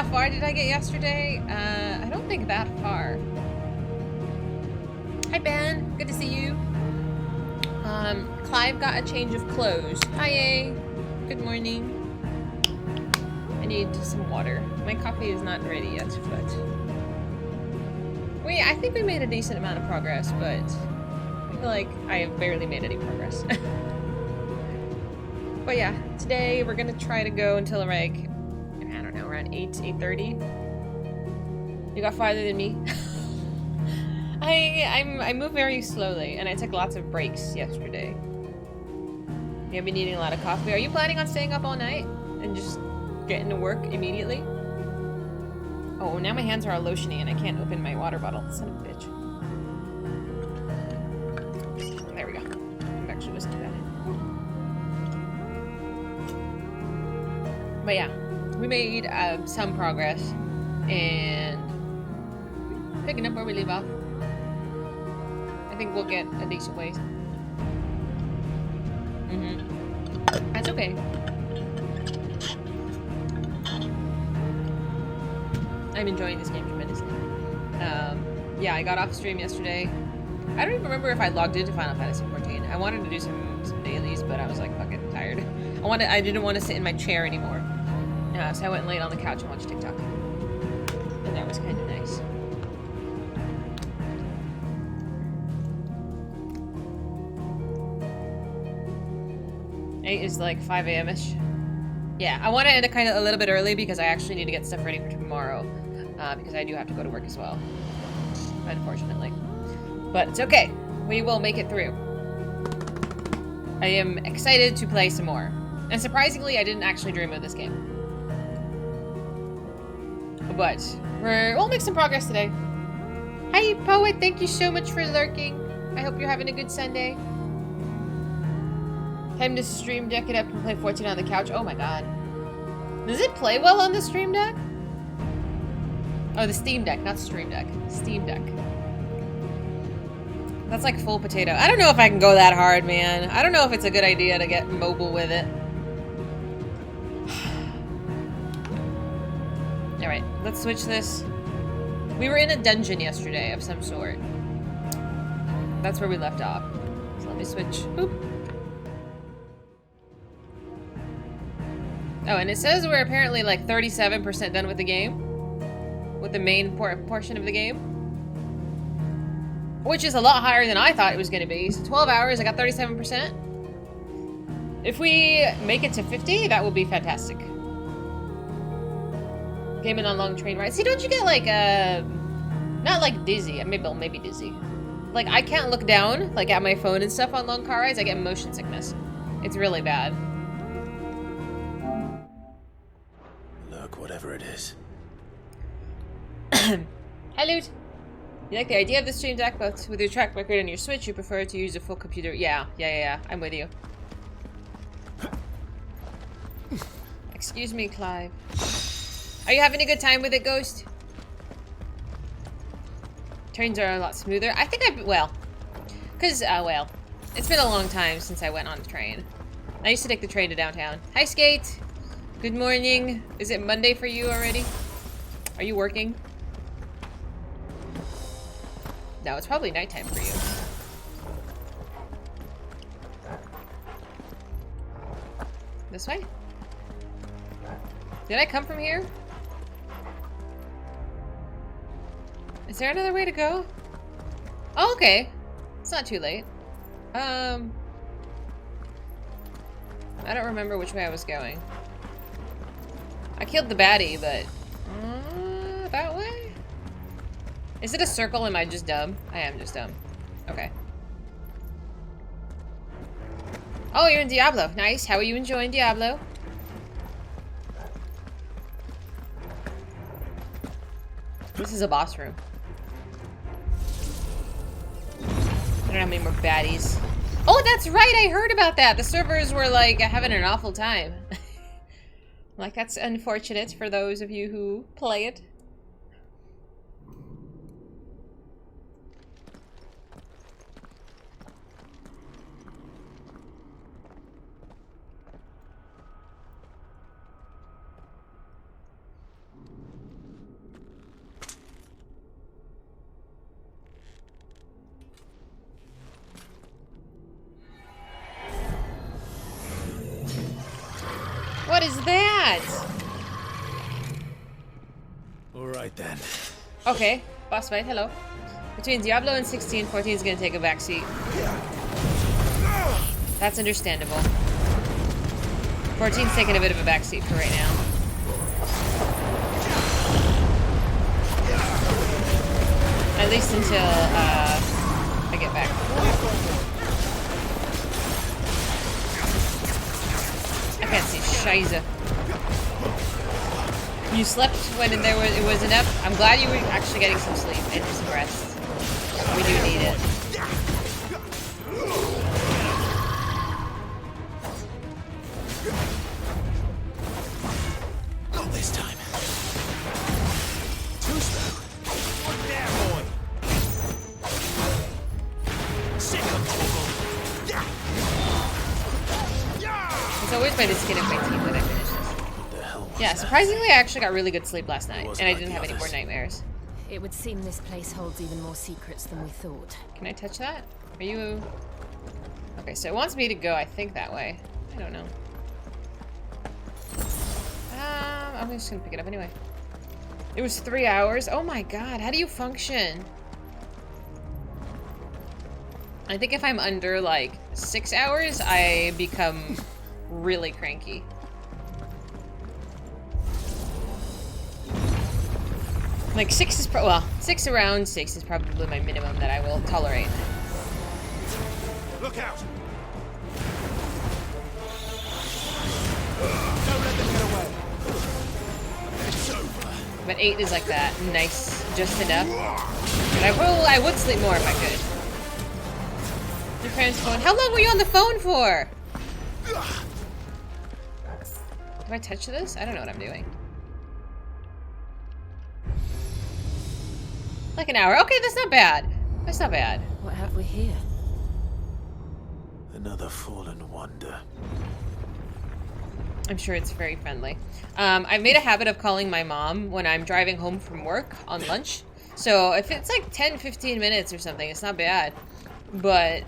How far did I get yesterday? I don't think that far. Hi, Ben. Good to see you. Clive got a change of clothes. Hi, good morning. I need some water. My coffee is not ready yet, but... Wait, I think we made a decent amount of progress, but... I feel like I have barely made any progress. But yeah, today we're gonna try to go until like, I don't know, around 8:30. You got farther than me. I move very slowly, and I took lots of breaks yesterday. You've been eating a lot of coffee. Are you planning on staying up all night and just getting to work immediately? Oh, now my hands are all lotiony and I can't open my water bottle. Son of a bitch. There we go. It actually wasn't too bad. But yeah, we made some progress and picking up where we leave off. I think we'll get a decent ways. That's okay. I'm enjoying this game tremendously. Yeah, I got off stream yesterday. I don't even remember if I logged into Final Fantasy XIV. I wanted to do some dailies, but I was like, fuck it, I'm tired. I didn't want to sit in my chair anymore. So I went and laid on the couch and watched TikTok. And that was kind of nice. It is like 5 a.m.-ish. Yeah, I want to end it kind of a little bit early because I actually need to get stuff ready for tomorrow. Because I do have to go to work as well. Unfortunately. But it's okay. We will make it through. I am excited to play some more. And surprisingly, I didn't actually dream of this game. But we'll make some progress today. Hi, Poet. Thank you so much for lurking. I hope you're having a good Sunday. Time to stream deck it up and play 14 on the couch. Oh my god. Does it play well on the stream deck? Oh, the Steam Deck, not Stream Deck. Steam Deck. That's like full potato. I don't know if I can go that hard, man. I don't know if it's a good idea to get mobile with it. Alright, let's switch this. We were in a dungeon yesterday of some sort. That's where we left off. So let me switch. Boop. Oh, and it says we're apparently like 37% done with the game. With the main portion of the game. Which is a lot higher than I thought it was going to be. So 12 hours, I got 37%. If we make it to 50, that would be fantastic. Gaming on long train rides. See, don't you get like, not like dizzy. Maybe dizzy. Like, I can't look down, like at my phone and stuff on long car rides. I get motion sickness. It's really bad. Look, whatever it is. Hello. You like the idea of the stream deck, but with your track record and your Switch, you prefer to use a full computer. Yeah. I'm with you. Excuse me, Clive. Are you having a good time with it, Ghost? Trains are a lot smoother. I think well, it's been a long time since I went on a train. I used to take the train to downtown. Hi, Skate. Good morning. Is it Monday for you already? Are you working? No, it's probably nighttime for you. This way? Did I come from here? Is there another way to go? Oh, okay. It's not too late. I don't remember which way I was going. I killed the baddie, but... that way? Is it a circle? Am I just dumb? I am just dumb. Okay. Oh, you're in Diablo. Nice. How are you enjoying Diablo? This is a boss room. I don't have any more baddies. Oh, that's right. I heard about that. The servers were like having an awful time. Like, that's unfortunate for those of you who play it. What is that? Alright then. Okay, boss fight, hello. Between Diablo and 16, 14 is gonna take a backseat. That's understandable. 14's taking a bit of a backseat for right now. At least until I get back. I can't see Shiza. You slept when it was enough. I'm glad you were actually getting some sleep and some rest. We do need it. Not this time. Too slow. What there, boy? Sick of It's always by the skin of my teeth that I finish this. What the hell was Yeah, that? surprisingly, I actually got really good sleep last night, wasn't and I like didn't the have any more others. nightmares. It would seem this place holds even more secrets than we thought. Can I touch that? Are you... Okay, so it wants me to go, I think, that way. I don't know. I'm just gonna pick it up anyway. It was 3 hours? Oh my god, how do you function? I think if I'm under, like, 6 hours, I become really cranky. Like, 6 is well, 6 around 6 is probably my minimum that I will tolerate. Look out! Don't let them get away. It's over. But 8 is like that. Nice. Just enough. But I would sleep more if I could. Your parents' phone. How long were you on the phone for? Do I touch this? I don't know what I'm doing. Like an hour. Okay, that's not bad. That's not bad. What have we here? Another fallen wonder. I'm sure it's very friendly. I've made a habit of calling my mom when I'm driving home from work on lunch. So if it's like 10-15 minutes or something, it's not bad. But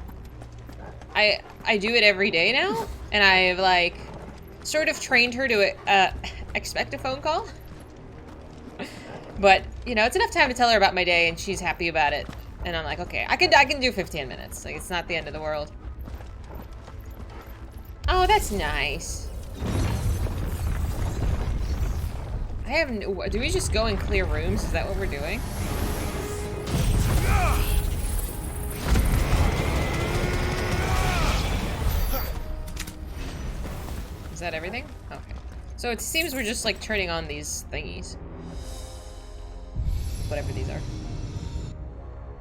I do it every day now, and I've like sort of trained her to expect a phone call. But you know, it's enough time to tell her about my day, and she's happy about it. And I'm like, okay, I can do 15 minutes. Like, it's not the end of the world. Oh, that's nice. I have no, do we just go and clear rooms? Is that what we're doing? Is that everything? Okay. So it seems we're just like turning on these thingies. Whatever these are.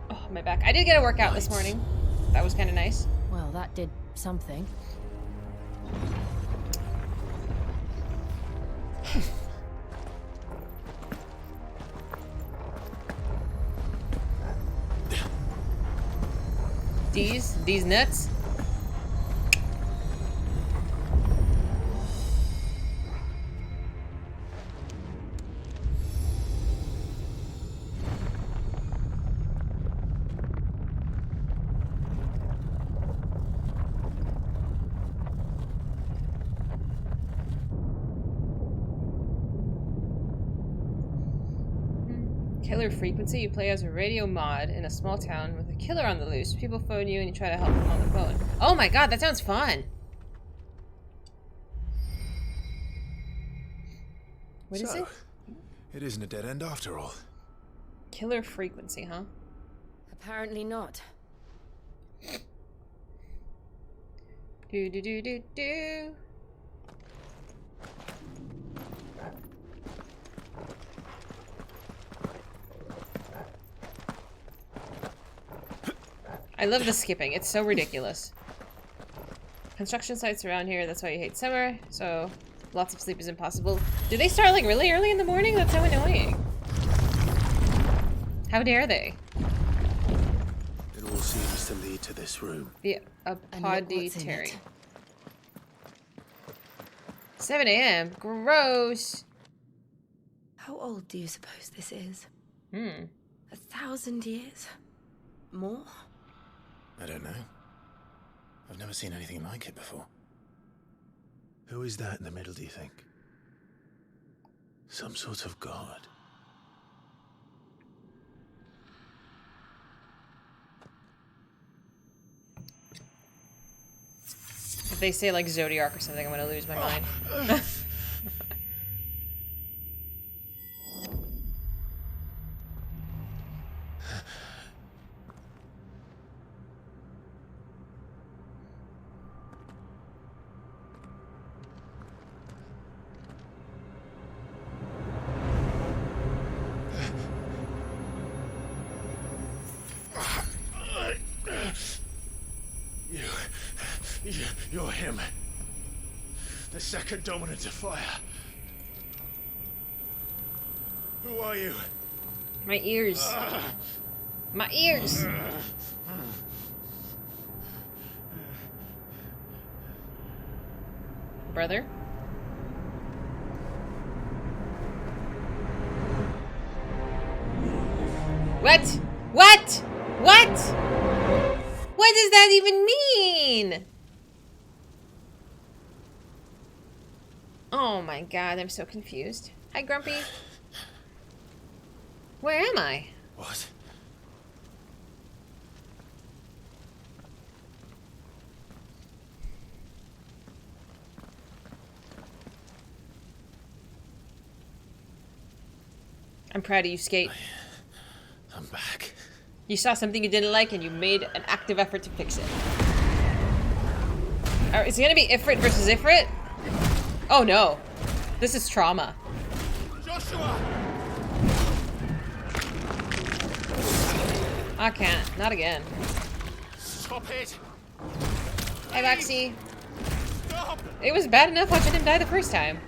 Oh, my back. I did get a workout this morning. That was kind of nice. Well, that did something. These nuts? Killer frequency. You play as a radio mod in a small town with a killer on the loose. People phone you and you try to help them on the phone. Oh my god, that sounds fun. What is it? It isn't a dead end after all. Killer frequency, huh? Apparently not. Do do do do do. I love the skipping. It's so ridiculous. Construction sites around here, that's why you hate summer. So lots of sleep is impossible. Do they start like really early in the morning? That's so annoying. How dare they? It all seems to lead to this room. The And look what's in Apoditary. it. 7 a.m. Gross. How old do you suppose this is? 1,000 years? More? I don't know. I've never seen anything like it before. Who is that in the middle, do you think? Some sort of god? If they say like Zodiac or something, I'm gonna lose my mind. You're him. The second dominant of fire. Who are you? My ears. My ears. Brother? What? What? What? What does that even mean? Oh my god, I'm so confused. Hi, Grumpy. Where am I? What? I'm proud of you, Skate. I'm back. You saw something you didn't like and you made an active effort to fix it. Is it gonna be Ifrit versus Ifrit? Oh no. This is trauma. Joshua! I can't. Not again. Stop it! Hey, Waxy. Stop! It was bad enough watching him die the first time.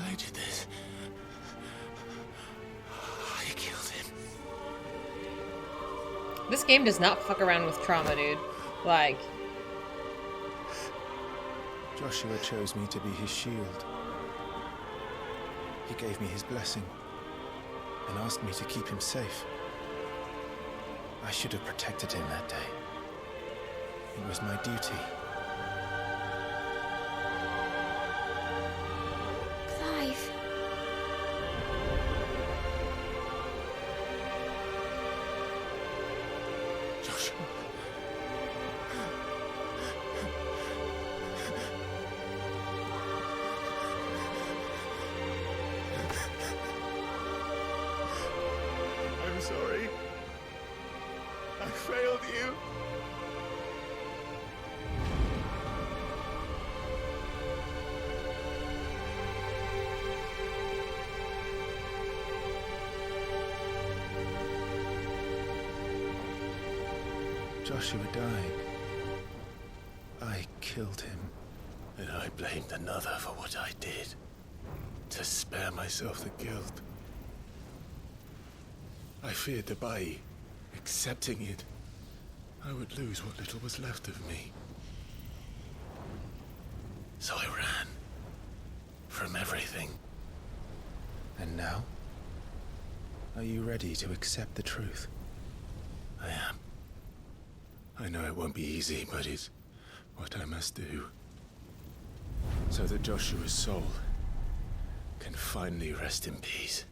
I did this. I killed him. This game does not fuck around with trauma, dude. Like, Joshua chose me to be his shield. He gave me his blessing and asked me to keep him safe. I should have protected him that day. It was my duty. Clive. Joshua. I'm sorry. I failed you. Joshua died. I killed him. And I blamed another for what I did. To spare myself the guilt. I feared that by accepting it, I would lose what little was left of me. So I ran. From everything. And now? Are you ready to accept the truth? I am. I know it won't be easy, but it's what I must do. So that Joshua's soul can finally rest in peace.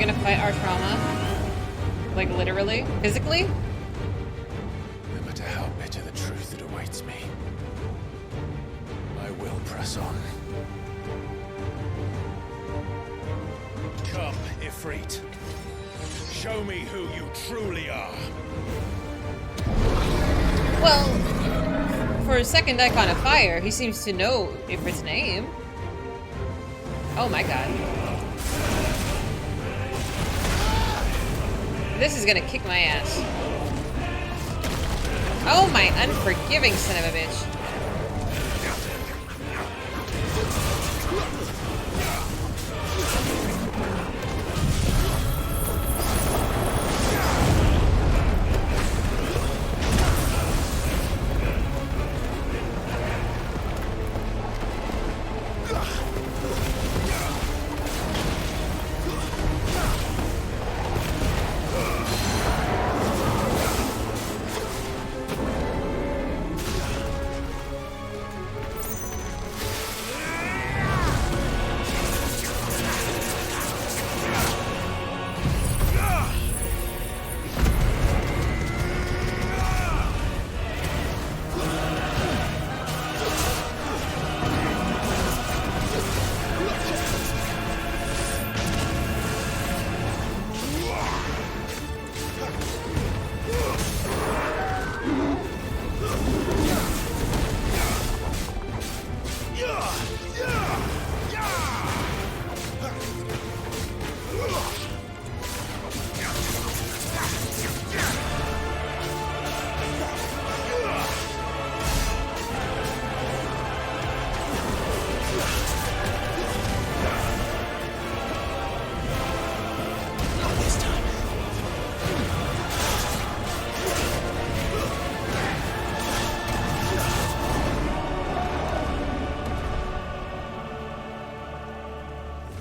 gonna fight our trauma? Like, literally? Physically? No matter how bitter the truth that awaits me, I will press on. Come, Ifrit. Show me who you truly are. Well, for a second icon of fire, he seems to know Ifrit's name. Oh my god. This is gonna kick my ass. Oh my unforgiving son of a bitch.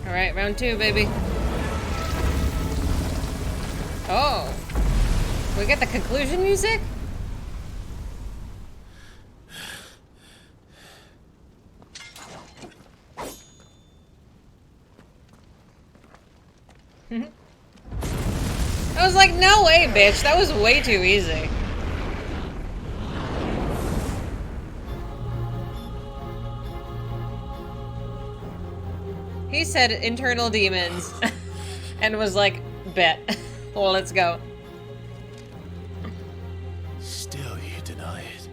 Alright, round 2, baby. Oh. We get the conclusion music? I was like, no way, bitch. That was way too easy. He said internal demons and was like, bet. Well, let's go. Still you deny it.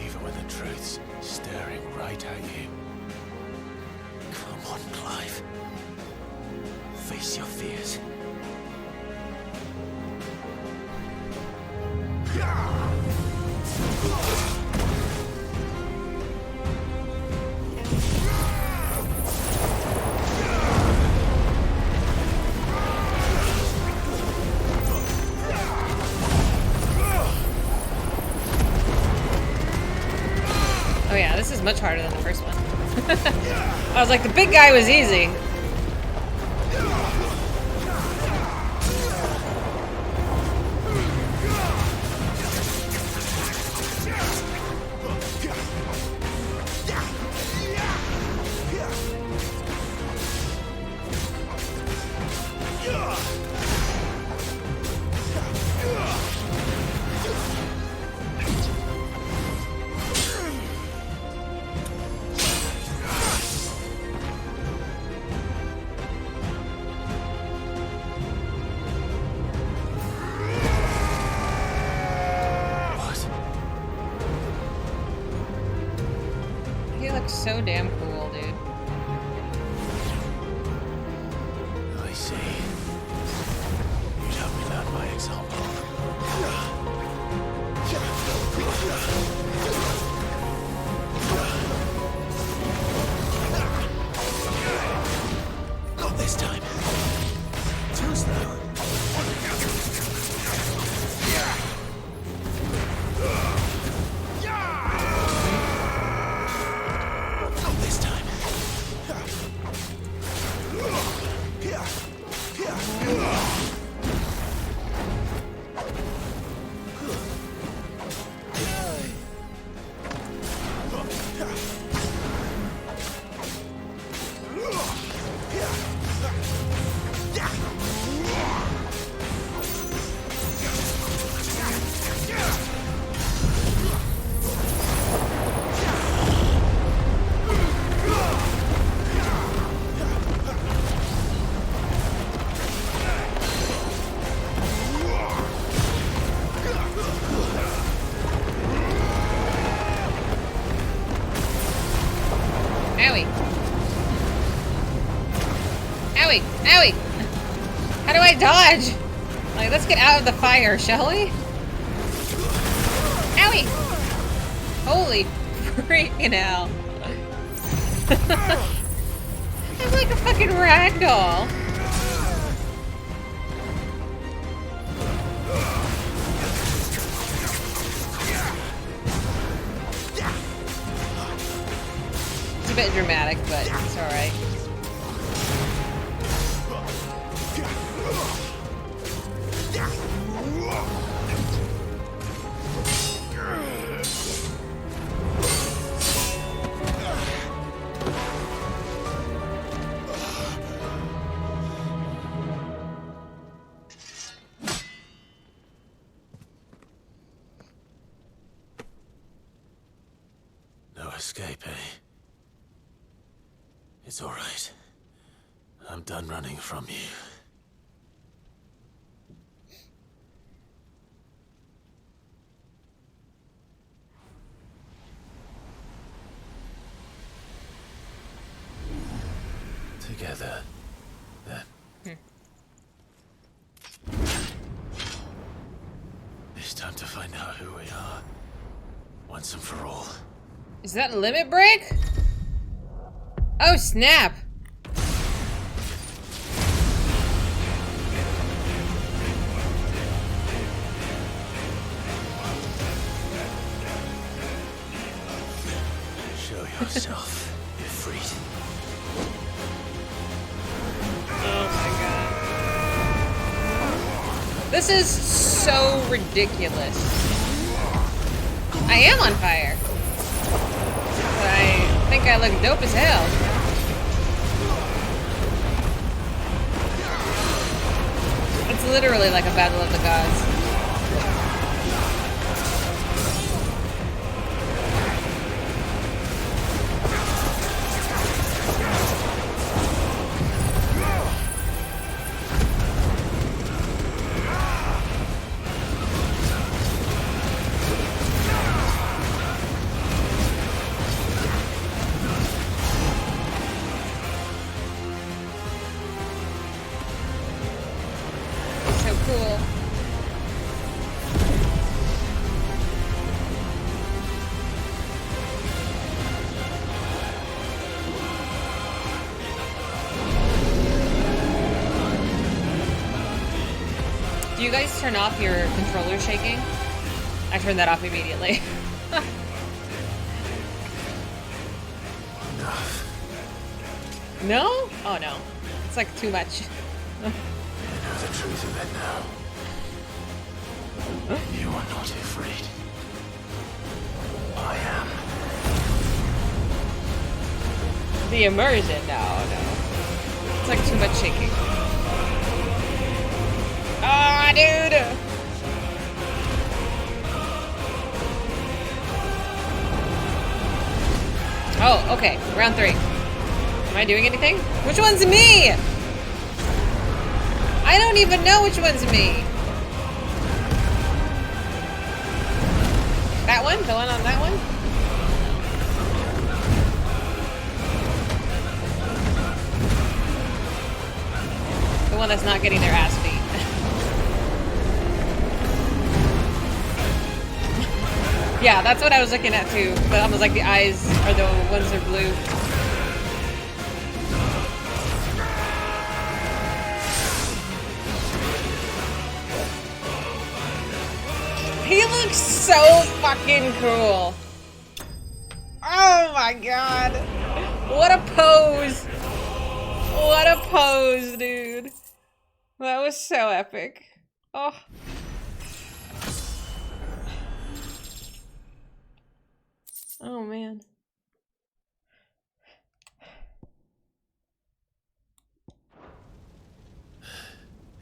Even when the truth's staring right at you. Come on, Clive. Face your fears. Oh yeah, this is much harder than the first one. I was like, the big guy was easy. So damn cool, dude. I see. You'd help me learn by example. Not this time. Too slow. Not this I dodge? Like, let's get out of the fire, shall we? Owie! Holy freaking hell. I'm like a fucking ragdoll. It's a bit dramatic, but it's alright. No escape, eh? It's all right. I'm done running from you. Together, then. It's time to find out who we are, once and for all. Is that a limit break? Oh, snap! Show yourself, Ifrit. Oh my god. This is so ridiculous. I am on fire. But I think I look dope as hell. It's literally like a battle of the gods. Cool. Do you guys turn off your controller shaking? I turned that off immediately. No? Oh no. It's like too much. The truth of it now. You are not afraid. I am. The immersion? No. It's like too much shaking. Ah, dude! Oh, okay. Round 3. Am I doing anything? Which one's me? I don't even know which one's me. That one? The one on that one? The one that's not getting their ass beat. Yeah, that's what I was looking at too. But almost like the eyes are the ones that are blue. He looks so fucking cool. Oh my god. What a pose. What a pose, dude. That was so epic. Oh. Oh man.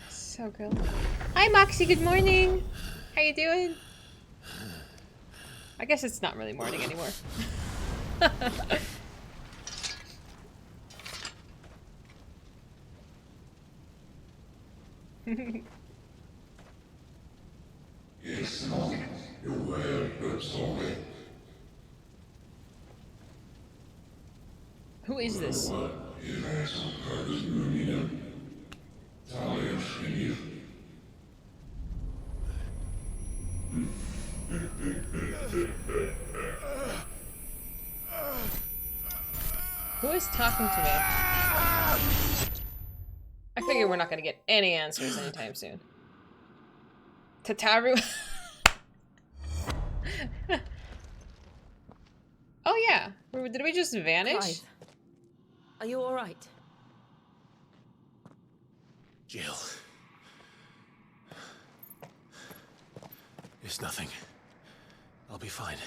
So cool. Hi Moxie, good morning. How you doing? I guess it's not really morning anymore. It's not the world that's on it. Who is this? It has occurred in the is talking to me? I figure we're not gonna get any answers anytime soon. Tataru. Oh yeah, did we just vanish? Clive, are you all right? Jill. It's nothing. I'll be fine.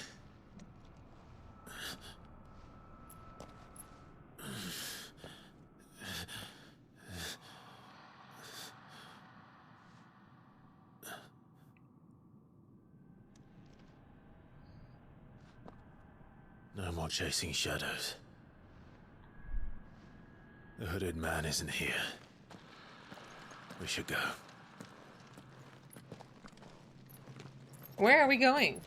No more chasing shadows. The hooded man isn't here. We should go. Where are we going?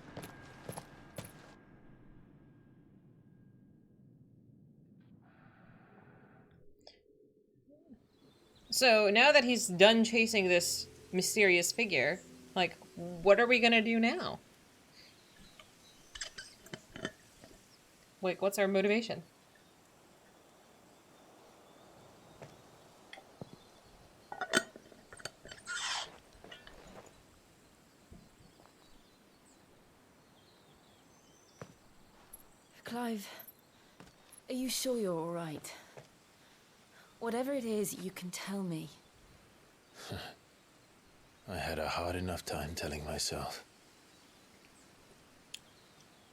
So now that he's done chasing this mysterious figure, like, what are we gonna do now? Wait, what's our motivation? Clive, are you sure you're all right? Whatever it is, you can tell me. I had a hard enough time telling myself.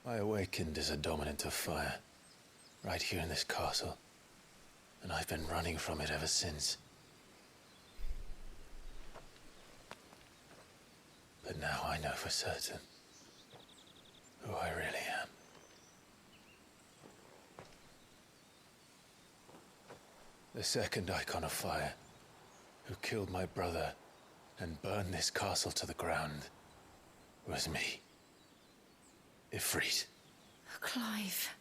I awakened as a dominant of fire, right here in this castle, and I've been running from it ever since. But now I know for certain who I really am. The second icon of fire, who killed my brother and burned this castle to the ground, was me. Ifrit. Clive.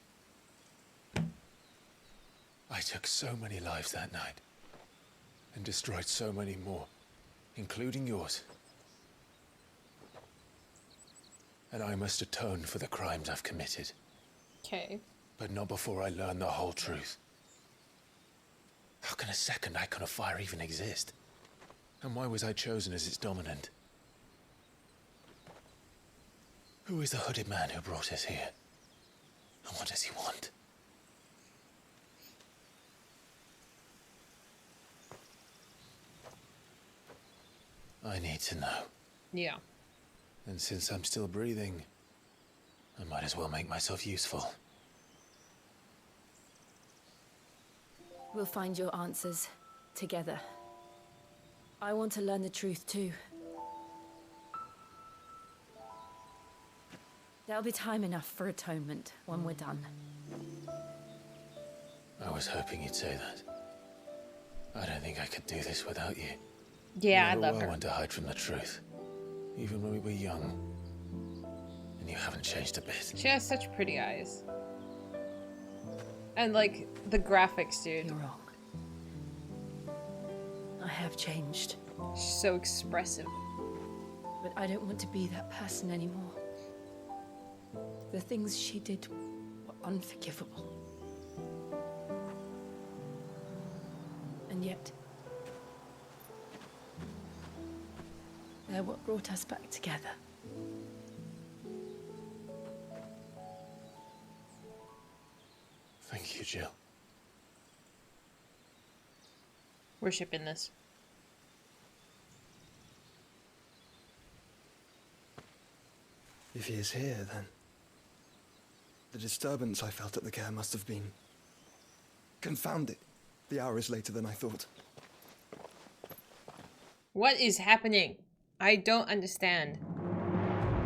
I took so many lives that night, and destroyed so many more, including yours. And I must atone for the crimes I've committed. Okay. But not before I learn the whole truth. How can a second icon of fire even exist? And why was I chosen as its dominant? Who is the hooded man who brought us here? And what does he want? I need to know. Yeah. And since I'm still breathing, I might as well make myself useful. We'll find your answers together. I want to learn the truth too. There'll be time enough for atonement when we're done. I was hoping you'd say that. I don't think I could do this without you. Yeah, I You love were her. one to hide from the truth, even when we were young. And you haven't changed a bit. She has such pretty eyes. And, like, the graphics, dude. You're wrong. I have changed, She's so expressive. but I don't want to be that person anymore. The things she did were unforgivable. And yet, they're what brought us back together. Thank you, Jill. We're shipping this. If he is here, then the disturbance I felt at the care must have been confounded. The hour is later than I thought. What is happening? I don't understand.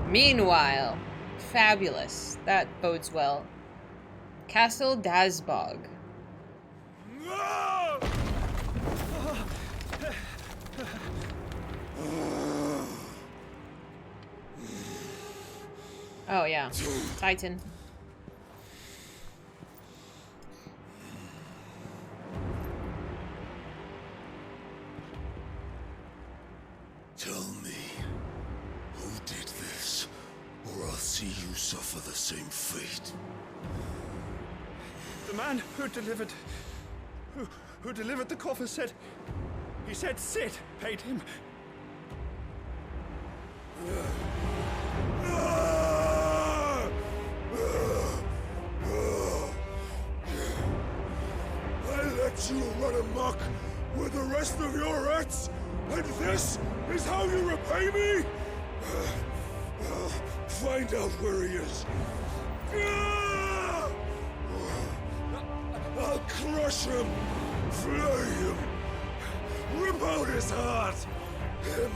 Meanwhile, fabulous. That bodes well. Castle Dazbog. Oh yeah, Titan. Tell me, who did this, or I'll see you suffer the same fate. The The man who delivered the coffer said... He said Sid paid him. I let you run amok with the rest of your rats, and this is how you repay me? Find out where he is. I'll crush him, flay him, rip out his heart, him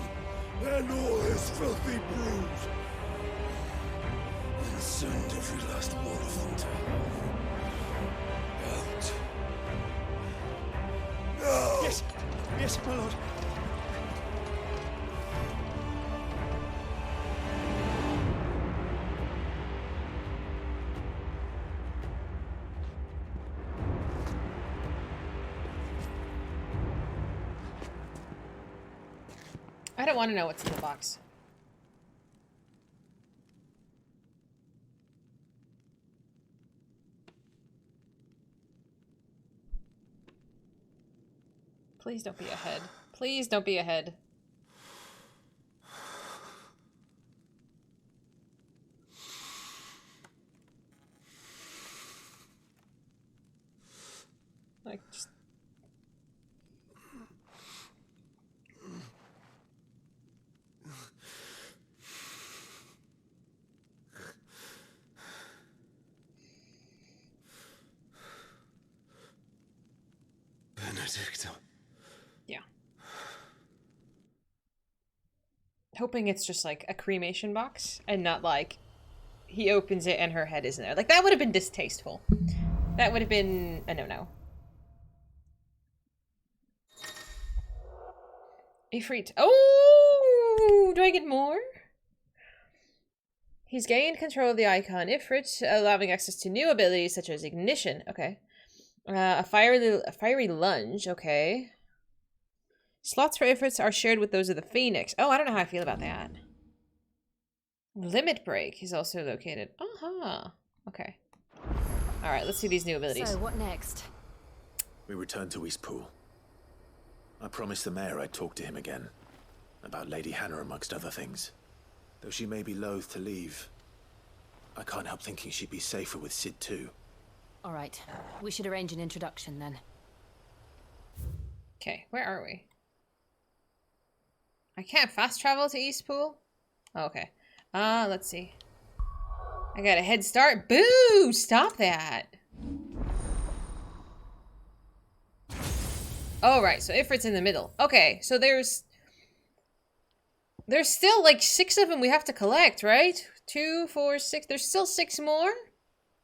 and all his filthy brood, and send every last one of them to hell. Out. Now! Yes, yes, my lord. I don't want to know what's in the box. Please don't be ahead. Please don't be ahead. Like, just... Benedicta. Yeah. Hoping it's just like a cremation box and not like he opens it and her head is in there. Like, that would have been distasteful. That would have been a no-no. Ifrit. Oh! Do I get more? He's gained control of the icon Ifrit, allowing access to new abilities such as ignition. Okay. A fiery lunge. Okay. Slots for Ifrits are shared with those of the Phoenix. Oh, I don't know how I feel about that. Limit break is also located. Uh-huh. Okay. Alright, let's see these new abilities. So, what next? We return to Eastpool. I promised the mayor I'd talk to him again. About Lady Hannah amongst other things. Though she may be loath to leave, I can't help thinking she'd be safer with Sid too. Alright, we should arrange an introduction then. Okay, where are we? I can't fast travel to Eastpool? Oh, okay. Let's see. I got a head start. Boo! Stop that. Oh, right. So Ifrit's in the middle. Okay, so there's still like 6 of them we have to collect, right? 2, 4, 6. There's still 6 more?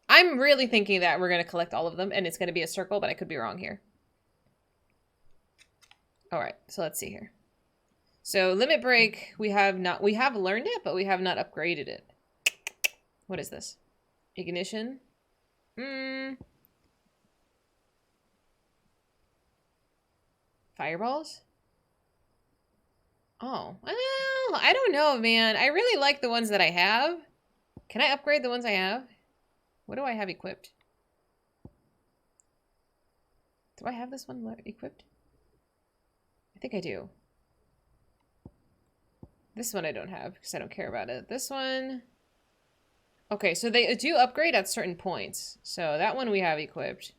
I'm really thinking that we're going to collect all of them and it's going to be a circle, but I could be wrong here. All right, so let's see here. So limit break, we have learned it, but we have not upgraded it. What is this? Ignition? Fireballs? Oh, well, I don't know, man. I really like the ones that I have. Can I upgrade the ones I have? What do I have equipped? Do I have this one equipped? I think I do. This one I don't have because I don't care about it. This one... Okay, so they do upgrade at certain points. So that one we have equipped.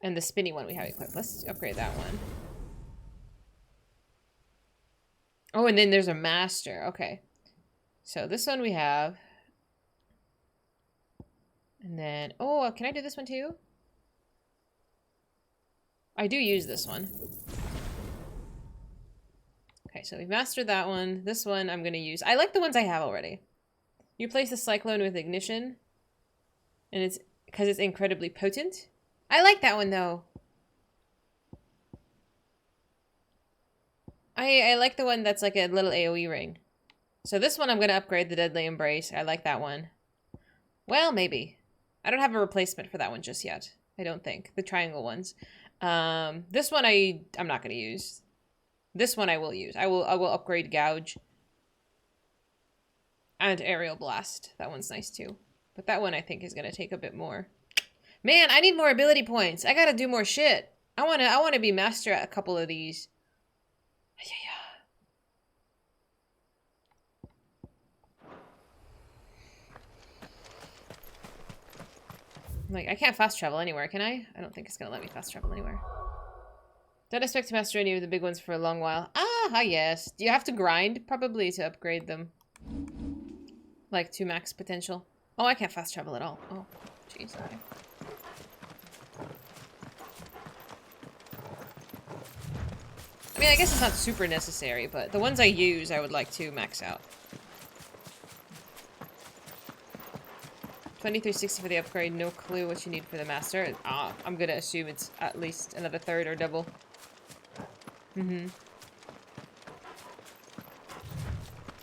And the spinny one we have equipped. Let's upgrade that one. Oh, and then there's a master. Okay. So this one we have. And then... Oh, can I do this one too? I do use this one. Okay, so we've mastered that one. This one I'm going to use. I like the ones I have already. You replace the cyclone with ignition. And it's because it's incredibly potent. I like that one though. I like the one that's like a little AoE ring. So this one I'm going to upgrade, the Deadly Embrace. I like that one. Well, maybe. I don't have a replacement for that one just yet. I don't think. The triangle ones. This one I'm not going to use. This one I will use. I will upgrade Gouge. And Aerial Blast. That one's nice too. But that one I think is going to take a bit more. Man, I need more ability points. I gotta do more shit. I wanna be master at a couple of these. Like, I can't fast travel anywhere, can I? I don't think it's gonna let me fast travel anywhere. Don't expect to master any of the big ones for a long while. Ah, yes. Do you have to grind? Probably to upgrade them. Like, to max potential. Oh, I can't fast travel at all. Oh, jeez, okay. I mean, I guess it's not super necessary, but the ones I use, I would like to max out. 2360 for the upgrade, no clue what you need for the master. Ah, I'm gonna assume it's at least another third or double.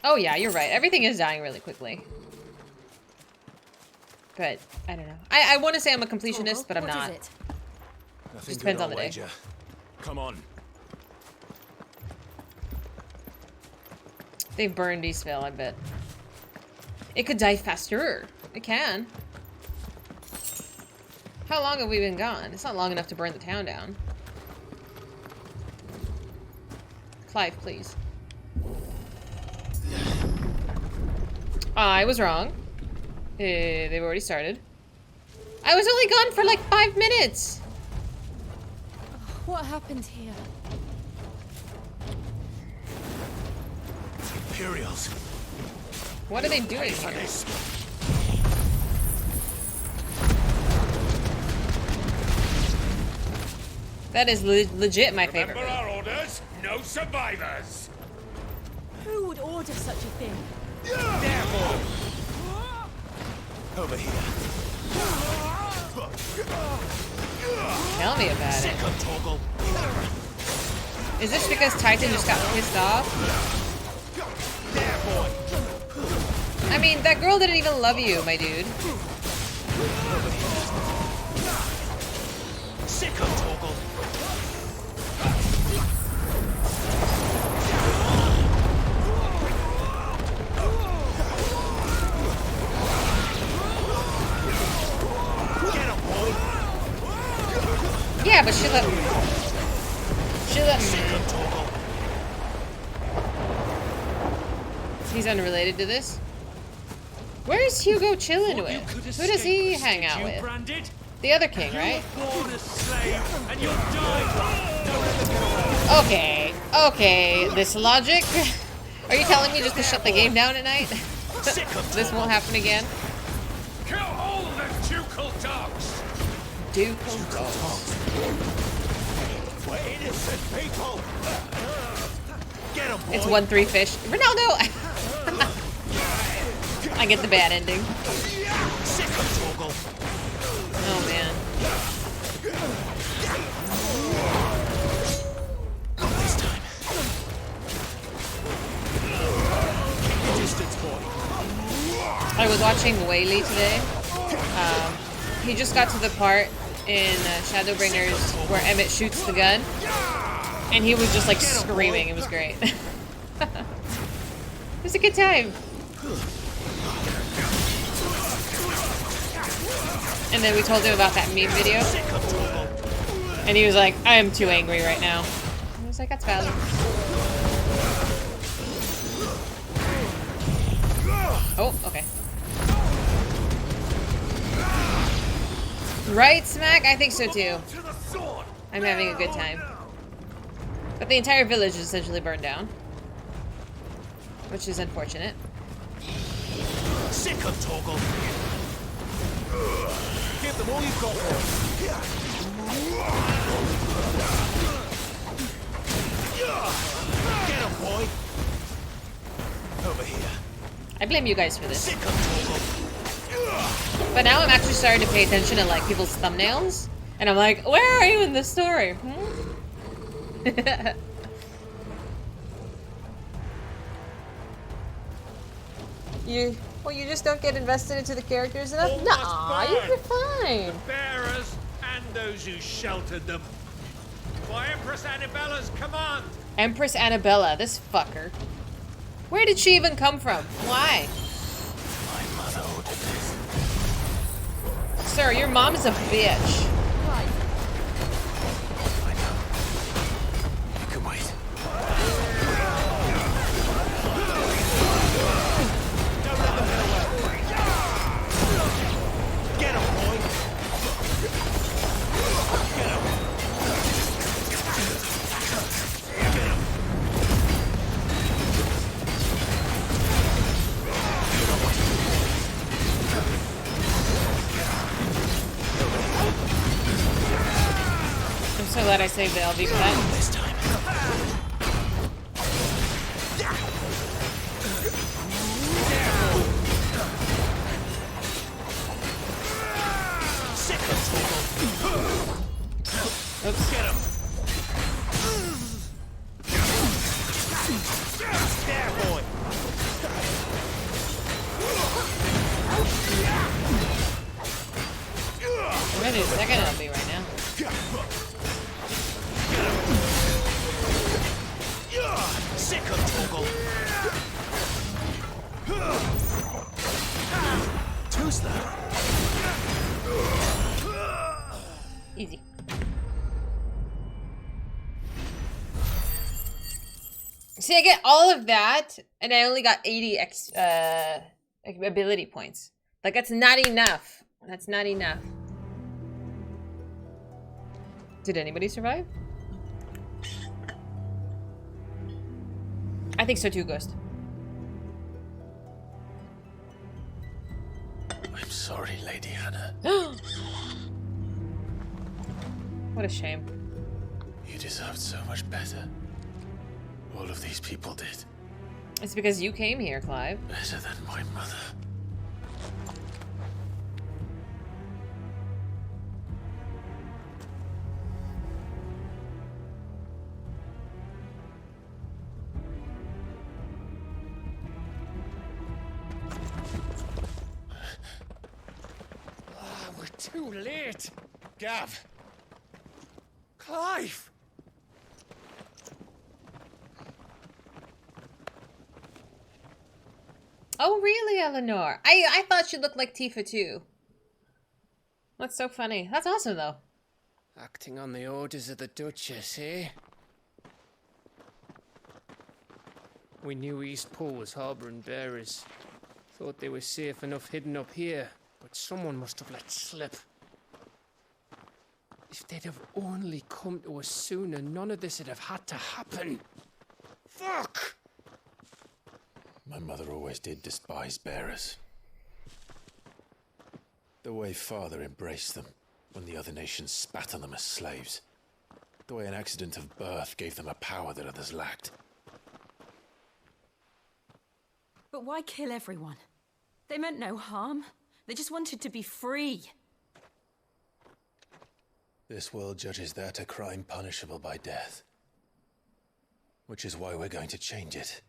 Oh yeah, you're right. Everything is dying really quickly. But, I don't know. I want to say I'm a completionist, but I'm What is not. it? Just depends on the day. Come on. They've burned Eastvale, I bet. It could die faster. It can. How long have we been gone? It's not long enough to burn the town down. Clive, please. I was wrong. They've already started. I was only gone for like 5 minutes! What happened here? Imperials. What are they doing For here? this. That is legit my favorite Remember move. our orders? No survivors. Who would order such a thing? Therefore, over here. Tell me about it. Toggle. Is this because Titan just got pissed off? I mean, that girl didn't even love you, my dude. Sick of toggle. Get him, boy. Yeah, but she let me. Sick of toggle. He's unrelated to this. Where's Hugo chilling with? Who does he hang out with? Branded? The other king, right? Born a slave, and you'll die. Don't ever get around. Okay, okay. This logic? Are you telling me just to shut the game down at night? This won't happen again? Kill all the ducal dogs. Ducal dogs. We're innocent people. Get him, boy. It's 1-3 fish. Ronaldo! I get the bad ending. Sick of toggle. Oh man. Not this time. Keep your distance, boy. I was watching Whaley today. He just got to the part in Shadowbringers where Emmett shoots the gun. And he was just like screaming. It was great. It was a good time. And then we told him about that meme video. And he was like, I am too angry right now. I was like, that's valid. Oh, okay. Right, Smack? I think so too. I'm having a good time. But the entire village is essentially burned down. Which is unfortunate. Sick of toggle. Give them all you've got, boy. Get him, boy. Over here. I blame you guys for this. Sick of toggle. But now I'm actually starting to pay attention to like people's thumbnails. And I'm like, where are you in this story? You just don't get invested into the characters enough? All Nah, must burn. you're fine. Bearers and those who sheltered them. By Empress Annabella's command. Empress Annabella, this fucker. Where did she even come from? Why? My mother ordered this. Sir, your mom's a bitch. I know. You can wait. Don't let them get away. Get him, boy. Get him. I'm so glad I saved the LV for that. This time. Oops. Get him. There, boy. I'm ready to second LV right now. Sick of Toggle. Too slow. Easy. See, I get all of that, and I only got 80 ability points. Like, that's not enough. That's not enough. Did anybody survive? I think so too, Ghost. I'm sorry, Lady Hannah. What a shame. You deserved so much better. All of these people did. It's because you came here, Clive. Better than my mother. We're too late. Gav. Clive. Oh, really, Eleanor? I thought she looked like Tifa too. That's so funny. That's awesome, though. Acting on the orders of the Duchess, eh? We knew East Pool was harbouring bearers. Thought they were safe enough hidden up here, but someone must have let slip. If they'd have only come to us sooner, none of this would have had to happen. Fuck! My mother always did despise bearers. The way Father embraced them when the other nations spat on them as slaves. The way an accident of birth gave them a power that others lacked. But why kill everyone? They meant no harm. They just wanted to be free. This world judges that a crime punishable by death. Which is why we're going to change it.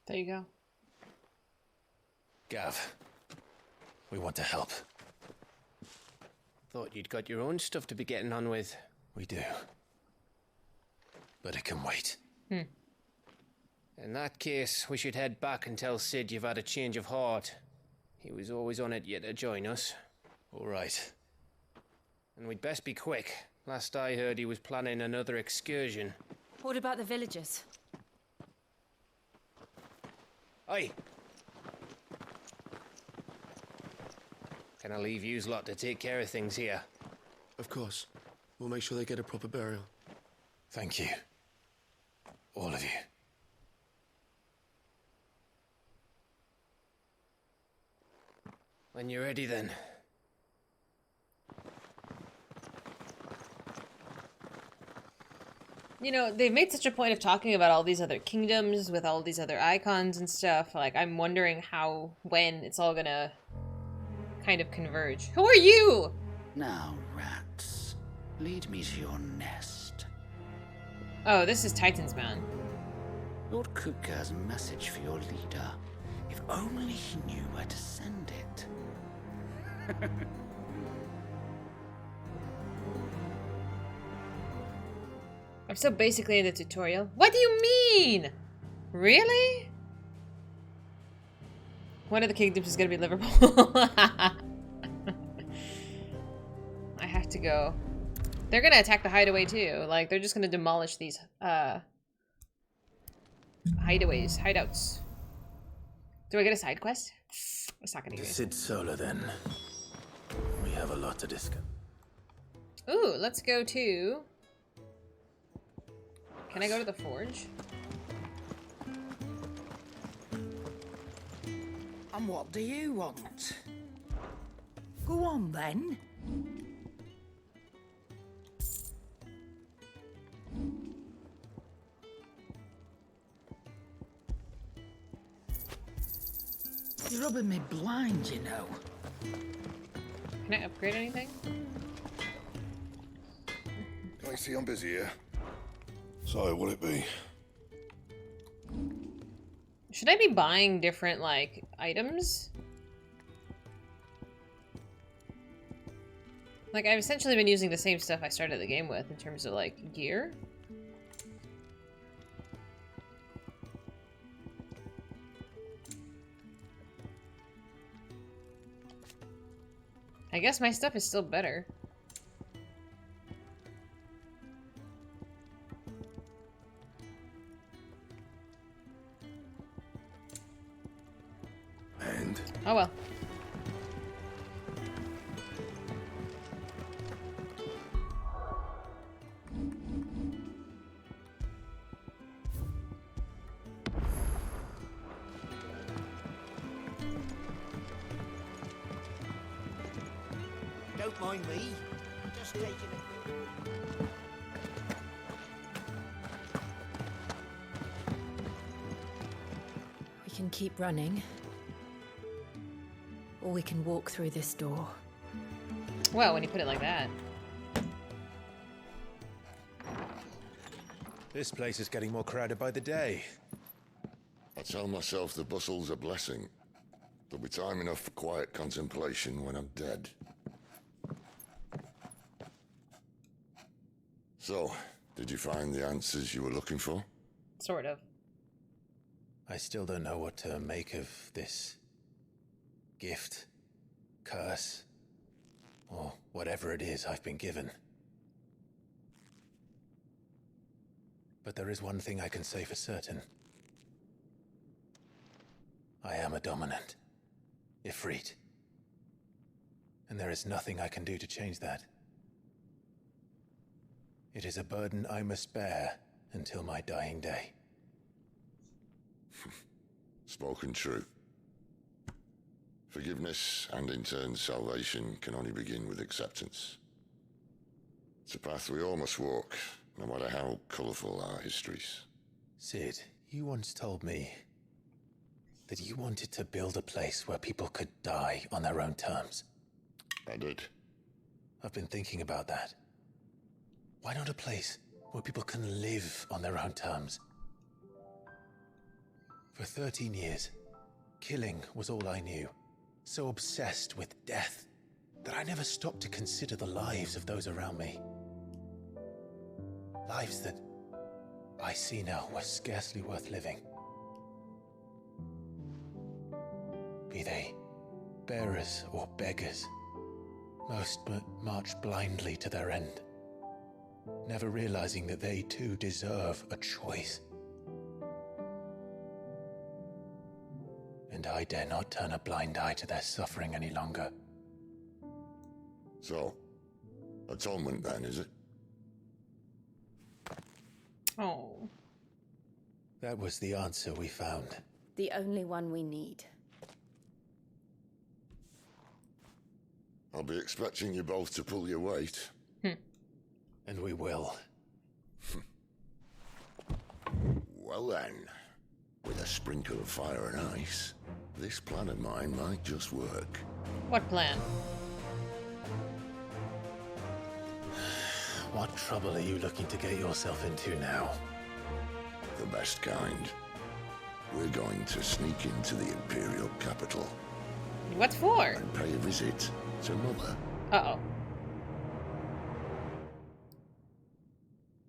There you go. Gav, we want to help. Thought you'd got your own stuff to be getting on with. We do. But it can wait. In that case, we should head back and tell Sid you've had a change of heart. He was always on it yet to join us. All right. And we'd best be quick. Last I heard, he was planning another excursion. What about the villagers? Aye. Can I leave yous lot to take care of things here? Of course. We'll make sure they get a proper burial. Thank you. All of you. When you're ready, then. You know, they've made such a point of talking about all these other kingdoms with all these other icons and stuff. Like, I'm wondering how, when it's all gonna kind of converge. Who are you? Now, rats, lead me to your nest. Oh, this is Titan's man. Lord Kuka has a message for your leader. If only he knew where to send it. I'm still basically in the tutorial. What do you mean? Really? One of the kingdoms is gonna be Liverpool. go. They're gonna attack the hideaway too. Like, they're just gonna demolish these hideouts. Do I get a side quest? It's not gonna To give me. Sid Solar, then. We have a lot to discuss. Ooh, let's go to... Can I go to the forge? And what do you want? Go on, then. You're rubbing me blind, you know. Can I upgrade anything? I see I'm busy here. So, what'll it be? Should I be buying different, like, items? Like, I've essentially been using the same stuff I started the game with in terms of, like, gear. I guess my stuff is still better. And? Oh well. Don't mind me. Just taking it. We can keep running. Or we can walk through this door. Well, when you put it like that. This place is getting more crowded by the day. I tell myself the bustle's a blessing. There'll be time enough for quiet contemplation when I'm dead. So, did you find the answers you were looking for? Sort of. I still don't know what to make of this gift, curse, or whatever it is I've been given. But there is one thing I can say for certain. I am a dominant, Ifrit. And there is nothing I can do to change that. It is a burden I must bear until my dying day. Spoken true. Forgiveness and in turn salvation can only begin with acceptance. It's a path we all must walk, no matter how colourful our histories. Sid, you once told me that you wanted to build a place where people could die on their own terms. I did. I've been thinking about that. Why not a place where people can live on their own terms? For 13 years, killing was all I knew. So obsessed with death that I never stopped to consider the lives of those around me. Lives that I see now were scarcely worth living. Be they bearers or beggars, most march blindly to their end, never realizing that they too deserve a choice. And I dare not turn a blind eye to their suffering any longer. So, atonement then, is it? Oh. That was the answer we found. The only one we need. I'll be expecting you both to pull your weight. And we will. Well then, with a sprinkle of fire and ice, this plan of mine might just work. What plan? What trouble are you looking to get yourself into now? The best kind. We're going to sneak into the Imperial capital What for? and pay a visit to Mother. Uh-oh.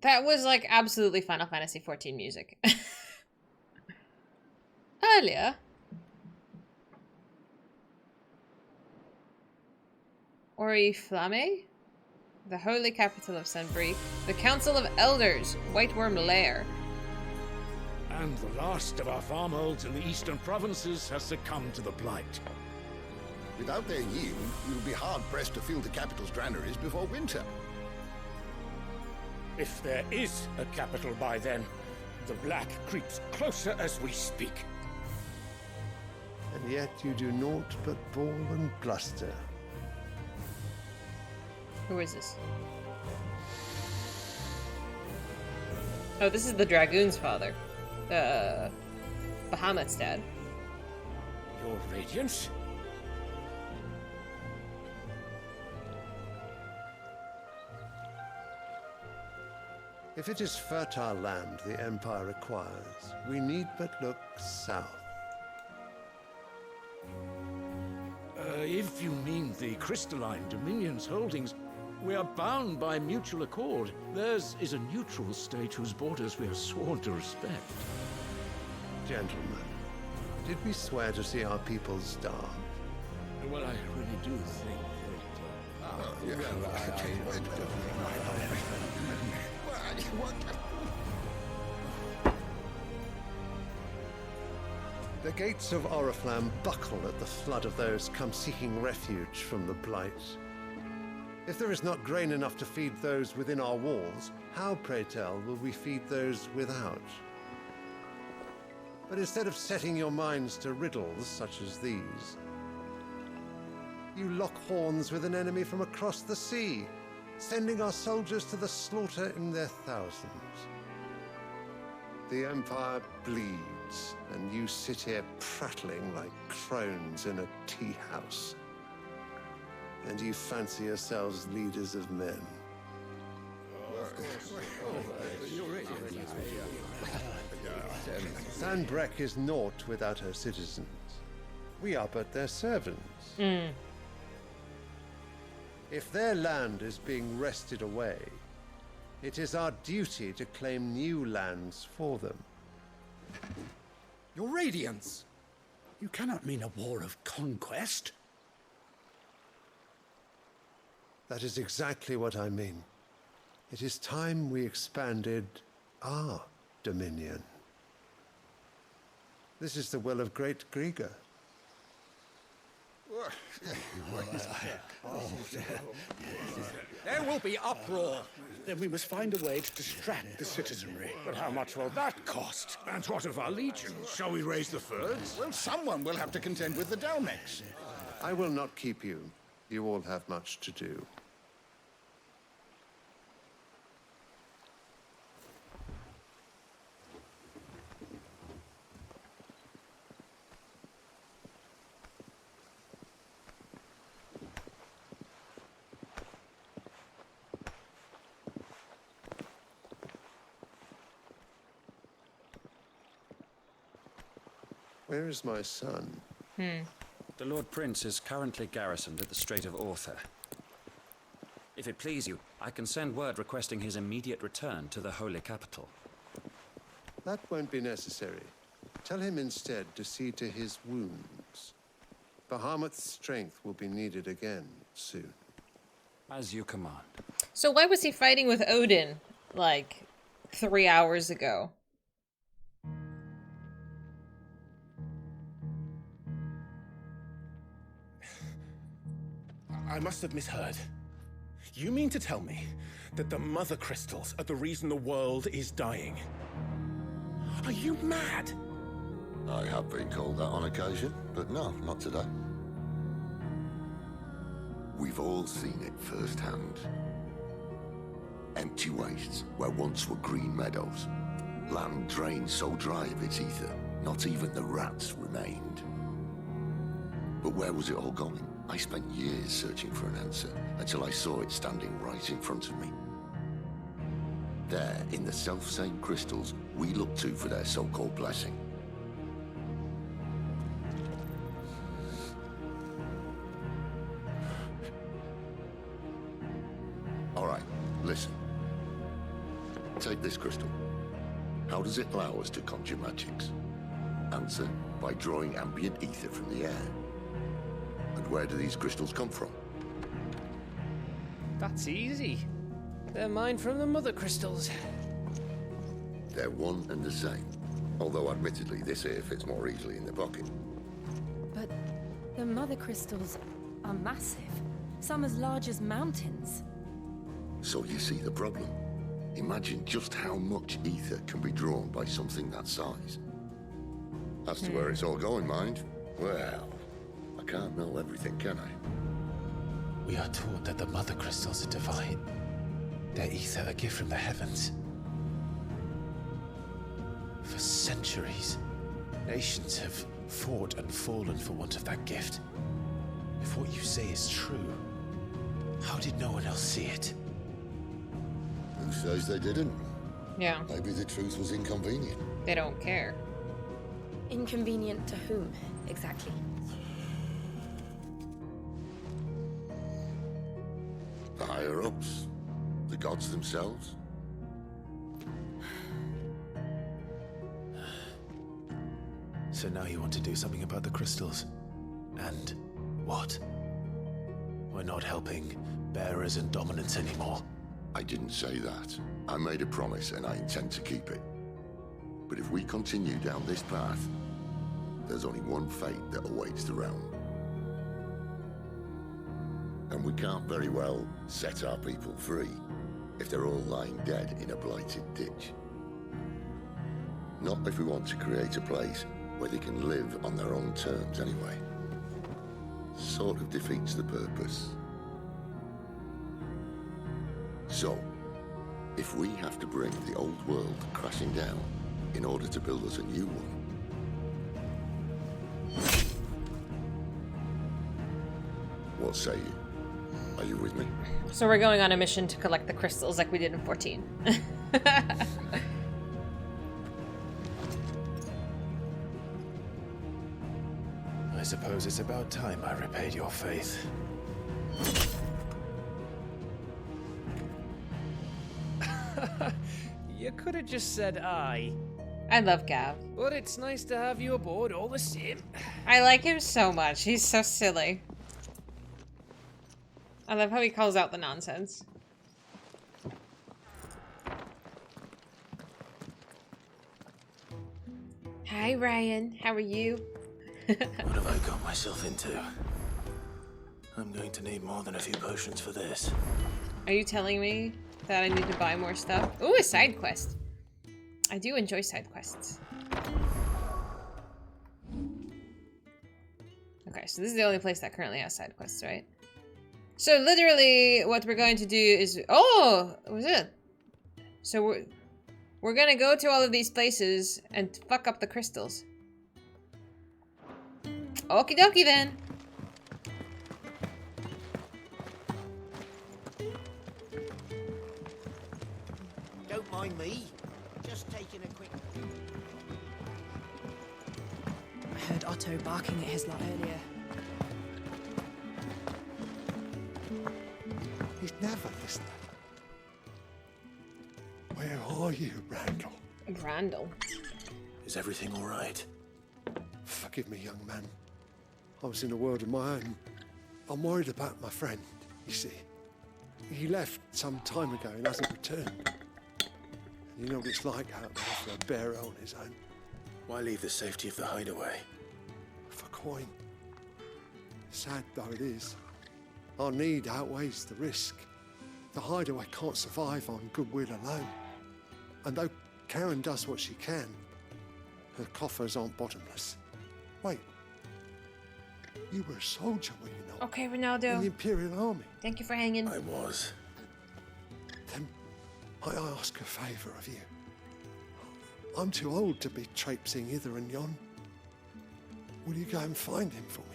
That was like absolutely Final Fantasy XIV music. Earlier. Oriflamme? The holy capital of Sunbury. The Council of Elders. White Worm Lair. And the last of our farmholds in the eastern provinces has succumbed to the blight. Without their yield, you'll be hard-pressed to fill the capital's granaries before winter. If there is a capital by then, the black creeps closer as we speak. And yet you do naught but bawl and bluster. Who is this? Oh, this is the Dragoon's father. Bahamut's dad. Your Radiance? If it is fertile land the Empire requires, we need but look south. If you mean the crystalline Dominion's holdings, we are bound by mutual accord. Theirs is a neutral state whose borders we are sworn to respect. Gentlemen, did we swear to see our people starve? Well, I really do think The gates of Oriflamme buckle at the flood of those come seeking refuge from the blight. If there is not grain enough to feed those within our walls, how, pray tell, will we feed those without? But instead of setting your minds to riddles such as these, you lock horns with an enemy from across the sea, sending our soldiers to the slaughter in their thousands. The Empire bleeds, and you sit here prattling like crones in a tea house. And you fancy yourselves leaders of men. Sanbreque is naught without her citizens. We are but their servants. If their land is being wrested away, it is our duty to claim new lands for them. Your Radiance! You cannot mean a war of conquest. That is exactly what I mean. It is time we expanded our dominion. This is the will of great Grieger. There will be uproar. Then we must find a way to distract the citizenry. But how much will that cost? And what of our legions? Shall we raise the furs? Well, someone will have to contend with the Dalmex. I will not keep you. You all have much to do. Where is my son? The Lord Prince is currently garrisoned at the Strait of Author. If it please you, I can send word requesting his immediate return to the Holy Capital. That won't be necessary. Tell him instead to see to his wounds. Bahamut's strength will be needed again soon. As you command. So why was he fighting with Odin, like, 3 hours ago? I must have misheard. You mean to tell me that the mother crystals are the reason the world is dying? Are you mad? I have been called that on occasion, but no, not today. We've all seen it firsthand. Empty wastes where once were green meadows. Land drained so dry of its ether, not even the rats remained. But where was it all going? I spent years searching for an answer, until I saw it standing right in front of me. There, in the self-same crystals we look to for their so-called blessing. All right, listen. Take this crystal. How does it allow us to conjure magics? Answer, by drawing ambient ether from the air. And where do these crystals come from? That's easy. They're mine from the mother crystals. They're one and the same. Although, admittedly, this here fits more easily in the pocket. But the mother crystals are massive. Some as large as mountains. So you see the problem. Imagine just how much ether can be drawn by something that size. As to where it's all going, mind, well, I can't know everything, can I? We are taught that the mother crystals are divine. Their ether a gift from the heavens. For centuries, nations have fought and fallen for want of that gift. If what you say is true, how did no one else see it? Who says they didn't? Yeah. Maybe the truth was inconvenient. They don't care. Inconvenient to whom, exactly? The higher-ups? The gods themselves? So now you want to do something about the crystals? And what? We're not helping bearers and dominants anymore. I didn't say that. I made a promise and I intend to keep it. But if we continue down this path, there's only one fate that awaits the realm. And we can't very well set our people free if they're all lying dead in a blighted ditch. Not if we want to create a place where they can live on their own terms anyway. Sort of defeats the purpose. So, if we have to bring the old world crashing down in order to build us a new one, what say you? Are you with me? So we're going on a mission to collect the crystals like we did in 14. I suppose it's about time I repaid your faith. You could have just said aye. I love Gav. But it's nice to have you aboard all the same. I like him so much. He's so silly. I love how he calls out the nonsense. Hi, Ryan. How are you? What have I got myself into? I'm going to need more than a few potions for this. Are you telling me that I need to buy more stuff? Ooh, a side quest. I do enjoy side quests. Okay, so this is the only place that currently has side quests, right? So literally what we're going to do is... Oh! What was it? So we're gonna go to all of these places and fuck up the crystals. Okie dokie then. Don't mind me. Just taking a quick... I heard Otto barking at his lot earlier. He's never listening. Where are you, Randall? Randall. Is everything all right? Forgive me, young man. I was in a world of my own. I'm worried about my friend, you see. He left some time ago and hasn't returned. And you know what it's like out there for a bearer on his own. Why leave the safety of the hideaway? For coin. Sad though it is, our need outweighs the risk. The hideaway can't survive on goodwill alone. And though Karen does what she can, her coffers aren't bottomless. Wait, you were a soldier, were you not? Okay, Ronaldo. In the Imperial Army. Thank you for hanging. I was. Then I ask a favour of you. I'm too old to be traipsing hither and yon. Will you go and find him for me?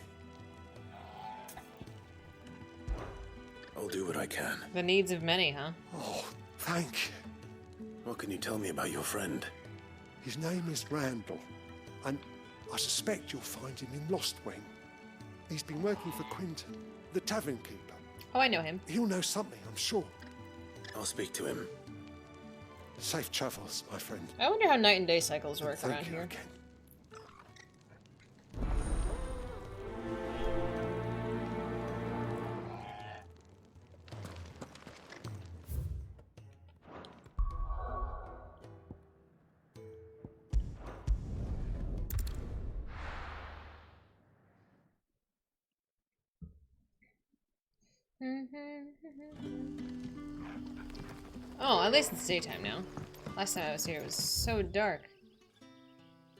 I'll do what I can. The needs of many, huh? Oh, thank you. What can you tell me about your friend? His name is Randall, and I suspect you'll find him in Lost Wing. He's been working for Quinton, the tavern keeper. Oh, I know him. He'll know something, I'm sure. I'll speak to him. Safe travels, my friend. I wonder how night and day cycles work Thank around you here. again. Oh, at least it's daytime now. Last time I was here, it was so dark.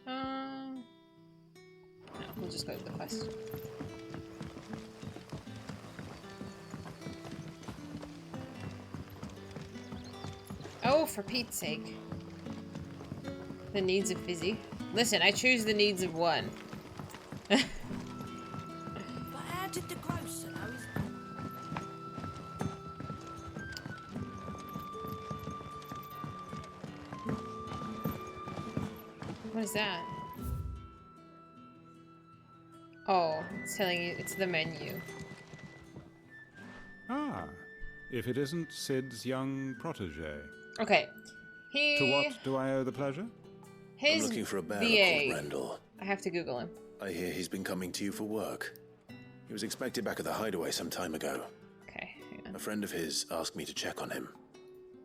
No, we'll just go to the quest. Oh, for Pete's sake. The needs of Fizy. Listen, I choose the needs of one. But how did the grocer know his... What is that? Oh, it's telling you it's the menu. Ah, if it isn't Sid's young protege. Okay. To what do I owe the pleasure? His I'm looking for a bearer VA. called Randall. I have to Google him. I hear he's been coming to you for work. He was expected back at the hideaway some time ago. Okay, hang on. A friend of his asked me to check on him.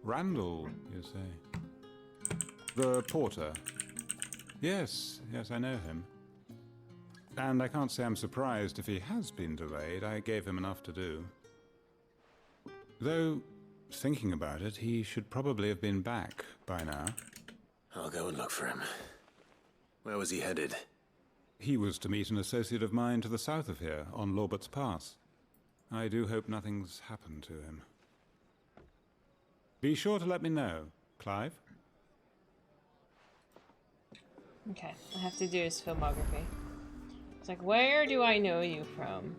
Randall, you say? The porter? Yes, I know him. And I can't say I'm surprised if he has been delayed. I gave him enough to do. Though, thinking about it, he should probably have been back by now. I'll go and look for him. Where was he headed? He was to meet an associate of mine to the south of here, on Lorbert's Pass. I do hope nothing's happened to him. Be sure to let me know, Clive. Okay, I have to do his filmography. It's like, where do I know you from?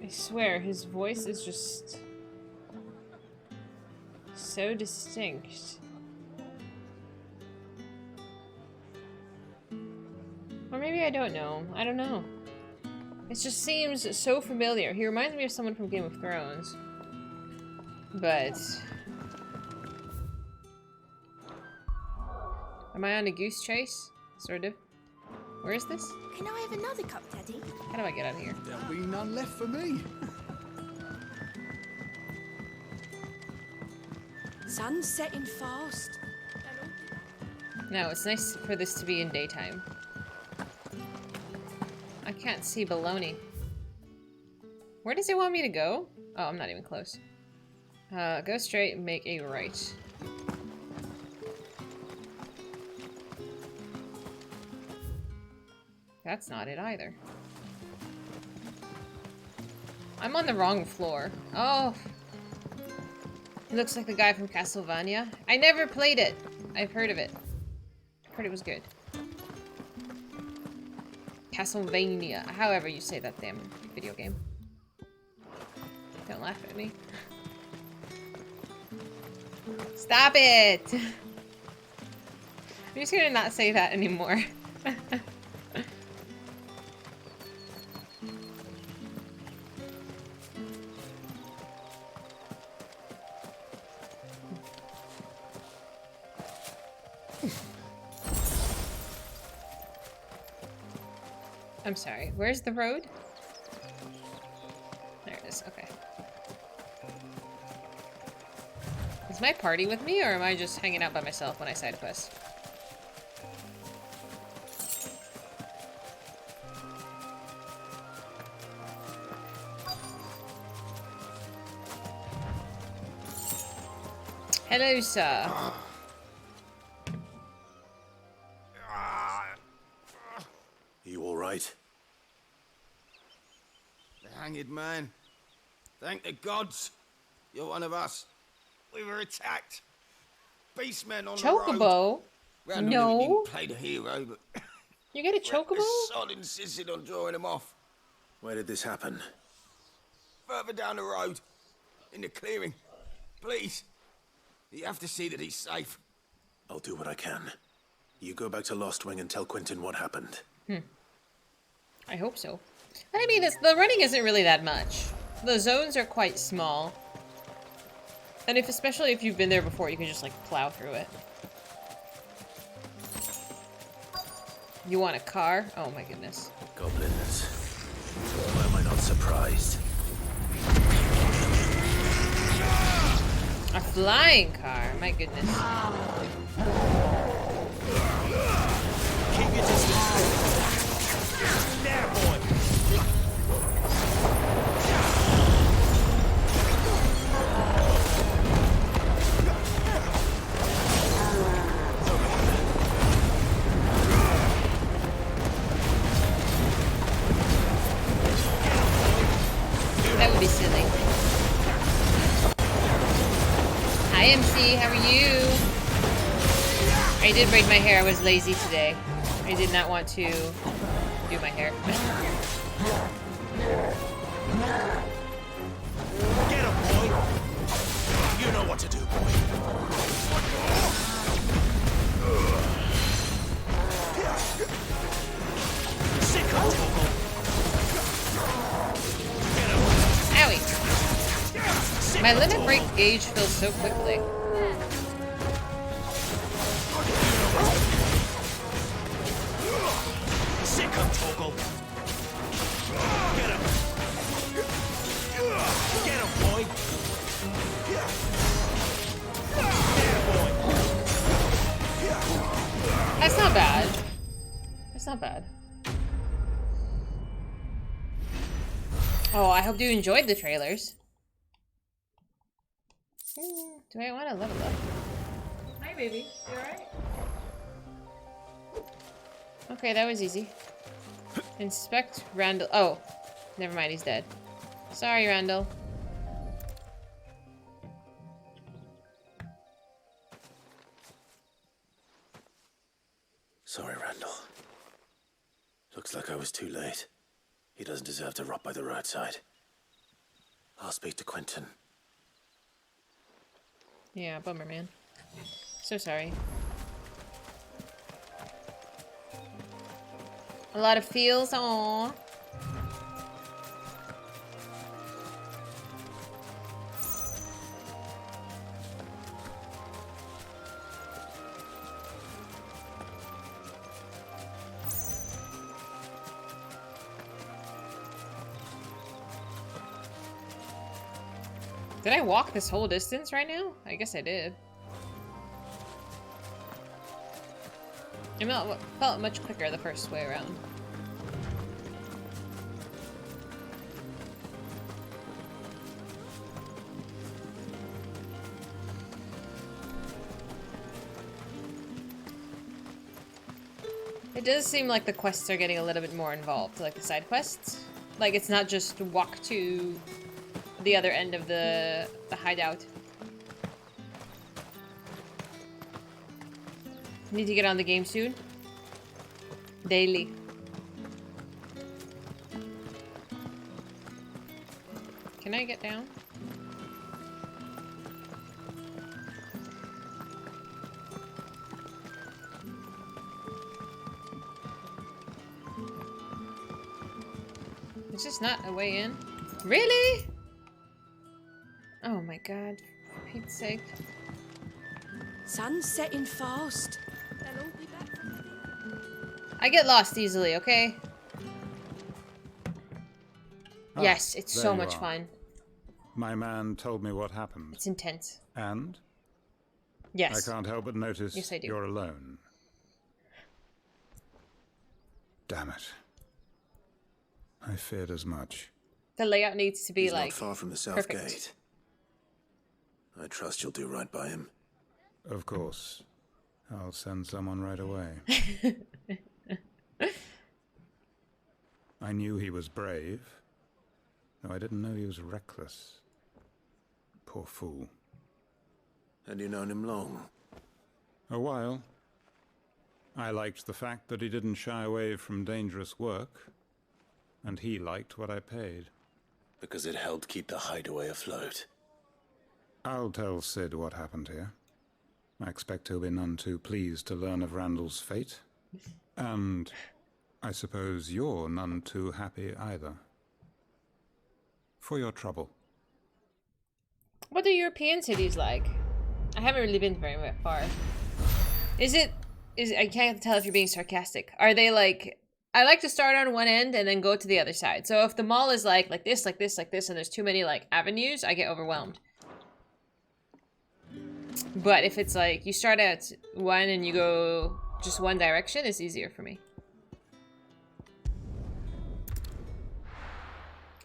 I swear, his voice is just so distinct. Or maybe I don't know. I don't know. It just seems so familiar. He reminds me of someone from Game of Thrones. But... am I on a goose chase? Sort of. Where is this? Can I have another cup, Daddy? How do I get out of here? There'll be none left for me. Sun's setting fast. No, it's nice for this to be in daytime. I can't see baloney. Where does it want me to go? Oh, I'm not even close. Go straight and make a right. That's not it either. I'm on the wrong floor. Oh. He looks like the guy from Castlevania. I never played it. I've heard of it. I've heard it was good. Castlevania. However you say that damn video game. Don't laugh at me. Stop it! I'm just gonna not say that anymore. I'm sorry, where's the road? There it is, okay. Is my party with me, or am I just hanging out by myself when I side quest? Hello, sir. You all right? The hanged man. Thank the gods. You're one of us. We were attacked. Beastmen on the road. Chocobo? Randall No. didn't play the hero, but You get a chocobo? Sod insisted on drawing him off. Where did this happen? Further down the road. In the clearing. Please. You have to see that he's safe. I'll do what I can. You go back to Lost Wing and tell Quentin what happened. I hope so. I mean, the running isn't really that much. The zones are quite small. And especially if you've been there before, you can just, like, plow through it. You want a car? Oh my goodness. Goblins. Why am I not surprised? A flying car, my goodness. Keep your distance. I did braid my hair. I was lazy today. I did not want to do my hair. Get him, boy! You know what to do, boy. Sick of Togo. Owie. My limit break gauge fills so quickly. Sick of Togo. Get him. Get him, boy. That's not bad. That's not bad. Oh, I hope you enjoyed the trailers. Do I want to level up? Hi, baby. You alright? Okay, that was easy. Inspect Randall. Oh, never mind. He's dead. Sorry, Randall. Sorry, Randall. Looks like I was too late. He doesn't deserve to rot by the roadside. I'll speak to Quentin. Yeah, bummer, man. So sorry. A lot of feels, aww. Did I walk this whole distance right now? I guess I did. It felt much quicker the first way around. It does seem like the quests are getting a little bit more involved, like the side quests. Like it's not just walk to the other end of the hideout. Need to get on the game soon. Daily. Can I get down? It's just not a way in. Really? Oh my god, for Pete's sake. Sun's setting fast. I get lost easily, okay? Yes, it's there so you much are. fun. My man told me what happened. It's intense. And? Yes. I can't help but notice Yes, I do. you're alone. Damn it. I feared as much. The layout needs to be He's like not far from the south perfect. gate. I trust you'll do right by him. Of course. I'll send someone right away. I knew he was brave, though I didn't know he was reckless. Poor fool. Had you known him long? A while. I liked the fact that he didn't shy away from dangerous work, and he liked what I paid. Because it helped keep the hideaway afloat. I'll tell Sid what happened here. I expect he'll be none too pleased to learn of Randall's fate. And I suppose you're none too happy either. For your trouble. What are European cities like? I haven't really been very far. I can't tell if you're being sarcastic. Are they like, I like to start on one end and then go to the other side. So if the mall is like this, like this, like this, and there's too many like avenues, I get overwhelmed. But if it's like, you start at one and you go just one direction, it's easier for me.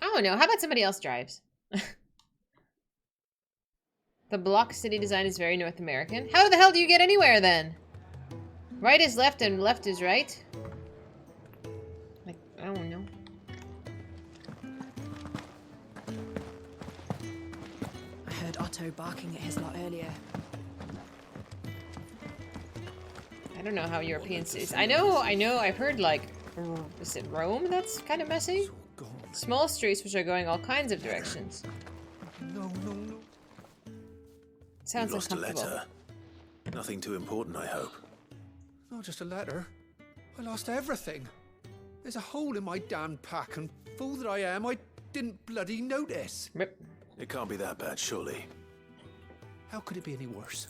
Oh no, how about somebody else drives? The block city design is very North American. How the hell do you get anywhere then? Right is left and left is right? Like, I don't know. I heard Otto barking at his lot earlier. I don't know how European cities. I know. I've heard like, is it Rome that's kind of messy? Small streets which are going all kinds of directions. No. Sounds You lost a uncomfortable. letter. Nothing too important, I hope. Not just a letter. I lost everything. There's a hole in my damn pack, and fool that I am, I didn't bloody notice. Rip. It can't be that bad, surely. How could it be any worse?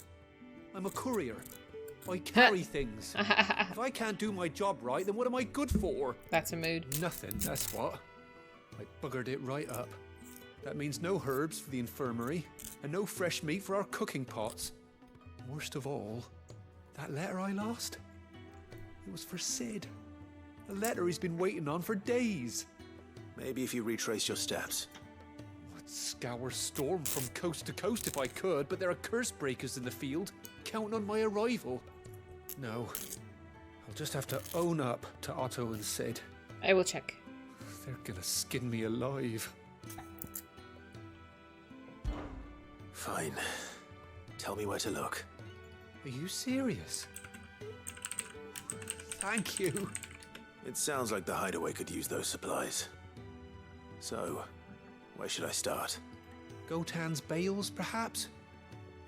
I'm a courier. I carry things. If I can't do my job right, then what am I good for? That's a mood. Nothing, that's what. I buggered it right up. That means no herbs for the infirmary, and no fresh meat for our cooking pots. Worst of all, that letter I lost, it was for Sid. A letter he's been waiting on for days. Maybe if you retrace your steps. I'd scour Storm from coast to coast if I could, but there are curse breakers in the field, counting on my arrival. No, I'll just have to own up to Otto and Sid. I will check. They're gonna skin me alive. Fine. Tell me where to look. Are you serious? Thank you. It sounds like the hideaway could use those supplies. So, where should I start? Gotan's bales, perhaps?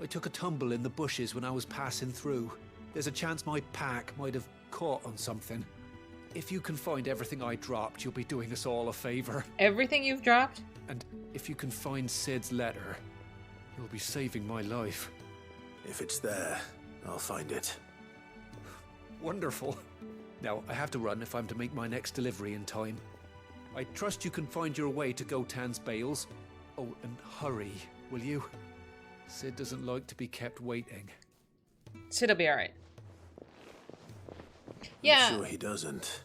I took a tumble in the bushes when I was passing through. There's a chance my pack might have caught on something. If you can find everything I dropped, you'll be doing us all a favor. Everything you've dropped? And if you can find Sid's letter, you'll be saving my life. If it's there, I'll find it. Wonderful. Now, I have to run if I'm to make my next delivery in time. I trust you can find your way to Gotan's bales. Oh, and hurry, will you? Sid doesn't like to be kept waiting. Sid'll be alright. Yeah. I'm sure he doesn't.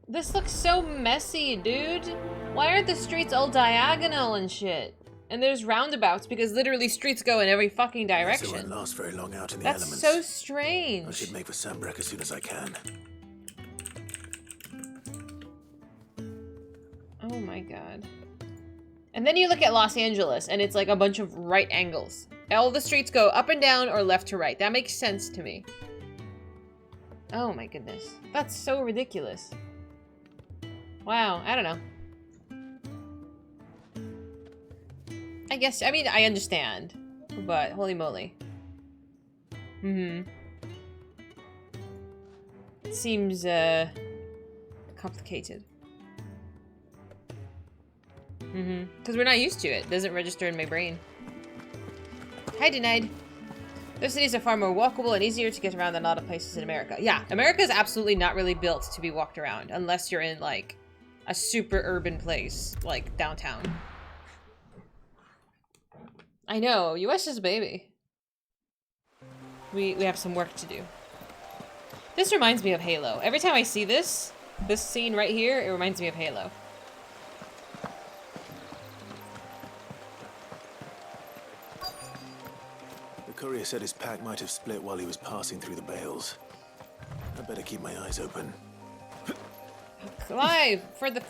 This looks so messy, dude. Why aren't the streets all diagonal and shit? And there's roundabouts because literally streets go in every fucking direction. So it won't last very long out in the That's elements. so strange. I should make for Sambrek as soon as I can. Oh my god. And then you look at Los Angeles and it's like a bunch of right angles. All the streets go up and down or left to right. That makes sense to me. Oh my goodness. That's so ridiculous. Wow, I don't know. I guess, I mean, I understand. But, holy moly. It seems, complicated. Because we're not used to it. It doesn't register in my brain. Hi, Denied. Those cities are far more walkable and easier to get around than a lot of places in America. Yeah, America is absolutely not really built to be walked around unless you're in, like, a super urban place, like downtown. I know, US is a baby. We have some work to do. This reminds me of Halo. Every time I see this scene right here, it reminds me of Halo. The courier said his pack might have split while he was passing through the bales. I better keep my eyes open. Clive, for the...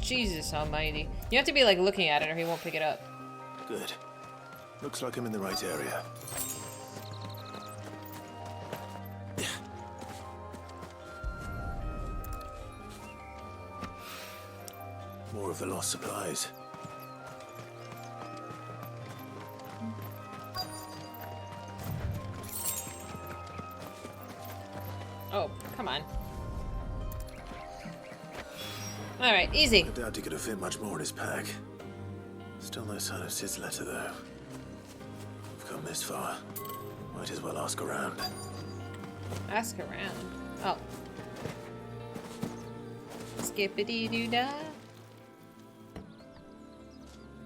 Jesus almighty. You have to be, like, looking at it or he won't pick it up. Good. Looks like I'm in the right area. More of the lost supplies. Oh, come on. Alright, easy. I doubt he could have fit much more in his pack. Still no sign of Sid's letter, though. We've come this far. Might as well ask around. Ask around. Oh. Skippity-doo-dah.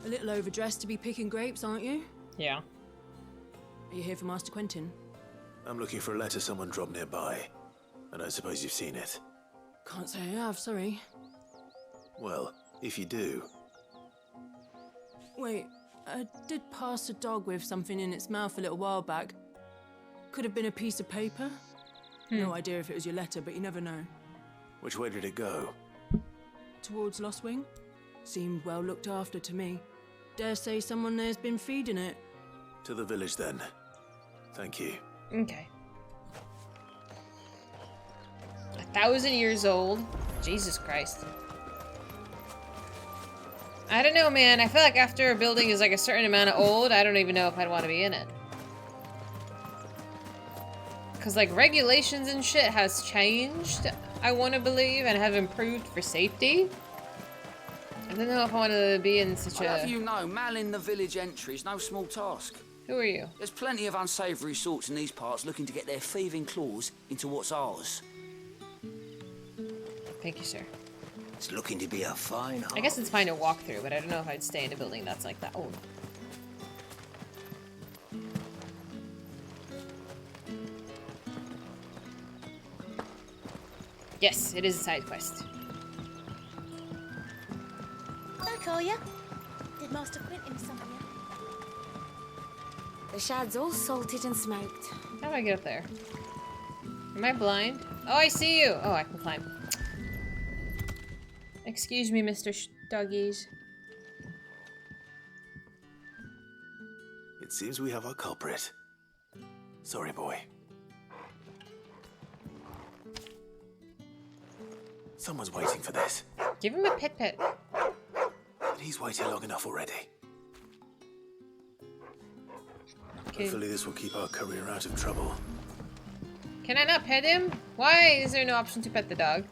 A little overdressed to be picking grapes, aren't you? Yeah. Are you here for Master Quentin? I'm looking for a letter someone dropped nearby. I don't suppose you've seen it. Can't say I have, sorry. Well, if you do... Wait, I did pass a dog with something in its mouth a little while back. Could have been a piece of paper. No idea if it was your letter, but you never know. Which way did it go? Towards Lost Wing? Seemed well looked after to me. Dare say someone there's been feeding it. To the village, then. Thank you. Okay. 1,000 years old. Jesus Christ. I don't know, man. I feel like after a building is like a certain amount of old, I don't even know if I'd want to be in it. Because like regulations and shit has changed, I want to believe, and have improved for safety. I don't know if I want to be in such I'll a... have you know, manning the village entry is no small task. Who are you? There's plenty of unsavoury sorts in these parts looking to get their thieving claws into what's ours. Thank you, sir. It's looking to be a fine I guess it's fine to walk through, but I don't know if I'd stay in a building that's like that old. Yes, it is a side quest. Back, are ya? Did Master Quentin summon you? The shad's all salted and smoked. How do I get up there? Am I blind? Oh, I see you! Oh, I can climb. Excuse me, Mr. Doggies. It seems we have our culprit. Sorry, boy. Someone's waiting for this. Give him a pet. But he's waited long enough already. Okay. Hopefully this will keep our career out of trouble. Can I not pet him? Why is there no option to pet the dog?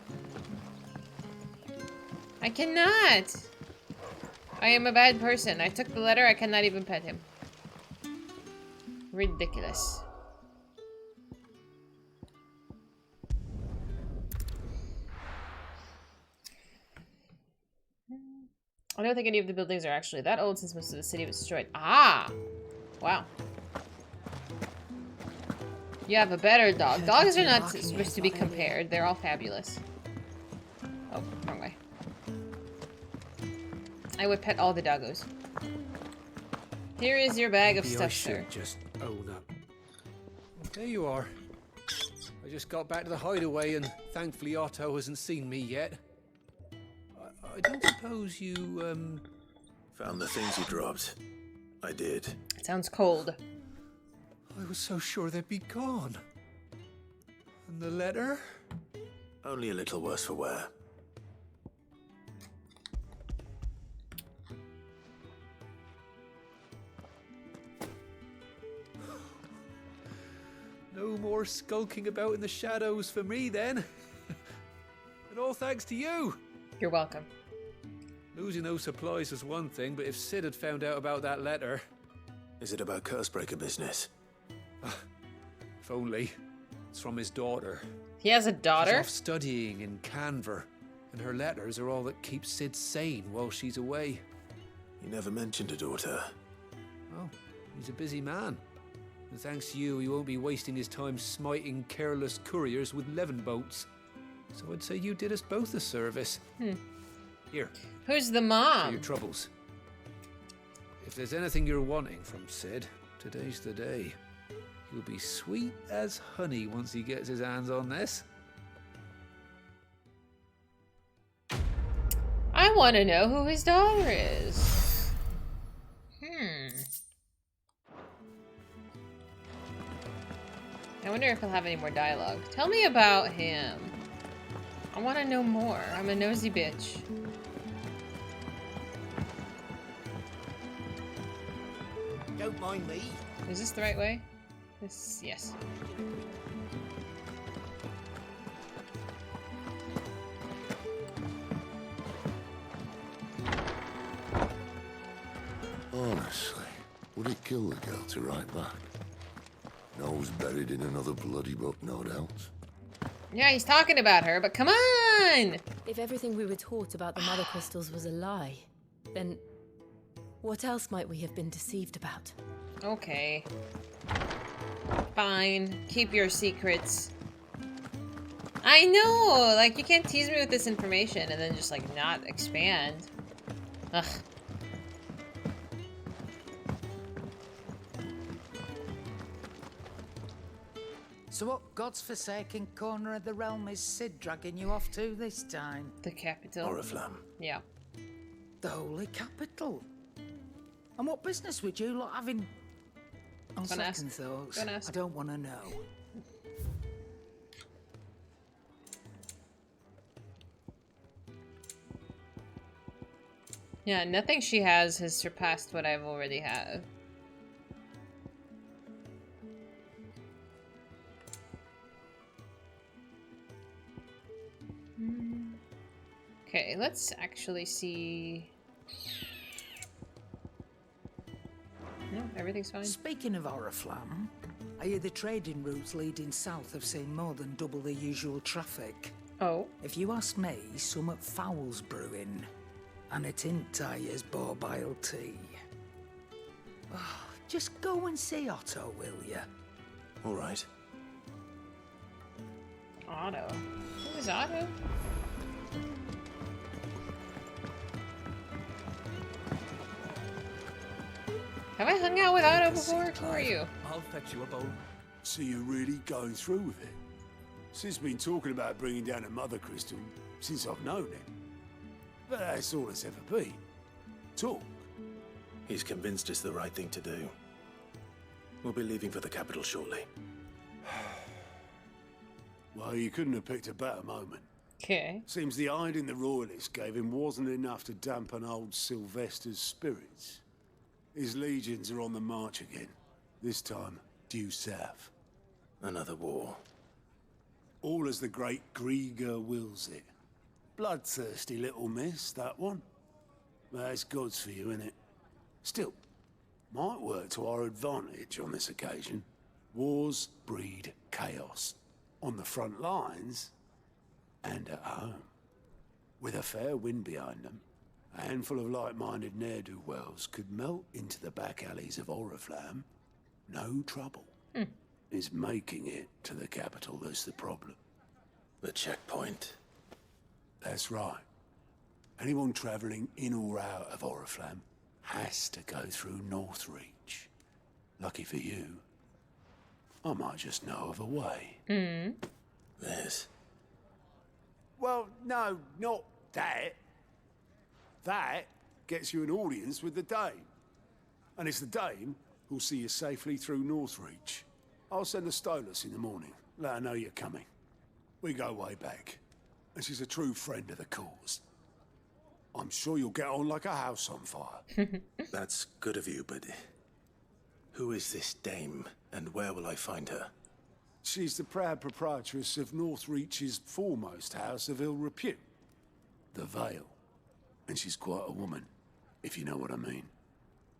I cannot! I am a bad person. I took the letter, I cannot even pet him. Ridiculous. I don't think any of the buildings are actually that old since most of the city was destroyed. Ah! Wow. You have a better dog. Dogs are not supposed to be compared. They're all fabulous. Oh, wrong way. I would pet all the doggos. Here is your bag of Maybe stuff, I should sir. just own up. There you are. I just got back to the hideaway and thankfully Otto hasn't seen me yet. I don't suppose you, Found the things you dropped. I did. It sounds cold. I was so sure they'd be gone. And the letter? Only a little worse for wear. No more skulking about in the shadows for me then. And all thanks to you. You're welcome. Losing those supplies was one thing, but if Sid had found out about that letter... Is it about Cursebreaker business? If only. It's from his daughter. He has a daughter? She's off studying in Canver, and her letters are all that keeps Sid sane while she's away. You never mentioned a daughter. Oh, he's a busy man. And thanks to you, he won't be wasting his time smiting careless couriers with levin boats. So I'd say you did us both a service. Here. Who's the For mom? your troubles. If there's anything you're wanting from Sid, today's the day. He'll be sweet as honey once he gets his hands on this. I want to know who his daughter is. I wonder if he'll have any more dialogue. Tell me about him. I want to know more. I'm a nosy bitch. Don't mind me. Is this the right way? This, yes. Honestly, would it kill the girl to write back? Nose buried in another bloody book, no doubt. Yeah, he's talking about her, but come on! If everything we were taught about the mother crystals was a lie, then what else might we have been deceived about? Okay. Fine. Keep your secrets. I know! Like, you can't tease me with this information and then just, like, not expand. Ugh. So what God's forsaken corner of the realm is Sid dragging you off to this time? The capital. Oriflamme. Yeah. The holy capital. And what business would you lot having? On Gonna ask. second thoughts, Gonna ask. I don't want to know. Yeah, nothing she has surpassed what I've already have. Okay, let's actually see. No, everything's fine. Speaking of Oriflamme, I hear the trading routes leading south have seen more than double the usual traffic. Oh? If you ask me, some at foul's brewing, and it ain't as borbile tea. Oh, just go and see Otto, will ya? All right. Otto. Who is Otto? Have I hung out with Otto before? Who are you? I'll fetch you a bowl. So you're really going through with it? Sid's been talking about bringing down a mother crystal since I've known him. But that's all it's ever been. Talk. He's convinced it's the right thing to do. We'll be leaving for the capital shortly. Well, you couldn't have picked a better moment. Okay. Seems the hiding the royalists gave him wasn't enough to dampen old Sylvester's spirits. His legions are on the march again. This time, due south. Another war. All as the great Grieger wills it. Bloodthirsty little miss, that one. That's God's for you, innit? Still, might work to our advantage on this occasion. Wars breed chaos. On the front lines, and at home. With a fair wind behind them, a handful of like-minded ne'er-do-wells could melt into the back alleys of Oriflamme. No trouble. It's making it to the capital that's the problem. The checkpoint. That's right. Anyone travelling in or out of Oriflamme has to go through Northreach. Lucky for you, I might just know of a way. There's... Well, no, not that. That gets you an audience with the Dame. And it's the Dame who'll see you safely through Northreach. I'll send the Stolas in the morning. Let her know you're coming. We go way back. And she's a true friend of the cause. I'm sure you'll get on like a house on fire. That's good of you, but... who is this Dame, and where will I find her? She's the proud proprietress of Northreach's foremost house of ill repute. The Vale. And she's quite a woman, if you know what I mean.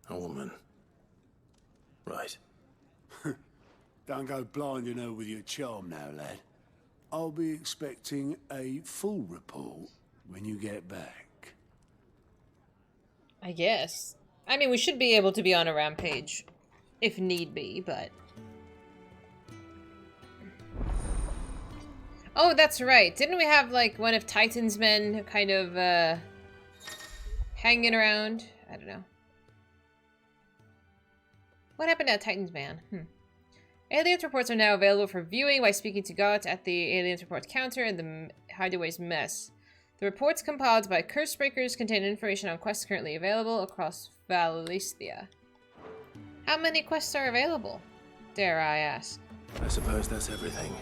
A woman. Right. Don't go blinding her with your charm now, lad. I'll be expecting a full report when you get back. I guess. I mean, we should be able to be on a rampage, if need be, but... Oh, that's right. Didn't we have, like, one of Titan's men kind of, hanging around? I don't know. What happened to Titan's man? Aliens reports are now available for viewing by speaking to Gott at the Aliens Reports counter in the Hideaway's mess. The reports compiled by Cursebreakers contain information on quests currently available across Valisthea. How many quests are available? Dare I ask? I suppose that's everything.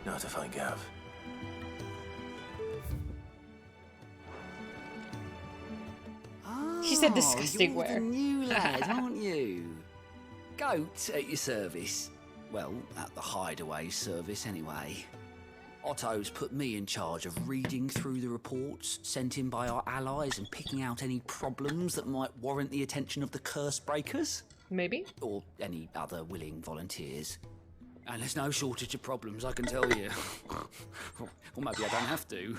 Now to find Gav. She said disgusting you're wear. the new lad, aren't you? Goat at your service. Well, at the Hideaway service, anyway. Otto's put me in charge of reading through the reports sent in by our allies and picking out any problems that might warrant the attention of the Cursebreakers. Maybe. Or any other willing volunteers. And there's no shortage of problems, I can tell you. Or maybe I don't have to.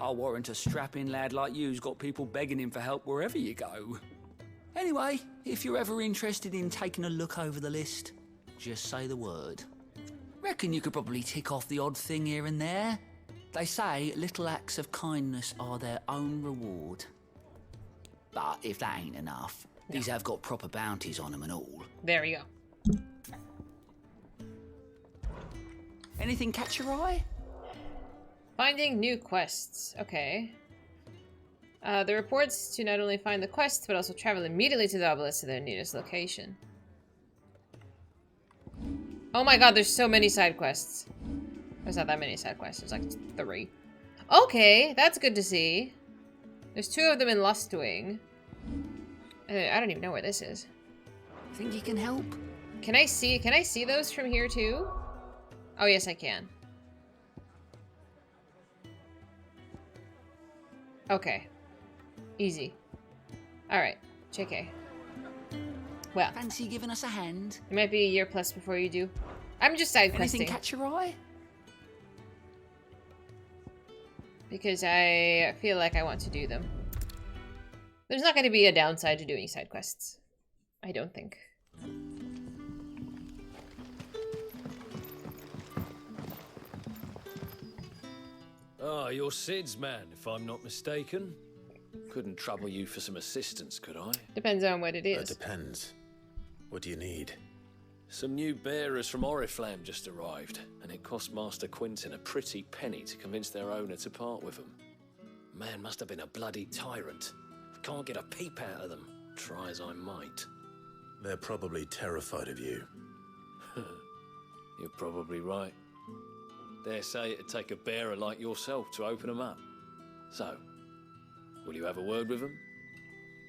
I'll warrant a strapping lad like you's got people begging him for help wherever you go. Anyway, if you're ever interested in taking a look over the list, just say the word. Reckon you could probably tick off the odd thing here and there. They say little acts of kindness are their own reward. But if that ain't enough, these have got proper bounties on them and all. There we go. Anything catch your eye? Finding new quests. Okay. The reports to not only find the quests, but also travel immediately to the obelisk to their nearest location. Oh my god, there's so many side quests. There's not that many side quests. There's like 3. Okay, that's good to see. There's 2 of them in Lustwing. I don't even know where this is. Think you can help? Can I see those from here too? Oh yes, I can. Okay. Easy. Alright, JK. Well. Fancy giving us a hand? It might be a year plus before you do. I'm just side questing. Anything catch your eye? Because I feel like I want to do them. There's not going to be a downside to doing side quests. I don't think. Ah, you're Sid's man, if I'm not mistaken. Couldn't trouble you for some assistance, could I? Depends on what it is. That depends. What do you need? Some new bearers from Oriflamme just arrived, and it cost Master Quinton a pretty penny to convince their owner to part with them. Man must have been a bloody tyrant. Can't get a peep out of them, try as I might. They're probably terrified of you. You're probably right. Dare say it'd take a bearer like yourself to open them up. So, will you have a word with them?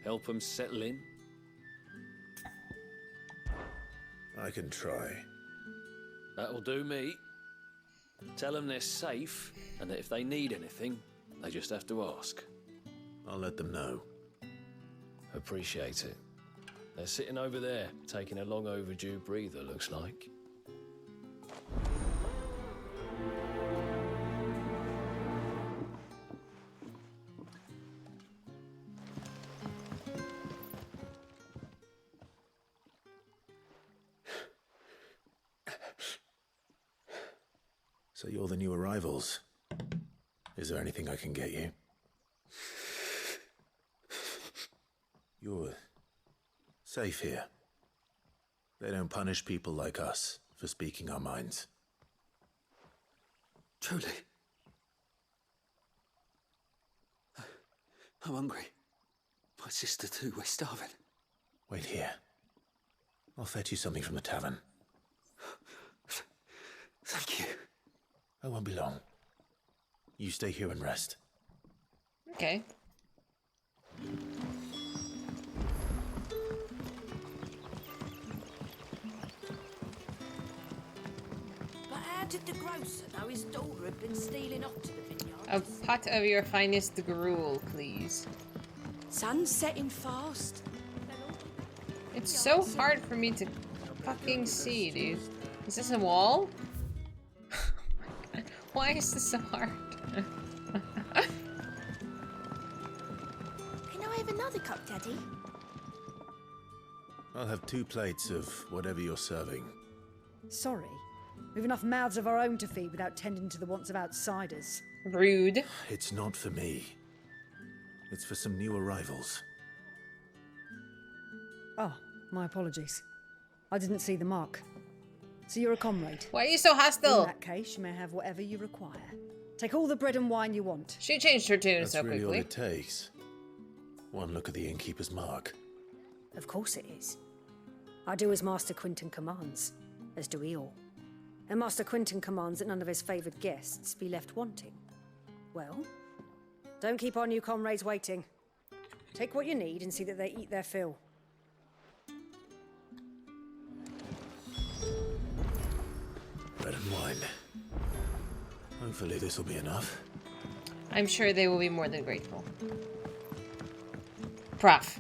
Help them settle in? I can try. That'll do me. Tell them they're safe, and that if they need anything, they just have to ask. I'll let them know. Appreciate it. They're sitting over there, taking a long overdue breather, looks like. So you're the new arrivals. Is there anything I can get you? You're safe here. They don't punish people like us for speaking our minds. Truly. I'm hungry. My sister too, we're starving. Wait here. I'll fetch you something from the tavern. Thank you. I won't be long. You stay here and rest. Okay. But how did the grocer know his daughter had been stealing off to the vineyard? A pot of your finest gruel, please. Sun's setting fast. It's so hard for me to fucking see, dude. Is this a wall? Why is this so hard? Can I have another cup, Daddy? I'll have 2 plates of whatever you're serving. Sorry. We've enough mouths of our own to feed without tending to the wants of outsiders. Rude. It's not for me. It's for some new arrivals. Oh, my apologies. I didn't see the mark. So you're a comrade. Why are you so hostile? In that case, you may have whatever you require. Take all the bread and wine you want. She changed her tune That's so really quickly. all it takes. One look at the innkeeper's mark. Of course it is. I do as Master Quinton commands, as do we all. And Master Quinton commands that none of his favoured guests be left wanting. Well, don't keep our new comrades waiting. Take what you need and see that they eat their fill. Bread and wine. Hopefully this will be enough. I'm sure they will be more than grateful. Prof.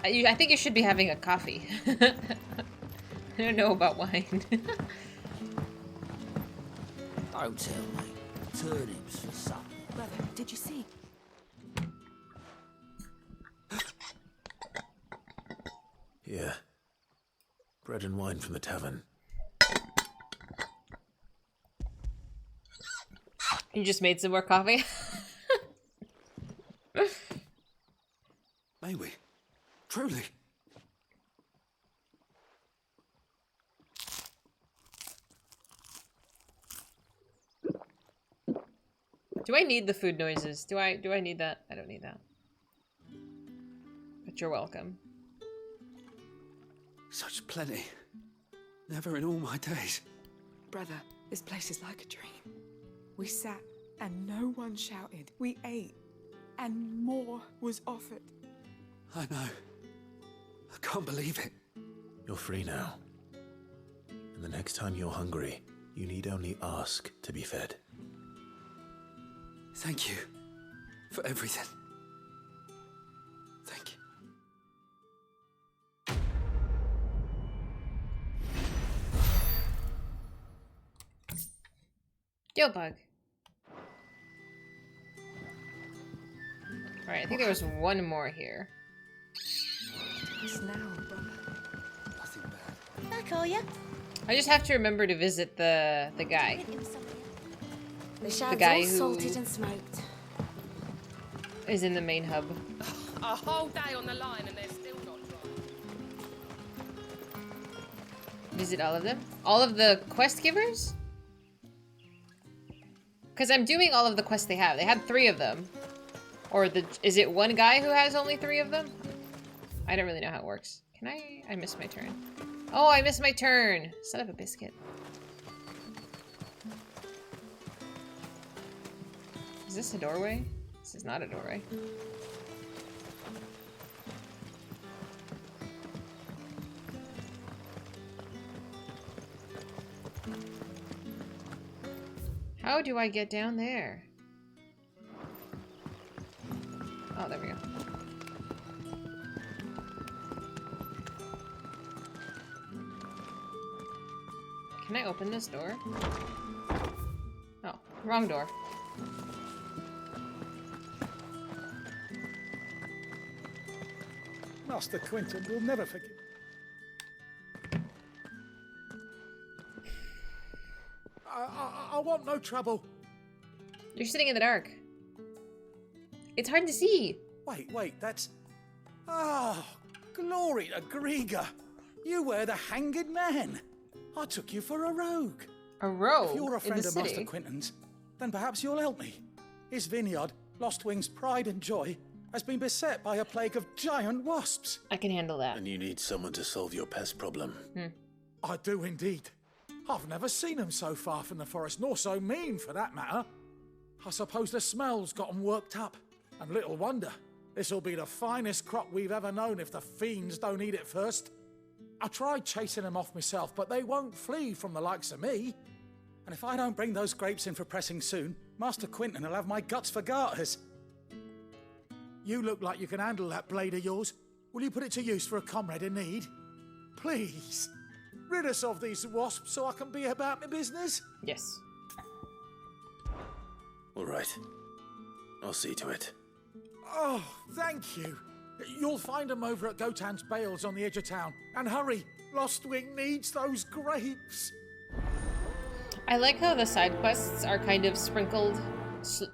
I think you should be having a coffee. I don't know about wine. Don't tell me. Turnips for supper. Brother, did you see? Here. Bread and wine from the tavern. You just made some more coffee? May we? Truly? Do I need the food noises? Do I need that? I don't need that. But you're welcome. Such plenty. Never in all my days. Brother, this place is like a dream. We sat and no one shouted. We ate And more was offered. I know. I can't believe it. You're free now. And the next time you're hungry, you need only ask to be fed. Thank you for everything. Thank you. Yo, bug. Alright, I think there was one more here. What's now, brother? Nothing bad. Back, are you? I just have to remember to visit the guy. The shad's guy all who- salted and smoked. Is in the main hub. A whole day on the line and they're still not dry. Visit all of them? All of the quest givers? Because I'm doing all of the quests they have. They had 3 of them. Or is it one guy who has only 3 of them? I don't really know how it works. Can I missed my turn. Oh, I missed my turn! Son of a biscuit. Is this a doorway? This is not a doorway. How do I get down there? Oh, there we go. Can I open this door? Oh, wrong door. Master Quentin will never forgive. I want no trouble. You're sitting in the dark. It's hard to see. Wait, that's... Oh, glory to Grieger. You were the hanged man. I took you for a rogue. A rogue? If you're a friend in of the Master city? Quentin's, then perhaps you'll help me. His vineyard, Lostwing's pride and joy, has been beset by a plague of giant wasps. I can handle that. And you need someone to solve your pest problem. I do indeed. I've never seen them so far from the forest, nor so mean for that matter. I suppose the smell's got them worked up. And little wonder. This'll be the finest crop we've ever known if the fiends don't eat it first. I tried chasing them off myself, but they won't flee from the likes of me. And if I don't bring those grapes in for pressing soon, Master Quentin will have my guts for garters. You look like you can handle that blade of yours. Will you put it to use for a comrade in need? Please. Rid us of these wasps so I can be about my business. Yes. All right. I'll see to it. Oh, thank you. You'll find them over at Gotan's Bales on the edge of town. And hurry, Lostwing needs those grapes. I like how the side quests are kind of sprinkled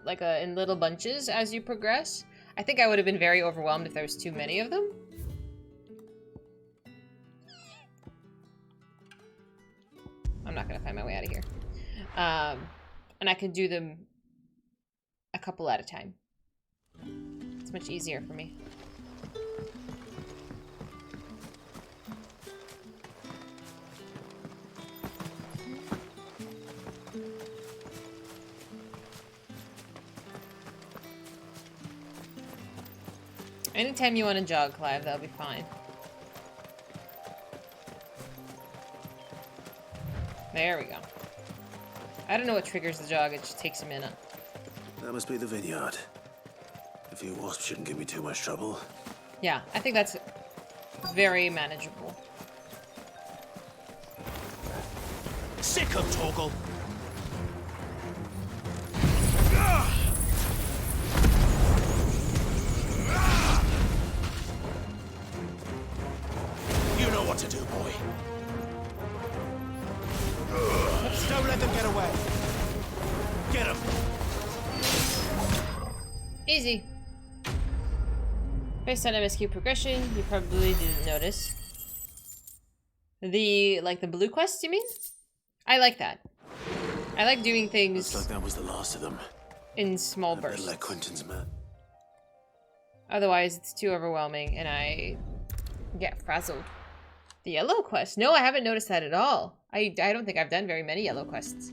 like in little bunches as you progress. I think I would have been very overwhelmed if there was too many of them. I'm not gonna find my way out of here. And I can do them a couple at a time. It's much easier for me. Anytime you want to jog, Clive, that'll be fine. There we go. I don't know what triggers the jog, it just takes a minute. That must be the vineyard. A few wasps shouldn't give me too much trouble. Yeah, I think that's very manageable. Sick of Torgal! You know what to do, boy. Don't let them get away. Get him. Easy. Based on MSQ progression, you probably didn't notice. The blue quests, you mean? I like that. I like doing things Looks like that was the last of them. in small I better bursts. let Quentin's met. Otherwise, it's too overwhelming and I get frazzled. The yellow quest? No, I haven't noticed that at all. I don't think I've done very many yellow quests.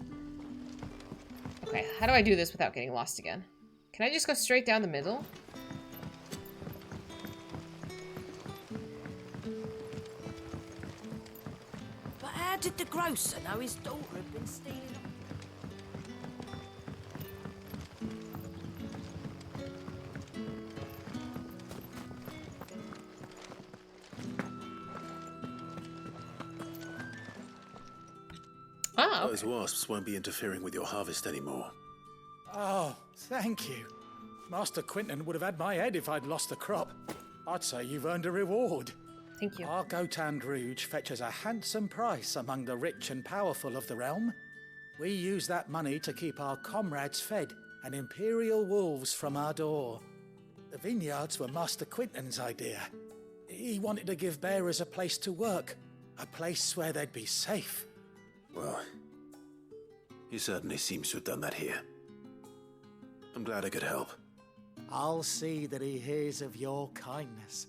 Okay, how do I do this without getting lost again? Can I just go straight down the middle? the grocer know his daughter had been stealing? Oh, Those wasps won't be interfering with your harvest anymore. Oh, thank you. Master Quinton would have had my head if I'd lost the crop. I'd say you've earned a reward. Thank you. Our Gotand Rouge fetches a handsome price among the rich and powerful of the realm. We use that money to keep our comrades fed and imperial wolves from our door. The vineyards were Master Quinton's idea. He wanted to give bearers a place to work, a place where they'd be safe. Well, he certainly seems to have done that here. I'm glad I could help. I'll see that he hears of your kindness.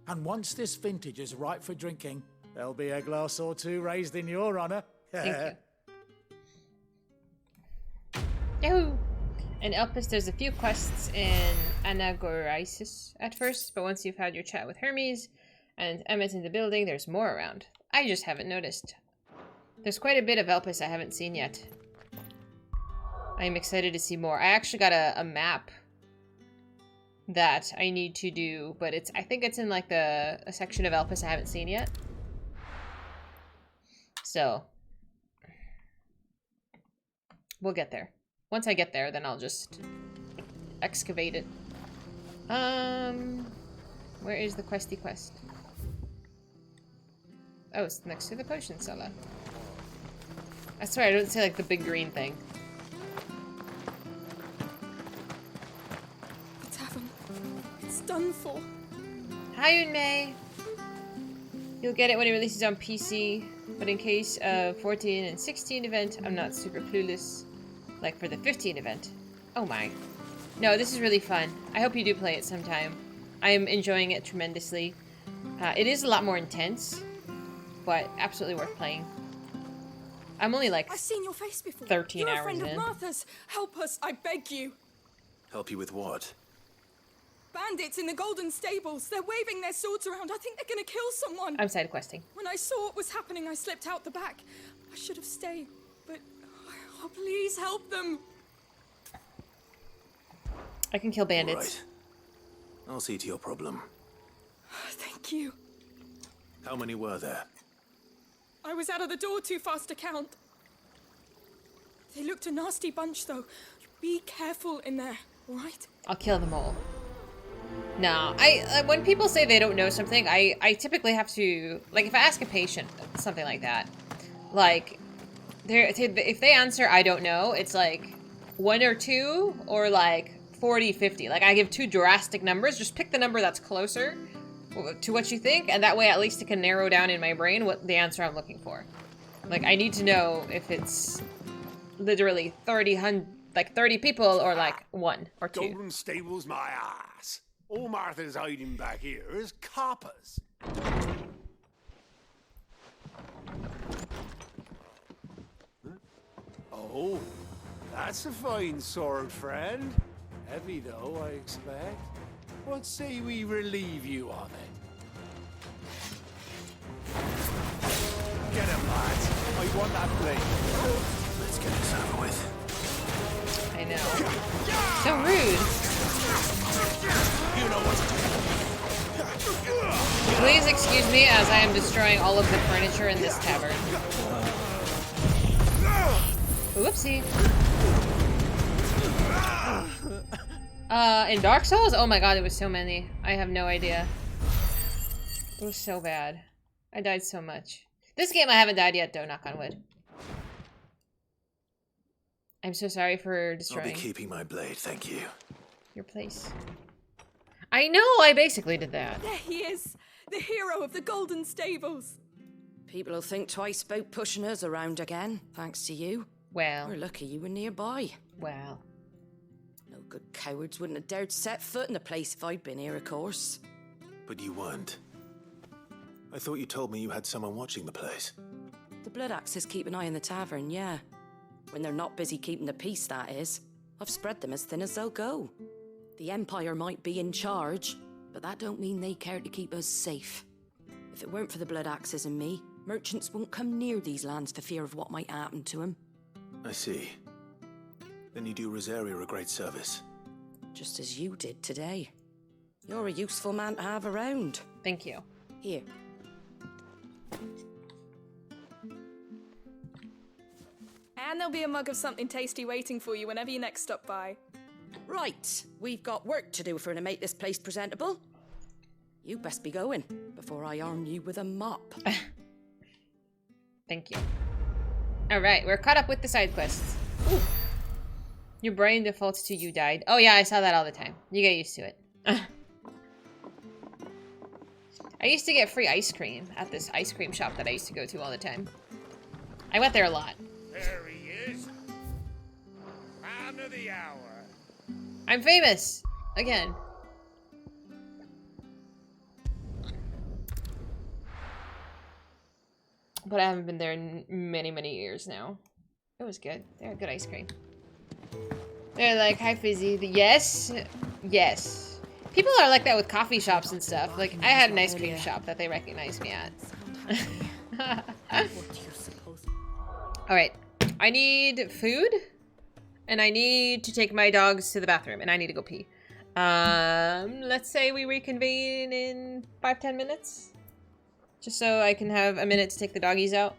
And once this vintage is ripe for drinking, there'll be a glass or two raised in your honor. Thank you. Oh! In Elpis, there's a few quests in Anagorisis at first, but once you've had your chat with Hermes and Emmet in the building, there's more around. I just haven't noticed. There's quite a bit of Elpis I haven't seen yet. I'm excited to see more. I actually got a map that I need to do, but I think it's in like a section of Elpis I haven't seen yet. So we'll get there. Once I get there, then I'll just excavate it. Where is the questy quest? Oh, it's next to the potion cellar. I swear I don't see like the big green thing. The tavern. It's done for. Hi, Unmei. You'll get it when it releases on PC, but in case of 14 and 16 event, I'm not super clueless. Like for the 15 event. Oh my. No, this is really fun. I hope you do play it sometime. I am enjoying it tremendously. It is a lot more intense, but absolutely worth playing. I'm only like I've seen your face before. 13 You're hours a friend in. of Martha's. Help us, I beg you. Help you with what? Bandits in the Golden Stables. They're waving their swords around. I think they're gonna kill someone. I'm side questing. When I saw what was happening, I slipped out the back. I should have stayed, but oh, please help them. I can kill bandits. Right. I'll see to your problem. Thank you. How many were there? I was out of the door too fast to count. They looked a nasty bunch, though. Be careful in there, all right? I'll kill them all. No, when people say they don't know something, I typically have to, like, if I ask a patient something like that, like, if they answer I don't know, it's like 1 or 2 or like 40, 50. Like, I give 2 drastic numbers. Just pick the number that's closer to what you think, and that way at least it can narrow down in my brain what the answer I'm looking for. Like, I need to know if it's literally 30 people or like 1 or 2. Golden Stables, my ass. All Martha's hiding back here is coppers. Huh? Oh, that's a fine sword, friend. Heavy though, I expect. What say we relieve you of it? Get him, lads. I want that blade. Let's get this over with. I know. So rude. You know what? Please excuse me as I am destroying all of the furniture in this tavern. Whoopsie. In Dark Souls? Oh my god, it was so many. I have no idea. It was so bad. I died so much. This game I haven't died yet though, knock on wood. I'm so sorry for destroying. I'll be keeping my blade, thank you. Your place. I know, I basically did that. There he is, the hero of the Golden Stables. People will think twice about pushing us around again, thanks to you. Well. We're lucky you were nearby. Well. No good cowards wouldn't have dared set foot in the place if I'd been here, of course. But you weren't. I thought you told me you had someone watching the place. The Blood Axes keep an eye on the tavern, yeah. When they're not busy keeping the peace, that is. I've spread them as thin as they'll go. The Empire might be in charge, but that don't mean they care to keep us safe. If it weren't for the Blood Axes and me, Merchants won't come near these lands for fear of what might happen to them. I see. Then you do Rosaria a great service. Just as you did today. You're a useful man to have around. Thank you. Here. And there'll be a mug of something tasty waiting for you whenever you next stop by. Right, we've got work to do for to make this place presentable. You best be going before I arm you with a mop. Thank you. Alright, we're caught up with the side quests. Ooh. Your brain defaults to you died. Oh yeah, I saw that all the time. You get used to it. I used to get free ice cream at this ice cream shop that I used to go to all the time. I went there a lot. There he is. Man of the hour. I'm famous! Again. But I haven't been there in many, many years now. It was good. They had good ice cream. They're like, hi Fizy. Yes. Yes. People are like that with coffee shops and stuff. Like, I had an ice cream shop that they recognized me at. Alright. I need food. And I need to take my dogs to the bathroom. And I need to go pee. Let's say we reconvene in 5-10 minutes. Just so I can have a minute to take the doggies out.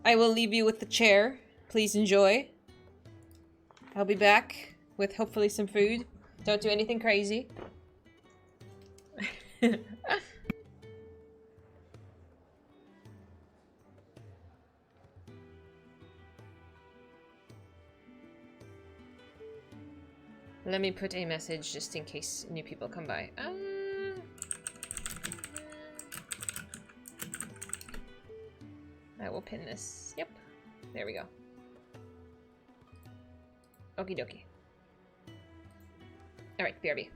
I will leave you with the chair. Please enjoy. I'll be back with hopefully some food. Don't do anything crazy. Let me put a message just in case new people come by. I will pin this. Yep. There we go. Okie dokie. Alright, BRB.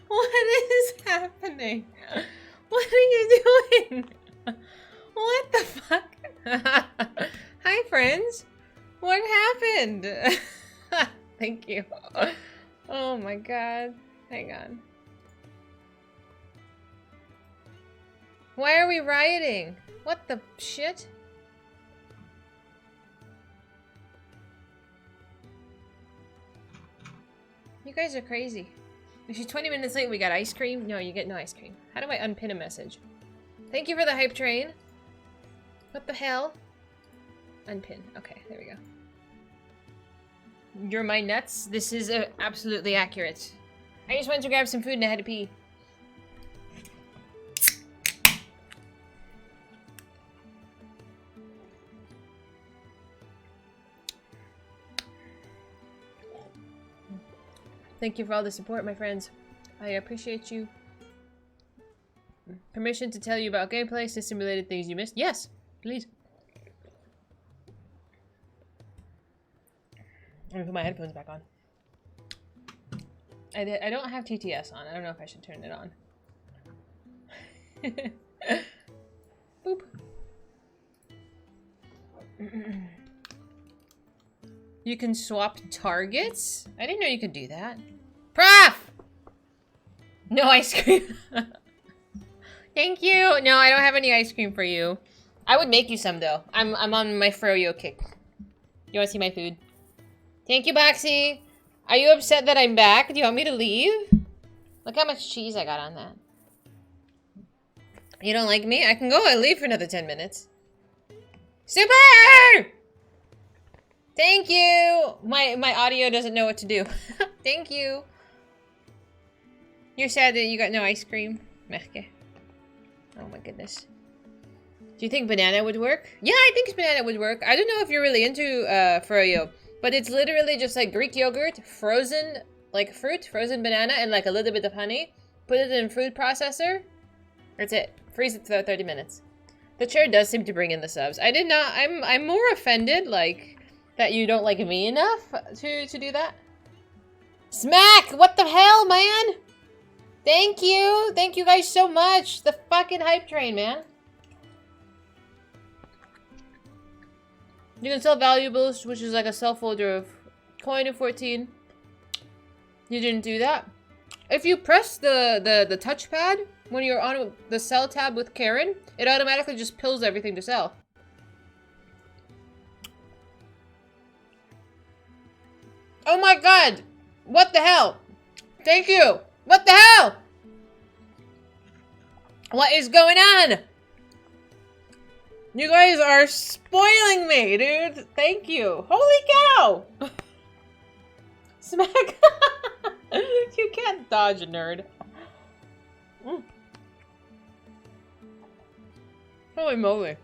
What is happening? What are you doing? What the fuck? Hi, friends. What happened? Thank you. Oh my god. Hang on. Why are we rioting? What the shit? You guys are crazy. If she's 20 minutes late, we got ice cream? No, you get no ice cream. How do I unpin a message? Thank you for the hype train. What the hell? Unpin. Okay, there we go. You're my nuts. This is absolutely accurate. I just went to grab some food and I had to pee. Thank you for all the support, my friends. I appreciate you. Permission to tell you about gameplay, system-related things you missed? Yes, please. Let me put my headphones back on. I don't have TTS on. I don't know if I should turn it on. Boop. You can swap targets? I didn't know you could do that. Prof! No ice cream. Thank you. No, I don't have any ice cream for you. I would make you some though. I'm on my froyo kick. You wanna see my food? Thank you, Boxy. Are you upset that I'm back? Do you want me to leave? Look how much cheese I got on that. You don't like me? I can go and leave for another 10 minutes. Super! Thank you! My audio doesn't know what to do. Thank you. You're sad that you got no ice cream? Mehke. Oh my goodness. Do you think banana would work? Yeah, I think banana would work. I don't know if you're really into froyo, but it's literally just like Greek yogurt, frozen, like fruit, frozen banana, and like a little bit of honey. Put it in a food processor. That's it. Freeze it for 30 minutes. The chair does seem to bring in the subs. I did not. I'm more offended, like, that you don't like me enough to do that. Smack! What the hell, man? Thank you. Thank you guys so much. The fucking hype train, man. You can sell valuables, which is like a sell folder of coin of 14. You didn't do that. If you press the touchpad when you're on the sell tab with Karen, it automatically just pills everything to sell. Oh my god! What the hell? Thank you! What the hell? What is going on? You guys are spoiling me, dude. Thank you. Holy cow! Smack. You can't dodge, nerd. Mm. Holy moly.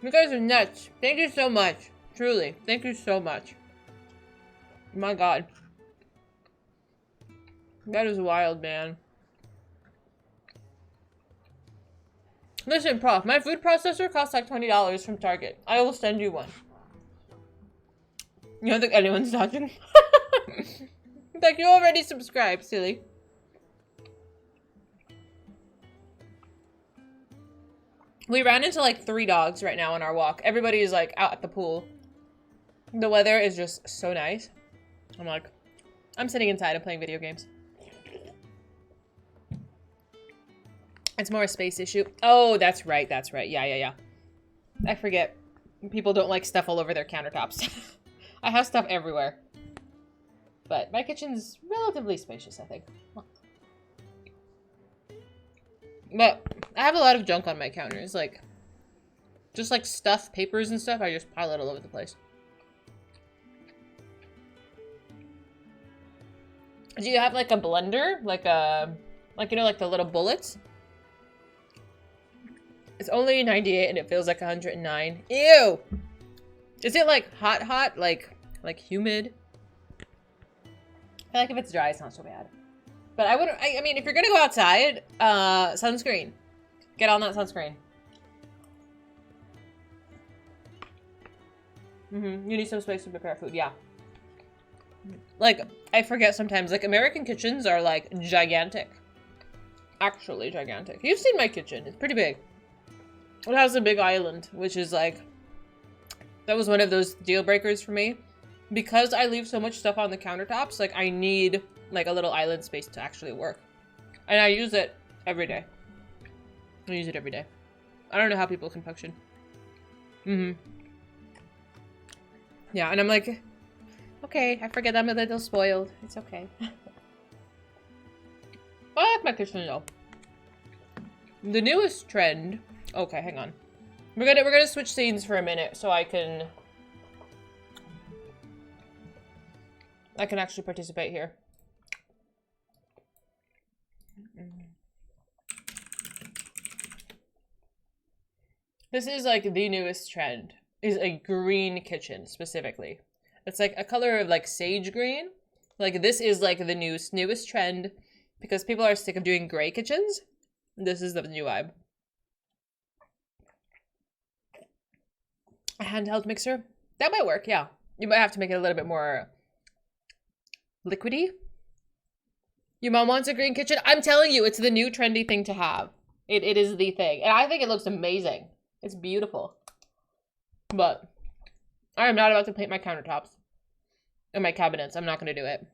You guys are nuts. Thank you so much. Truly. Thank you so much. My god. That is wild, man. Listen, Prof, my food processor costs like $20 from Target. I will send you one. You don't think anyone's talking? Like, you already subscribed, silly. We ran into like 3 dogs right now on our walk. Everybody is like out at the pool. The weather is just so nice. I'm like, I'm sitting inside and playing video games. It's more a space issue. Oh, that's right. That's right. Yeah. I forget. People don't like stuff all over their countertops. I have stuff everywhere. But my kitchen's relatively spacious, I think. But I have a lot of junk on my counters. Like, just like stuff, papers and stuff. I just pile it all over the place. Do you have like a blender? Like you know, like the little bullets? It's only 98 and it feels like 109. Ew! Is it like hot? Like humid? I feel like if it's dry, it's not so bad. But I wouldn't, I mean, if you're gonna go outside, sunscreen. Get on that sunscreen. You need some space to prepare food, yeah. Like, I forget sometimes, like, American kitchens are, like, gigantic. Actually gigantic. You've seen my kitchen. It's pretty big. It has a big island, which is, like, that was one of those deal breakers for me. Because I leave so much stuff on the countertops, like, I need, like, a little island space to actually work. And I use it every day. I use it every day. I don't know how people can function. Yeah, and I'm like, okay, I forget I'm a little spoiled. It's okay. I like my kitchen though. The newest trend. Okay, hang on. We're gonna switch scenes for a minute so I can actually participate here. This is like the newest trend. Is a green kitchen specifically. It's like a color of like sage green. Like this is like the newest trend because people are sick of doing gray kitchens. This is the new vibe. A handheld mixer. That might work, yeah. You might have to make it a little bit more liquidy. Your mom wants a green kitchen? I'm telling you, it's the new trendy thing to have. It is the thing. And I think it looks amazing. It's beautiful. But I am not about to paint my countertops and my cabinets. I'm not going to do it.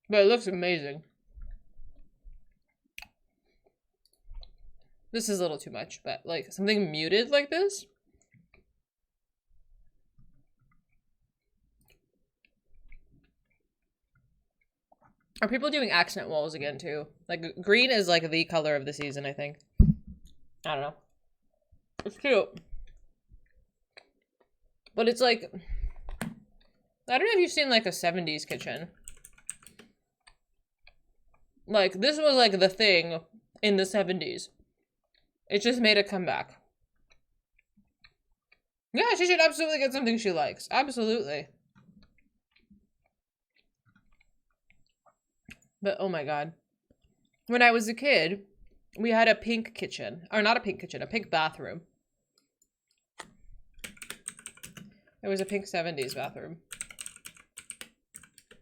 But it looks amazing. This is a little too much, but like something muted like this. Are people doing accent walls again too? Like green is like the color of the season, I think. I don't know. It's cute. But it's like, I don't know if you've seen like a 70s kitchen. Like this was like the thing in the 70s. It just made a comeback. Yeah, she should absolutely get something she likes. Absolutely. But oh my god. When I was a kid, we had a pink kitchen. Or not a pink kitchen, a pink bathroom. It was a pink 70s bathroom.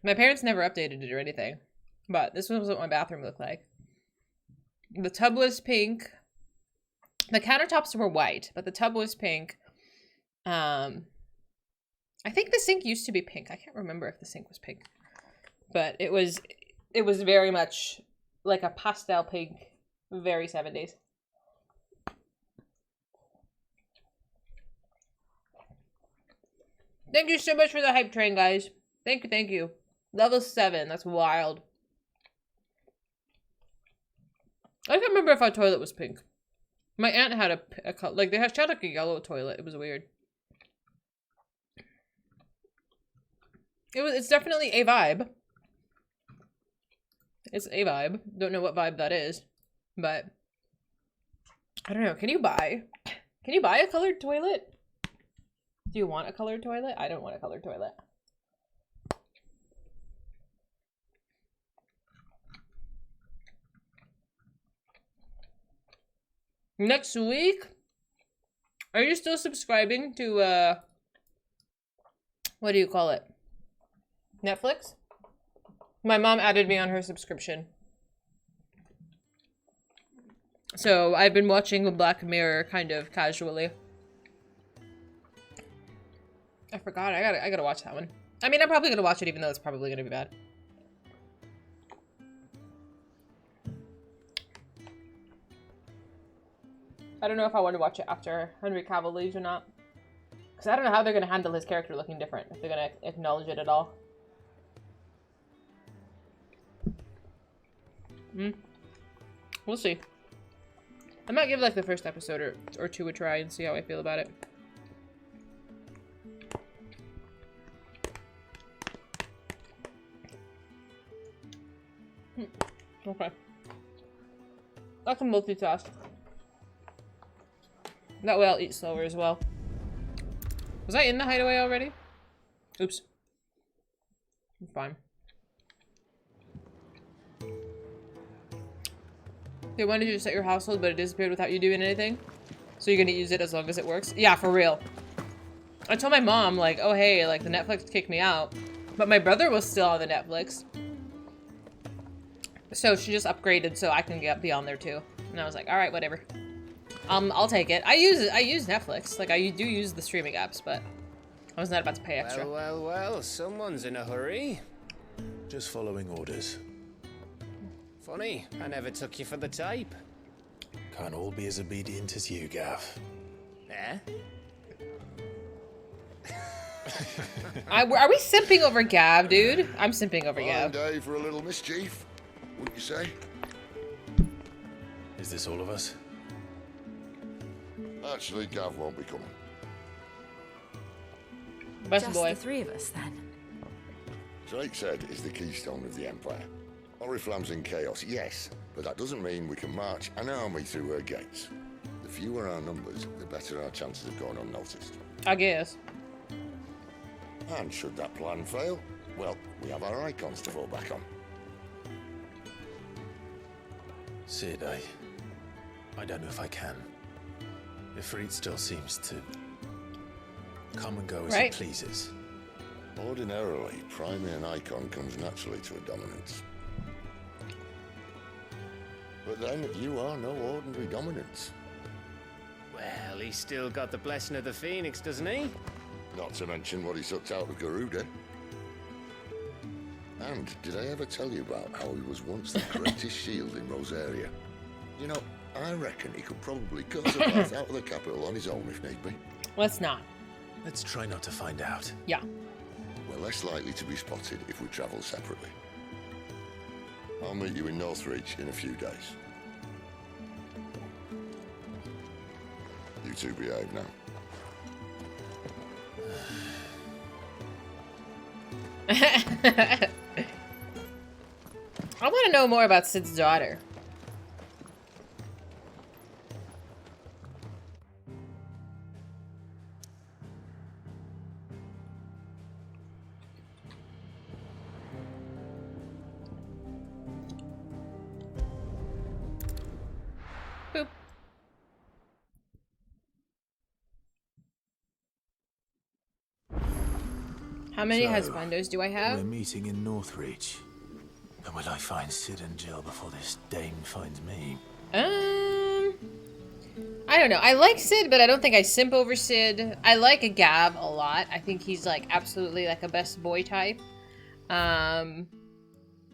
My parents never updated it or anything. But this was what my bathroom looked like. The tub was pink. The countertops were white, but the tub was pink. I think the sink used to be pink. I can't remember if the sink was pink. But it was very much like a pastel pink, very 70s. Thank you so much for the hype train, guys. Thank you, thank you. Level 7, that's wild. I can't remember if our toilet was pink. My aunt had a like, they had like a yellow toilet. It was weird. It's definitely a vibe. It's a vibe. Don't know what vibe that is, but I don't know. Can you buy a colored toilet? Do you want a colored toilet? I don't want a colored toilet. Next week? Are you still subscribing to, what do you call it? Netflix? My mom added me on her subscription. So I've been watching Black Mirror kind of casually. I forgot. I gotta watch that one. I mean, I'm probably gonna watch it even though it's probably gonna be bad. I don't know if I want to watch it after Henry Cavill leaves or not. Because I don't know how they're gonna handle his character looking different. If they're gonna acknowledge it at all. We'll see. I might give like the first episode or two a try and see how I feel about it. Okay. I can multitask. That way I'll eat slower as well. Was I in the hideaway already? Oops. I'm fine. They wanted you to set your household, but it disappeared without you doing anything. So you're gonna use it as long as it works? Yeah, for real. I told my mom, like, oh hey, like the Netflix kicked me out. But my brother was still on the Netflix. So she just upgraded so I can be on there too. And I was like, all right, whatever. I'll take it. I use Netflix. Like, I do use the streaming apps, but I was not about to pay extra. Well, someone's in a hurry. Just following orders. Funny, I never took you for the type. Can't all be as obedient as you, Gav. Eh? Are we simping over Gav, dude? I'm simping over Fine Gav. day for a little mischief, wouldn't you say? Is this all of us? Actually, Gav won't be coming. Best Just boy. the three of us, then. Drake's Head is the keystone of the Empire. Oriflamme's in chaos, yes, but that doesn't mean we can march an army through her gates. The fewer our numbers, the better our chances of going unnoticed. I guess. And should that plan fail, well, we have our icons to fall back on. Sid, I don't know if I can. Ifrit still seems to come and go as Right. he pleases. Ordinarily, priming an icon comes naturally to a dominance. But then, you are no ordinary dominance. Well, he's still got the blessing of the Phoenix, doesn't he? Not to mention what he sucked out of Garuda. And did I ever tell you about how he was once the greatest shield in Rosaria? You know, I reckon he could probably cause a bath out of the capital on his own if need be. Let's not. Let's try not to find out. Yeah. We're less likely to be spotted if we travel separately. I'll meet you in Northreach in a few days. You two behave now. I want to know more about Sid's daughter. Boop. How many husbandos do I have? We're meeting in Northreach. And will I find Sid and Jill before this dame finds me? I don't know. I like Sid, but I don't think I simp over Sid. I like Gav a lot. I think he's like absolutely like a best boy type.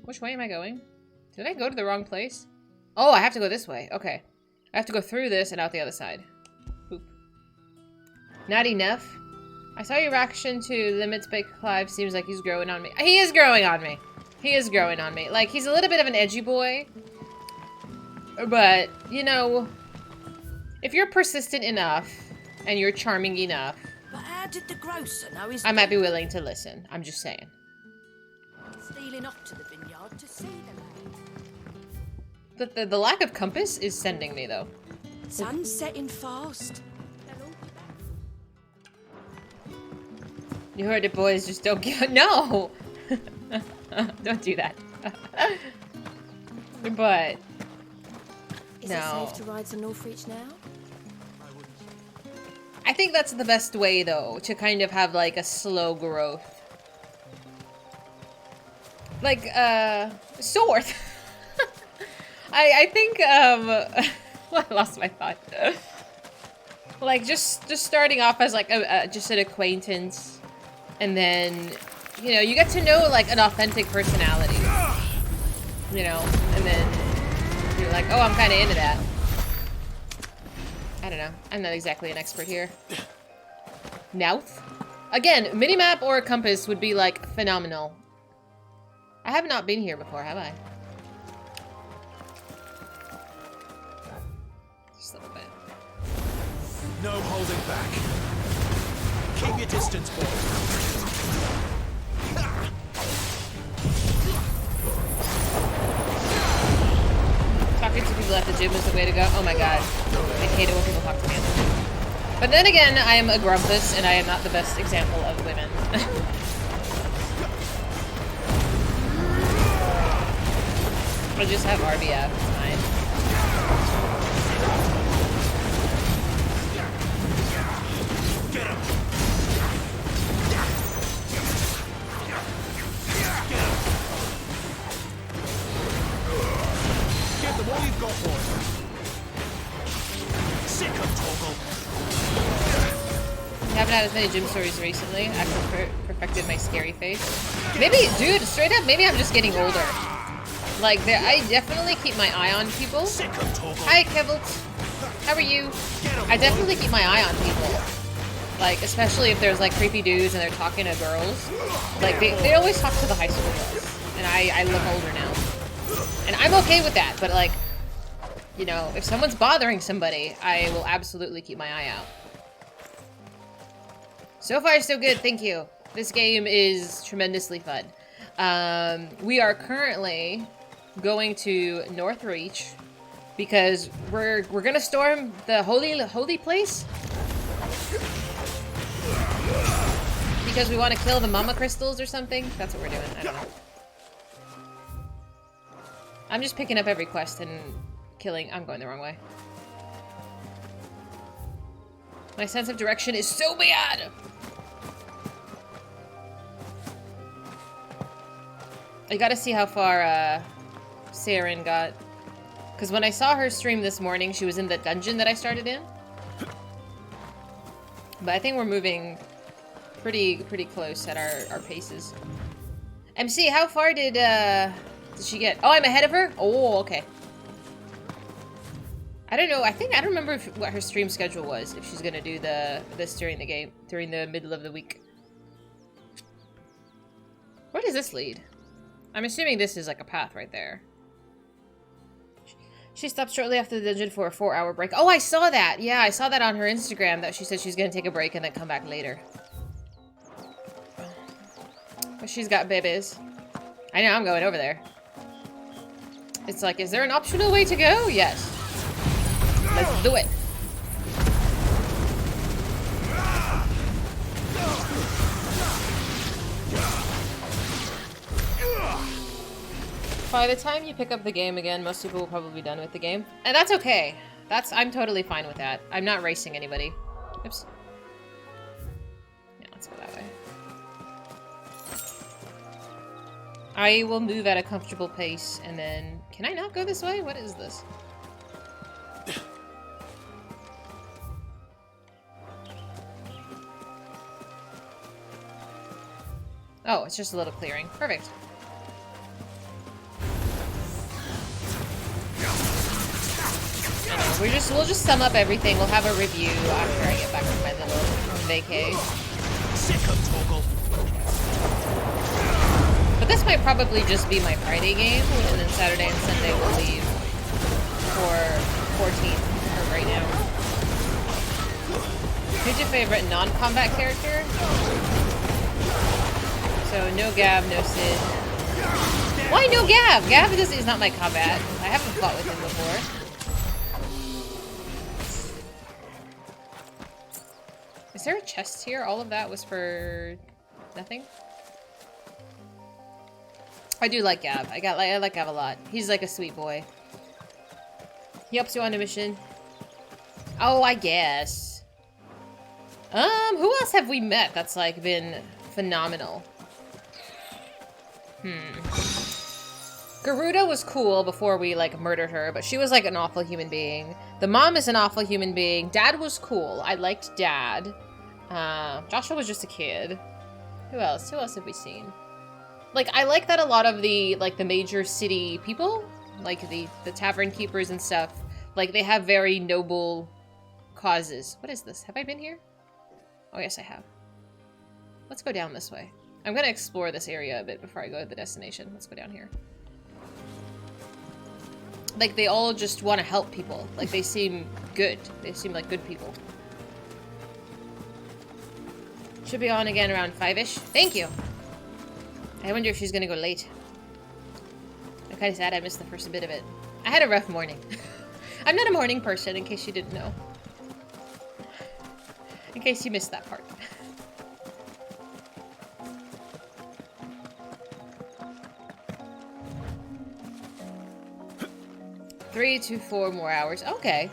Which way am I going? Did I go to the wrong place? Oh, I have to go this way. Okay. I have to go through this and out the other side. Boop. Not enough. I saw your reaction to Limits by Clive. Seems like he's growing on me. He is growing on me. He is growing on me. Like, he's a little bit of an edgy boy. But, you know, if you're persistent enough and you're charming enough, But how did the grocer know his... I might be willing to listen. I'm just saying. Stealing up to the vineyard to see the The lack of compass is sending me, though. Sun's setting fast. You heard it, boys. Just don't give... No! Don't do that. But... Is no. it safe to ride to Northreach now? I think that's the best way, though, to kind of have, like, a slow growth. Like, Sorth. I think, well, I lost my thought. Like, just starting off as, like, just an acquaintance. And then, you know, you get to know, like, an authentic personality. You know? And then you're like, oh, I'm kind of into that. I don't know. I'm not exactly an expert here. Nouth? Again, minimap or a compass would be, like, phenomenal. I have not been here before, have I? Just a little bit. No holding back. Keep your distance, boy. Talking to people at the gym is the way to go. Oh my god. I hate it when people talk to me at the gym. But then again, I am a grumpus, and I am not the best example of women. I just have RBF, it's fine. all you've got, boy. Sick of Torgal. I haven't had as many gym stories recently. I've perfected my scary face. Maybe, dude, straight up, maybe I'm just getting older. Like, I definitely keep my eye on people. Hi, Kevelt. How are you? I definitely keep my eye on people. Like, especially if there's, like, creepy dudes and they're talking to girls. Like, they always talk to the high school girls. And I look older now. And I'm okay with that, but, like, you know, if someone's bothering somebody, I will absolutely keep my eye out. So far, so good, thank you. This game is tremendously fun. We are currently going to Northreach because we're gonna storm the holy place because we want to kill the mama crystals or something. That's what we're doing. I don't know. I'm just picking up every quest and killing. I'm going the wrong way. My sense of direction is so bad. I gotta see how far Saren got. Because when I saw her stream this morning, she was in the dungeon that I started in. But I think we're moving pretty close at our paces. MC, how far did she get? Oh, I'm ahead of her? Oh, okay. I don't know. I don't remember what her stream schedule was. If she's gonna do this during the game, during the middle of the week. Where does this lead? I'm assuming this is like a path right there. She stopped shortly after the dungeon for a 4-hour break. Oh, I saw that. Yeah, I saw that on her Instagram that she said she's gonna take a break and then come back later. But she's got babies. I know, I'm going over there. It's like, is there an optional way to go? Yes. Let's do it. By the time you pick up the game again, most people will probably be done with the game. And that's okay. I'm totally fine with that. I'm not racing anybody. Oops. Yeah, let's go that way. I will move at a comfortable pace and then... Can I not go this way? What is this? Oh, it's just a little clearing. Perfect. We'll just sum up everything. We'll have a review after I get back from my little vacay. But this might probably just be my Friday game, and then Saturday and Sunday we'll leave for 14th for right now. Who's your favorite non-combat character? So no Gav, no Sid. Why no Gav? Gav is not my combat. I haven't fought with him before. Is there a chest here? All of that was for nothing? I do like Gav. I like Gav a lot. He's like a sweet boy. He helps you on a mission. Oh, I guess. Who else have we met that's like been phenomenal? Garuda was cool before we like murdered her, but she was like an awful human being. The mom is an awful human being. Dad was cool. I liked Dad. Joshua was just a kid. Who else? Who else have we seen? Like, I like that a lot of the, like, the major city people, like the tavern keepers and stuff, like, they have very noble causes. What is this? Have I been here? Oh, yes, I have. Let's go down this way. I'm gonna explore this area a bit before I go to the destination. Let's go down here. Like, they all just want to help people. Like, they seem good. They seem like good people. Should be on again around 5-ish. Thank you! I wonder if she's gonna go late. I'm kind of sad I missed the first bit of it. I had a rough morning. I'm not a morning person, in case you didn't know. In case you missed that part. 3 to 4 more hours. Okay.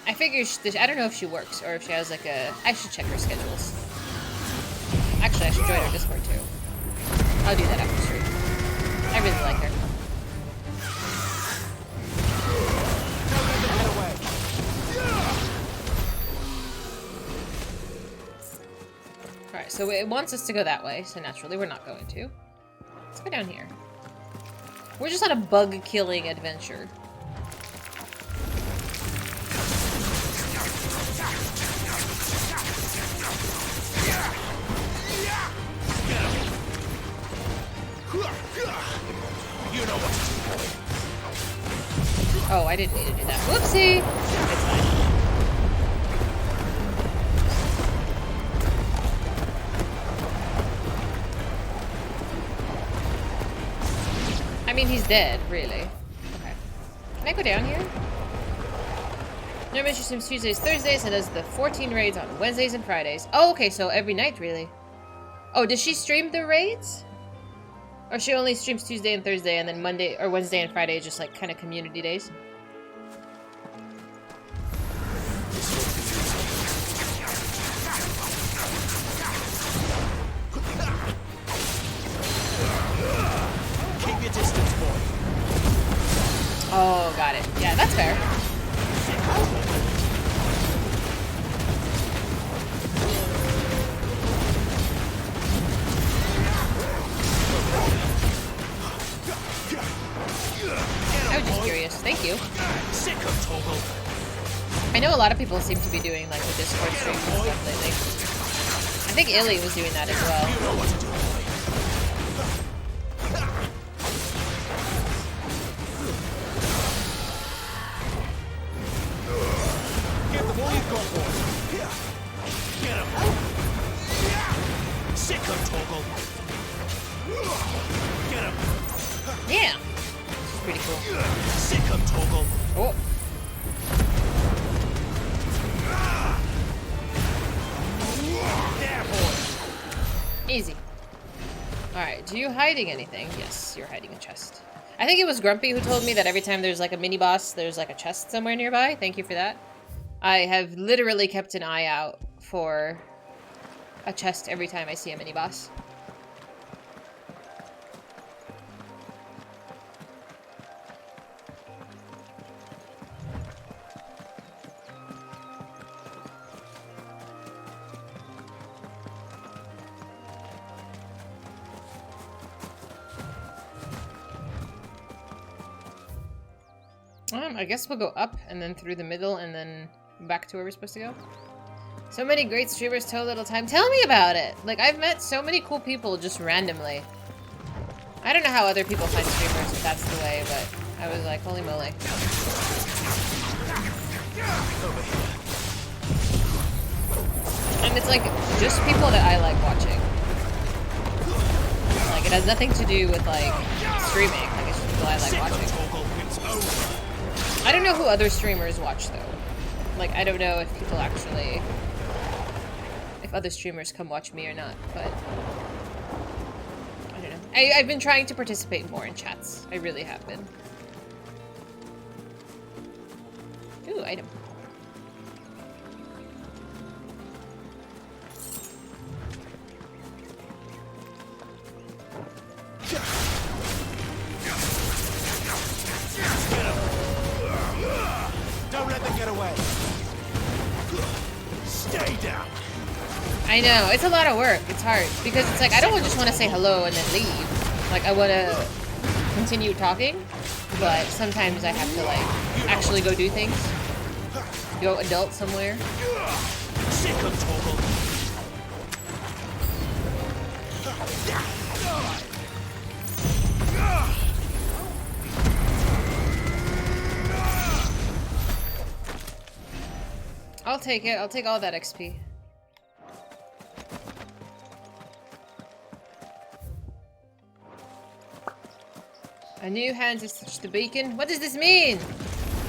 I figure I don't know if she works or if she has like a... I should check her schedules. Actually, I should join her Discord too. I'll do that after stream. I really like her. so it wants us to go that way, so naturally we're not going to. Let's go down here. We're just on a bug-killing adventure. You know what to do, boy. Oh, I didn't mean to do that. Whoopsie! It's fine. I mean, he's dead, really. Okay. Can I go down here? No Mission streams Tuesdays, Thursdays, and does the 14 raids on Wednesdays and Fridays. Oh, okay, so every night, really. Oh, does she stream the raids? Or she only streams Tuesday and Thursday, and then Monday or Wednesday and Friday just like kind of community days? Keep your distance, boy. Oh, got it. Yeah, that's fair. I was just curious. Thank you. I know a lot of people seem to be doing like the Discord streams and stuff lately. I think Illy was doing that as well. Get them all you've got, boy. Get him. Sick of Toggle. Get him. Yeah. This is pretty cool. Sick of Toggle. Oh. There, boy. Easy. Alright, are you hiding anything? Yes, you're hiding a chest. I think it was Grumpy who told me that every time there's like a mini-boss, there's like a chest somewhere nearby. Thank you for that. I have literally kept an eye out for a chest every time I see a mini-boss. I guess we'll go up and then through the middle and then back to where we're supposed to go. So many great streamers, so little time. Tell me about it! Like, I've met so many cool people just randomly. I don't know how other people find streamers if that's the way, but I was like, holy moly. And it's like, just people that I like watching. Like, it has nothing to do with, like, streaming. Like, it's just people I like watching. I don't know who other streamers watch, though. Like, I don't know if people actually... if other streamers come watch me or not, but... I don't know. I've been trying to participate more in chats. I really have been. Ooh, item. Don't let them get away. Stay down. I know, it's a lot of work. It's hard because it's like I don't just want to say hello and then leave. Like I want to continue talking, but sometimes I have to like actually go do things. Go adult somewhere. Sick of Toggle. I'll take it. I'll take all that XP. A new hand to stitch the beacon. What does this mean?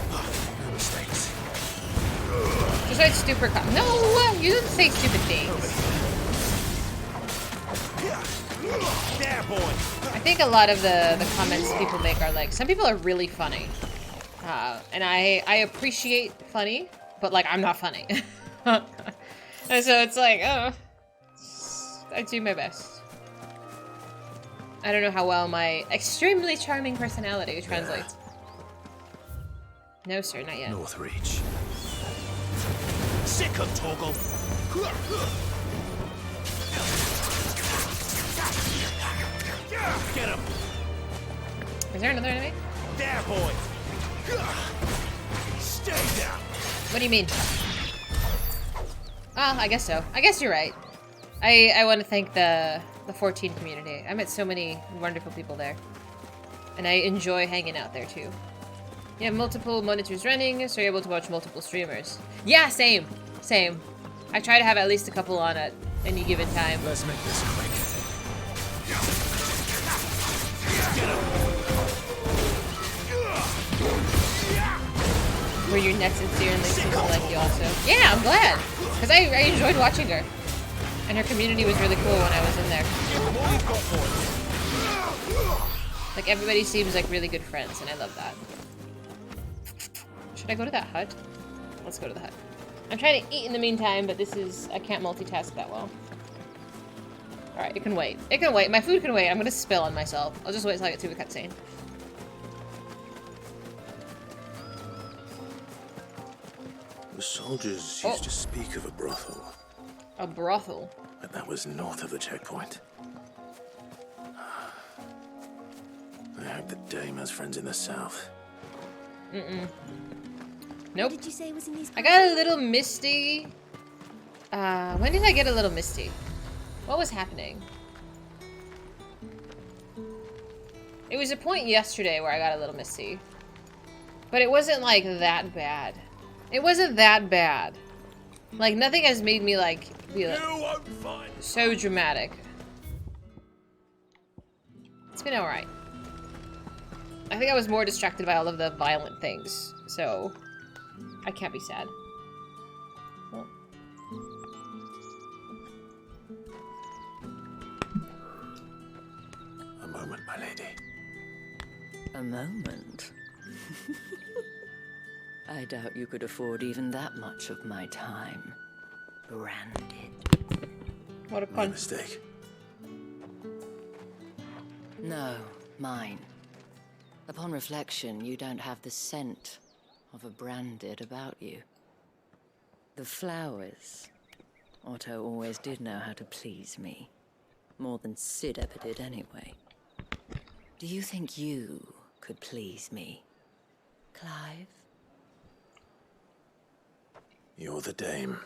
No mistakes. Just write stupid No, you don't say stupid things. There, boy. I think a lot of the comments people make are like, some people are really funny. And I appreciate funny, but like, I'm not funny. And so it's like, oh, I do my best. I don't know how well my extremely charming personality translates. No, sir, not yet. North Reach. Sick of Toggle. Get him! Is there another enemy? There, boy! Stay down! What do you mean? Oh, I guess so. I guess you're right. I want to thank the 14 community. I met so many wonderful people there. And I enjoy hanging out there too. You have multiple monitors running, so you're able to watch multiple streamers. Yeah, same. Same. I try to have at least a couple on at any given time. Let's make this quick. Were your net sincere and they seem to like you also? Yeah, I'm glad. Because I enjoyed watching her. And her community was really cool when I was in there. Like, everybody seems like really good friends, and I love that. Should I go to that hut? Let's go to the hut. I'm trying to eat in the meantime, but this is... I can't multitask that well. Alright, it can wait. It can wait. My food can wait. I'm gonna spill on myself. I'll just wait until I get to a cutscene. The soldiers used to speak of a brothel. A brothel? But that was north of the checkpoint. I hope the dame has friends in the south. Mm-mm. Nope. What did you say was in these? I got a little misty. When did I get a little misty? What was happening? It was a point yesterday where I got a little misty. But it wasn't like that bad. It wasn't that bad. Like nothing has made me like be like so dramatic. It's been alright. I think I was more distracted by all of the violent things, so I can't be sad. Well. A moment, my lady. A moment? I doubt you could afford even that much of my time. Branded. What a My mistake. No, mine. Upon reflection, you don't have the scent of a branded about you. The flowers. Otto always did know how to please me. More than Sid ever did anyway. Do you think you could please me, Clive? You're the dame.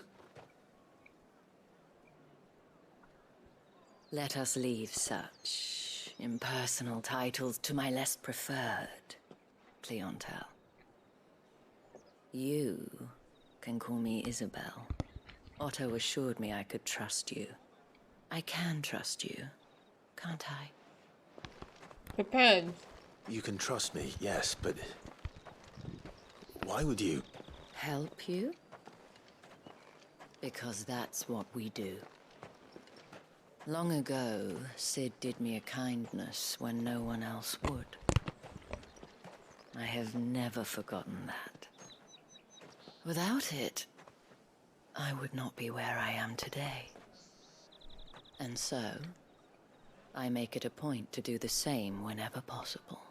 Let us leave such impersonal titles to my less preferred clientele. You can call me Isabel. Otto assured me I could trust you. I can trust you, can't I? Depends. You can trust me, yes, but why would you? Help you? Because that's what we do. Long ago, Sid did me a kindness when no one else would. I have never forgotten that. Without it, I would not be where I am today. And so, I make it a point to do the same whenever possible.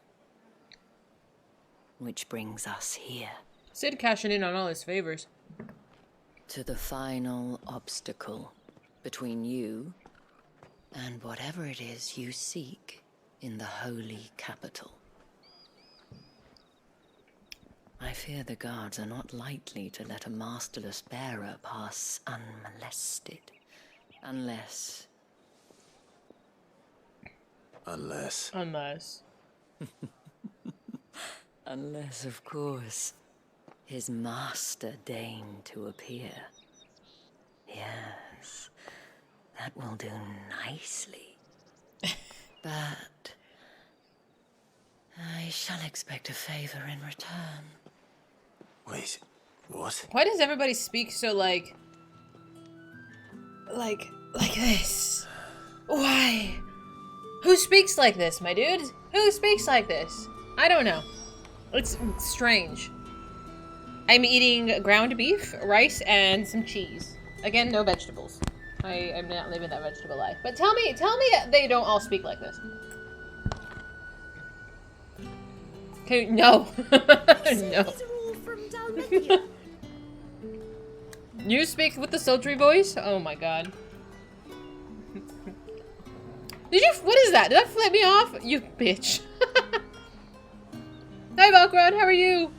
Which brings us here. Sid cashing in on all his favors. To the final obstacle between you and whatever it is you seek in the holy capital. I fear the guards are not likely to let a masterless bearer pass unmolested. Unless... Unless, of course, his master deigned to appear. Yes, that will do nicely. But I shall expect a favor in return. Wait, what? Why does everybody speak so like this? Why? Who speaks like this, my dude? Who speaks like this? I don't know. It's strange. I'm eating ground beef, rice, and some cheese. Again, no vegetables. I'm not living that vegetable life. But tell me they don't all speak like this. Okay, no. No. You speak with the sultry voice? Oh my god. Did you? What is that? Did that flip me off? You bitch. Hi, Velcrod. How are you?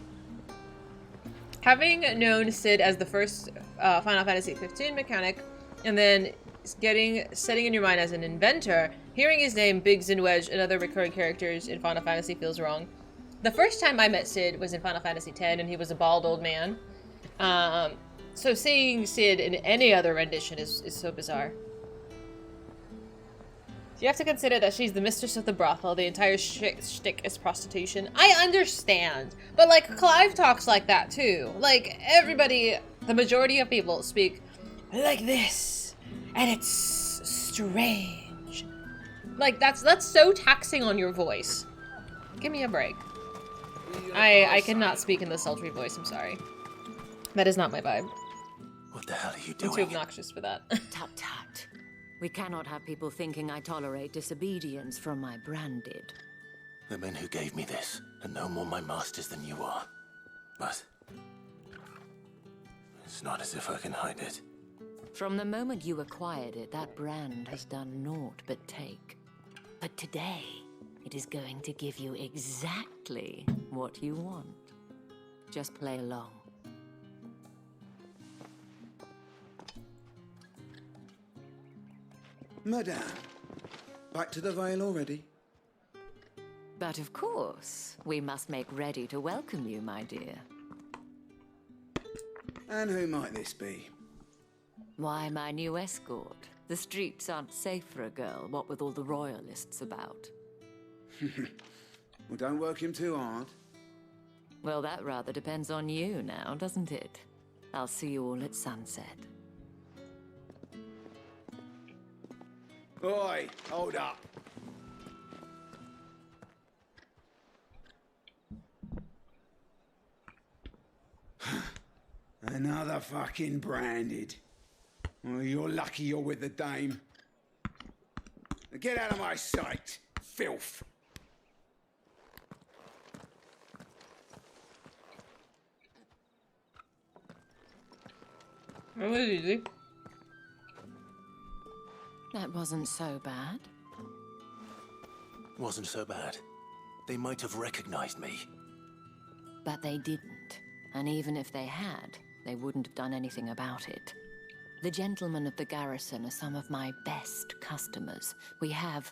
Having known Sid as the first Final Fantasy 15 mechanic, and then setting in your mind as an inventor, hearing his name, Biggs and Wedge, and other recurring characters in Final Fantasy feels wrong. The first time I met Sid was in Final Fantasy X, and he was a bald old man. So seeing Sid in any other rendition is so bizarre. You have to consider that she's the mistress of the brothel. The entire shtick is prostitution. I understand. But, like, Clive talks like that, too. Like, everybody, the majority of people speak like this. And it's strange. Like, that's so taxing on your voice. Give me a break. I cannot speak in the sultry voice, I'm sorry. That is not my vibe. What the hell are you I'm doing? too obnoxious for that. Tut tut. We cannot have people thinking I tolerate disobedience from my branded. The men who gave me this are no more my masters than you are. But it's not as if I can hide it. From the moment you acquired it, that brand has done naught but take. But today, it is going to give you exactly what you want. Just play along. Madame, back to the Vale already? But of course, we must make ready to welcome you, my dear. And who might this be? Why, my new escort. The streets aren't safe for a girl, what with all the royalists about. Well, don't work him too hard. Well, that rather depends on you now, doesn't it? I'll see you all at sunset. Oi, hold up. Another fucking branded. Well, you're lucky you're with the dame. Get out of my sight, filth. That was easy. That wasn't so bad. Wasn't so bad. They might have recognized me. But they didn't. And even if they had, they wouldn't have done anything about it. The gentlemen of the garrison are some of my best customers. We have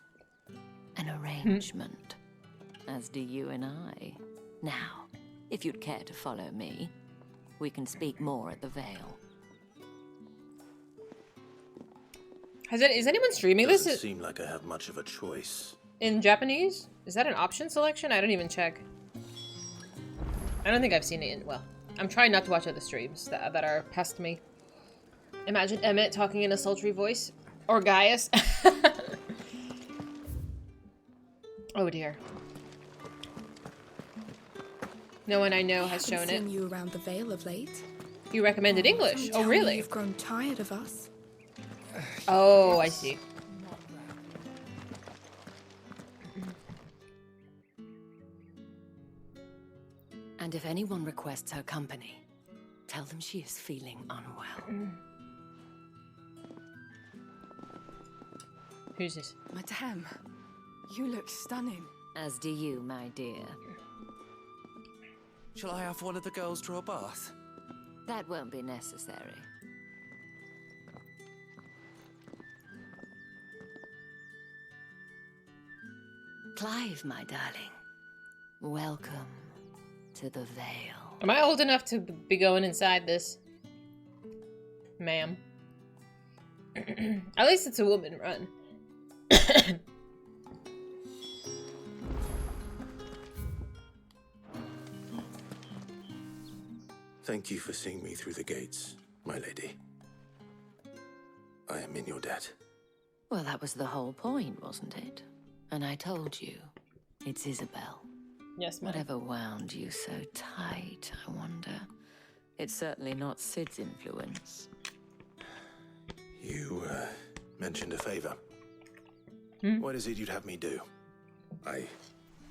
an arrangement, as do you and I. Now, if you'd care to follow me, we can speak more at the Vale. Is anyone streaming this? Doesn't seem like I have much of a choice. In Japanese? Is that an option selection? I don't even check. I don't think I've seen it in, well, I'm trying not to watch other streams that are past me. Imagine Emmett talking in a sultry voice. Or Gaius. Oh dear. No one I know has shown it. Seen you around the Vale of late. You recommended English? Oh, really? You've grown tired of us. Oh, I see. And if anyone requests her company, tell them she is feeling unwell. Who's this? Madame, you look stunning. As do you, my dear. Shall I have one of the girls draw a bath? That won't be necessary. Clive, my darling. Welcome to the Vale. Am I old enough to be going inside this? Ma'am. At least it's a woman run. Thank you for seeing me through the gates, my lady. I am in your debt. Well, that was the whole point, wasn't it? And I told you, it's Isabel. Yes, ma'am. Whatever wound you so tight, I wonder. It's certainly not Sid's influence. You, mentioned a favor. Hmm? What is it you'd have me do? I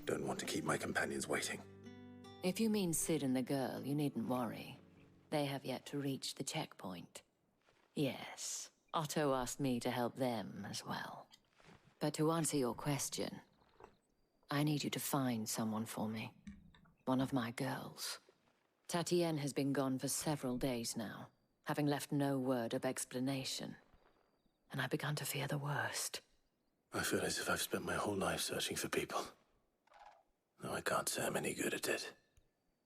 don't want to keep my companions waiting. If you mean Sid and the girl, you needn't worry. They have yet to reach the checkpoint. Yes, Otto asked me to help them as well. But to answer your question, I need you to find someone for me. One of my girls. Tatienne has been gone for several days now, having left no word of explanation. And I've begun to fear the worst. I feel as if I've spent my whole life searching for people. No, I can't say I'm any good at it.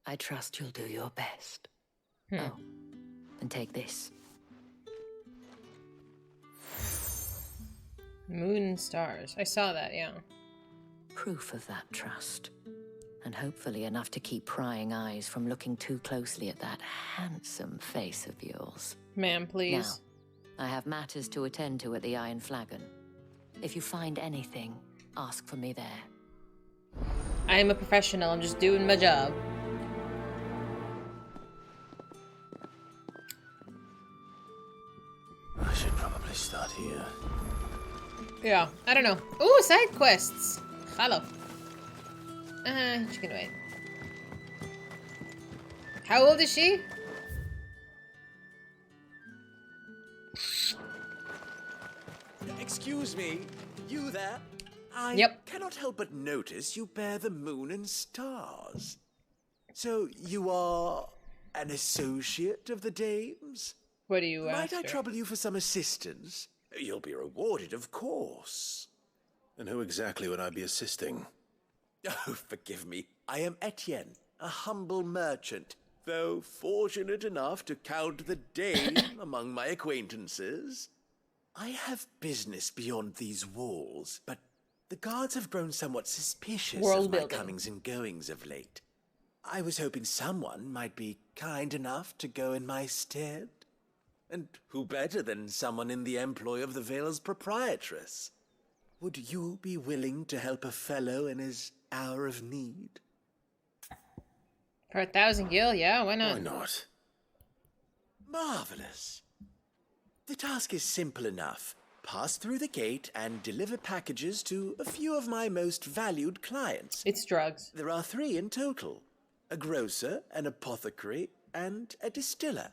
I trust you'll do your best. Oh, and take this. Moon and stars. I saw that, yeah. Proof of that trust. And hopefully enough to keep prying eyes from looking too closely at that handsome face of yours. Ma'am, please. Now, I have matters to attend to at the Iron Flagon. If you find anything, ask for me there. I am a professional. I'm just doing my job. I should probably start here. Yeah, I don't know. Ooh, side quests. Hello. She can wait. How old is she? Excuse me, you there? I cannot help but notice you bear the moon and stars. So you are an associate of the dames? What do you Might after? I trouble you for some assistance? You'll be rewarded, of course. And who exactly would I be assisting? Oh, forgive me. I am Etienne, a humble merchant, though fortunate enough to count the dame among my acquaintances. I have business beyond these walls, but the guards have grown somewhat suspicious World of my building. comings and goings of late. I was hoping someone might be kind enough to go in my stead. And who better than someone in the employ of the Vale's proprietress? Would you be willing to help a fellow in his hour of need? For 1,000 gil, yeah, why not? Why not? Marvelous. The task is simple enough. Pass through the gate and deliver packages to a few of my most valued clients. It's drugs. There are 3 in total. A grocer, an apothecary, and a distiller.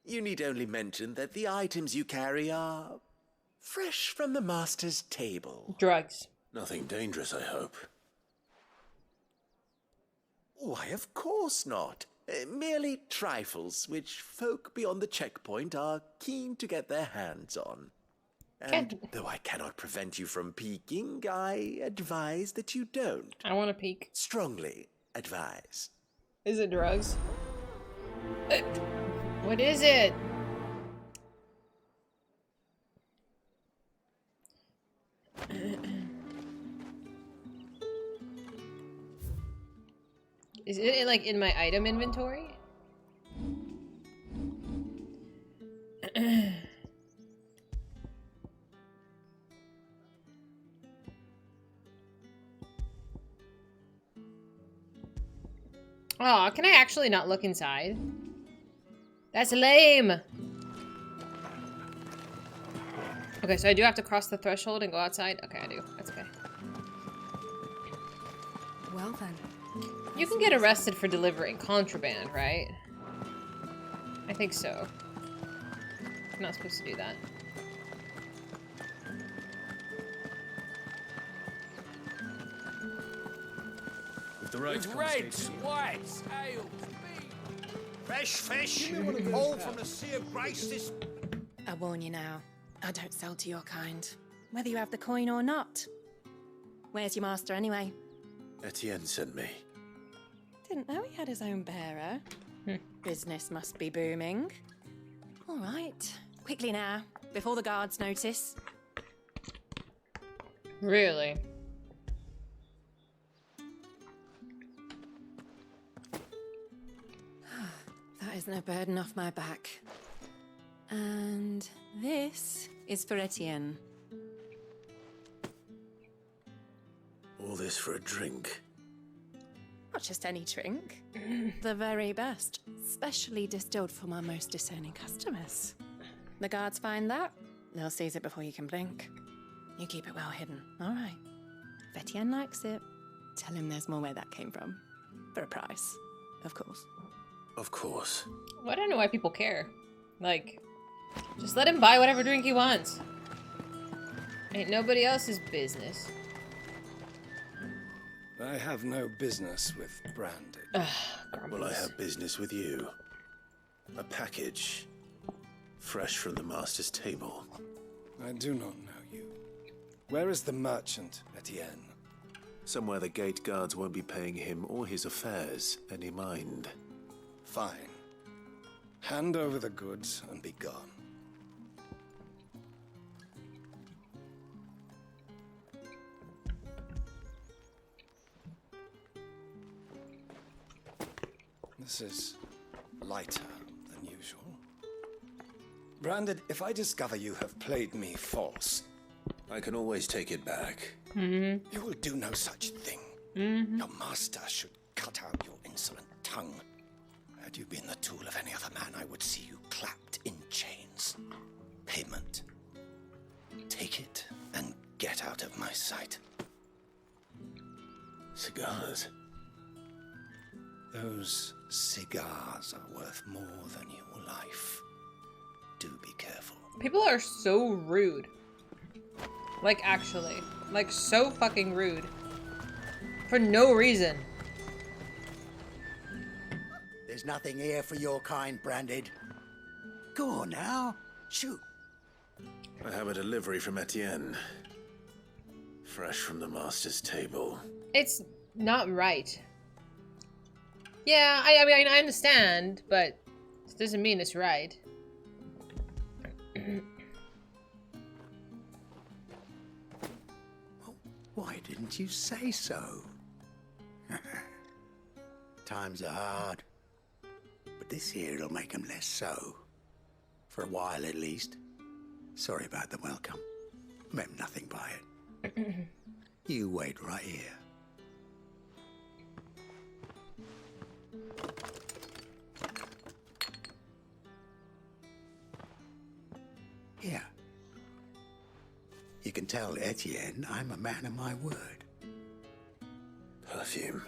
You need only mention that the items you carry are fresh from the master's table. Drugs. Nothing dangerous, I hope. Why, of course not. Merely trifles which folk beyond the checkpoint are keen to get their hands on. And though I cannot prevent you from peeking, I advise that you don't. I want to peek. Strongly advise. Is it drugs? What is it? Is it like in my item inventory? Oh, can I actually not look inside? That's lame. Okay, so I do have to cross the threshold and go outside? Okay, I do. That's okay. Well then. You can get arrested for delivering contraband, right? I think so. I'm not supposed to do that. With the right Reds, whites, ales, beef. Fresh fish, Give me one of those all now. from the Sea of Grace this... I warn you now, I don't sell to your kind, whether you have the coin or not. Where's your master anyway? Etienne sent me. Didn't know he had his own bearer. Business must be booming. All right, quickly now, before the guards notice. Really? That isn't a burden off my back. And this is for Etienne. All this for a drink. Not just any drink. The very best. Specially distilled for my most discerning customers. The guards find that, they'll seize it before you can blink. You keep it well hidden, all right? If Etienne likes it, tell him there's more where that came from. For a price, of course. Of course. Well, I don't know why people care. Like, just let him buy whatever drink he wants. Ain't nobody else's business. I have no business with Branded. Well, I have business with you. A package. Fresh from the master's table. I do not know you. Where is the merchant, Etienne? Somewhere the gate guards won't be paying him or his affairs any mind. Fine. Hand over the goods and be gone. This is lighter than usual. Branded, if I discover you have played me false, I can always take it back. you will do no such thing. Your master should cut out your insolent tongue. Had you been the tool of any other man, I would see you clapped in chains. Payment. Take it and get out of my sight. Cigars. Those cigars are worth more than your life. Do be careful. People are so rude. Like, actually. Like, so fucking rude. For no reason. There's nothing here for your kind, Branded. Go on now. Shoot. I have a delivery from Etienne. Fresh from the master's table. It's not right. Yeah, I mean, I understand, but it doesn't mean it's right. Why didn't you say so? Times are hard. But this here'll make 'em less so. For a while, at least. Sorry about the welcome. Meant nothing by it. You wait right here. Here. You can tell Etienne I'm a man of my word. Perfume.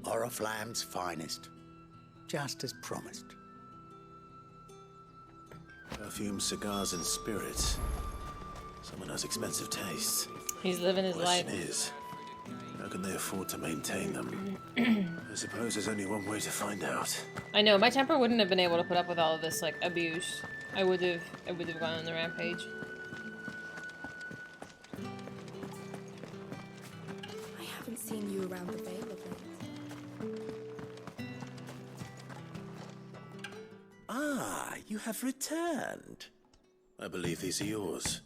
Oriflamme's finest. Just as promised. Perfume, cigars, and spirits. Someone has expensive tastes. He's living his life. Question is, how can they afford to maintain them? I suppose there's only one way to find out. I know, my temper wouldn't have been able to put up with all of this, like, abuse. I would have gone on the rampage. I haven't seen you around the Vale of late. Ah, you have returned. I believe these are yours.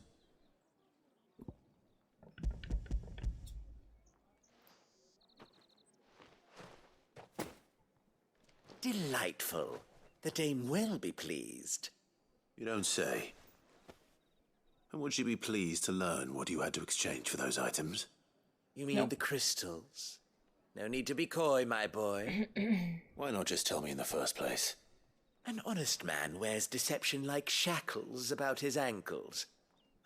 Delightful. The dame will be pleased. You don't say. And would she be pleased to learn what you had to exchange for those items? You mean the crystals? No need to be coy, my boy. Why not just tell me in the first place? An honest man wears deception like shackles about his ankles.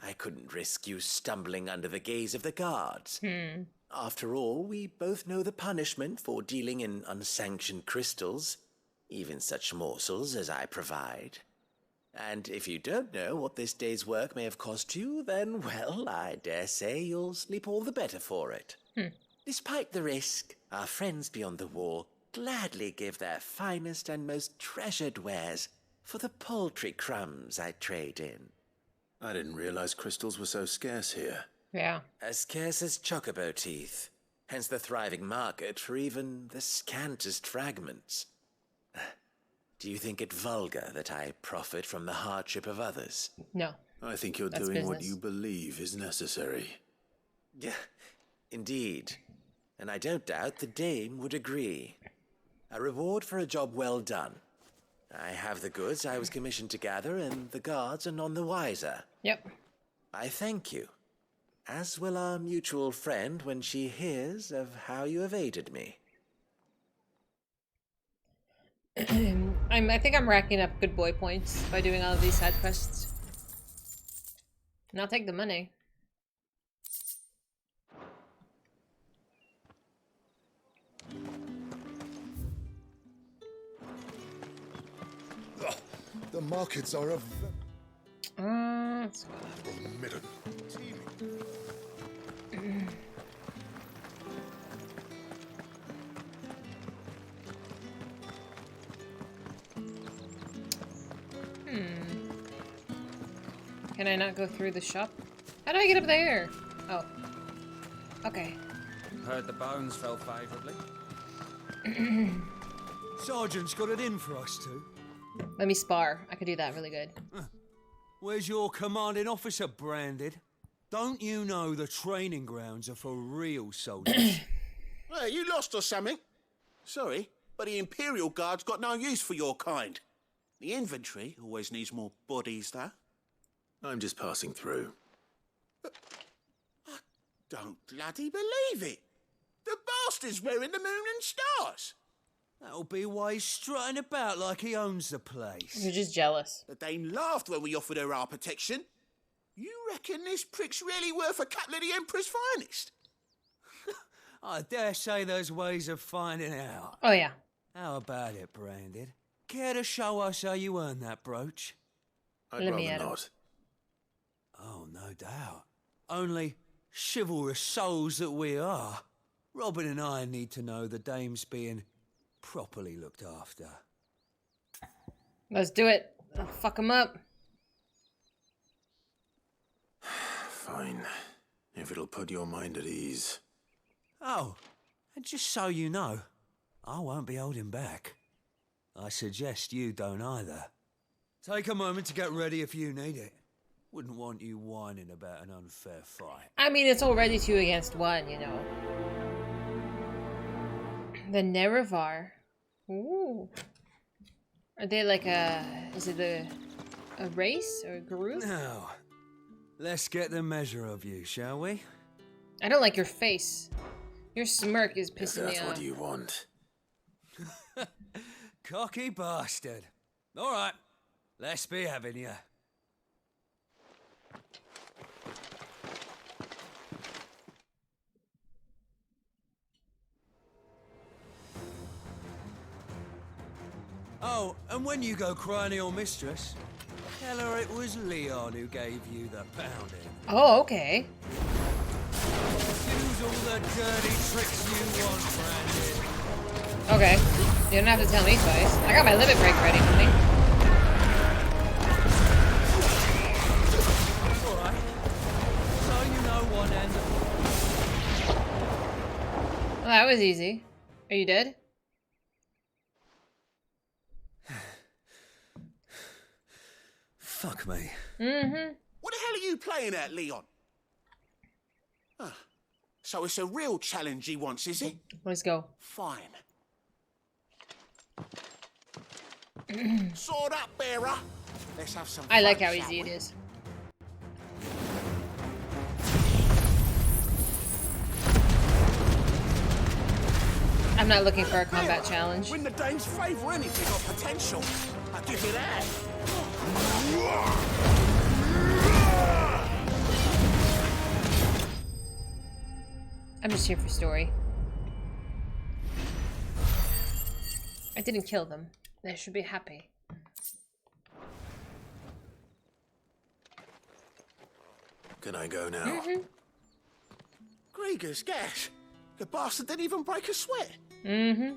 I couldn't risk you stumbling under the gaze of the guards. After all, we both know the punishment for dealing in unsanctioned crystals, even such morsels as I provide. And if you don't know what this day's work may have cost you, then, well, I dare say you'll sleep all the better for it. Despite the risk, our friends beyond the wall gladly give their finest and most treasured wares for the paltry crumbs I trade in. I didn't realize crystals were so scarce here. Yeah. As scarce as chocobo teeth, hence the thriving market for even the scantest fragments. Do you think it vulgar that I profit from the hardship of others? No. I think you're That's doing what business. you believe is necessary. Yeah, indeed. And I don't doubt the dame would agree. A reward for a job well done. I have the goods I was commissioned to gather, and the guards are none the wiser. Yep. I thank you. As will our mutual friend when she hears of how you have aided me. I think I'm racking up good boy points by doing all of these side quests. And I'll take the money. The markets are of Let's go. midden. Can I not go through the shop? How do I get up there? Oh. Okay. Heard the bones fell favourably. Sergeant's got it in for us two. Let me spar. I could do that really good. Where's your commanding officer branded? Don't you know the training grounds are for real soldiers? Well, you lost or something? Sorry, but the Imperial Guard's got no use for your kind. The infantry always needs more bodies, though. I'm just passing through. I don't bloody believe it. The bastard's wearing the moon and stars. That'll be why he's strutting about like he owns the place. You're just jealous. The Dame laughed when we offered her our protection. You reckon this prick's really worth a couple of the Emperor's finest? I dare say there's ways of finding out. Oh, yeah. How about it, Branded? Care to show us how you earned that brooch? I'd rather not. Oh, no doubt. Only chivalrous souls that we are, Robin and I need to know the Dame's being properly looked after. Let's do it. I'll fuck him up. Fine. If it'll put your mind at ease. Oh, and just so you know, I won't be holding back. I suggest you don't either. Take a moment to get ready if you need it. Wouldn't want you whining about an unfair fight. I mean, it's already 2 against 1, you know. The Nerevar. Ooh. Are they like is it a race or a group? Now, let's get the measure of you, shall we? I don't like your face. Your smirk is pissing me That's off. what you want. Cocky bastard. All right, let's be having you. Oh, and when you go crying to your mistress, tell her it was Leon who gave you the pounding. Oh, okay. Use all the dirty tricks you want, Brandon. Okay. You don't have to tell me twice. I got my limit break ready, honey. Alright. So you know one end. Well, that was easy. Are you dead? Fuck me. Mm-hmm. What the hell are you playing at, Leon? Ah, so it's a real challenge he wants, is it? Let's go. Fine. Sword up, bearer. Let's have some fun, I like how shall easy it we? is. I'm not looking for a combat challenge. Win the Dame's favour, anything got potential. I'll give you that. I'm just here for story. I didn't kill them. They should be happy. Can I go now? Mm-hmm. Grieger's gas. The bastard didn't even break a sweat. Mm-hmm.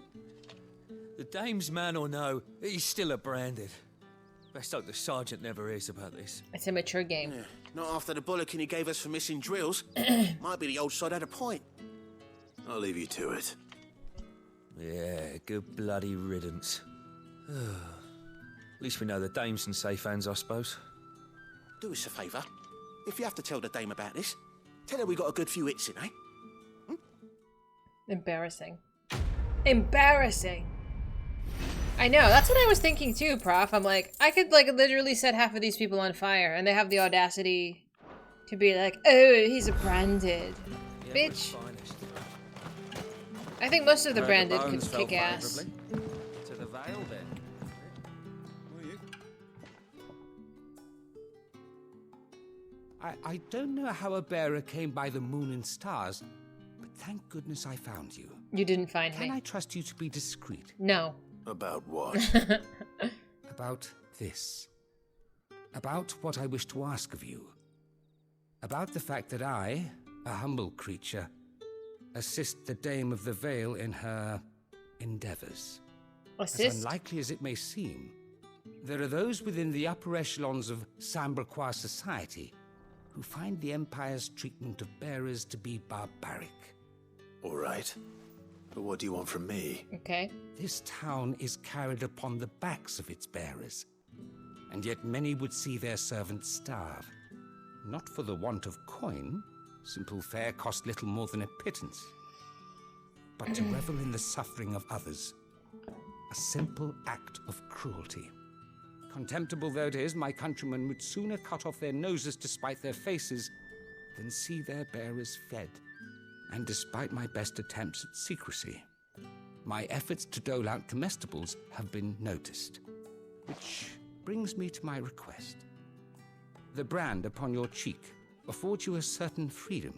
The Dame's man or no, he's still a Branded. Best hope the sergeant never hears about this. It's a mature game. Yeah, not after the bollocking he gave us for missing drills. Might be the old sod had a point. I'll leave you to it. Yeah, good bloody riddance. At least we know the Dame's in safe hands, I suppose. Do us a favour. If you have to tell the Dame about this, tell her we got a good few hits in, eh? Embarrassing. Embarrassing. I know, that's what I was thinking too, Prof. I'm like, I could like literally set half of these people on fire and they have the audacity to be like, oh, he's a Branded. Yeah, bitch. I think most of the Branded could kick ass. To the Vale, then. I don't know how a bearer came by the moon and stars, but thank goodness I found you. You didn't find me. Can I trust you to be discreet? No. About what? About this. About what I wish to ask of you. About the fact that I, a humble creature, assist the Dame of the Vale in her endeavors. Assist? As unlikely as it may seem, There are those within the upper echelons of Samberquois society who find the Empire's treatment of bearers to be barbaric. All right. But what do you want from me? Okay. This town is carried upon the backs of its bearers, and yet many would see their servants starve. Not for the want of coin, simple fare cost little more than a pittance, but to revel in the suffering of others, a simple act of cruelty. Contemptible though it is, my countrymen would sooner cut off their noses to spite their faces than see their bearers fed. And despite my best attempts at secrecy, my efforts to dole out comestibles have been noticed. Which brings me to my request. The brand upon your cheek affords you a certain freedom.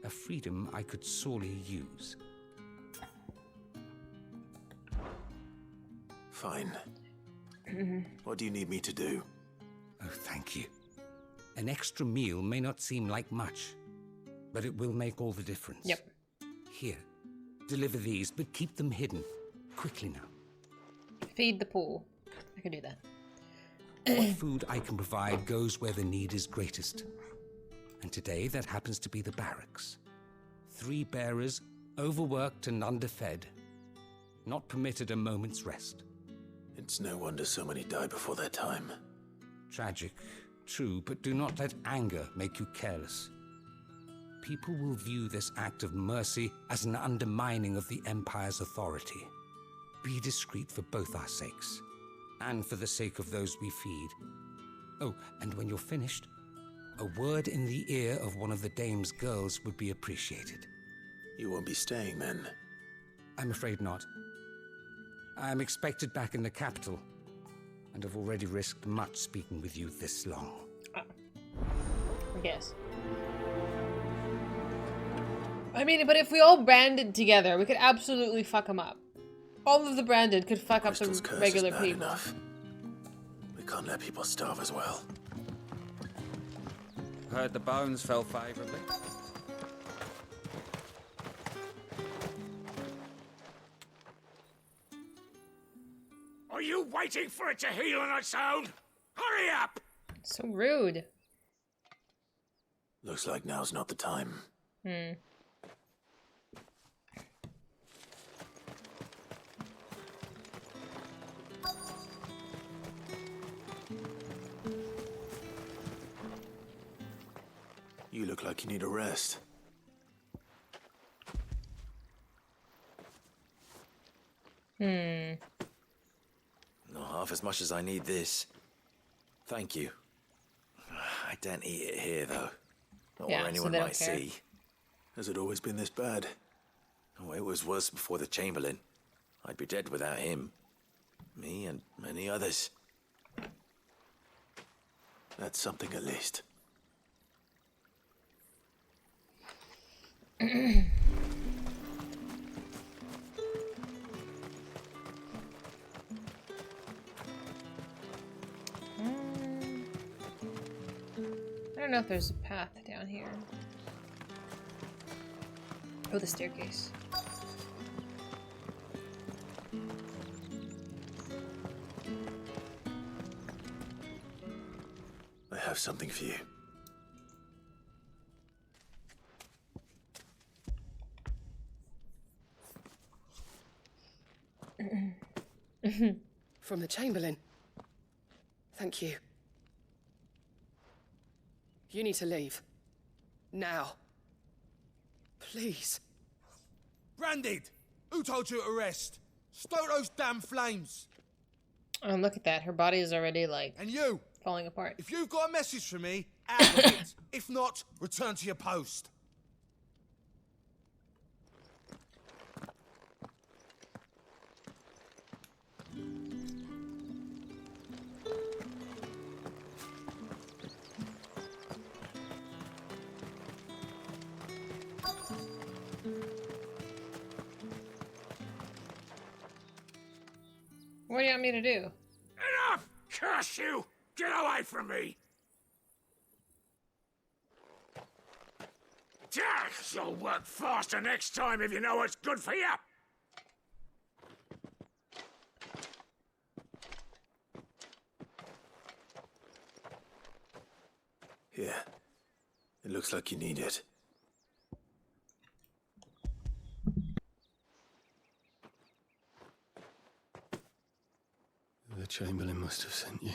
A freedom I could sorely use. Fine. What do you need me to do? Oh, thank you. An extra meal may not seem like much, but it will make all the difference. Yep. Here, deliver these, but keep them hidden. Quickly now. Feed the pool. I can do that. What food I can provide goes where the need is greatest. And today, that happens to be the barracks. 3 bearers, overworked and underfed, not permitted a moment's rest. It's no wonder so many die before their time. Tragic, true, but do not let anger make you careless. People will view this act of mercy as an undermining of the Empire's authority. Be discreet for both our sakes, and for the sake of those we feed. Oh, and when you're finished, a word in the ear of one of the dame's girls would be appreciated. You won't be staying then? I'm afraid not. I am expected back in the capital, and have already risked much speaking with you this long. I guess. I mean, but if we all banded together, we could absolutely fuck them up. All of the branded could fuck Crystal's up the curse regular is bad people. Enough. We can't let people starve as well. Heard the bones fell favourably. Are you waiting for it to heal on its own? Hurry up! So rude. Looks like now's not the time. You look like you need a rest. Not half as much as I need this. Thank you. I don't eat it here, though. Not Yeah, where so anyone they don't might care. see. Has it always been this bad? Oh, it was worse before the Chamberlain. I'd be dead without him. Me and many others. That's something at least. I don't know if there's a path down here. Oh, the staircase. I have something for you. From the Chamberlain. Thank you. You need to leave. Now. Please. Branded! Who told you to rest? Stoke those damn flames! Oh, look at that. Her body is already, like, And you! falling apart. If you've got a message for me, out of it. If not, return to your post. What do you want me to do? Enough! Curse you! Get away from me! You'll work faster next time if you know what's good for you! Here. It looks like you need it. The Chamberlain must have sent you,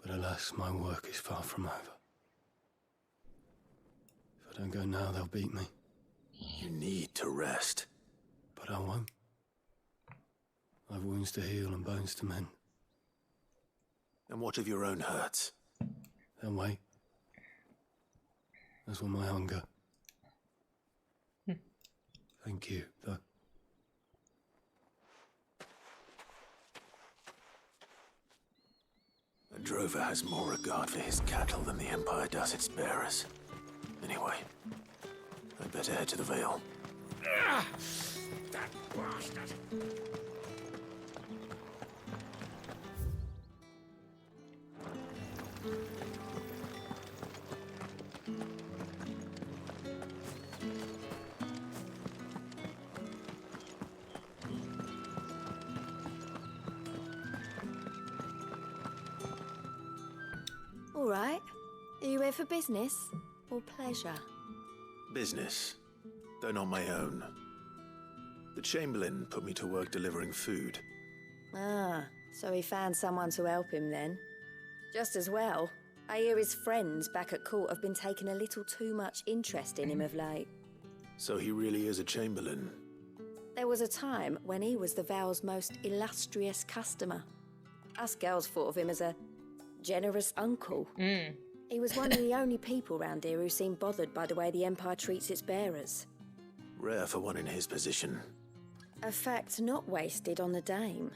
but alas, my work is far from over. If I don't go now, they'll beat me. You need to rest. But I won't. I've wounds to heal and bones to mend. And what of your own hurts? They'll wait. As will my hunger. Thank you, though. A drover has more regard for his cattle than the Empire does its bearers. Anyway, I'd better head to the Vale. That bastard! All right. Are you here for business or pleasure? Business, though not my own. The Chamberlain put me to work delivering food. Ah, so he found someone to help him then. Just as well. I hear his friends back at court have been taking a little too much interest in him of late. So he really is a Chamberlain. There was a time when he was the Vale's most illustrious customer. Us girls thought of him as a generous uncle. He was one of the only people round here who seemed bothered by the way the Empire treats its bearers. Rare for one in his position. A fact not wasted on the dame.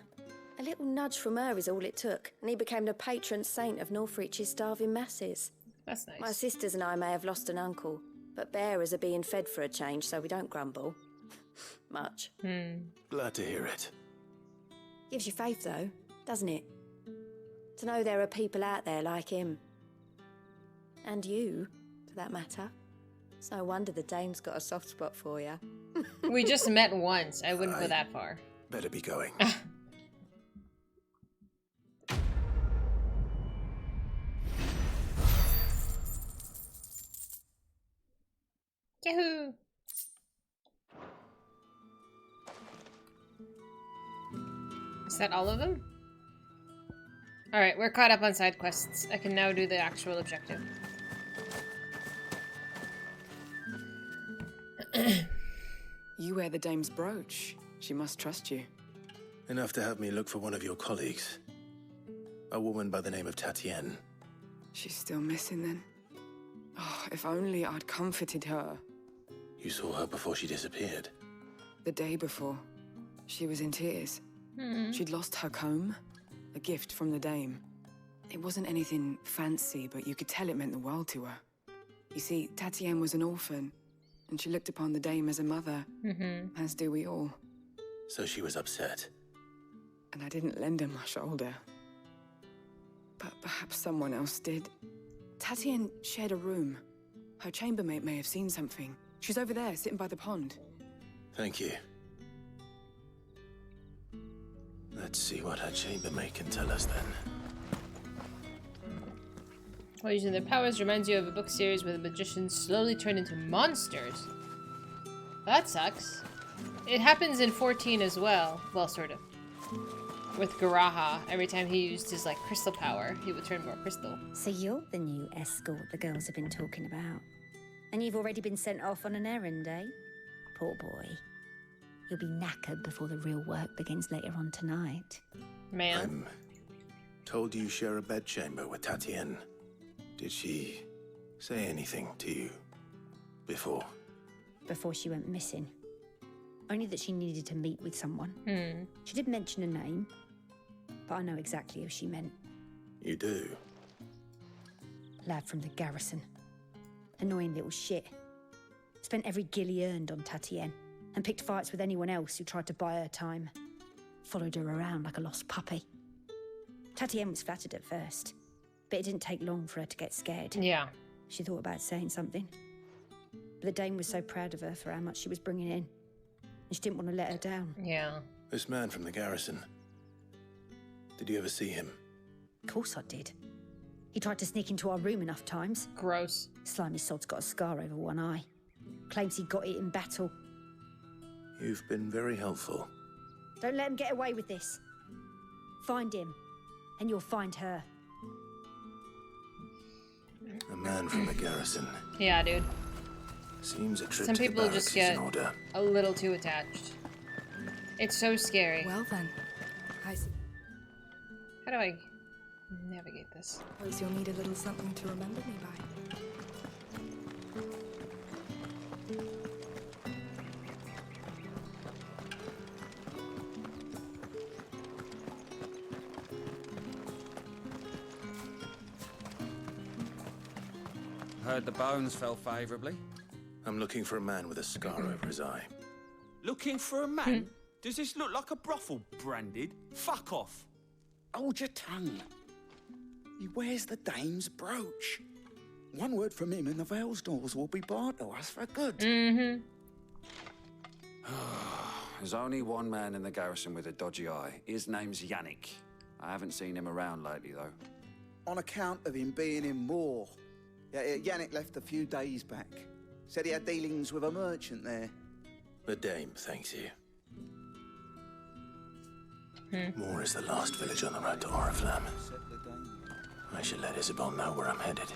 A little nudge from her is all it took, and he became the patron saint of Northreach's starving masses. That's nice. My sisters and I may have lost an uncle, but bearers are being fed for a change, so we don't grumble. Much. Glad to hear it. Gives you faith, though, doesn't it? To know there are people out there like him. And you, for that matter. It's no wonder the dame's got a soft spot for you. We just met once. I wouldn't go that far. Better be going. Yahoo! Is that all of them? Alright, we're caught up on side quests. I can now do the actual objective. You wear the dame's brooch. She must trust you. Enough to have me look for one of your colleagues. A woman by the name of Tatienne. She's still missing then. Oh, if only I'd comforted her. You saw her before she disappeared. The day before, she was in tears. She'd lost her comb, a gift from the dame. It wasn't anything fancy, but you could tell it meant the world to her. You see, Tatienne was an orphan, and she looked upon the dame as a mother, as do we all. So she was upset. And I didn't lend her my shoulder. But perhaps someone else did. Tatienne shared a room. Her chambermaid may have seen something. She's over there, sitting by the pond. Thank you. Let's see what her chambermaid can tell us then. While using their powers reminds you of a book series where the magicians slowly turn into monsters. That sucks. It happens in 14 as well. Well, sort of. With Garaha, every time he used his, like, crystal power, he would turn more crystal. So you're the new escort the girls have been talking about. And you've already been sent off on an errand, eh? Poor boy. You'll be knackered before the real work begins later on tonight. Man. I'm told you share a bedchamber with Tatienne. Did she say anything to you before? Before she went missing. Only that she needed to meet with someone. She did mention a name, but I know exactly who she meant. You do? Lad from the garrison. Annoying little shit. Spent every guil he earned on Tatienne, and picked fights with anyone else who tried to buy her time. Followed her around like a lost puppy. Tatienne was flattered at first, but it didn't take long for her to get scared. Yeah. She thought about saying something. But the dame was so proud of her for how much she was bringing in, and she didn't want to let her down. Yeah. This man from the garrison. Did you ever see him? Of course I did. He tried to sneak into our room enough times. Gross. Slimy sod's got a scar over one eye. Claims he got it in battle. You've been very helpful. Don't let him get away with this. Find him, and you'll find her. A man from the garrison. Yeah, dude. Seems a trip Some to the people barracks just is get in order. a little too attached. It's so scary. Well then, How do I navigate this? suppose you'll need a little something to remember me by. Heard the bones fell favourably. I'm looking for a man with a scar over his eye. Looking for a man? Does this look like a brothel, Branded? Fuck off. Hold your tongue. He wears the dame's brooch. One word from him and the Vale's doors will be barred to us for good. Mm-hmm. There's only one man in the garrison with a dodgy eye. His name's Yannick. I haven't seen him around lately, though. On account of him being in Moor. Yeah, Yannick left a few days back. Said he had dealings with a merchant there. The dame thanks you. Moor is the last village on the road to Oriflamme. I should let Isabel know where I'm headed.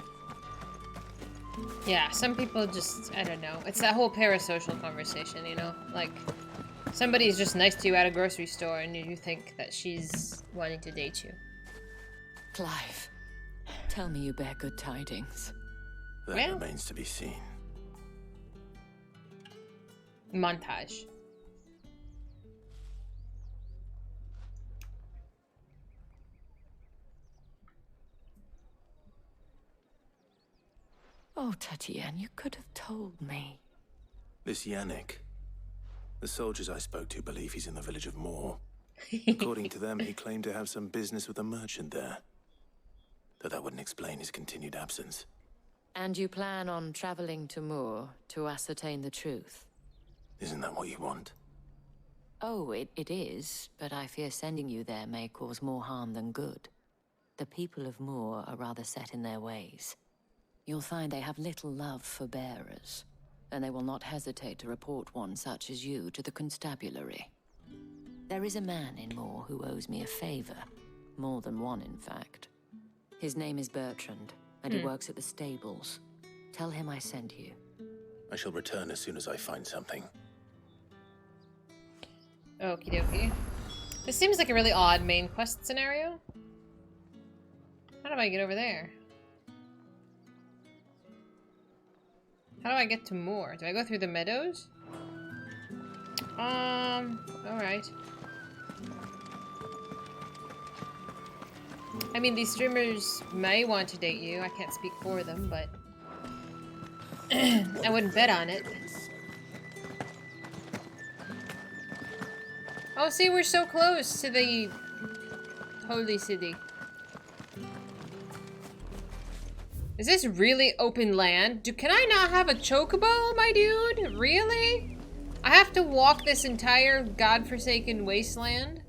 Yeah, some people just, I don't know. It's that whole parasocial conversation, you know? Like, somebody's just nice to you at a grocery store and you think that she's wanting to date you. Clive, tell me you bear good tidings. That remains to be seen. Montage. Oh, Tatienne, you could have told me. This Yannick. The soldiers I spoke to believe he's in the village of Moor. According to them, he claimed to have some business with a merchant there. Though that wouldn't explain his continued absence. And you plan on traveling to Moor to ascertain the truth? Isn't that what you want? Oh, it is, but I fear sending you there may cause more harm than good. The people of Moor are rather set in their ways. You'll find they have little love for bearers, and they will not hesitate to report one such as you to the constabulary. There is a man in Moor who owes me a favor. More than one, in fact. His name is Bertrand, and he works at the stables. Tell him I sent you. I shall return as soon as I find something. Okie dokie. This seems like a really odd main quest scenario. How do I get over there? How do I get to Moor? Do I go through the meadows? Alright. I mean, these streamers may want to date you. I can't speak for them, but I wouldn't bet on it. Oh, see, we're so close to the holy city. Is this really open land? Can I not have a chocobo, my dude? Really? I have to walk this entire godforsaken wasteland?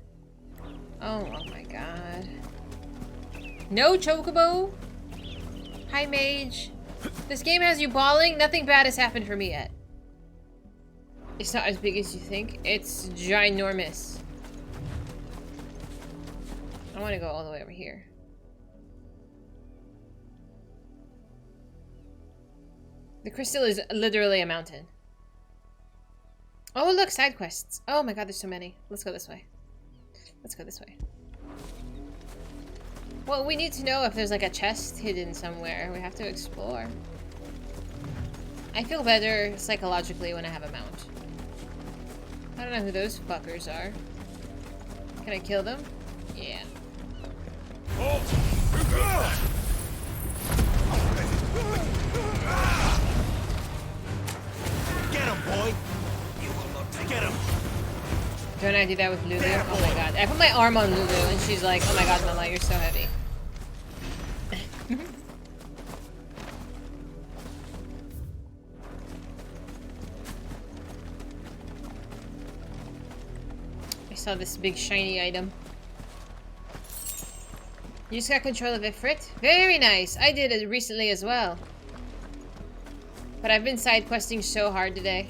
Oh my god. No chocobo? Hi, mage. This game has you bawling? Nothing bad has happened for me yet. It's not as big as you think. It's ginormous. I want to go all the way over here. The crystal is literally a mountain. Oh, look, side quests. Oh my god, there's so many. Let's go this way. Let's go this way. Well, we need to know if there's like a chest hidden somewhere. We have to explore. I feel better psychologically when I have a mount. I don't know who those fuckers are. Can I kill them? Yeah. Get him, boy! You will not get him! Don't I do that with Lulu? Oh my god. I put my arm on Lulu and she's like, oh my god, Mama, you're so heavy. I saw this big shiny item. You just got control of Ifrit? Very nice. I did it recently as well. But I've been side questing so hard today.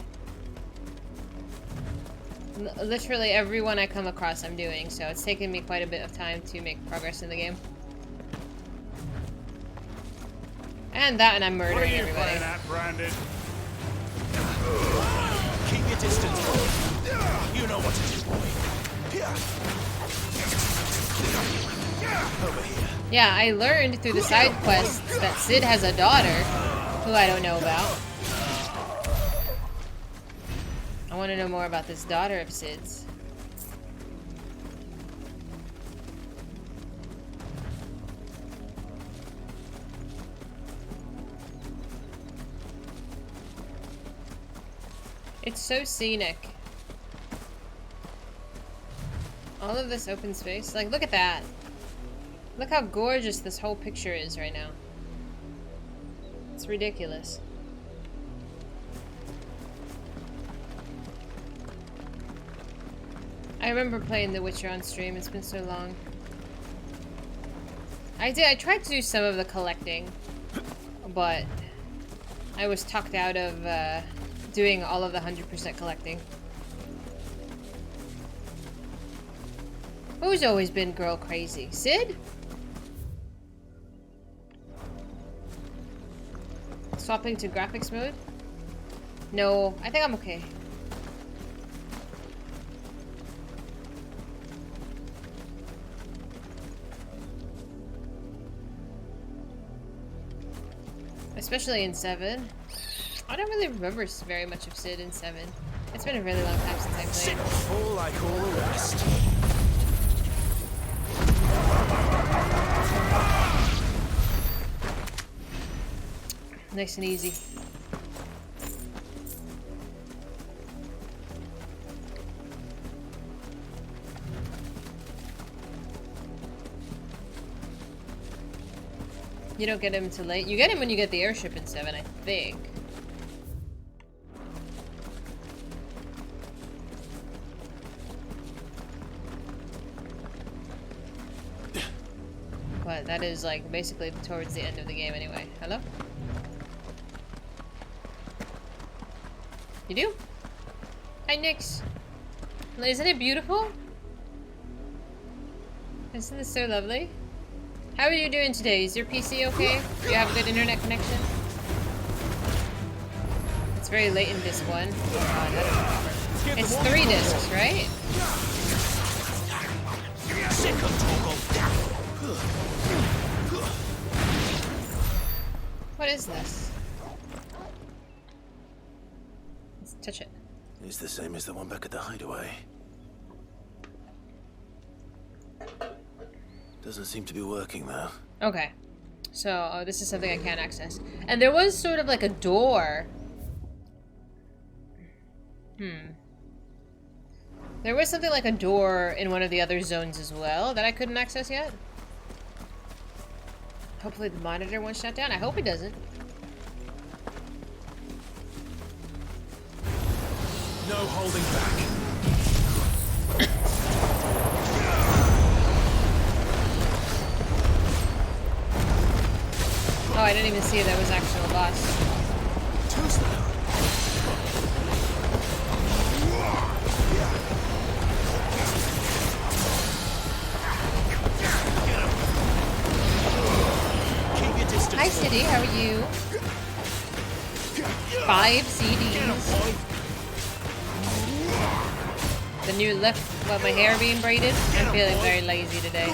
Literally everyone I come across I'm doing, so it's taken me quite a bit of time to make progress in the game. And that, and I'm murdering everybody. At, Brandon? Keep your distance, boy. You know what to do, boy. Over here. Yeah, I learned through the side quests that Cid has a daughter who I don't know about. I want to know more about this daughter of Cid's. It's so scenic. All of this open space. Like, look at that. Look how gorgeous this whole picture is right now. It's ridiculous. I remember playing The Witcher on stream. It's been so long. I tried to do some of the collecting, but I was talked out of doing all of the 100% collecting. Who's always been girl crazy? Cid? Swapping to graphics mode? No, I think I'm okay. Especially in 7. I don't really remember very much of Cid in 7. It's been a really long time since I played. All like all the rest. Nice and easy. You don't get him until late. You get him when you get the airship in 7, I think. But that is like basically towards the end of the game anyway. Hello? You do? Hi, Nyx. Isn't it beautiful? Isn't this so lovely? How are you doing today? Is your PC okay? Do you have a good internet connection? It's very late in disc 1. Oh god, I don't remember. It's 3 discs, right? What is this? Let's touch it. It's the same as the one back at the hideaway. Doesn't seem to be working though. Okay. So, this is something I can't access. And there was sort of like a door. There was something like a door in one of the other zones as well that I couldn't access yet. Hopefully the monitor won't shut down. I hope it doesn't. No holding back. Oh, I didn't even see there was actual boss. Hi, City. How are you? 5 CDs. The new lift, what, my hair being braided? I'm feeling very lazy today.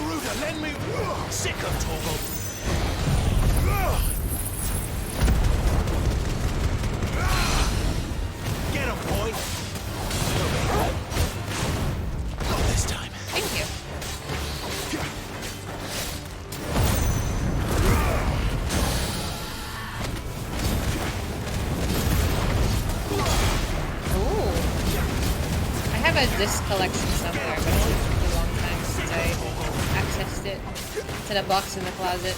Sick of Torgal. Get him, boy. Not this time. Thank you. Ooh. I have a disc collection somewhere, but it's been a long time since I accessed it. It's in a box in the closet.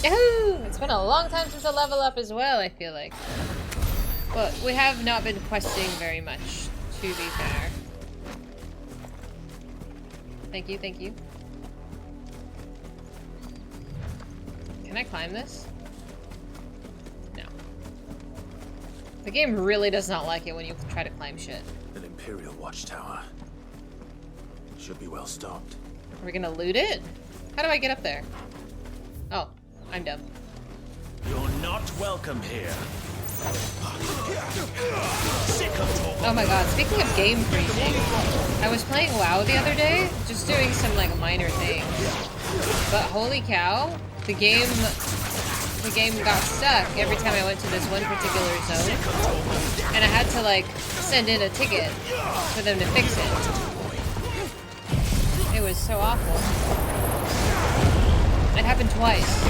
Yahoo! It's been a long time since I level up as well, I feel like. But we have not been questing very much, to be fair. Thank you, thank you. Can I climb this? No. The game really does not like it when you try to climb shit. An Imperial watchtower. Should be well stocked. Are we gonna loot it? How do I get up there? Oh, I'm dumb. You're not welcome here. Oh my god, speaking of game freezing, I was playing WoW the other day, just doing some like minor things. But holy cow, the game got stuck every time I went to this one particular zone. And I had to like send in a ticket for them to fix it. It was so awful. It happened twice.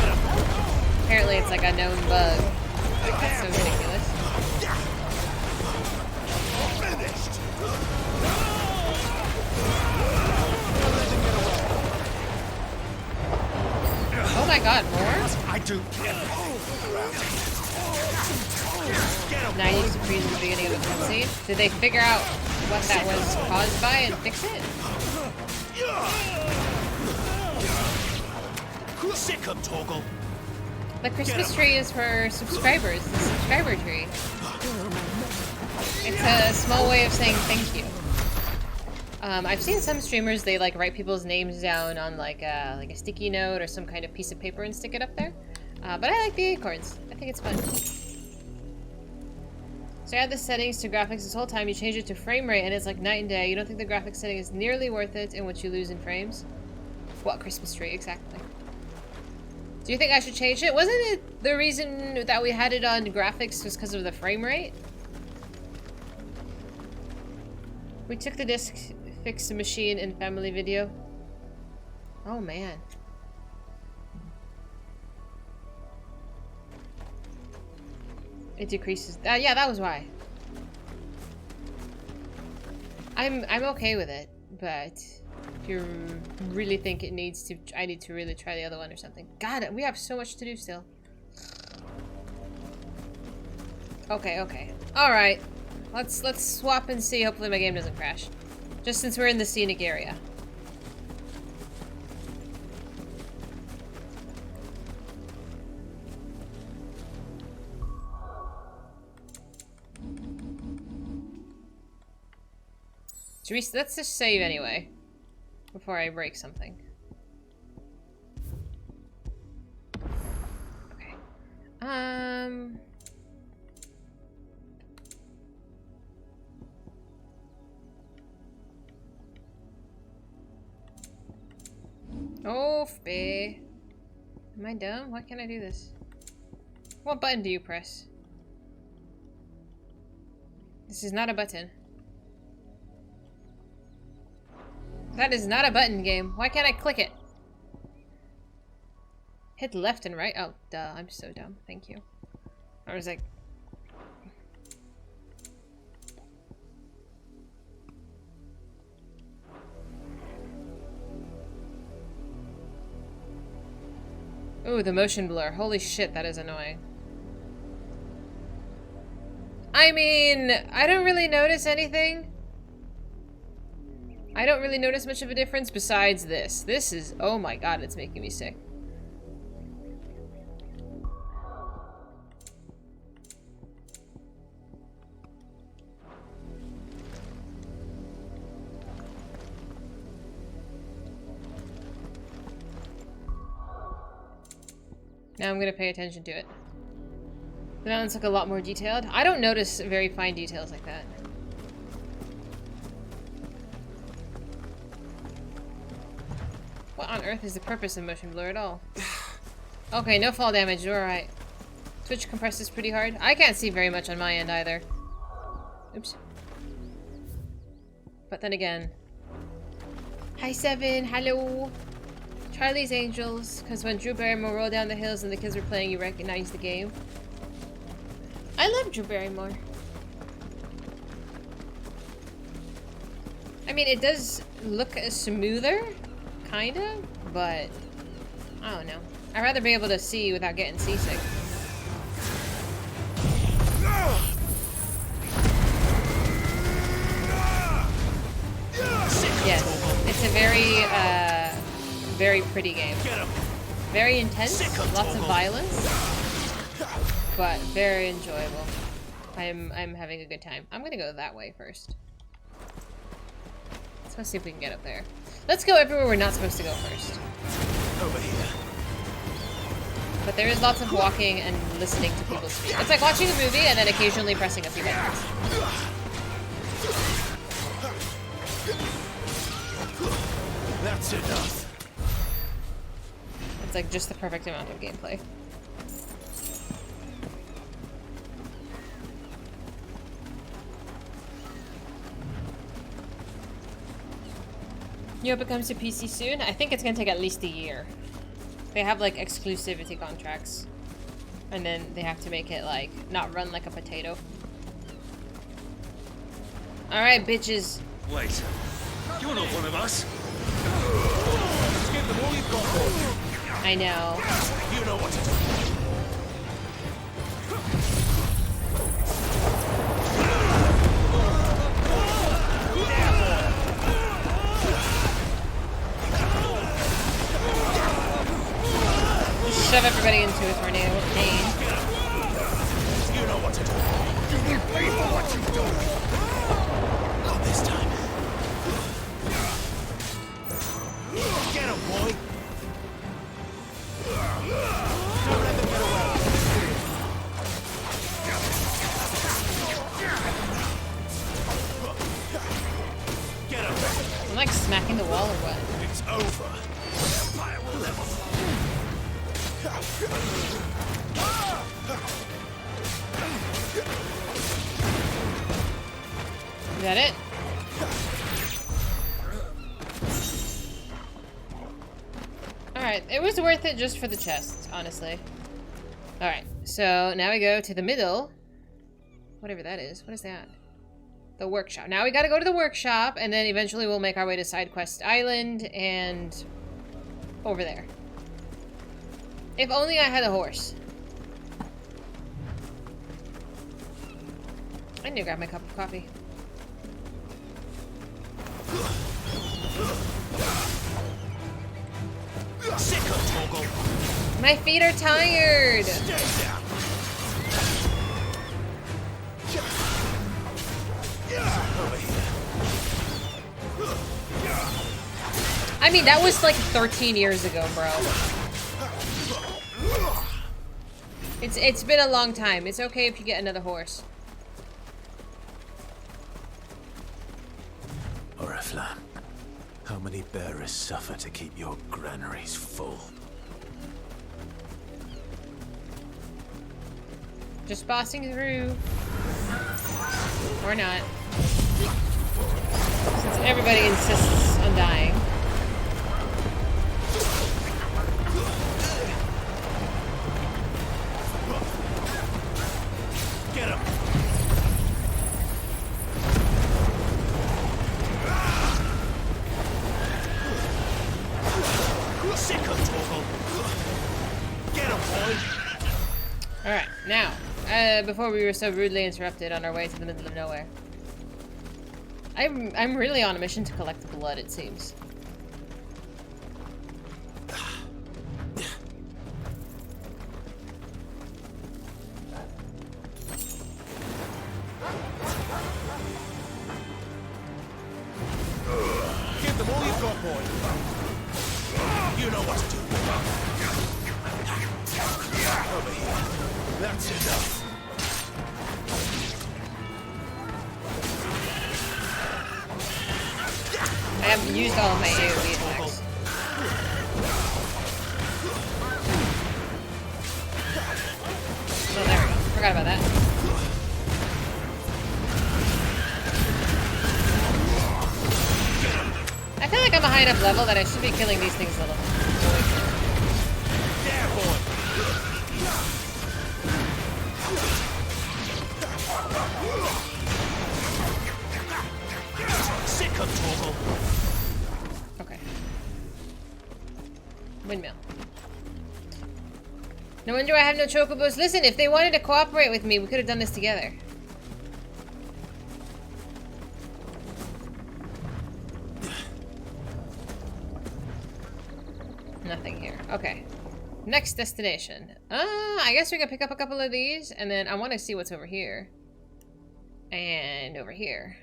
Apparently it's like a known bug. That's so ridiculous. Oh my god, more? I do. 90 to freeze at the beginning of the cutscene. Did they figure out what that was caused by and fix it? Sick 'em, Torgal. The Christmas tree is for subscribers, the subscriber tree. It's a small way of saying thank you. I've seen some streamers, they like write people's names down on like a sticky note or some kind of piece of paper and stick it up there. But I like the acorns. I think it's fun. So I had the settings to graphics this whole time. You change it to frame rate and it's like night and day. You don't think the graphics setting is nearly worth it in what you lose in frames? What Christmas tree, exactly. Do you think I should change it? Wasn't it the reason that we had it on graphics was because of the frame rate? We took the disc, fixed the machine in family video. Oh man. It decreases. Yeah, that was why. I'm okay with it, but if you really think it needs to, I need to really try the other one or something. God, we have so much to do still. Okay. All right. Let's swap and see. Hopefully my game doesn't crash. Just since we're in the scenic area. Let's just save anyway, before I break something. Okay. Oh, bae. Am I dumb? Why can't I do this? What button do you press? This is not a button. That is not a button game. Why can't I click it? Hit left and right? Oh, duh. I'm so dumb. Thank you. I was like... Ooh, the motion blur. Holy shit, that is annoying. I mean, I don't really notice anything. I don't really notice much of a difference besides this. This is... oh my god, it's making me sick. Now I'm gonna pay attention to it. The mountains look a lot more detailed. I don't notice very fine details like that. What on earth is the purpose of motion blur at all? Okay, no fall damage, you're alright. Twitch compresses pretty hard. I can't see very much on my end either. Oops. But then again... Hi Seven, hello! Charlie's Angels, because when Drew Barrymore rolled down the hills and the kids were playing, you recognized the game. I love Drew Barrymore. I mean, it does look smoother, kinda, but I don't know. I'd rather be able to see without getting seasick. Yes, it's a very, very pretty game. Very intense, lots of violence, but very enjoyable. I'm having a good time. I'm gonna go that way first. Let's see if we can get up there. Let's go everywhere we're not supposed to go first. Over here. But there is lots of walking and listening to people speak. It's like watching a movie and then occasionally pressing a few buttons. That's enough. It's like just the perfect amount of gameplay. You hope it comes to PC soon? I think it's gonna take at least a year. They have like exclusivity contracts. And then they have to make it like not run like a potato. Alright, bitches. Wait. You're not one of us. Just give them all you've got, boy. I know. You know what to do. Shove everybody into a tornado with pain. You know what to do. You will pay for what you've done. Not this time. Get him, boy. Don't let them get away. Get him. I'm like smacking the wall or what? It's over. Fire will level. Is that it? Alright, it was worth it just for the chest, honestly. Alright, so now we go to the middle. Whatever that is. What is that? The workshop. Now we gotta go to the workshop, and then eventually we'll make our way to Side Quest Island and over there. If only I had a horse. I need to grab my cup of coffee. My feet are tired. I mean, that was like 13 years ago, bro. It's been a long time. It's okay if you get another horse. Oriflamme, how many bearers suffer to keep your granaries full? Just bossing through. Or not. Since everybody insists on dying. Get him. Sick of Torgal. Get him, boy. Alright, now, before we were so rudely interrupted on our way to the middle of nowhere. I'm really on a mission to collect blood, it seems. Give them all you've got, boy. You know what to do. Over here. That's enough. I haven't used all of my AoE attacks. Oh, there we go. Forgot about that. I feel like I'm a high enough level that I should be killing these things a little. Yeah, boy. Sick of Torgal. Okay. Windmill. No wonder I have no chocobos. Listen, if they wanted to cooperate with me, we could have done this together. Nothing here. Okay. Next destination. I guess we can pick up a couple of these, and then I want to see what's over here. And over here.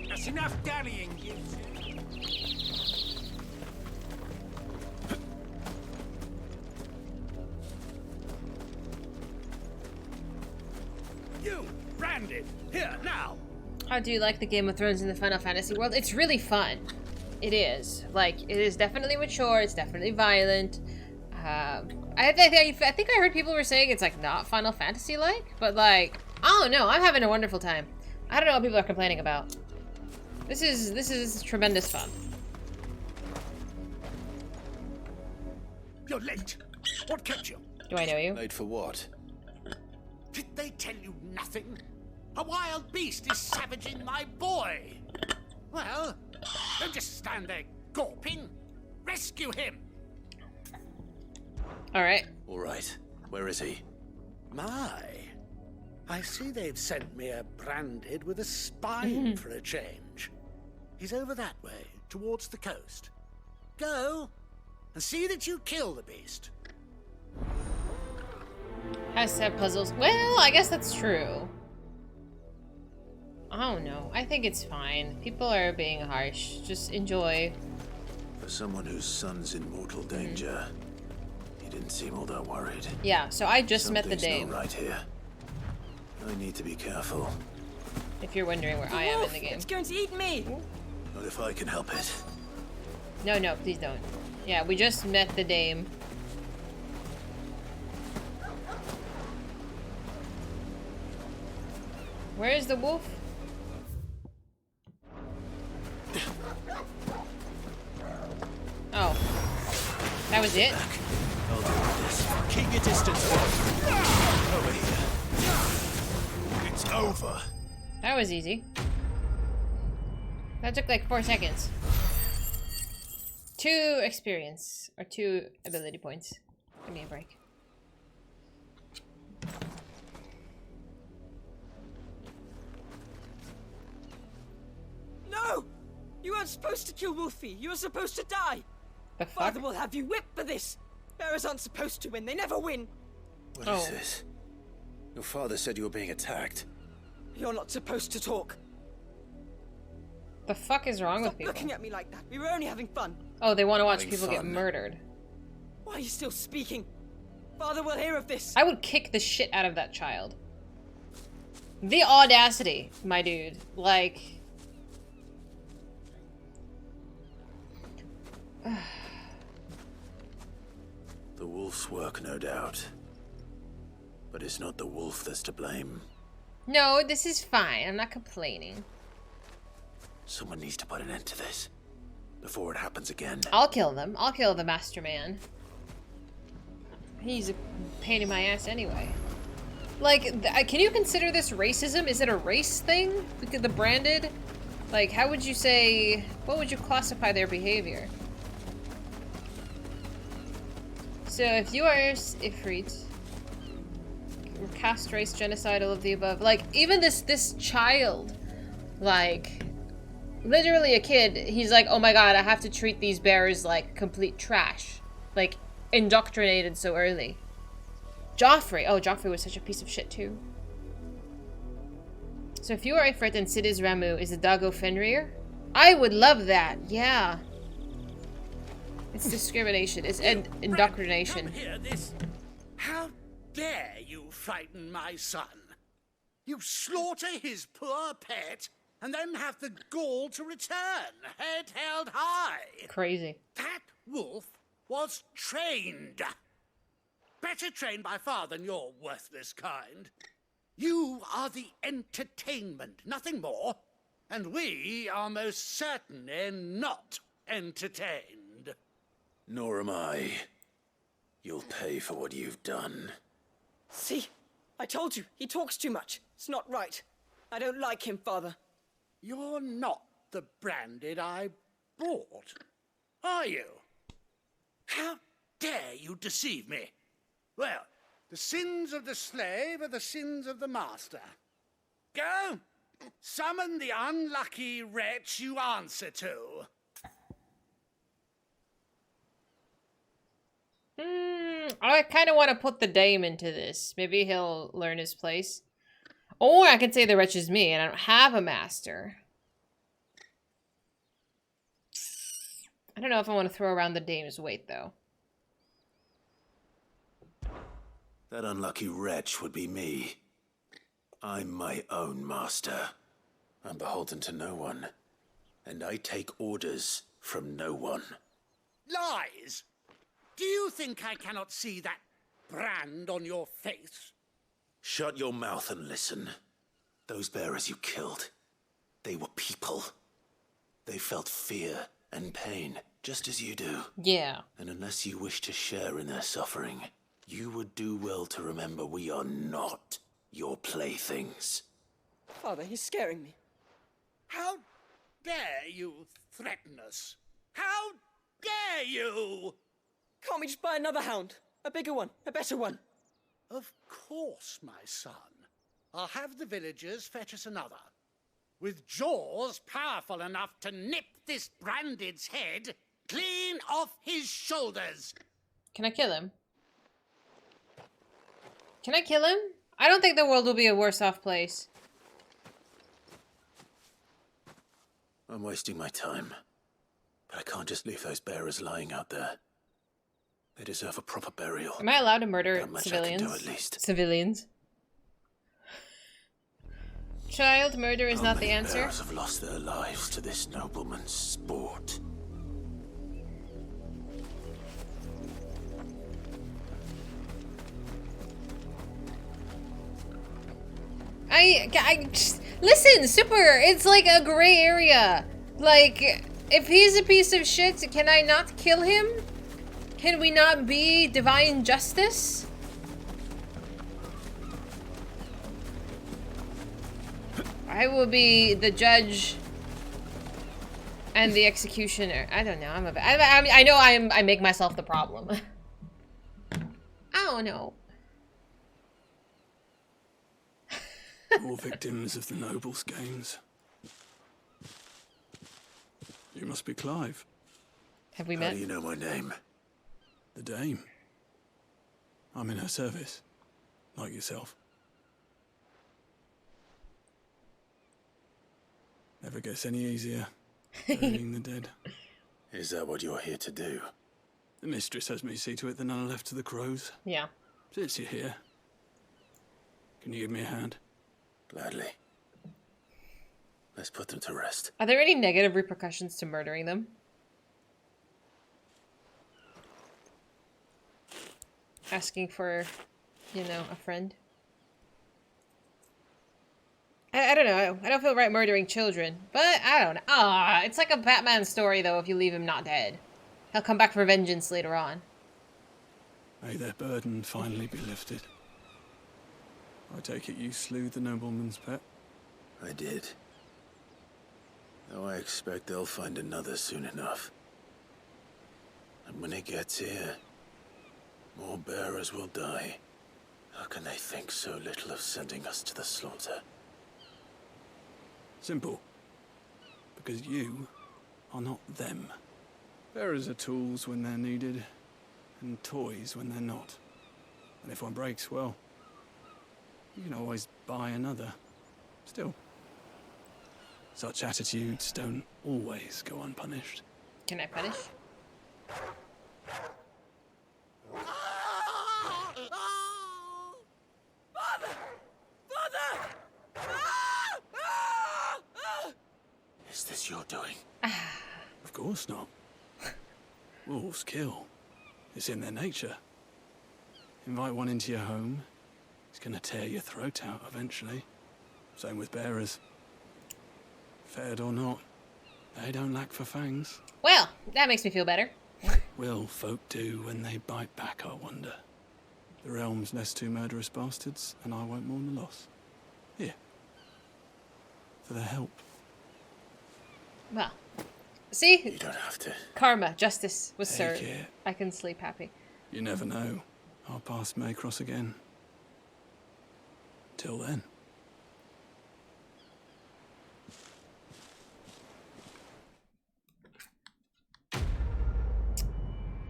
That's enough dallying, you two. You, branded, here, now. How do you like the Game of Thrones in the Final Fantasy world? It's really fun. It is. Like, it is definitely mature. It's definitely violent. I think I heard people were saying it's, like, not Final Fantasy-like. But, like, I don't know. I'm having a wonderful time. I don't know what people are complaining about. This is tremendous fun. You're late. What kept you? Do I know you? Late for what? Did they tell you nothing? A wild beast is savaging my boy. Well, don't just stand there gawping. Rescue him. All right. All right. Where is he? My, I see they've sent me a branded with a spine for a change. He's over that way, towards the coast. Go, and see that you kill the beast. Has to have puzzles. Well, I guess that's true. I don't know. I think it's fine. People are being harsh. Just enjoy. For someone whose son's in mortal danger, he didn't seem all that worried. Yeah, so I just met the Dame. Not right here. I need to be careful. If you're wondering where I am in the game. It's going to eat me! Not if I can help it. No, no, please don't. Yeah, we just met the Dame. Where is the wolf? Oh. That was it? I'll deal with this. Keep your distance. Over here. It's over. That was easy. That took like 4 seconds. 2 experience. Or 2 ability points. Give me a break. No! You weren't supposed to kill Wolfie. You were supposed to die. The fuck? Father will have you whipped for this. Bearers aren't supposed to win. They never win. What is this? Your father said you were being attacked. You're not supposed to talk. The fuck is wrong with Stop people? looking at me like that. We were only having fun. Oh, they want to watch Having people get fun. murdered. Why are you still speaking? Father will hear of this. I would kick the shit out of that child. The audacity, my dude. Like... The wolf's work, no doubt. But it's not the wolf that's to blame. No, this is fine. I'm not complaining. Someone needs to put an end to this. Before it happens again. I'll kill them. I'll kill the master man. He's a pain in my ass anyway. Like, can you consider this racism? Is it a race thing? Because the branded? Like, how would you say... What would you classify their behavior? So, if you are Ifrit... Caste, race, genocide, all of the above. Like, even this child... Like... Literally a kid, he's like, oh my god, I have to treat these bears like complete trash. Like, indoctrinated so early. Joffrey. Oh, Joffrey was such a piece of shit too. So if you are Ifrit and Sid is Ramu, is the Dago Fenrir? I would love that, yeah. It's discrimination. It's indoctrination. Come here, this... How dare you frighten my son? You slaughter his poor pet, and then have the gall to return, head held high. Crazy. That wolf was trained. Better trained by far than your worthless kind. You are the entertainment, nothing more. And we are most certainly not entertained. Nor am I. You'll pay for what you've done. See? I told you, he talks too much. It's not right. I don't like him, Father. You're not the branded I bought, are you? How dare you deceive me? Well, the sins of the slave are the sins of the master. Go, summon the unlucky wretch you answer to. I kind of want to put the dame into this. Maybe he'll learn his place. Or I could say the wretch is me and I don't have a master. I don't know if I want to throw around the dame's weight, though. That unlucky wretch would be me. I'm my own master. I'm beholden to no one. And I take orders from no one. Lies! Do you think I cannot see that brand on your face? Shut your mouth and listen. Those bearers you killed, they were people. They felt fear and pain, just as you do. Yeah. And unless you wish to share in their suffering, you would do well to remember we are not your playthings. Father, he's scaring me. How dare you threaten us? How dare you? Can't we just buy another hound? A bigger one, a better one. Of course, my son. I'll have the villagers fetch us another. With jaws powerful enough to nip this branded's head clean off his shoulders. Can I kill him? Can I kill him? I don't think the world will be a worse off place. I'm wasting my time. But I can't just leave those bearers lying out there. They deserve a proper burial. Am I allowed to murder That much civilians? I can do at least. Civilians. Child murder is not the Many answer. bearers have lost their lives to this nobleman's sport. Listen, Super, it's like a gray area. Like, if he's a piece of shit, can I not kill him? Can we not be divine justice? I will be the judge and the executioner. I don't know. I know I make myself the problem. I don't know. All victims of the nobles' games. You must be Clive. Have we How met? do you know my name? The Dame. I'm in her service, like yourself. Never gets any easier, burying the dead. Is that what you're here to do? The mistress has me see to it that none are left to the crows. Yeah. Since you're here, can you give me a hand? Gladly. Let's put them to rest. Are there any negative repercussions to murdering them? Asking for, you know, a friend. I don't know. I don't feel right murdering children. But I don't know. It's like a Batman story, though, if you leave him not dead. He'll come back for vengeance later on. May their burden finally be lifted. I take it you slew the nobleman's pet? I did. Though I expect they'll find another soon enough. And when it gets here, more bearers will die. How can they think so little of sending us to the slaughter? Simple. Because you are not them. Bearers are tools when they're needed, and toys when they're not. And if one breaks, well, you can always buy another. Still, such attitudes don't always go unpunished. Can I punish? Is this your doing? Of course not. Wolves kill. It's in their nature. Invite one into your home, it's gonna tear your throat out eventually. Same with bearers. Fed or not, they don't lack for fangs. Well, that makes me feel better. Will folk do when they bite back, I wonder? The realm's less two murderous bastards, and I won't mourn the loss. Here. For their help. Well, see? You don't have to. Karma, justice was Take served. it. I can sleep happy. You never know. Our paths may cross again. Till then.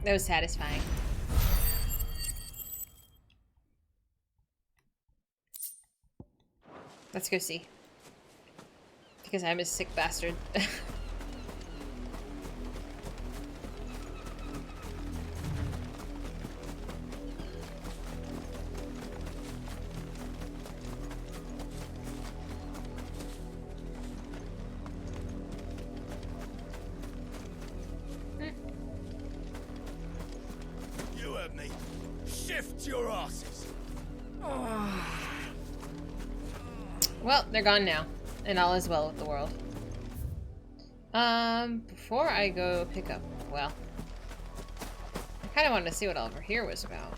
That was satisfying. Let's go see. Because I'm a sick bastard. You heard me. Shift your asses. Well, they're gone now. And all is well with the world. Before I go pick up... Well... I kind of wanted to see what all over here was about.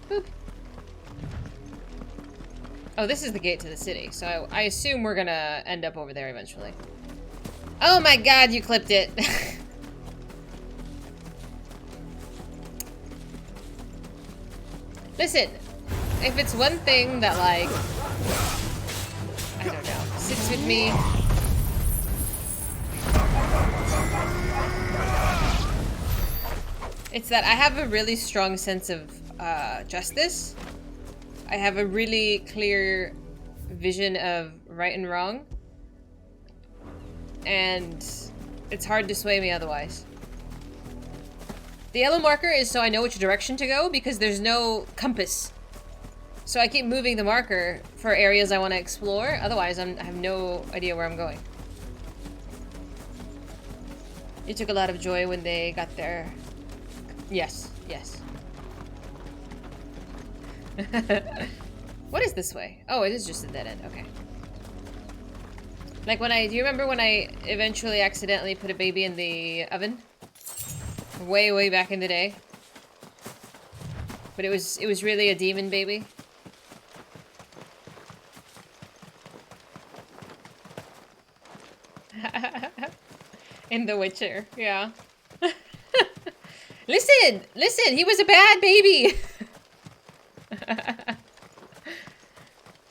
Boop. Oh, this is the gate to the city, so I assume we're gonna end up over there eventually. Oh my god, you clipped it! Listen, if it's one thing that, like... I don't know, sits with me... It's that I have a really strong sense of justice. I have a really clear vision of right and wrong. And it's hard to sway me otherwise. The yellow marker is so I know which direction to go because there's no compass. So I keep moving the marker for areas I want to explore. Otherwise, I have no idea where I'm going. You took a lot of joy when they got there. Yes, yes. What is this way? Oh, it is just a dead end. Okay. Like when do you remember when I eventually accidentally put a baby in the oven? Way, way back in the day. But it was really a demon baby. In The Witcher, yeah. Listen! Listen! He was a bad baby!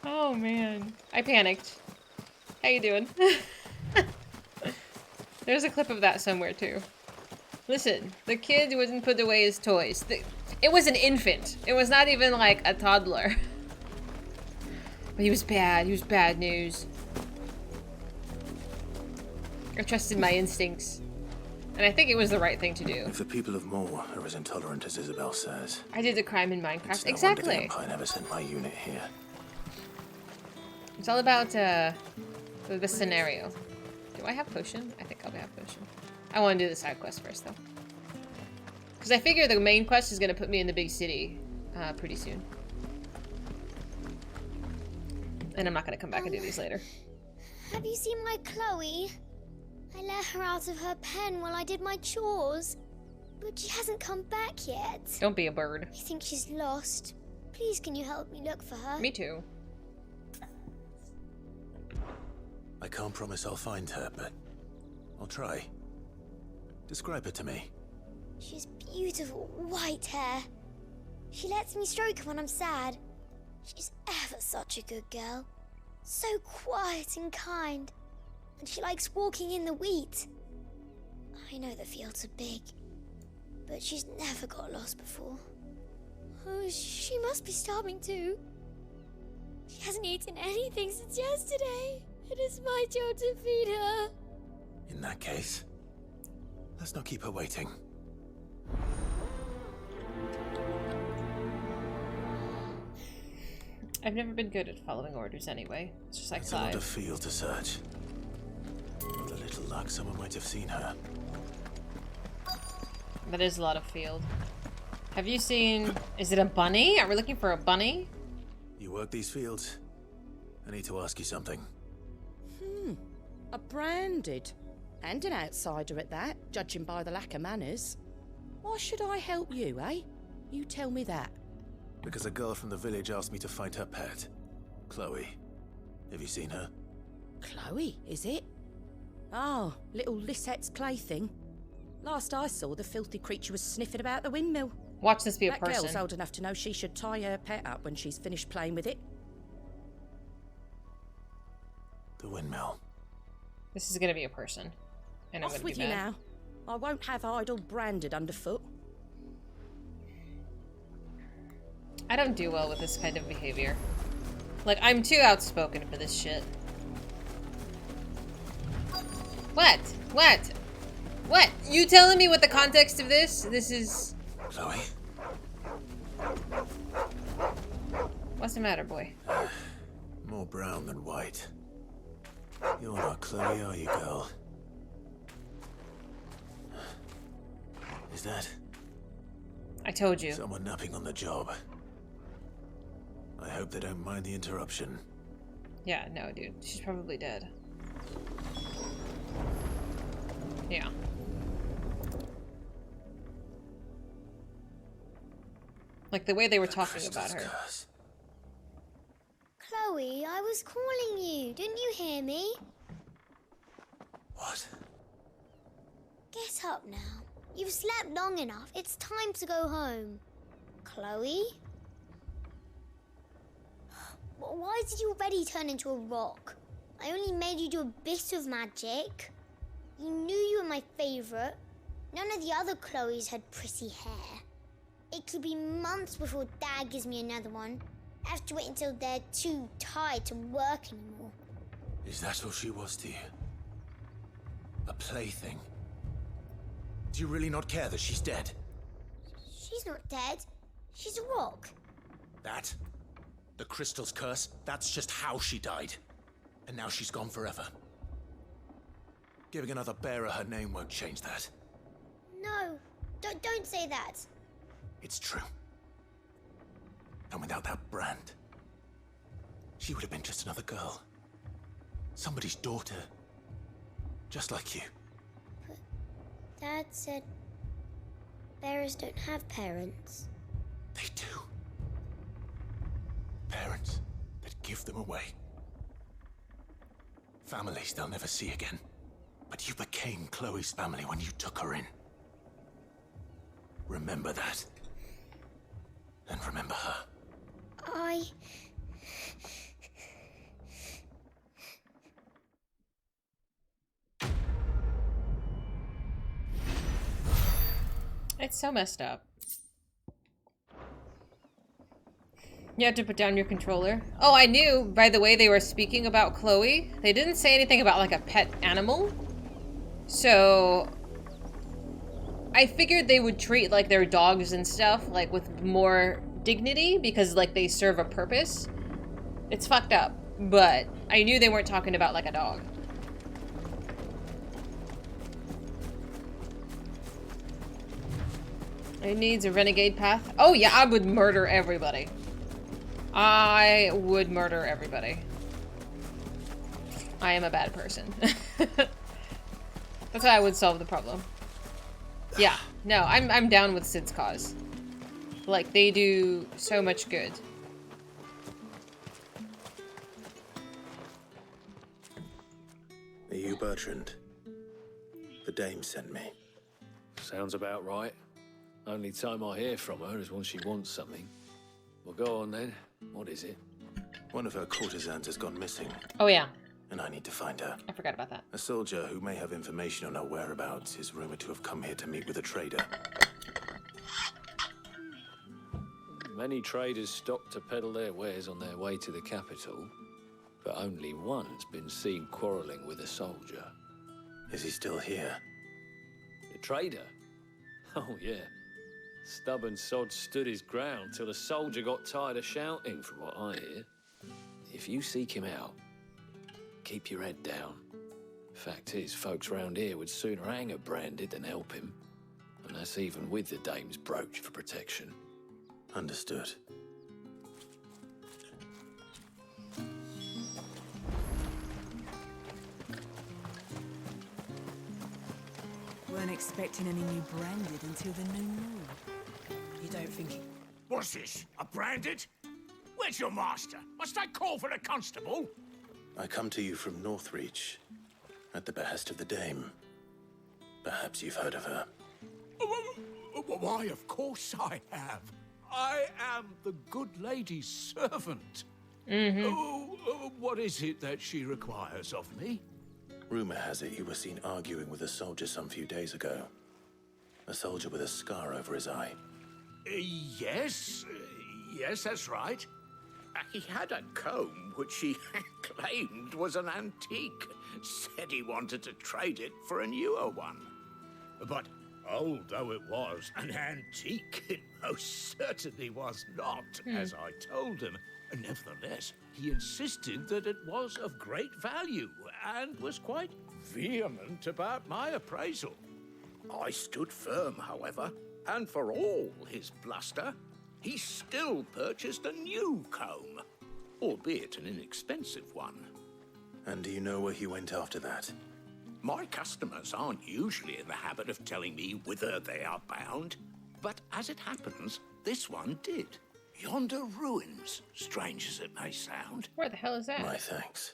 Oh, man. I panicked. How you doing? There's a clip of that somewhere, too. Listen, the kid wouldn't put away his toys. It was an infant. It was not even, like, a toddler. But he was bad. He was bad news. I trusted my instincts. And I think it was the right thing to do. If the people of Moor are as intolerant as Isabel says... I did the crime in Minecraft. It's no Exactly. wonder the Empire never sent my unit here. It's all about, the scenario. Do I have potion? I think I'll have potion. I want to do the side quest first, though. Because I figure the main quest is going to put me in the big city pretty soon. And I'm not going to come back and do these later. Have you seen my Chloe? I let her out of her pen while I did my chores. But she hasn't come back yet. Don't be a bird. I think she's lost. Please, can you help me look for her? Me too. I can't promise I'll find her, but I'll try. Describe her to me. She's beautiful white hair. She lets me stroke her when I'm sad. She's ever such a good girl. So quiet and kind. And she likes walking in the wheat. I know the fields are big, but she's never got lost before. Oh, she must be starving too. She hasn't eaten anything since yesterday. It is my job to feed her. In that case, let's not keep her waiting. I've never been good at following orders anyway. It's just like It's a lot Clive. of field to search. With a little luck, someone might have seen her. That is a lot of field. Have you seen... Is it a bunny? Are we looking for a bunny? You work these fields? I need to ask you something. A branded. And an outsider at that, judging by the lack of manners. Why should I help you, eh? You tell me that. Because a girl from the village asked me to find her pet, Chloe. Have you seen her? Chloe, is it? Oh, little Lisette's plaything. Last I saw, the filthy creature was sniffing about the windmill. Watch this be a that person. Girl's old enough to know she should tie her pet up when she's finished playing with it. The windmill. This is gonna be a person. And I'm Off gonna with be you mad. now. I won't have idle branded underfoot. I don't do well with this kind of behavior. Like, I'm too outspoken for this shit. What? What? What? You telling me what the context of this? This is... Chloe? What's the matter, boy? More brown than white. You're not Chloe, are you, girl? Is that... I told you. Someone napping on the job. I hope they don't mind the interruption. Yeah, no, dude. She's probably dead. Yeah. Like, the way they were talking about her. Chloe, I was calling you. Didn't you hear me? What? Get up now. You've slept long enough. It's time to go home. Chloe? Why did you already turn into a rock? I only made you do a bit of magic. You knew you were my favourite. None of the other Chloes had pretty hair. It could be months before Dad gives me another one. I have to wait until they're too tired to work anymore. Is that all she was to you? A plaything? Do you really not care that she's dead? She's not dead. She's a rock. That? The crystal's curse? That's just how she died. And now she's gone forever. Giving another bearer her name won't change that. No, don't say that. It's true. And without that brand, she would have been just another girl. Somebody's daughter. Just like you. But Dad said bearers don't have parents. They do. Parents that give them away. Families they'll never see again. But you became Chloe's family when you took her in. Remember that. And remember her. It's so messed up. You had to put down your controller. Oh, I knew by the way they were speaking about Chloe. They didn't say anything about like a pet animal. So I figured they would treat like their dogs and stuff like with more dignity because like they serve a purpose. It's fucked up, but I knew they weren't talking about like a dog. It needs a renegade path. Oh yeah, I would murder everybody. I would murder everybody. I am a bad person. That's how I would solve the problem. Yeah, no, I'm down with Sid's cause. Like, they do so much good. Are you Bertrand? The dame sent me. Sounds about right. Only time I hear from her is when she wants something. Well, go on then. What is it? One of her courtesans has gone missing. Oh, yeah. And I need to find her. I forgot about that. A soldier who may have information on her whereabouts is rumored to have come here to meet with a trader. Many traders stop to peddle their wares on their way to the capital, but only one's been seen quarrelling with a soldier. Is he still here? The trader? Oh, yeah. Stubborn sod stood his ground till the soldier got tired of shouting, from what I hear. If you seek him out, keep your head down. Fact is, folks round here would sooner hang a branded than help him. And that's even with the dame's brooch for protection. Understood. Weren't expecting any new branded until the new moon. You don't think... What's this? A branded? Where's your master? Must I call for a constable? I come to you from Northreach, at the behest of the dame. Perhaps you've heard of her. Why, of course I have. I am the good lady's servant. What is it that she requires of me? Rumor has it you were seen arguing with a soldier some few days ago. A soldier with a scar over his eye. Yes, that's right. He had a comb which he claimed was an antique. Said he wanted to trade it for a newer one. But old though it was, an antique it most certainly was not, as I told him. Nevertheless, he insisted that it was of great value and was quite vehement about my appraisal. I stood firm, however, and for all his bluster, he still purchased a new comb, albeit an inexpensive one. And do you know where he went after that? My customers aren't usually in the habit of telling me whither they are bound, but as it happens, this one did. Yonder ruins, strange as it may sound. Where the hell is that? My thanks.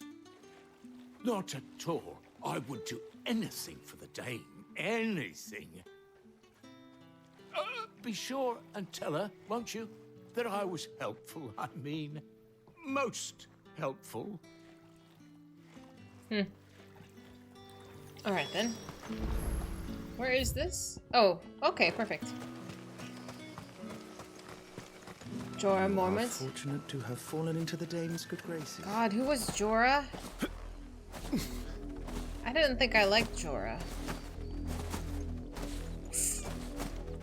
Not at all. I would do anything for the dame. Anything. Be sure and tell her, won't you, that I was helpful. I mean, most helpful. All right, then. Where is this? Oh, okay, perfect. Jorah Mormont. Fortunate to have fallen into the dame's good graces. God, who was Jorah? I didn't think I liked Jorah.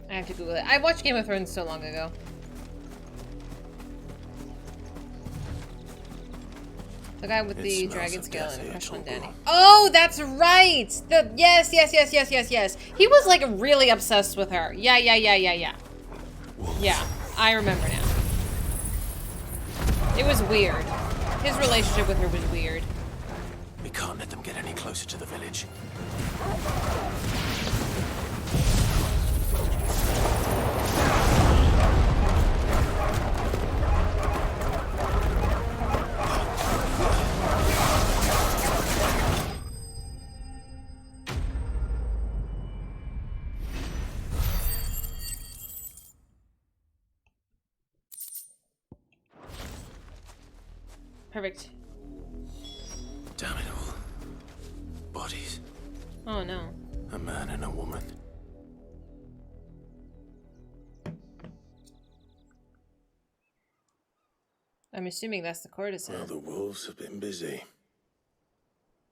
I have to Google it. I watched Game of Thrones so long ago. The guy with the dragon scale and a crush on Danny. Oh, that's right! Yes. He was like really obsessed with her. Yeah. Yeah, I remember now. It was weird. His relationship with her was weird. We can't let them get any closer to the village. Perfect. Damn it all. Bodies. Oh no. A man and a woman. I'm assuming that's the courtesan. Well, the wolves have been busy.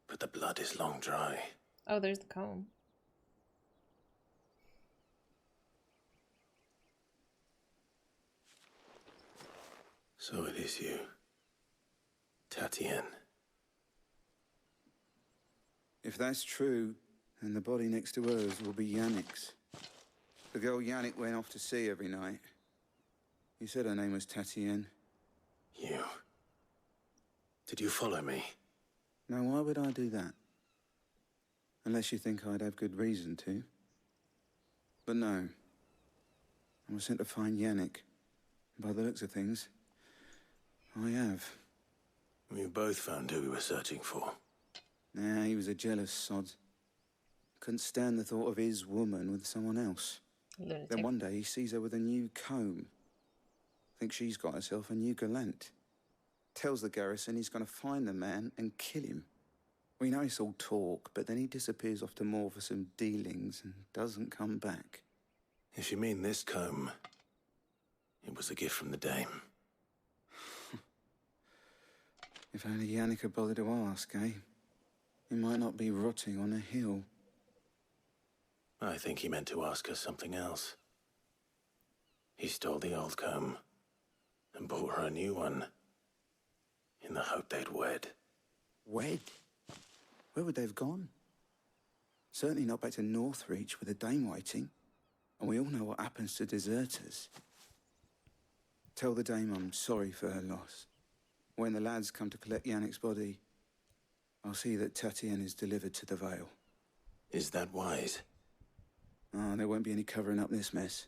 But the blood is long dry. Oh, there's the comb. So it is you. Tatienne. If that's true, then the body next to hers will be Yannick's. The girl Yannick went off to sea every night. You said her name was Tatienne. You. Did you follow me? Now, why would I do that? Unless you think I'd have good reason to. But no. I was sent to find Yannick. By the looks of things, I have. We both found who we were searching for. Nah, he was a jealous sod. Couldn't stand the thought of his woman with someone else. Lunatic. Then one day he sees her with a new comb. Thinks she's got herself a new gallant. Tells the garrison he's going to find the man and kill him. We know it's all talk, but then he disappears off to Moor for some dealings and doesn't come back. If you mean this comb, it was a gift from the dame. If only Yannick had bothered to ask, eh? He might not be rotting on a hill. I think he meant to ask her something else. He stole the old comb and bought her a new one in the hope they'd wed. Wed? Where would they have gone? Certainly not back to Northreach with a dame waiting. And we all know what happens to deserters. Tell the dame I'm sorry for her loss. When the lads come to collect Yannick's body, I'll see that Tatienne is delivered to the Vale. Is that wise? Oh, there won't be any covering up this mess.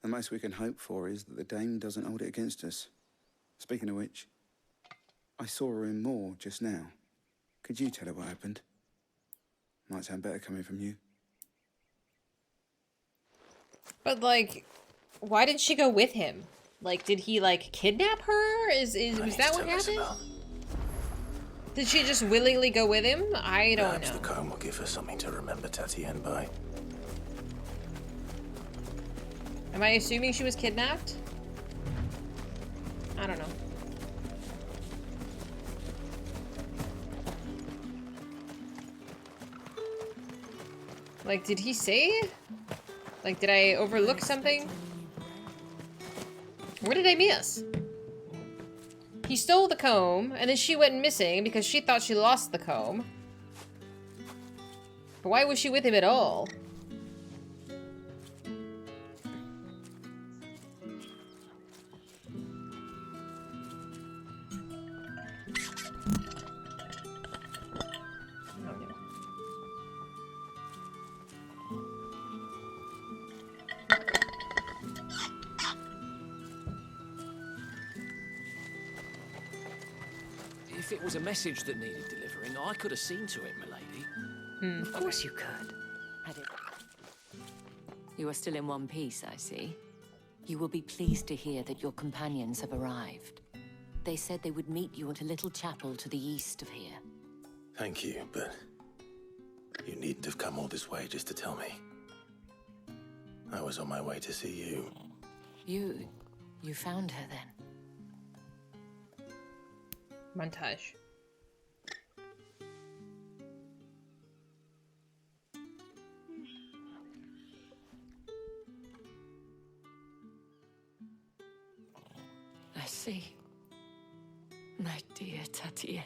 The most we can hope for is that the dame doesn't hold it against us. Speaking of which, I saw her in Moor just now. Could you tell her what happened? Might sound better coming from you. But, like, why did she go with him? Like, did he, like, kidnap her? Was that what happened? Did she just willingly go with him? I don't Perhaps know. the comb will give her something to remember Tatienne by. Am I assuming she was kidnapped? I don't know. Like, did he say? Like, did I overlook something? What did I miss? He stole the comb, and then she went missing because she thought she lost the comb. But why was she with him at all? If it was a message that needed delivering, I could have seen to it, milady. Of course you could. You are still in one piece, I see. You will be pleased to hear that your companions have arrived. They said they would meet you at a little chapel to the east of here. Thank you, but you needn't have come all this way just to tell me. I was on my way to see you. You found her then? Montage. I see. My dear Tatienne.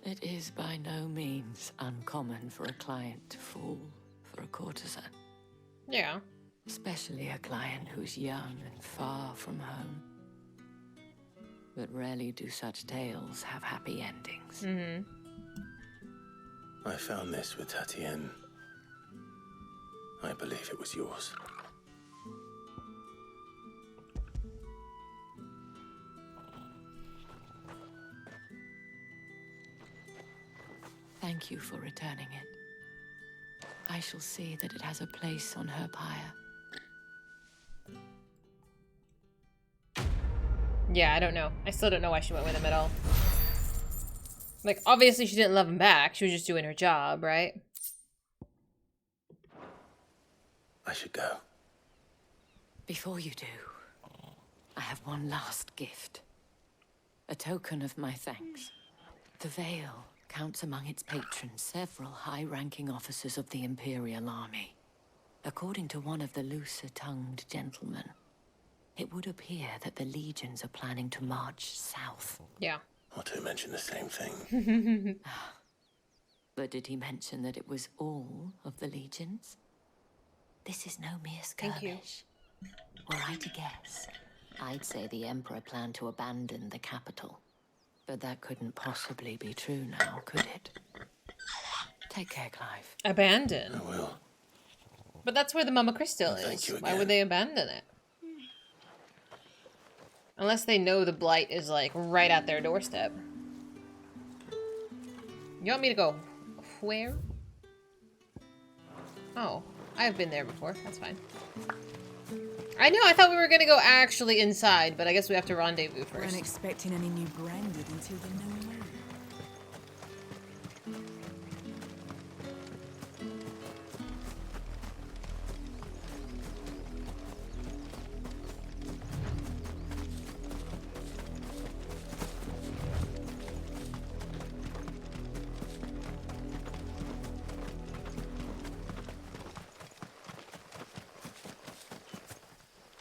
It is by no means uncommon for a client to fall for a courtesan. Yeah. Especially a client who's young and far from home. But rarely do such tales have happy endings. Mm-hmm. I found this with Tatienne. I believe it was yours. Thank you for returning it. I shall see that it has a place on her pyre. Yeah, I don't know. I still don't know why she went with him at all. Like, obviously she didn't love him back. She was just doing her job, right? I should go. Before you do, I have one last gift. A token of my thanks. The Vale counts among its patrons several high-ranking officers of the Imperial Army. According to one of the looser-tongued gentlemen, it would appear that the legions are planning to march south. Yeah. Or to mention the same thing. But did he mention that it was all of the legions? This is no mere skirmish. Were I to guess, I'd say the Emperor planned to abandon the capital. But that couldn't possibly be true now, could it? Take care, Clive. Abandon? I will. But that's where the Mama Crystal is. Thank you Why again. would they abandon it? Unless they know the Blight is, like, right at their doorstep. You want me to go where? Oh, I've been there before. That's fine. I know, I thought we were gonna go actually inside, but I guess we have to rendezvous first. Weren't expecting any new branded until the new moon.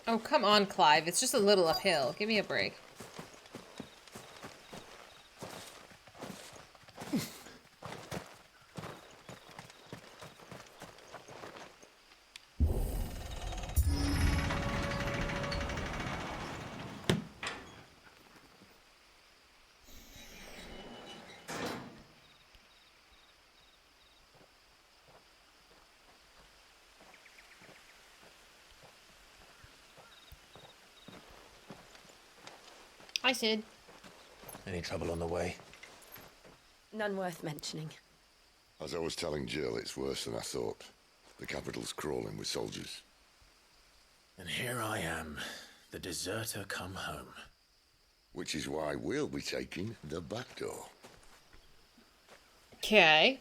Oh, come on, Clive. It's just a little uphill. Give me a break. Hi, Sid. Any trouble on the way? None worth mentioning. As I was telling Jill, it's worse than I thought. The capital's crawling with soldiers. And here I am, the deserter come home. Which is why we'll be taking the back door. Okay.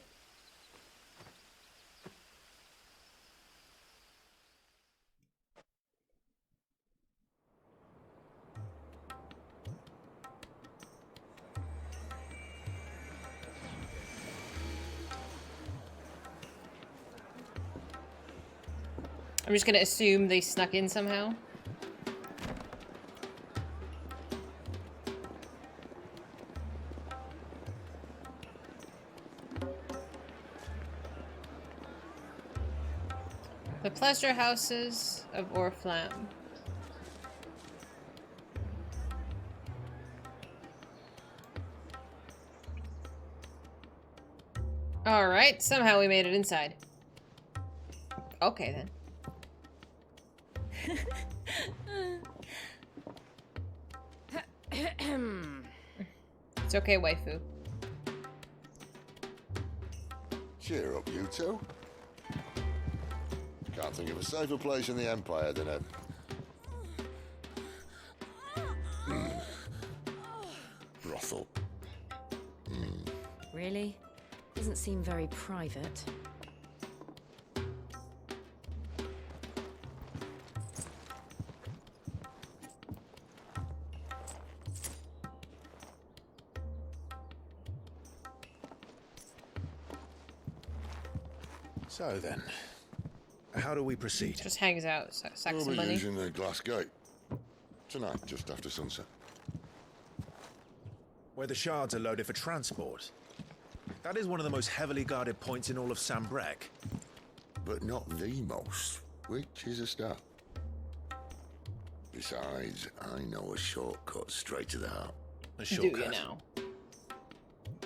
I'm just gonna assume they snuck in somehow. The pleasure houses of Orflam. Alright, somehow we made it inside. Okay then. It's okay, waifu. Cheer up, you two. Can't think of a safer place in the Empire than a... brothel. Really? Doesn't seem very private. So then, how do we proceed? Just hangs out, sacks We'll some be money. using the glass gate. Tonight, just after sunset. Where the shards are loaded for transport. That is one of the most heavily guarded points in all of Sambrek. But not the most, which is a start. Besides, I know a shortcut straight to the heart. A shortcut? Do you now?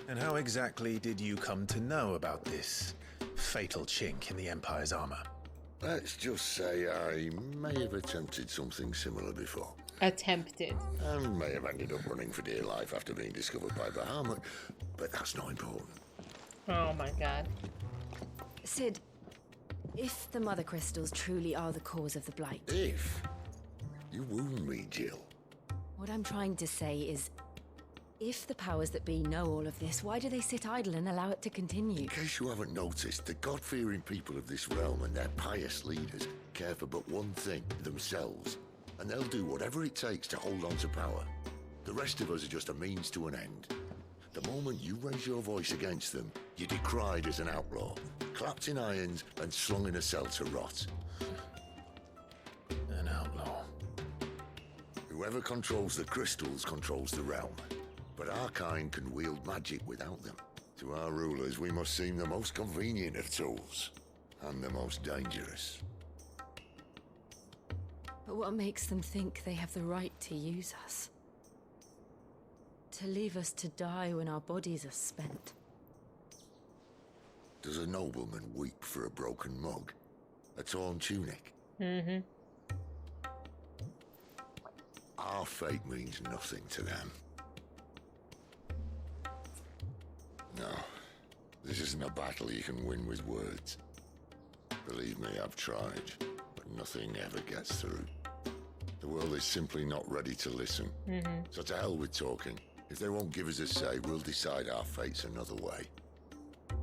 And how exactly did you come to know about this fatal chink in the Empire's armor? Let's just say I may have attempted something similar before. Attempted. And may have ended up running for dear life after being discovered by Bahamut, but that's not important. Oh my god. Sid, if the Mother Crystals truly are the cause of the Blight... If? You wound me, Jill. What I'm trying to say is, if the powers that be know all of this, why do they sit idle and allow it to continue? In case you haven't noticed, the God-fearing people of this realm and their pious leaders care for but one thing, themselves. And they'll do whatever it takes to hold on to power. The rest of us are just a means to an end. The moment you raise your voice against them, you're decried as an outlaw, clapped in irons and slung in a cell to rot. An outlaw. Whoever controls the crystals controls the realm. But our kind can wield magic without them. To our rulers, we must seem the most convenient of tools. And the most dangerous. But what makes them think they have the right to use us? To leave us to die when our bodies are spent? Does a nobleman weep for a broken mug? A torn tunic? Mm-hmm. Our fate means nothing to them. No, this isn't a battle you can win with words. Believe me, I've tried, but nothing ever gets through. The world is simply not ready to listen. Mm-hmm. So to hell with talking. If they won't give us a say, we'll decide our fates another way.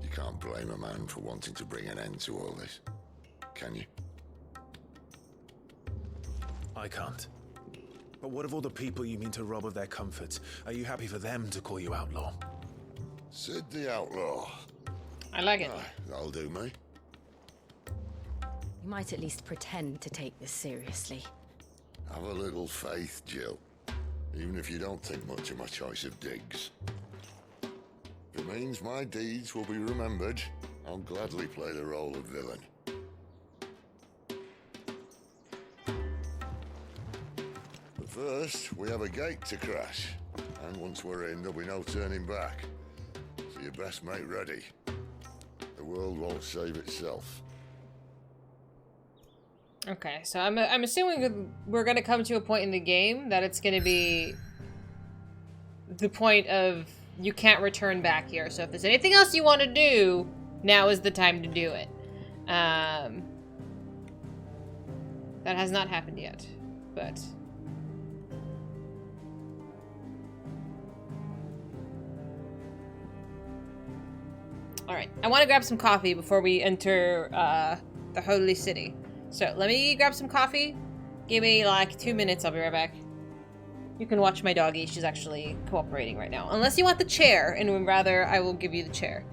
You can't blame a man for wanting to bring an end to all this, can you? I can't. But what of all the people you mean to rob of their comforts? Are you happy for them to call you outlaw? Sid the Outlaw. I like it. That'll do me. You might at least pretend to take this seriously. Have a little faith, Jill. Even if you don't think much of my choice of digs. If it means my deeds will be remembered, I'll gladly play the role of villain. But first, we have a gate to crash. And once we're in, there'll be no turning back. So you best make ready. The world won't save itself. Okay, so I'm assuming that we're gonna come to a point in the game that it's gonna be the point of you can't return back here. So if there's anything else you want to do, now is the time to do it. That has not happened yet, but... Alright, I want to grab some coffee before we enter the Holy City. So, let me grab some coffee. Give me like 2 minutes, I'll be right back. You can watch my doggy, she's actually cooperating right now. Unless you want the chair, and rather, I will give you the chair.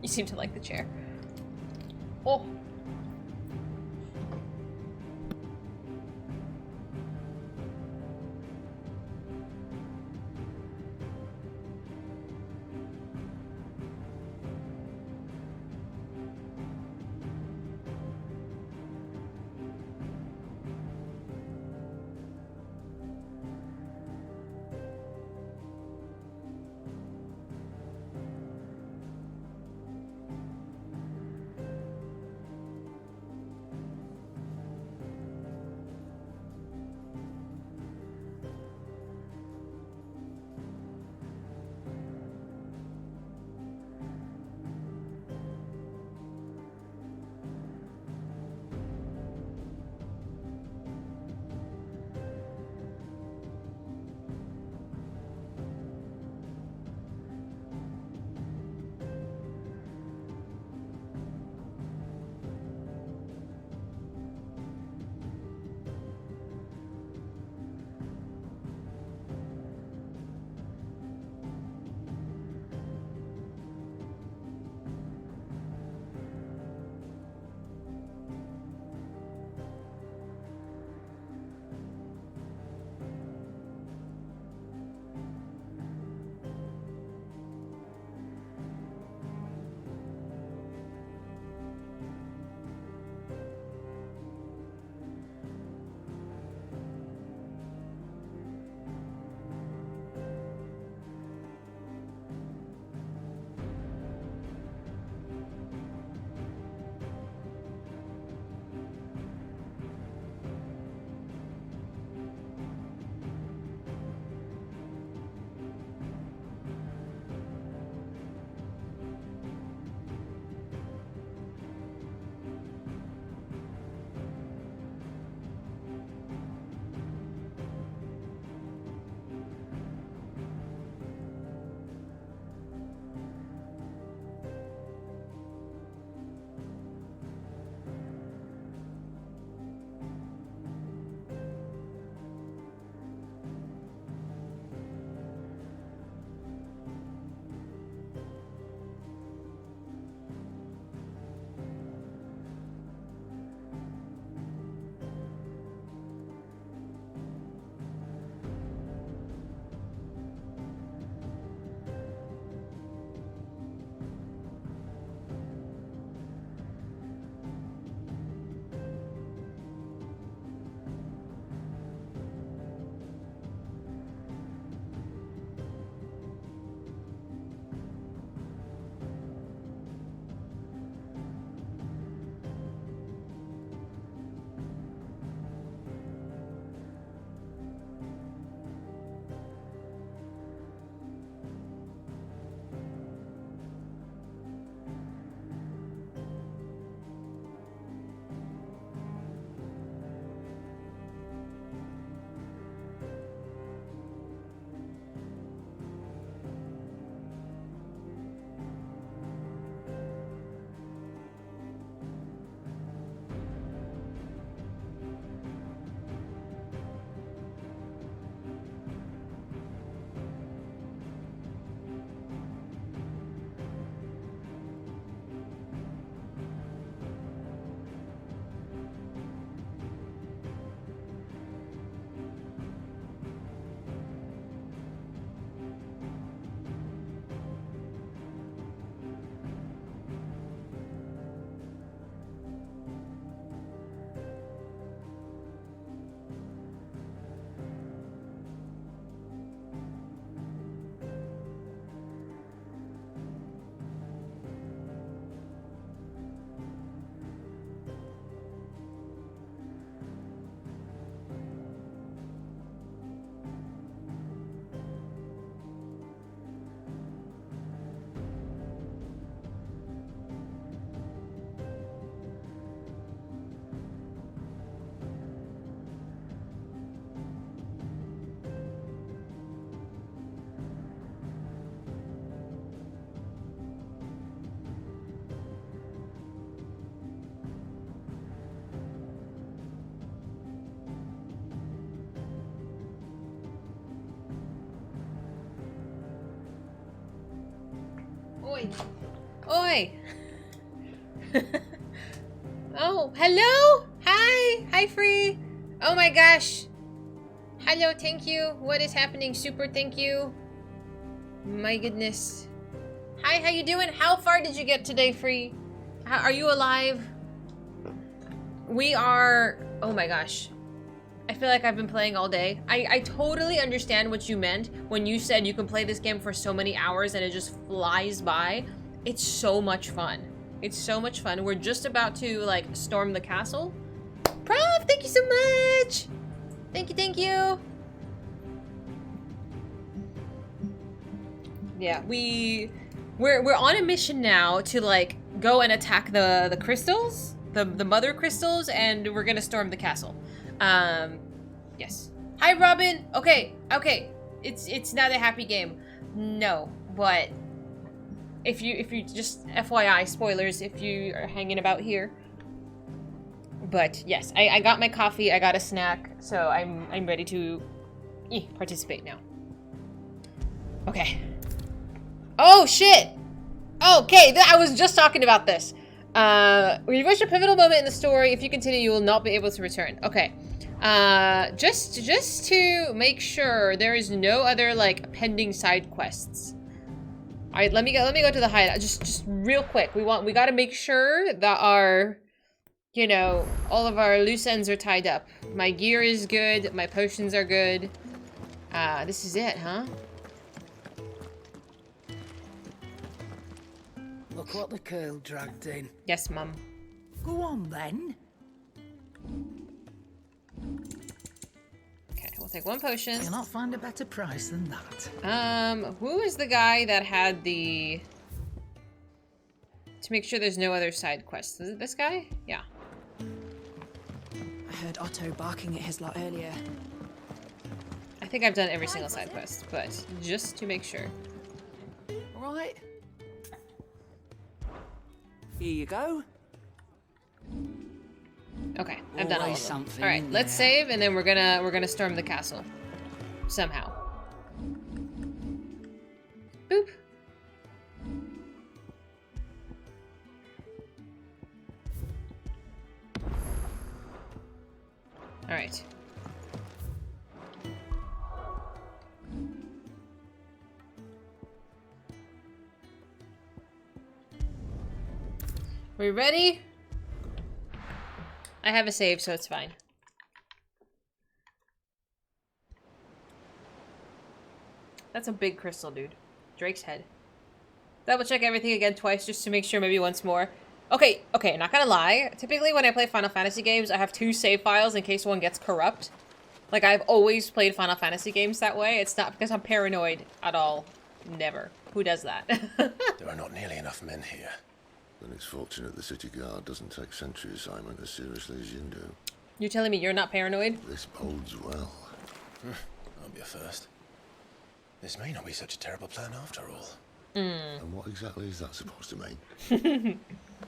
You seem to like the chair. Oh. Oi. Oi. Oh, hello? Hi. Hi, Free. Oh my gosh. Hello, thank you. What is happening? Super thank you. My goodness. Hi, how you doing? How far did you get today, Free? Are you alive? We are... Oh my gosh. I feel like I've been playing all day. I totally understand what you meant when you said you can play this game for so many hours and it just flies by. It's so much fun. It's so much fun. We're just about to, like, storm the castle. Prof, thank you so much! Thank you, thank you! Yeah, we're on a mission now to, like, go and attack the crystals, the mother crystals, and we're gonna storm the castle. Yes. Hi, Robin! Okay, it's not a happy game. No, but if you just FYI, spoilers if you are hanging about here. But yes, I got my coffee, I got a snack, so I'm ready to participate now. Okay. Oh shit! Okay, I was just talking about this. When you reach a pivotal moment in the story, if you continue, you will not be able to return. Okay. Just to make sure there is no other, like, pending side quests. All right, let me go to the hideout. Just real quick. We got to make sure that our, you know, all of our loose ends are tied up. My gear is good. My potions are good. This is it, huh? Look what the girl dragged in. Yes, Mum. Go on, then. Okay, we'll take one potion. You'll not find a better price than that. Who is the guy that had the... To make sure there's no other side quests. Is it this guy? Yeah. I heard Otto barking at his lot earlier. I think I've done every single side quest, but just to make sure. Right. Here you go. Okay, I've done all Always of them. something All right, in let's save, and then we're gonna storm the castle somehow. Boop. All right. We ready? I have a save, so it's fine. That's a big crystal, dude. Drake's head. Double check everything again twice just to make sure, maybe once more. Okay, not gonna lie. Typically when I play Final Fantasy games, I have 2 save files in case one gets corrupt. Like, I've always played Final Fantasy games that way. It's not because I'm paranoid at all. Never. Who does that? There are not nearly enough men here. Then it's fortunate the city guard doesn't take sentry assignment as seriously as you do. You're telling me you're not paranoid? This bodes well. I'll be a first. This may not be such a terrible plan after all. And what exactly is that supposed to mean?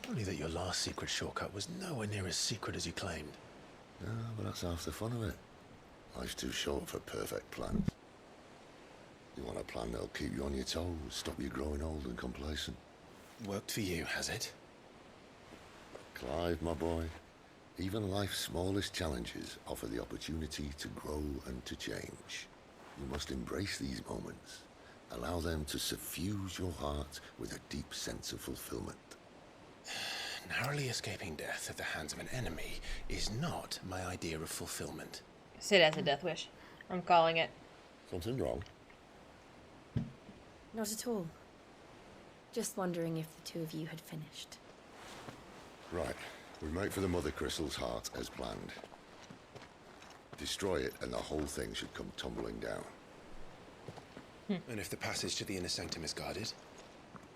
Only that your last secret shortcut was nowhere near as secret as you claimed. Yeah, but that's half the fun of it. Life's too short for perfect plans. You want a plan that'll keep you on your toes, stop you growing old and complacent. Worked for you, has it? Clive, my boy, even life's smallest challenges offer the opportunity to grow and to change. You must embrace these moments. Allow them to suffuse your heart with a deep sense of fulfillment. Narrowly escaping death at the hands of an enemy is not my idea of fulfillment. Say that's a death wish. I'm calling it. Something wrong? Not at all. Just wondering if the two of you had finished. Right. We make for the Mother Crystal's heart as planned. Destroy it and the whole thing should come tumbling down. And if the passage to the inner sanctum is guarded?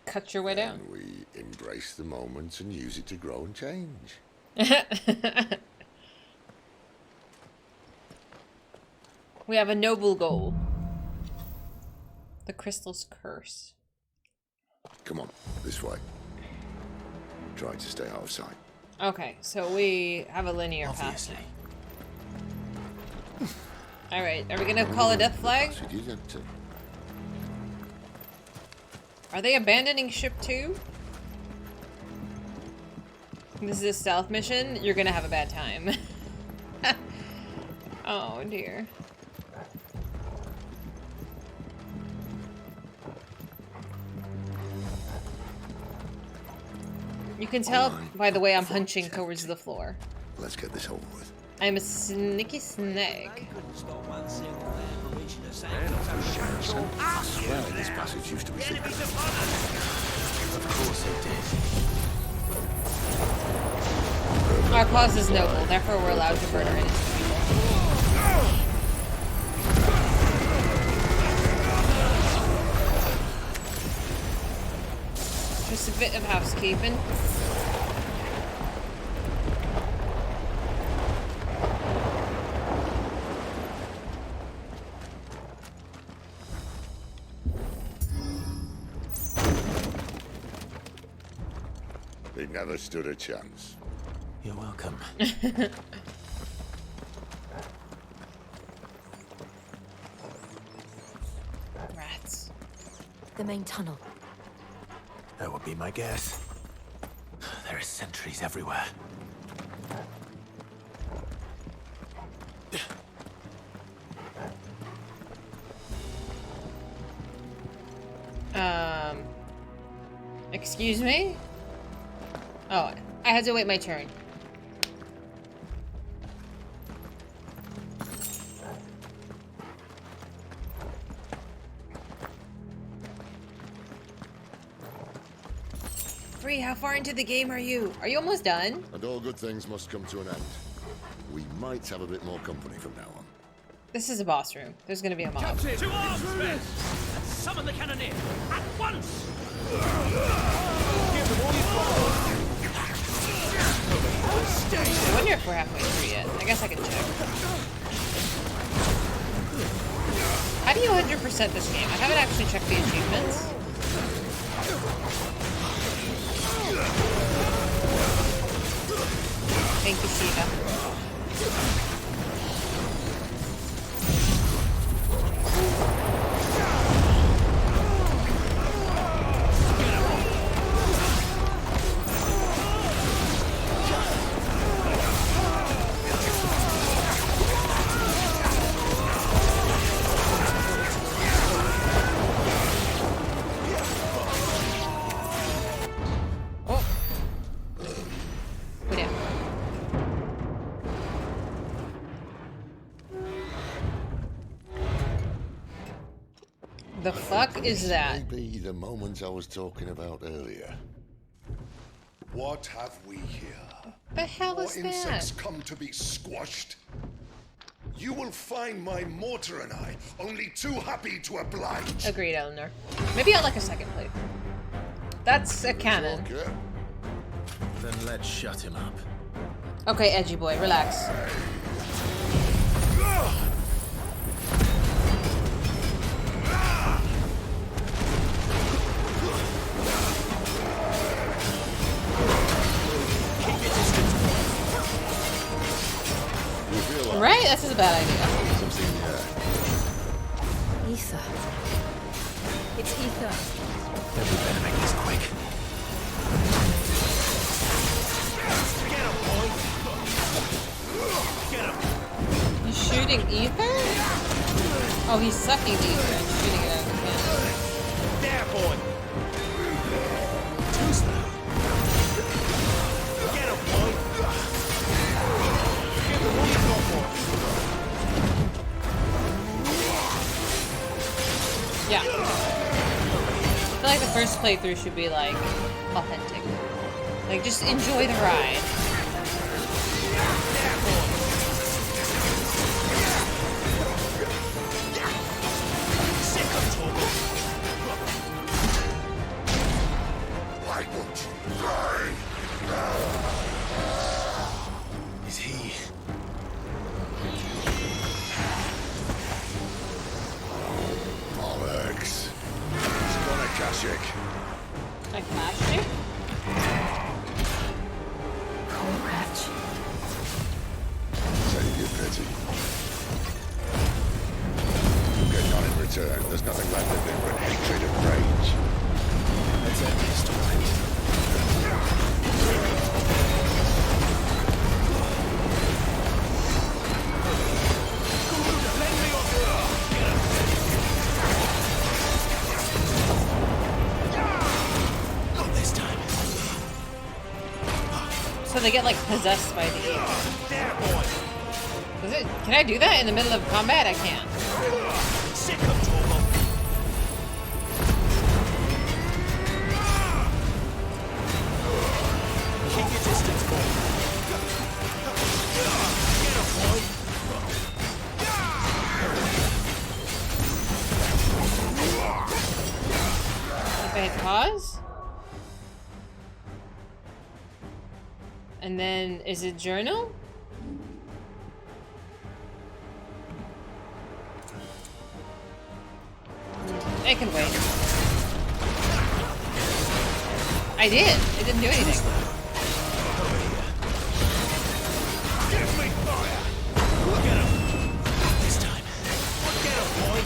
Cut your way down. And we embrace the moment and use it to grow and change. We have a noble goal. The crystal's curse. Come on, this way. Try to stay out of sight. Okay, so we have a linear path. Alright, are we gonna call a death flag? Are they abandoning ship 2? This is a stealth mission. You're gonna have a bad time. Oh dear. You can tell by the way I'm hunching towards the floor. Let's get this over with. I'm a sneaky snake. I swear this passage used to be secret. Of course it did. Our cause is noble, therefore we're allowed to murder innocent people. Just a bit of housekeeping. They never stood a chance. You're welcome. Rats. The main tunnel. That would be my guess. There are sentries everywhere. Excuse me? Oh, I had to wait my turn. Free, how far into the game are you? Are you almost done? And all good things must come to an end. We might have a bit more company from now on. This is a boss room. There's gonna be a mob. Captain, to arms, men! And summon the cannoneer at once! Give them all you've got. I wonder if we're halfway through yet. I guess I can check. How do you 100% this game? I haven't actually checked the achievements. Thank you, Shiva. The fuck is that? Maybe the moment I was talking about earlier. What have we here? The hell More is insects that? come to be squashed. You will find my mortar and I only too happy to oblige. Agreed, Eleanor. Maybe I'll like a second plate. That's a cannon. Then let's shut him up. Okay, edgy boy, relax. Right? This is a bad idea. Ether. It's ether. Then we better make this quick. Get him, boy! Get him! He's shooting ether? Oh, he's sucking the ether and shooting it out of the cannon. There, boy! Too slow. Get him, boy! Give him all you've got, boy! Yeah. I feel like the first playthrough should be like authentic. Like just enjoy the ride. Why won't you die? Is he? Alex. He's gonna Kashyyyk. Like Kashyyyk? Poor wretch. Save your pity. You get none in return. There's nothing left of him but hatred and rage. So they get like possessed by the evil. Can I do that in the middle of combat? I can't. Sick of trouble. Keep your distance, boy. Get a boy. If I hit pause? And then, is it journal? It can wait. I did. It didn't do anything. Give me fire. Look at him. This time. Get him, boy.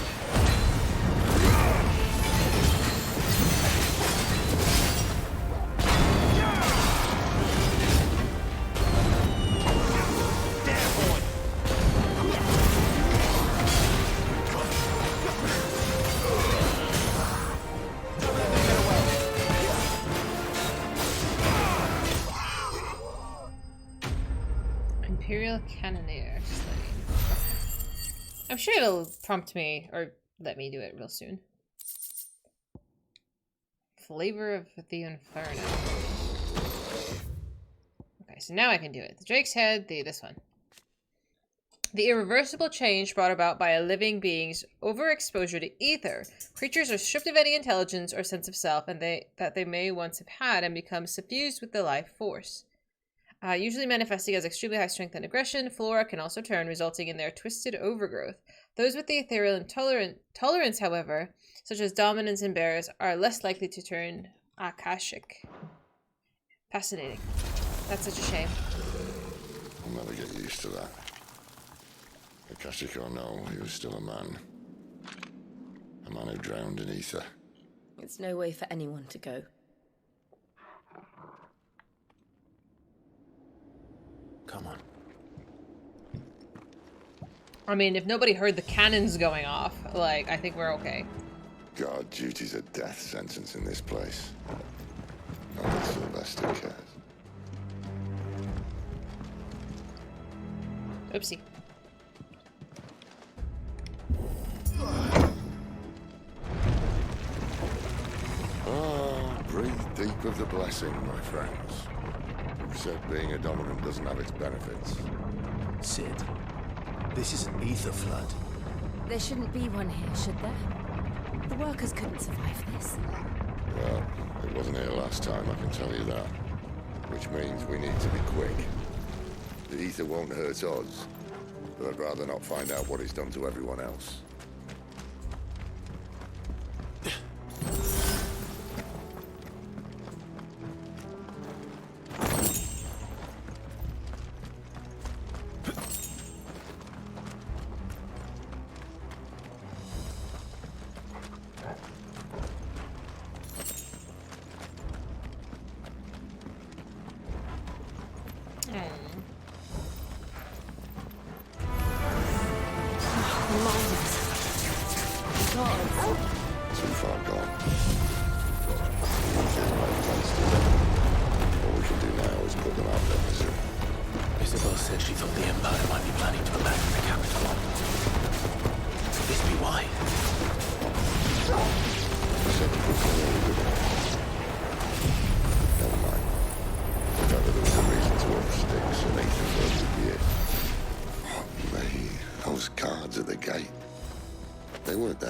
Imperial Cannoneer. I'm sure it'll prompt me or let me do it real soon. Flavor of the Inferno. Okay, so now I can do it. The Drake's Head, this one. The irreversible change brought about by a living being's overexposure to ether. Creatures are stripped of any intelligence or sense of self and that they may once have had and become suffused with the life force. Usually manifesting as extremely high strength and aggression, flora can also turn, resulting in their twisted overgrowth. Those with the ethereal tolerance, however, such as dominance and bears, are less likely to turn akashic. Fascinating. That's such a shame. I'll never get used to that. Akashic or no, he was still a man. A man who drowned in ether. It's no way for anyone to go. Come on. I mean, if nobody heard the cannons going off, like, I think we're okay. Guard duty's a death sentence in this place. Only Sylvester cares. Oopsie. Ah, breathe deep of the blessing, my friends. Who said being a dominant doesn't have its benefits? Sid, this is an ether flood. There shouldn't be one here, should there? The workers couldn't survive this. Well, it wasn't here last time, I can tell you that. Which means we need to be quick. The ether won't hurt us, but I'd rather not find out what it's done to everyone else.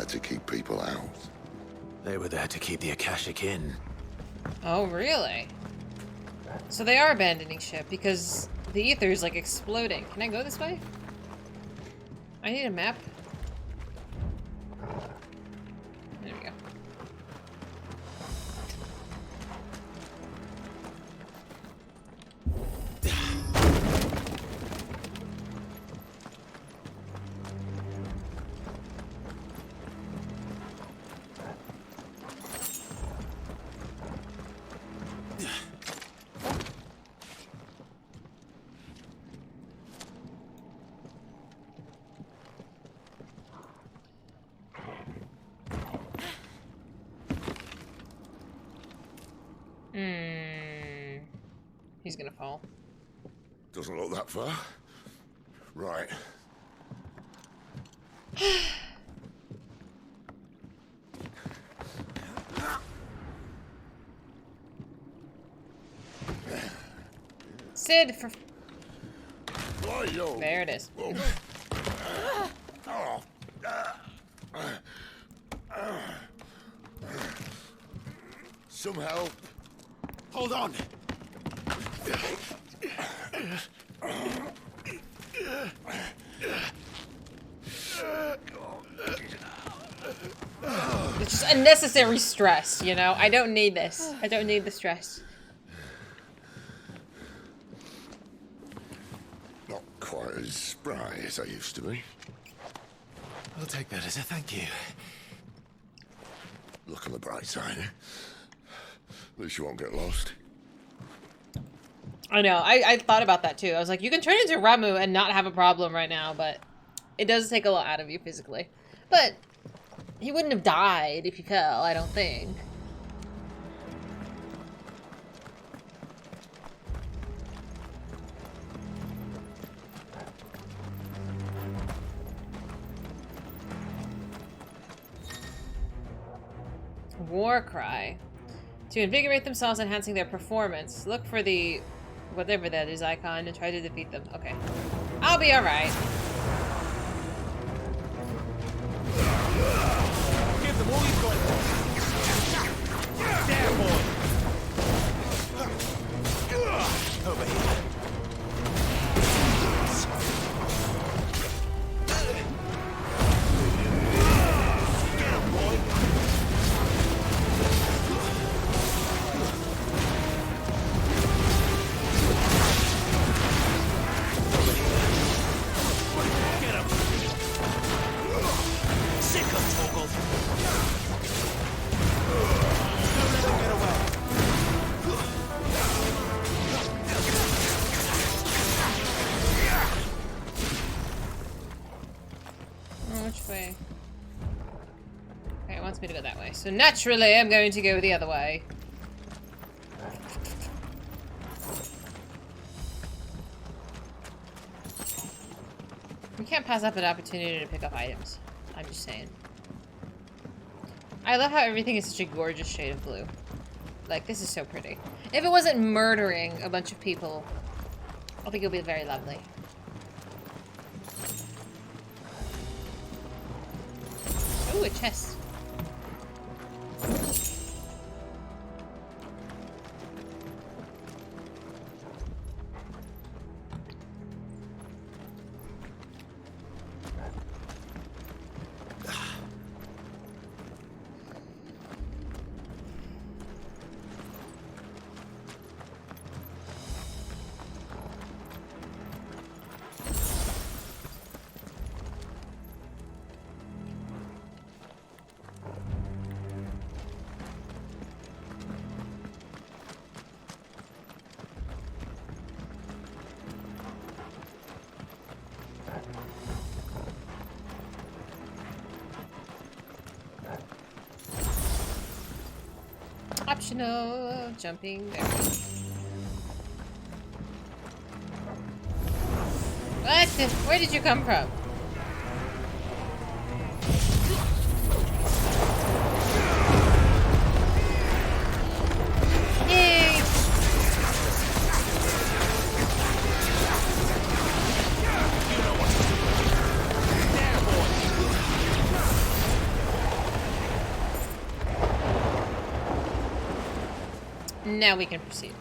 To keep people out. They were there to keep the Akashic in. Oh, really? So they are abandoning ship because the ether is like exploding. Can I go this way? I need a map. There we go. He's gonna fall. Doesn't look that far. Right. Sid, for... Right-o. There it is. Some help. Hold on. It's just unnecessary stress, you know? I don't need this. I don't need the stress. Not quite as spry as I used to be. I'll take that as a thank you. Look on the bright side, eh? At least you won't get lost. I know. I thought about that too. I was like, you can turn into Ramu and not have a problem right now, but it does take a lot out of you physically. But he wouldn't have died if he fell, I don't think. War cry. To invigorate themselves, enhancing their performance. Look for the... whatever that is icon and try to defeat them. Okay. I'll be alright. Give them all you've got. There, boy. Over here. Get him, boy. Get him. Sick of Torgal. Don't let him get away. Which way? Okay, it wants me to go that way. So naturally, I'm going to go the other way. We can't pass up an opportunity to pick up items. I'm just saying. I love how everything is such a gorgeous shade of blue. Like, this is so pretty. If it wasn't murdering a bunch of people, I think it would be very lovely. Ooh, a chest. Optional jumping there. What? Where did you come from? Yay! Now we can proceed.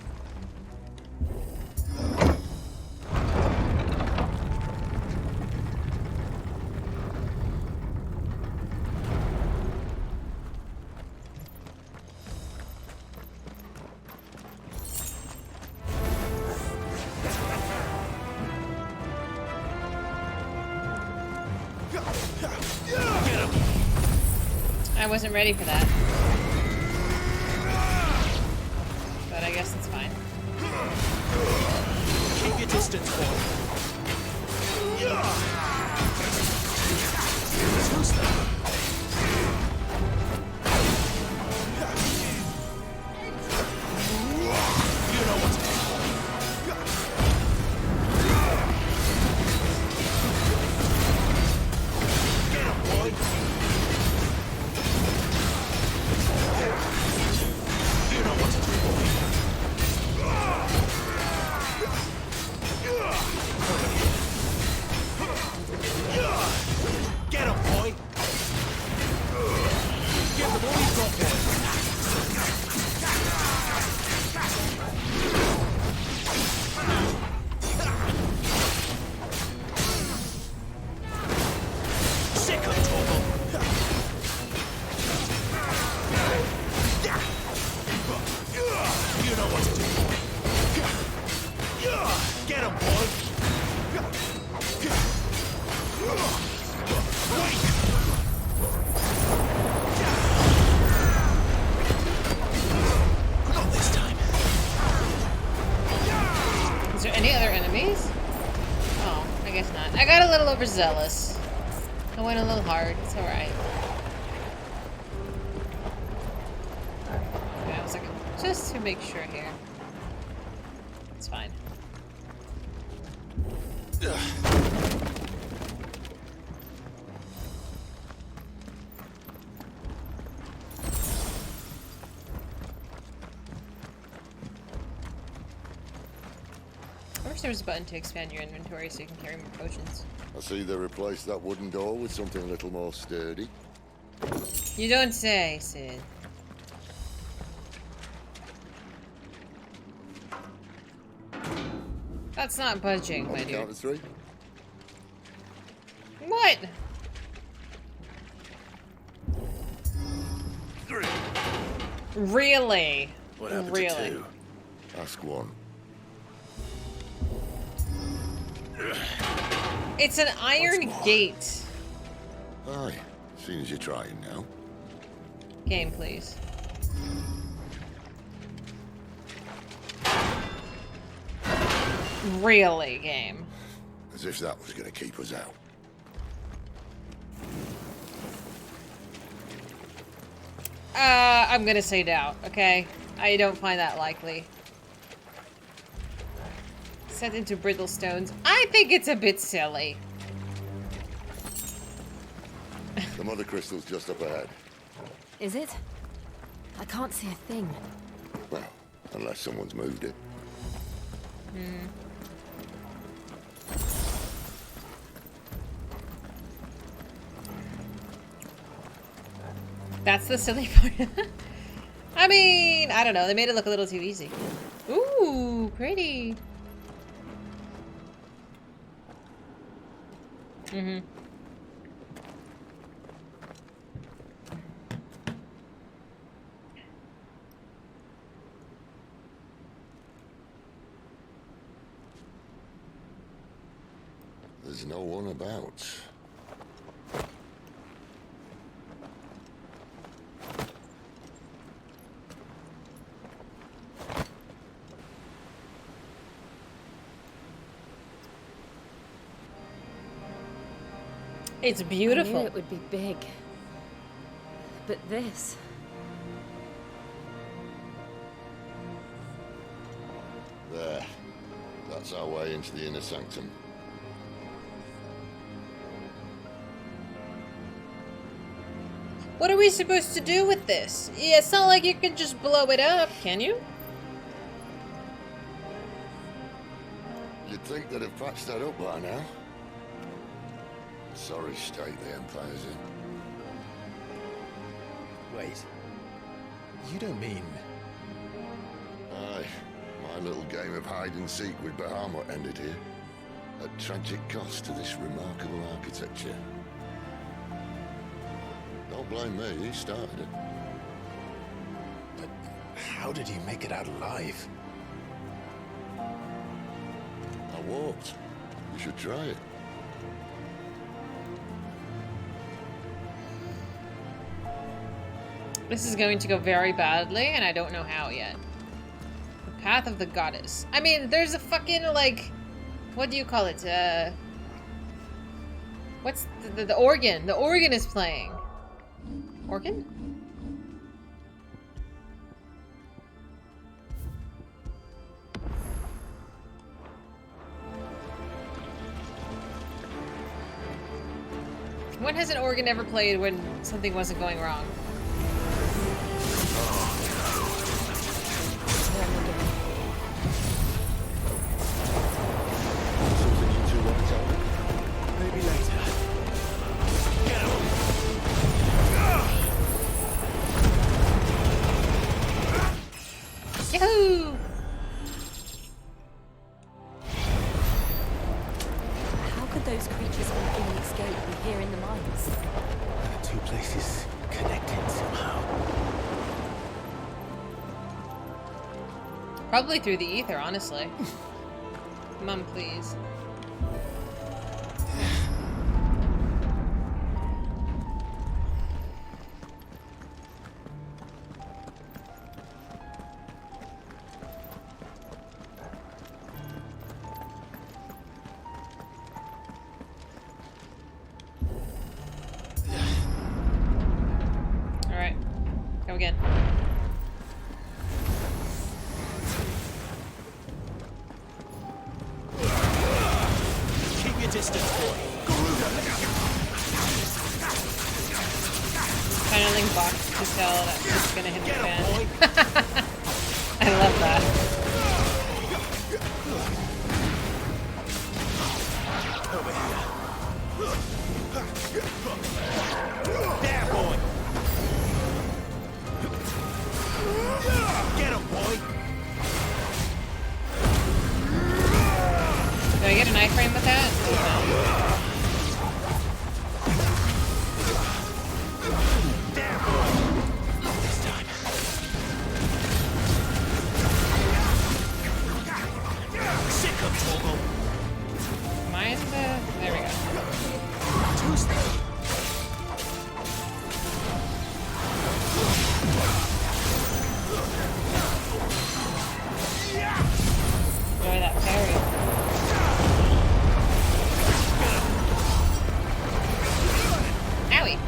I wasn't ready for that. But I guess it's fine. Keep your distance, boy. Who's that? You know what's You know what to do. Get him, boy. Wait. Not this time. Is there any other enemies? Oh, I guess not. I got a little overzealous. I went a little hard. It's alright. Okay, I was like, just to make sure here. It's fine. I wish there was a button to expand your inventory so you can carry more potions. I see they replaced that wooden door with something a little more sturdy. You don't say, Sid. That's not budging, my dude. Count to 3. What? 3. Really? What happened really? to 2? Ask 1. It's an iron gate. Aye, seeing as you're trying now. Game, please. Really, game. As if that was going to keep us out. I'm gonna say doubt, okay? I don't find that likely. Set into brittle stones. I think it's a bit silly. The mother crystal's just up ahead. Is it? I can't see a thing. Well, unless someone's moved it. Hmm. That's the silly part. I mean, I don't know. They made it look a little too easy. Ooh, pretty. Mm-hmm. There's no one about. It's beautiful. I knew it would be big. But this... There. That's our way into the inner sanctum. What are we supposed to do with this? Yeah, it's not like you can just blow it up, can you? You'd think they'd have patched that up by now. Sorry state the Empire's in. Wait. You don't mean... Aye. My little game of hide-and-seek with Bahamut ended here. At tragic cost to this remarkable architecture. Don't blame me, he started it. But how did you make it out alive? I walked. You should try it. This is going to go very badly, and I don't know how yet. The Path of the Goddess. I mean, there's a fucking, like... What do you call it? What's the organ? The organ is playing. Organ? When has an organ ever played when something wasn't going wrong? Maybe later. Yahoo! How could those creatures on the escape be here in the mines? The two places connected somehow. Probably through the ether, honestly. Mum, please. Alright. Go again. Keep your distance, boy. Channeling box to tell that it's gonna hit the fan. I love that. Over here. There, boy. Get him, boy. Do I get an iframe with that? No. There, boy. Not this time. Sick of Toggle. Am I in the... There we go. Tuesday. Enjoy that parry. Owie.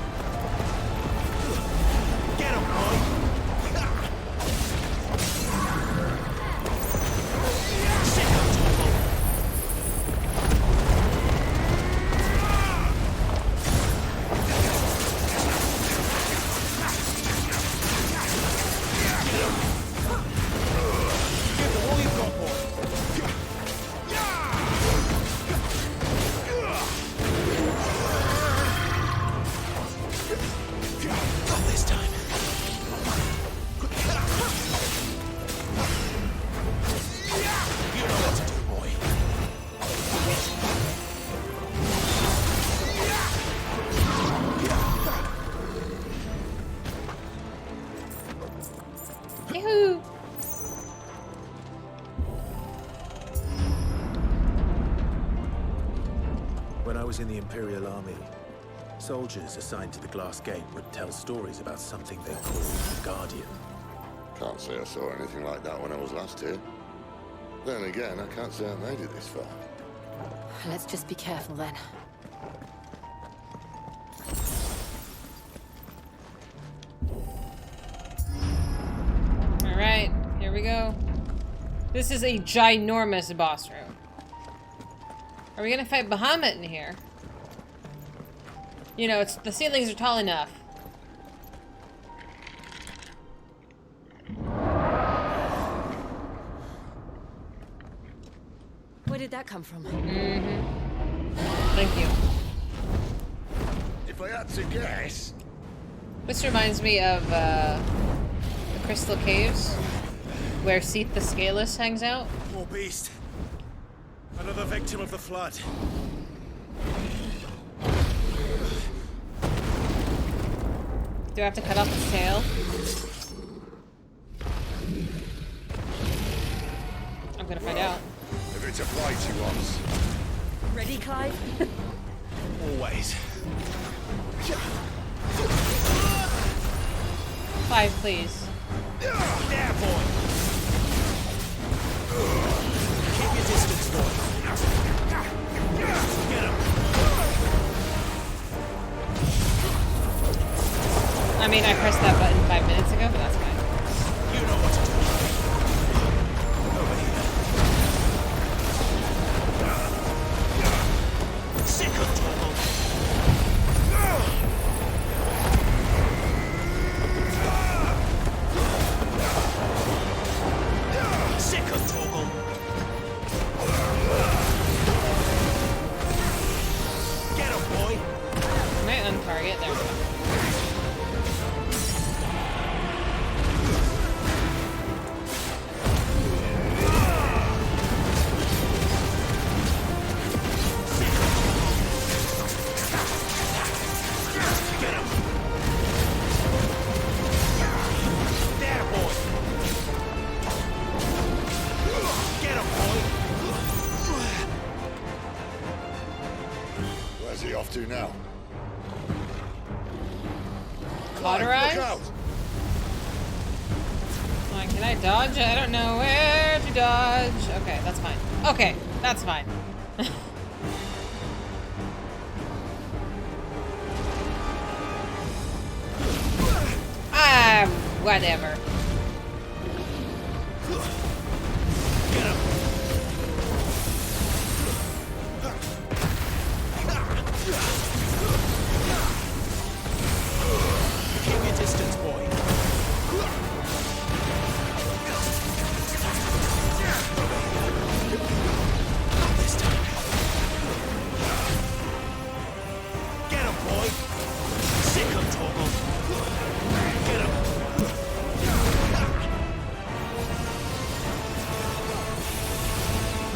Get him, boy. Sick of Toggle. Give them all you've got, boy. Not this time. You know what to do, boy. Yoo-hoo. When I was in the Imperial Army, soldiers assigned to the Glass Gate would tell stories about something they called the Guardian. Can't say I saw anything like that when I was last here. Then again, I can't say I made it this far. Let's just be careful then. Alright, here we go. This is a ginormous boss room. Are we gonna fight Bahamut in here? You know, it's the ceilings are tall enough. Where did that come from? Thank you. If I had to guess... This reminds me of the Crystal Caves, where Seath the Scaleless hangs out. Poor beast. Another victim of the flood. Do I have to cut off its tail? I'm gonna find out. If it's a fight he wants. Ready, Clive? Always. 5, please. There, boy. Keep your distance, boy. Get him. I mean, I pressed that button 5 minutes ago, but that's fine. You know what to do. Over here. Sick of Toggle. Sick of Toggle. Get him, boy. Am I on target? There we go. off to now? Cauterize? Look out! Come on, can I dodge? I don't know where to dodge. Okay, that's fine. Okay, that's fine. Ah, whatever. Keep your distance, boy. Not this time. Get him, boy. Sick him, Torgal. Get him.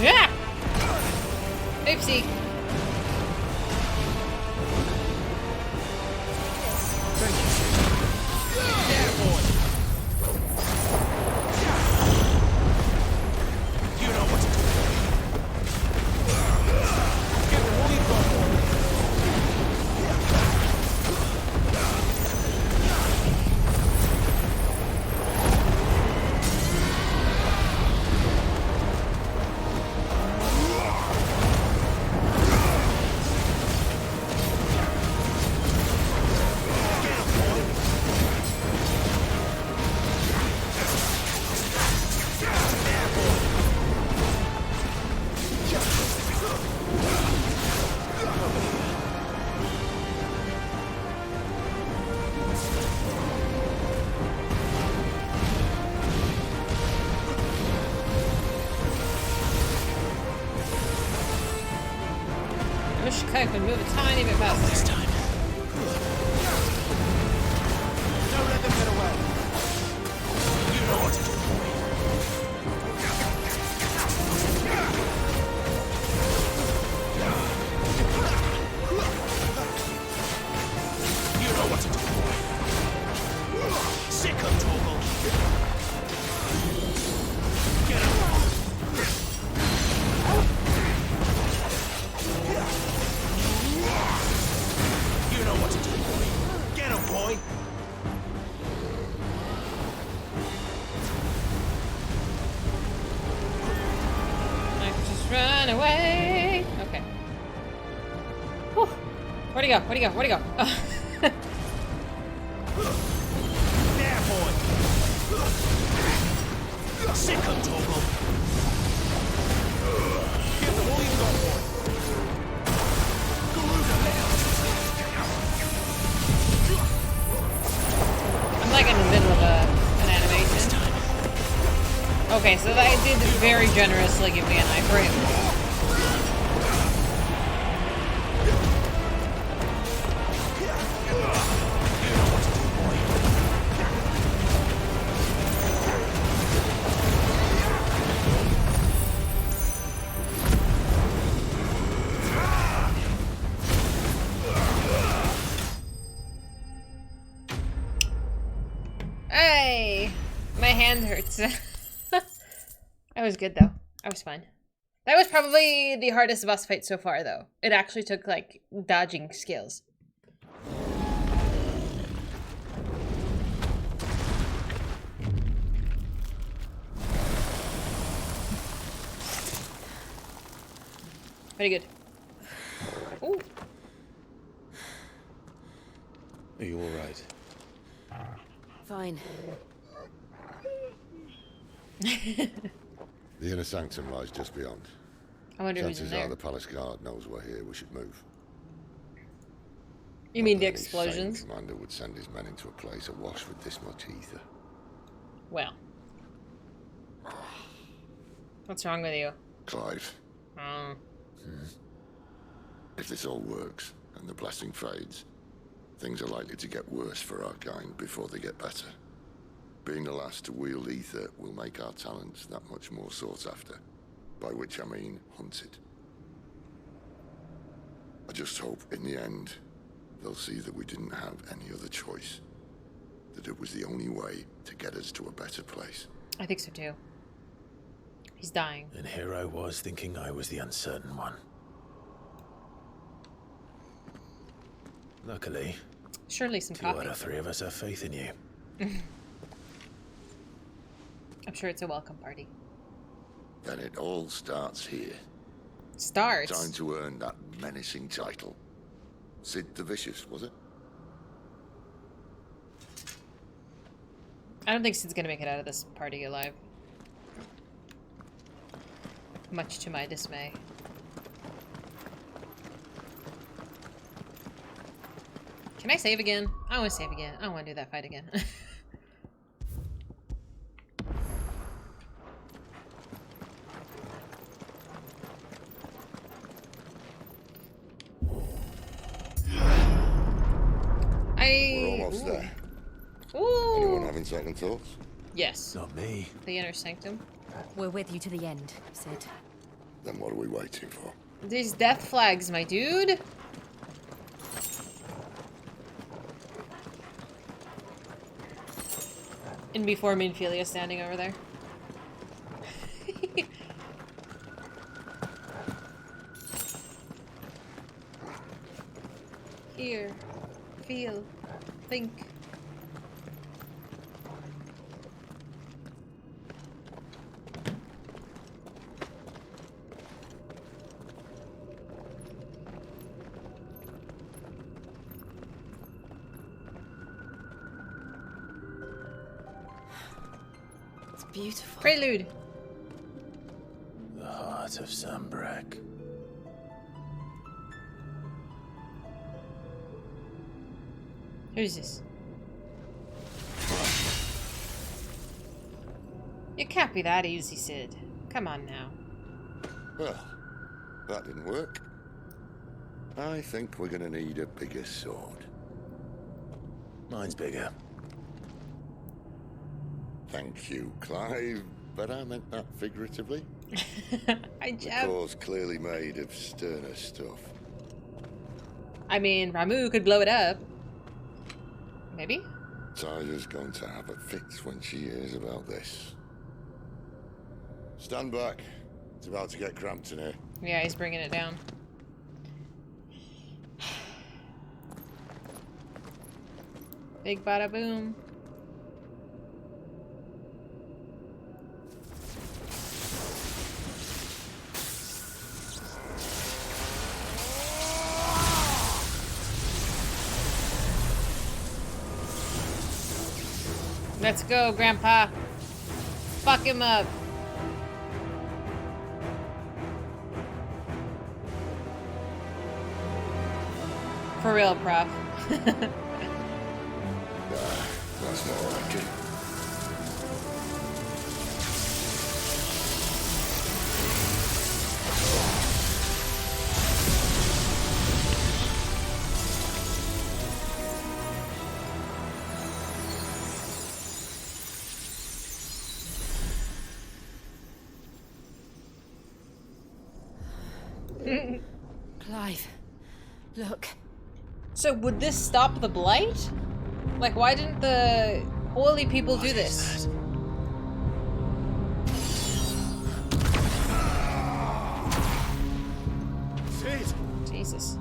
Yeah. Oopsie. I wish I could move a tiny bit faster. This time. Don't let them get away. You know what to do, boy. You know what to do, boy. Sick of Torgal. Get him. You know what to do, boy. Get him, boy. I could just run away. Okay. Whew. Where'd he go? Where'd he go? Where'd he go? Oh. There, boy. Sick of Torgal. Give them all you've got, boy. I'm like in the middle of an animation. Okay, so they did very generously give me an iframe. Hey! My hand hurts. That was good though. I was fine. That was probably the hardest boss fight so far though. It actually took like dodging skills. Pretty good. Ooh. Are you all right? Fine. The inner sanctum lies just beyond. I wonder who's in Chances there. are the palace guard knows we're here. We should move. You mean the Not that any sane explosions? commander would send his men into a place awash with this much ether. Well. What's wrong with you? Clive, Oh. if this all works and the blessing fades, things are likely to get worse for our kind before they get better. Being the last to wield ether will make our talents that much more sought after, by which I mean hunted. I just hope in the end they'll see that we didn't have any other choice, that it was the only way to get us to a better place. I think so too. He's dying. And here I was thinking I was the uncertain one. Luckily, Surely some 2 coffee. out of 3 of us have faith in you. I'm sure it's a welcome party. Then it all starts here. Starts? Time to earn that menacing title. Sid the Vicious, was it? I don't think Sid's gonna make it out of this party alive. Much to my dismay. Can I save again? I want to save again. I don't want to do that fight again. We're almost there. Ooh. Anyone having second thoughts? Yes. Not me. The inner sanctum. We're with you to the end, Sid. Then what are we waiting for? These death flags, my dude. And before me and Ophelia standing over there. Hear, feel, think. It's beautiful. Prelude. The heart of Sambrek. Who's this? It can't be that easy, Sid. Come on now. Well, that didn't work. I think we're gonna need a bigger sword. Mine's bigger. Thank you, Clive, but I meant that figuratively. I The core's clearly made of sterner stuff. I mean, Ramu could blow it up. Maybe? Tyler's going to have a fit when she hears about this. Stand back. It's about to get cramped in here. Yeah, he's bringing it down. Big bada boom. Let's go, Grandpa. Fuck him up. For real, Prof. That's more like it. Clive, look. So would this stop the blight? Like, why didn't the holy people do this? Sid! Jesus.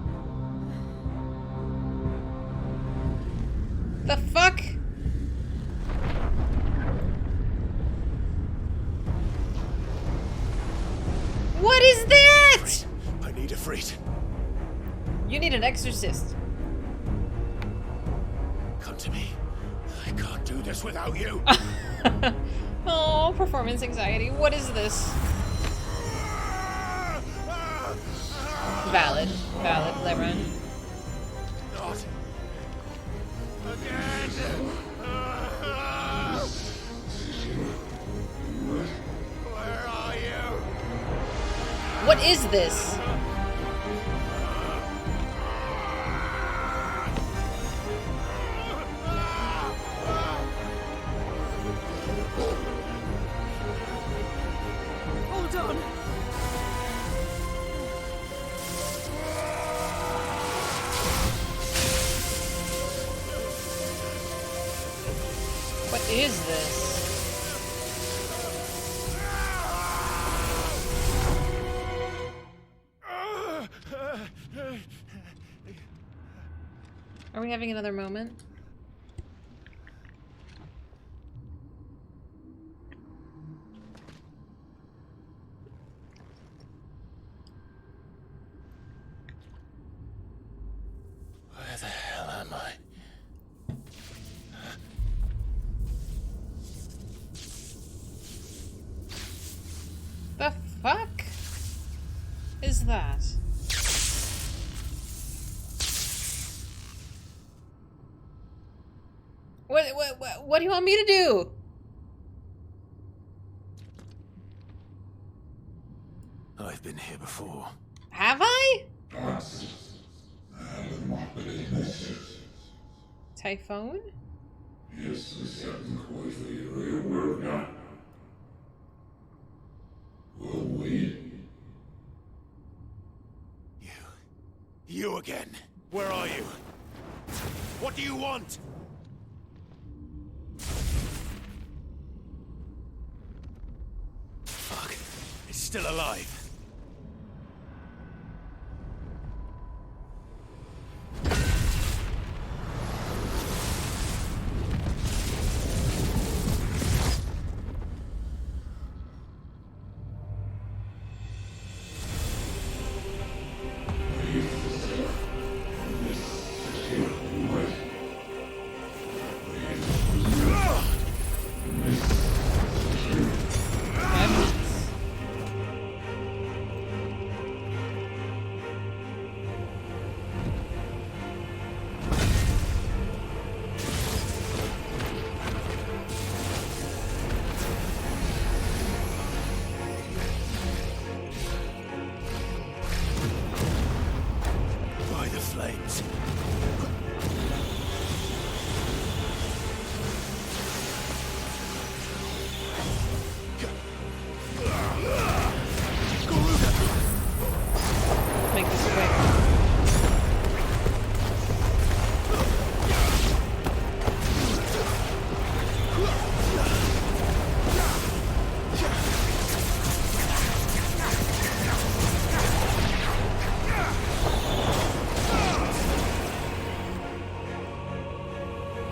The fuck? What is that? I need a freet. You need an exorcist. Come to me. I can't do this without you. Oh, performance anxiety. What is this? Valid. Valid, Lebron. Not again! Where are you? What is this? Hold on. What is this? Are we having another moment? Where the hell am I? The fuck is that? What do you want me to do? I've been here before. Have I? Typhoon? You again. Where are you? What do you want? Fuck. It's still alive.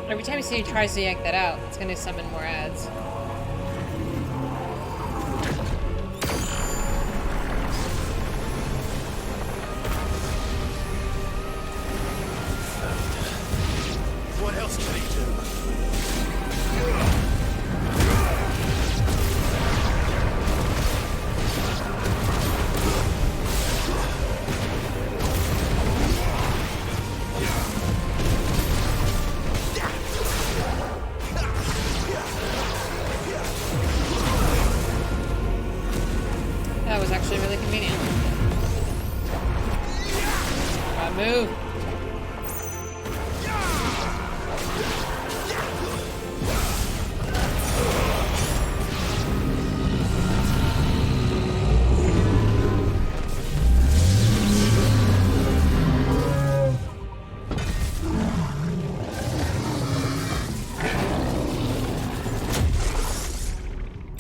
Every time you see he tries to yank that out, it's gonna summon more ads. What else can he do? That was actually really convenient. Move.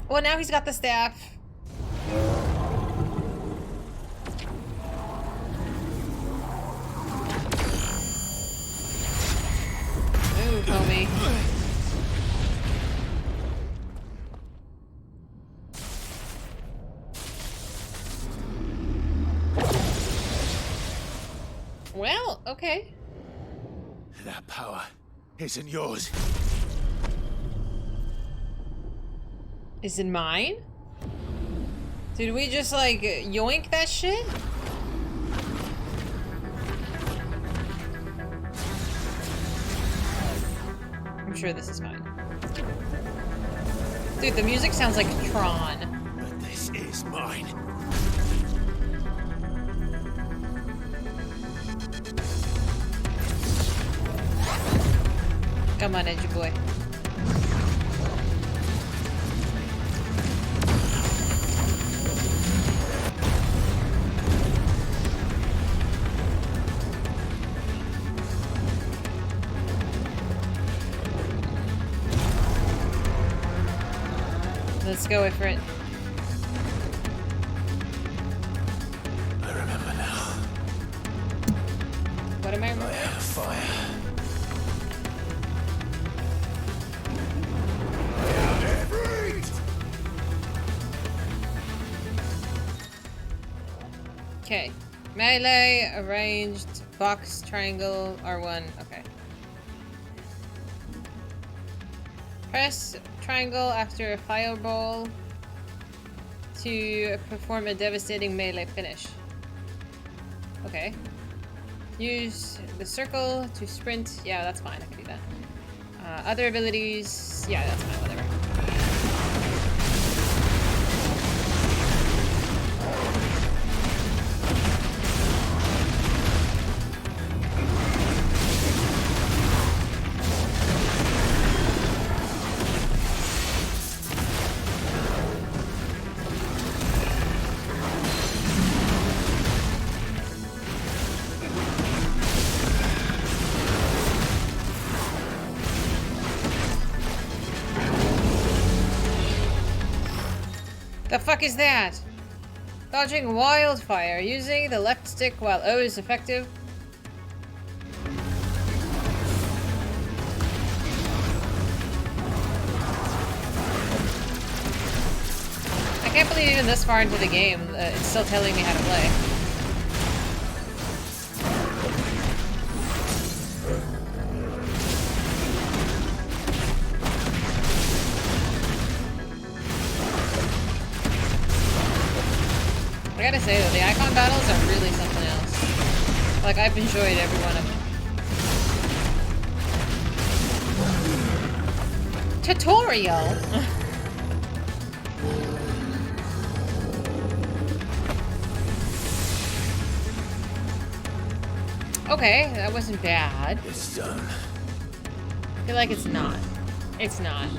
Well, now he's got the staff. Move, homie. Well, okay. That power isn't yours. Is it mine? Did we just like yoink that shit? I'm sure this is mine. Dude, the music sounds like Tron. But this is mine. Come on, edgy boy. Let's go for it. I remember now. What am I remembering? I had a fire. Okay. Melee, arranged, box, triangle, R1. Okay. Press triangle after a fireball to perform a devastating melee finish. Okay. Use the circle to sprint. Yeah, that's fine. I can do that. Other abilities. Yeah, that's fine. Whatever. The fuck is that? Dodging wildfire. Using the left stick while O is effective. I can't believe even this far into the game, it's still telling me how to play. I gotta say though, the icon battles are really something else. Like, I've enjoyed every one of them. Tutorial? Okay, that wasn't bad. It's done. I feel like it's not. It's not.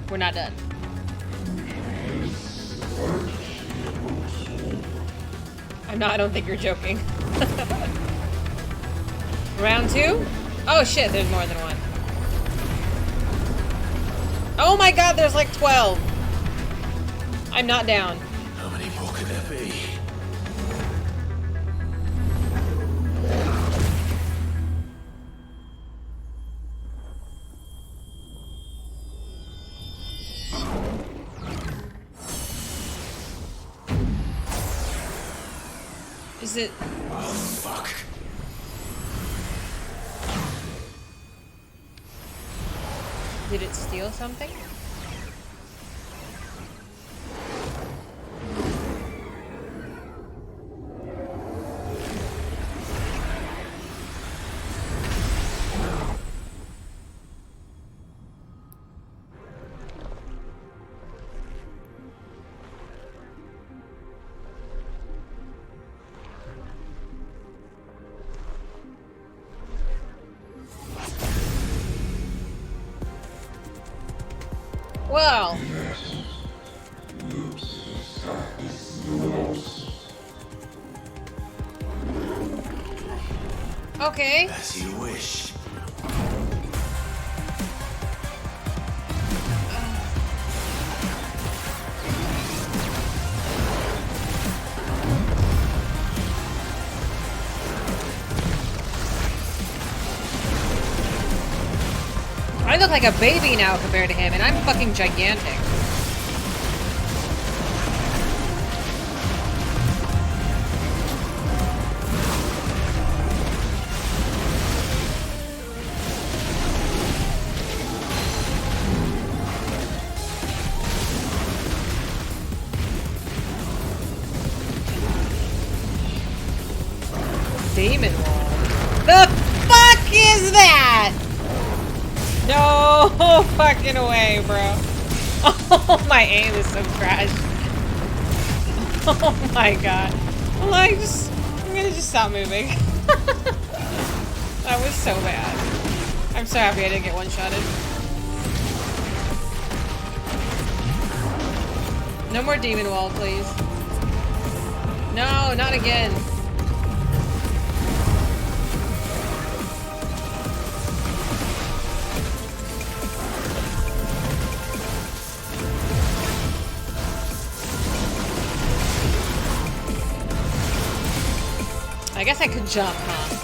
We're not done. I don't think you're joking. Round 2? Oh shit, there's more than one. Oh my god, there's like 12. I'm not down. How many more could there be? Is it? Oh, fuck. Did it steal something? Well. Okay. As you wish. I look like a baby now compared to him, and I'm fucking gigantic. Demon wall. The fuck is that? No fucking way, bro. Oh, my aim is so trash. Oh my god. I'm gonna just stop moving. That was so bad. I'm so happy I didn't get one-shotted. No more demon wall, please. No, not again. I guess I could jump, huh?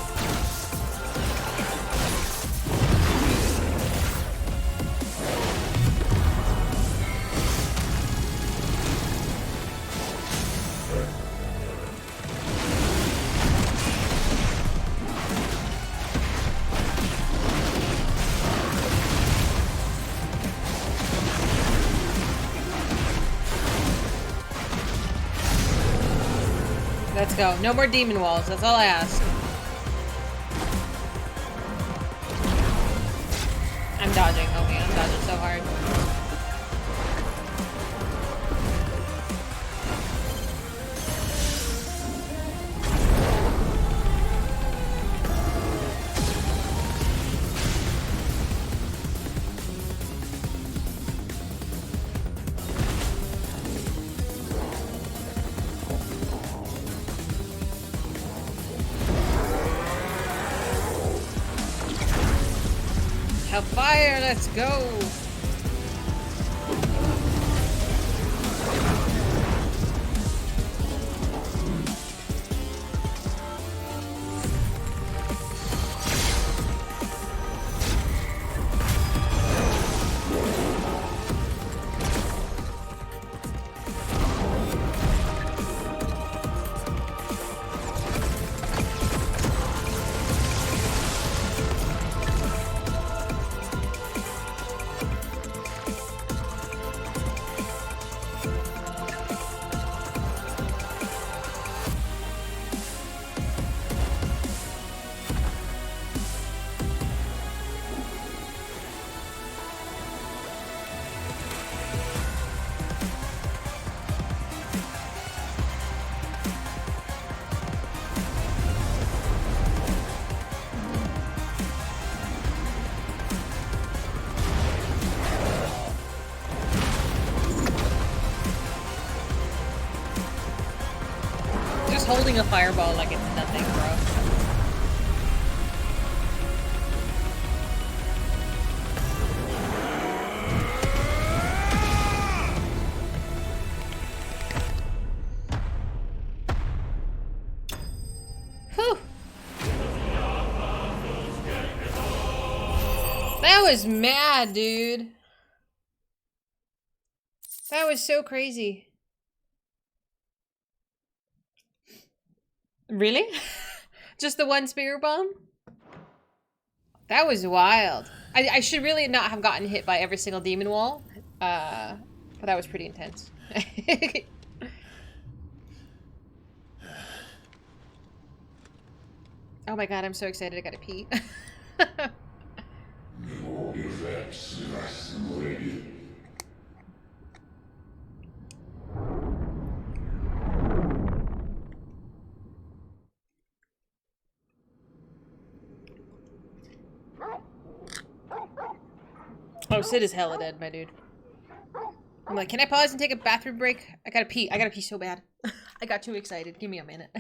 Let's go. No more demon walls. That's all I ask. I'm dodging, homie. I'm dodging so hard. Hellfire, let's go! Holding a fireball like it's nothing, bro. Whew. That was mad, dude. That was so crazy. Really? Just the one spear bomb? That was wild. I should really not have gotten hit by every single demon wall. But that was pretty intense. Oh my god, I'm so excited I gotta pee. Oh, Sid is hella dead, my dude. I'm like, can I pause and take a bathroom break? I gotta pee. I gotta pee so bad. I got too excited. Give me a minute.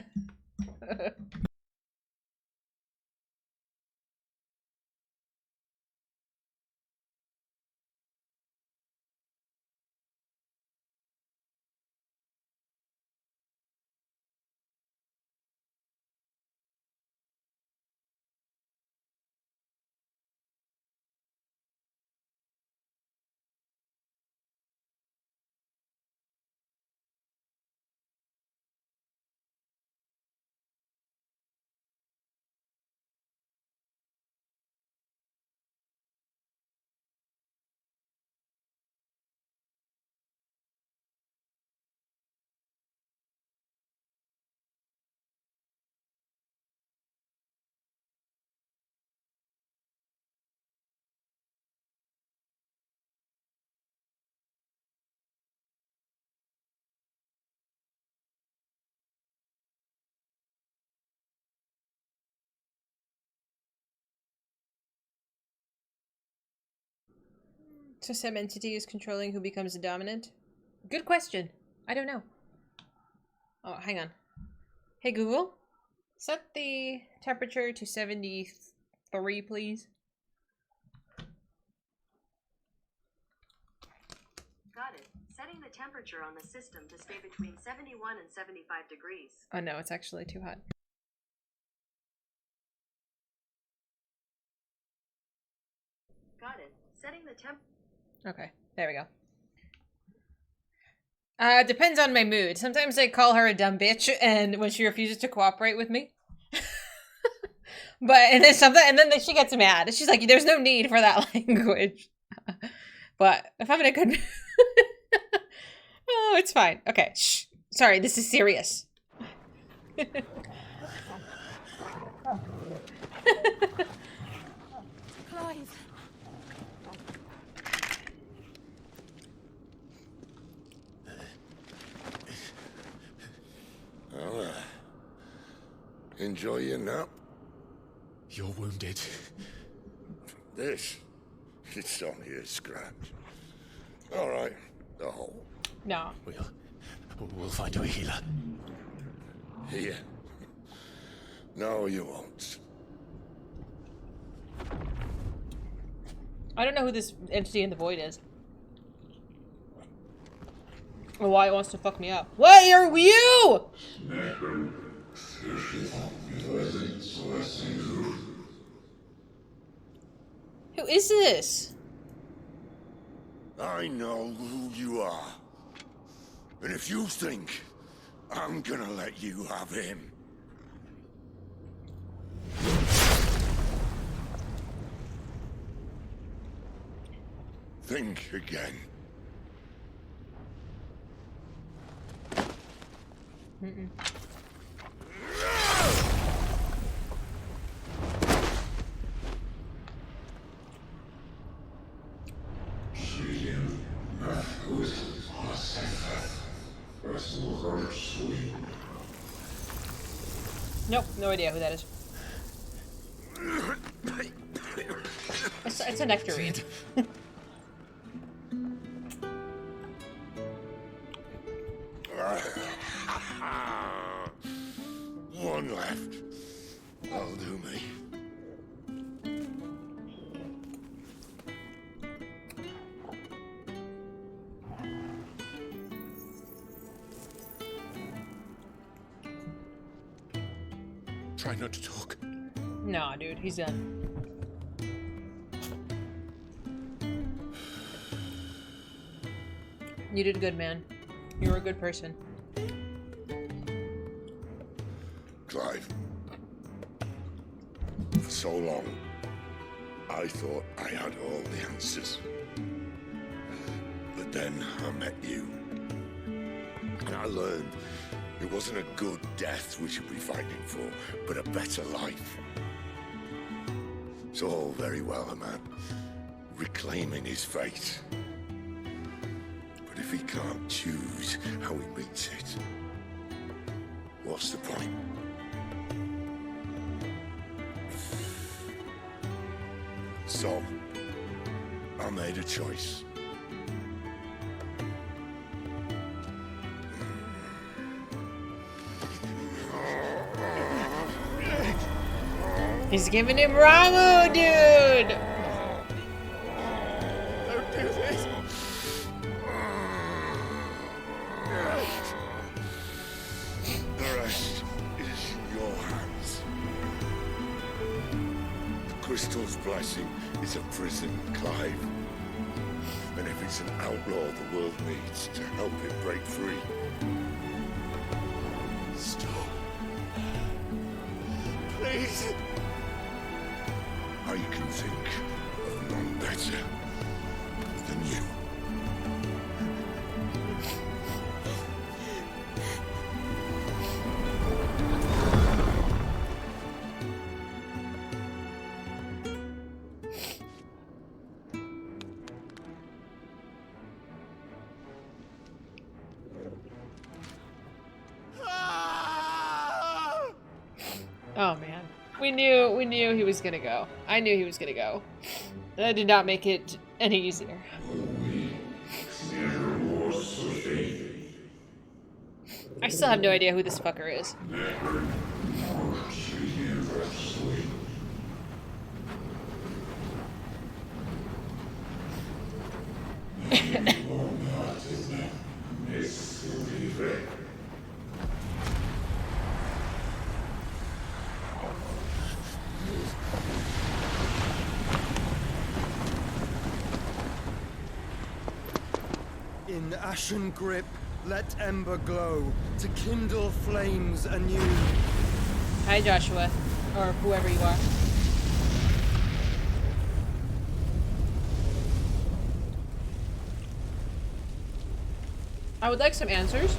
So some entity is controlling who becomes the dominant? Good question. I don't know. Oh, hang on. Hey Google, set the temperature to 73, please. Got it. Setting the temperature on the system to stay between 71 and 75 degrees. Oh no, it's actually too hot. Got it. Setting the temp. Okay, there we go. Depends on my mood. Sometimes I call her a dumb bitch, and when she refuses to cooperate with me. And then she gets mad. She's like, "There's no need for that language." But if I'm in a good mood, oh, it's fine. Okay, shh. Sorry, this is serious. Clive. Well, enjoy your nap. You're wounded. This? It's only a scratch. All right, the hole. No. We'll find you a healer. Here. No, you won't. I don't know who this entity in the void is. Or why it wants to fuck me up. What are you? Who is this? I know who you are. And if you think I'm gonna let you have him... think again. Mm-mm. Nope, no idea who that is. It's a nectarine. One left. That'll do me. Try not to talk. Nah, dude, he's done. You did good, man. You were a good person. Clive. For so long, I thought I had all the answers. But then I met you. And I learned it wasn't a good death we should be fighting for, but a better life. It's all very well, a man reclaiming his fate. But if he can't choose how he meets it, what's the point? So, I made a choice. He's giving him Ramu, dude! Don't do this! The rest is in your hands. The crystal's blessing is a prison, Clive. And if it's an outlaw the world needs to help it break free. Stop. Please. I can think of none better than you. Oh man. We knew he was gonna go. I knew he was gonna go. That did not make it any easier. I still have no idea who this fucker is. In ashen grip, let ember glow, to kindle flames anew. Hi, Joshua. Or whoever you are. I would like some answers.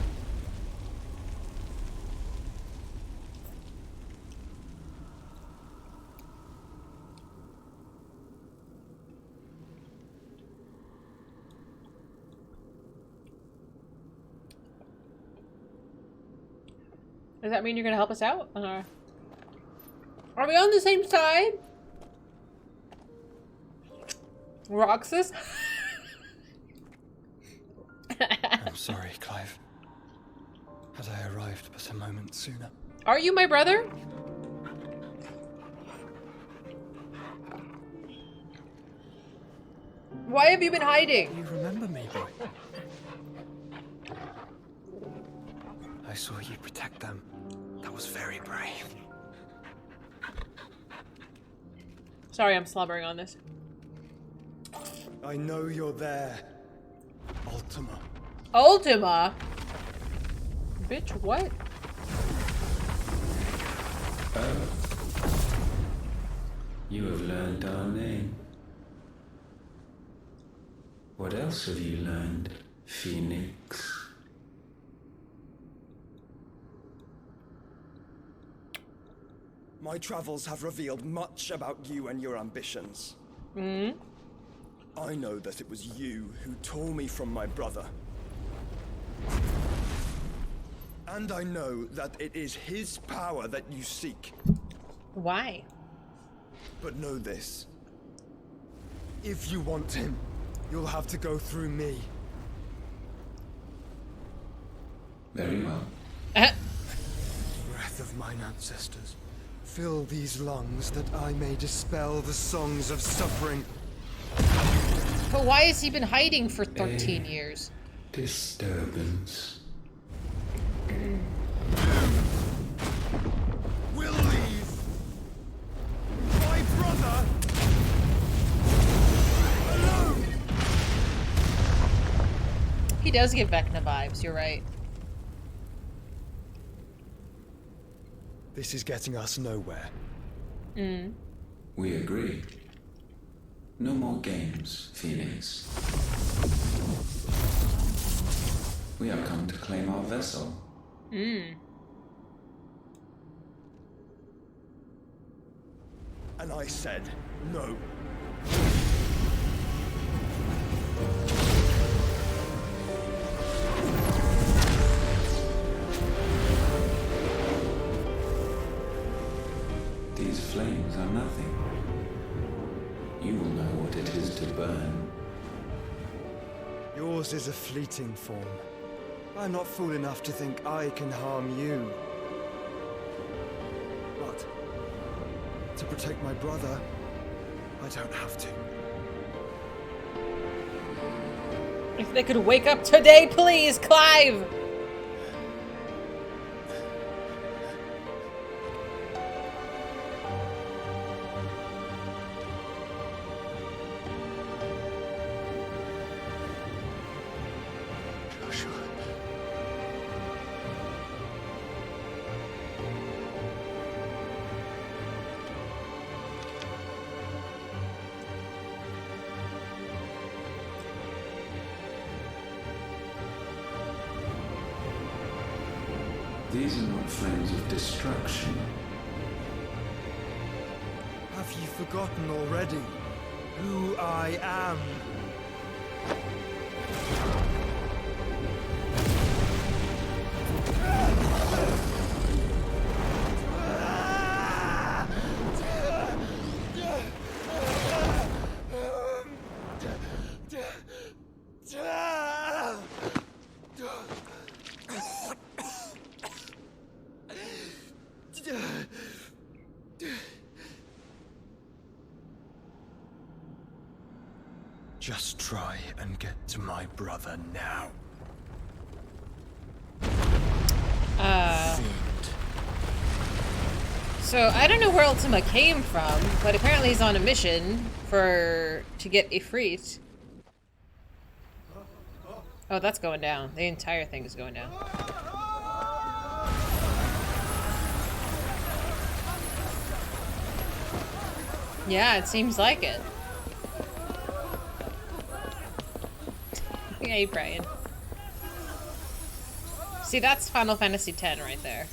Does that mean you're gonna help us out? Are we on the same side? Roxas? I'm sorry, Clive. Had I arrived but a moment sooner. Are you my brother? Why have you been hiding? You remember me, boy? I saw you protect them. That was very brave. Sorry, I'm slobbering on this. I know you're there. Ultima. Ultima? Bitch, what? Oh. You have learned our name. What else have you learned, Phoenix? My travels have revealed much about you and your ambitions. Hmm? I know that it was you who tore me from my brother. And I know that it is his power that you seek. Why? But know this. If you want him, you'll have to go through me. Very well. Breath of mine ancestors, fill these lungs that I may dispel the songs of suffering. But why has he been hiding for 13 years? Disturbance. We'll leave. My brother alone. He does give Vecna vibes, you're right. This is getting us nowhere. Mm. We agree. No more games, Phoenix. We have come to claim our vessel. Mm. And I said no. These flames are nothing. You will know what it is to burn. Yours is a fleeting form. I'm not fool enough to think I can harm you. But to protect my brother, I don't have to. If they could wake up today, please, Clive! These are not flames of destruction. Have you forgotten already who I am? Just try and get to my brother now. So I don't know where Ultima came from, but apparently he's on a mission to get Ifrit. Oh, that's going down. The entire thing is going down. Yeah, it seems like it. Hey, Brian. See, that's Final Fantasy X right there.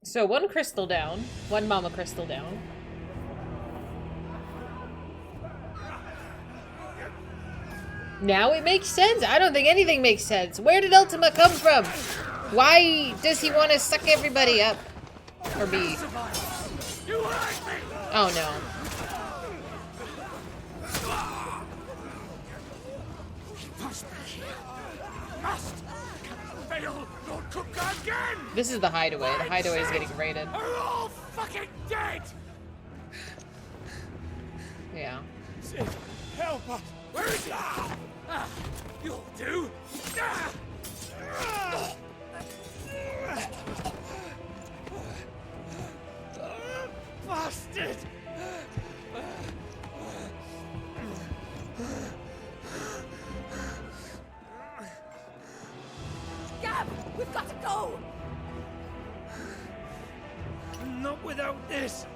So one crystal down, one mama crystal down. Now it makes sense. I don't think anything makes sense. Where did Ultima come from? Why does he want to suck everybody up? Or be... Oh no. This is the hideaway. The hideaway is getting raided. Are all fucking dead? Yeah. Sid, help us! Where is he? You'll do. Bastard! Gab, we've got to go. Not without this.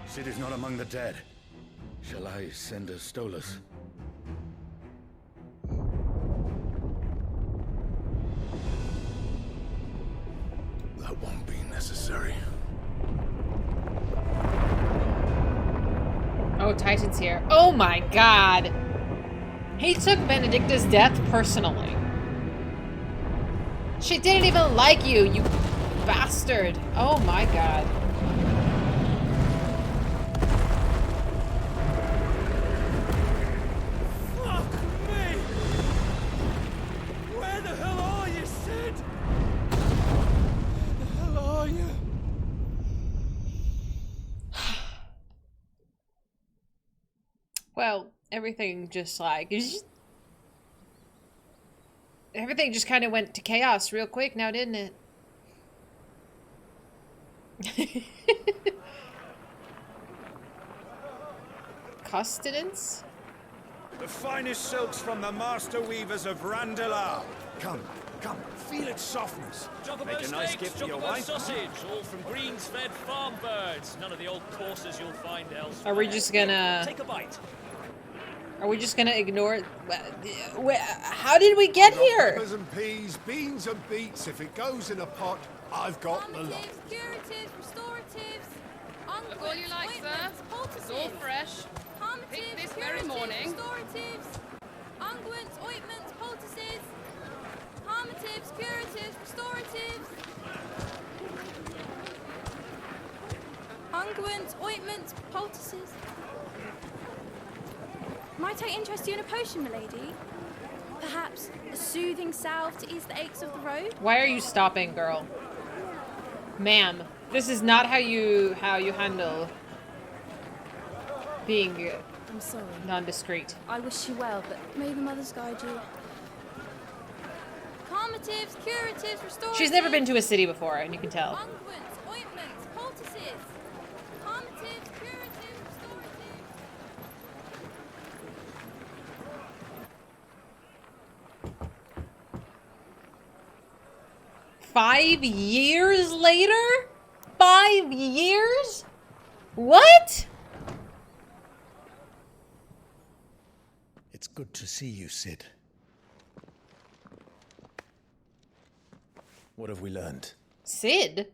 Sid is not among the dead. Shall I send a Stolas? That won't be necessary. Oh, Titan's here. Oh my god! He took Benedicta's death personally. She didn't even like you, you bastard. Oh my god. Fuck me! Where the hell are you, Sid? Where the hell are you? Well, everything just like... Everything just kind of went to chaos real quick now, didn't it? Custodence? The finest silks from the master weavers of Randalar. Come, come, feel its softness. Chocobo Make a nice steaks, gift for your chocobo wife. sausage, all from greens-fed farm birds. None of the old courses you'll find elsewhere. Are we just gonna... Take a bite. Are we just gonna ignore... How did we get here? Peppers and peas, beans and beets. If it goes in a pot, I've got the lot. Curatives, restoratives, Look all you like, sir. It's all fresh. Picked this very morning. restoratives, unguents, ointments, poultices, harmatives, curatives, restoratives, unguents, ointments, poultices. Might I interest you in a potion, milady? Perhaps a soothing salve to ease the aches of the road? Why are you stopping, girl? Ma'am, this is not how you handle being I'm sorry. non-discreet. I wish you well, but may the mothers guide you. Calmatives, curatives, restoratives. She's never been to a city before, and you can tell. Unguents, ointments, poultices. Calmatives, curatives, restoratives. 5 years later? 5 years? What? It's good to see you, Sid. What have we learned? Sid?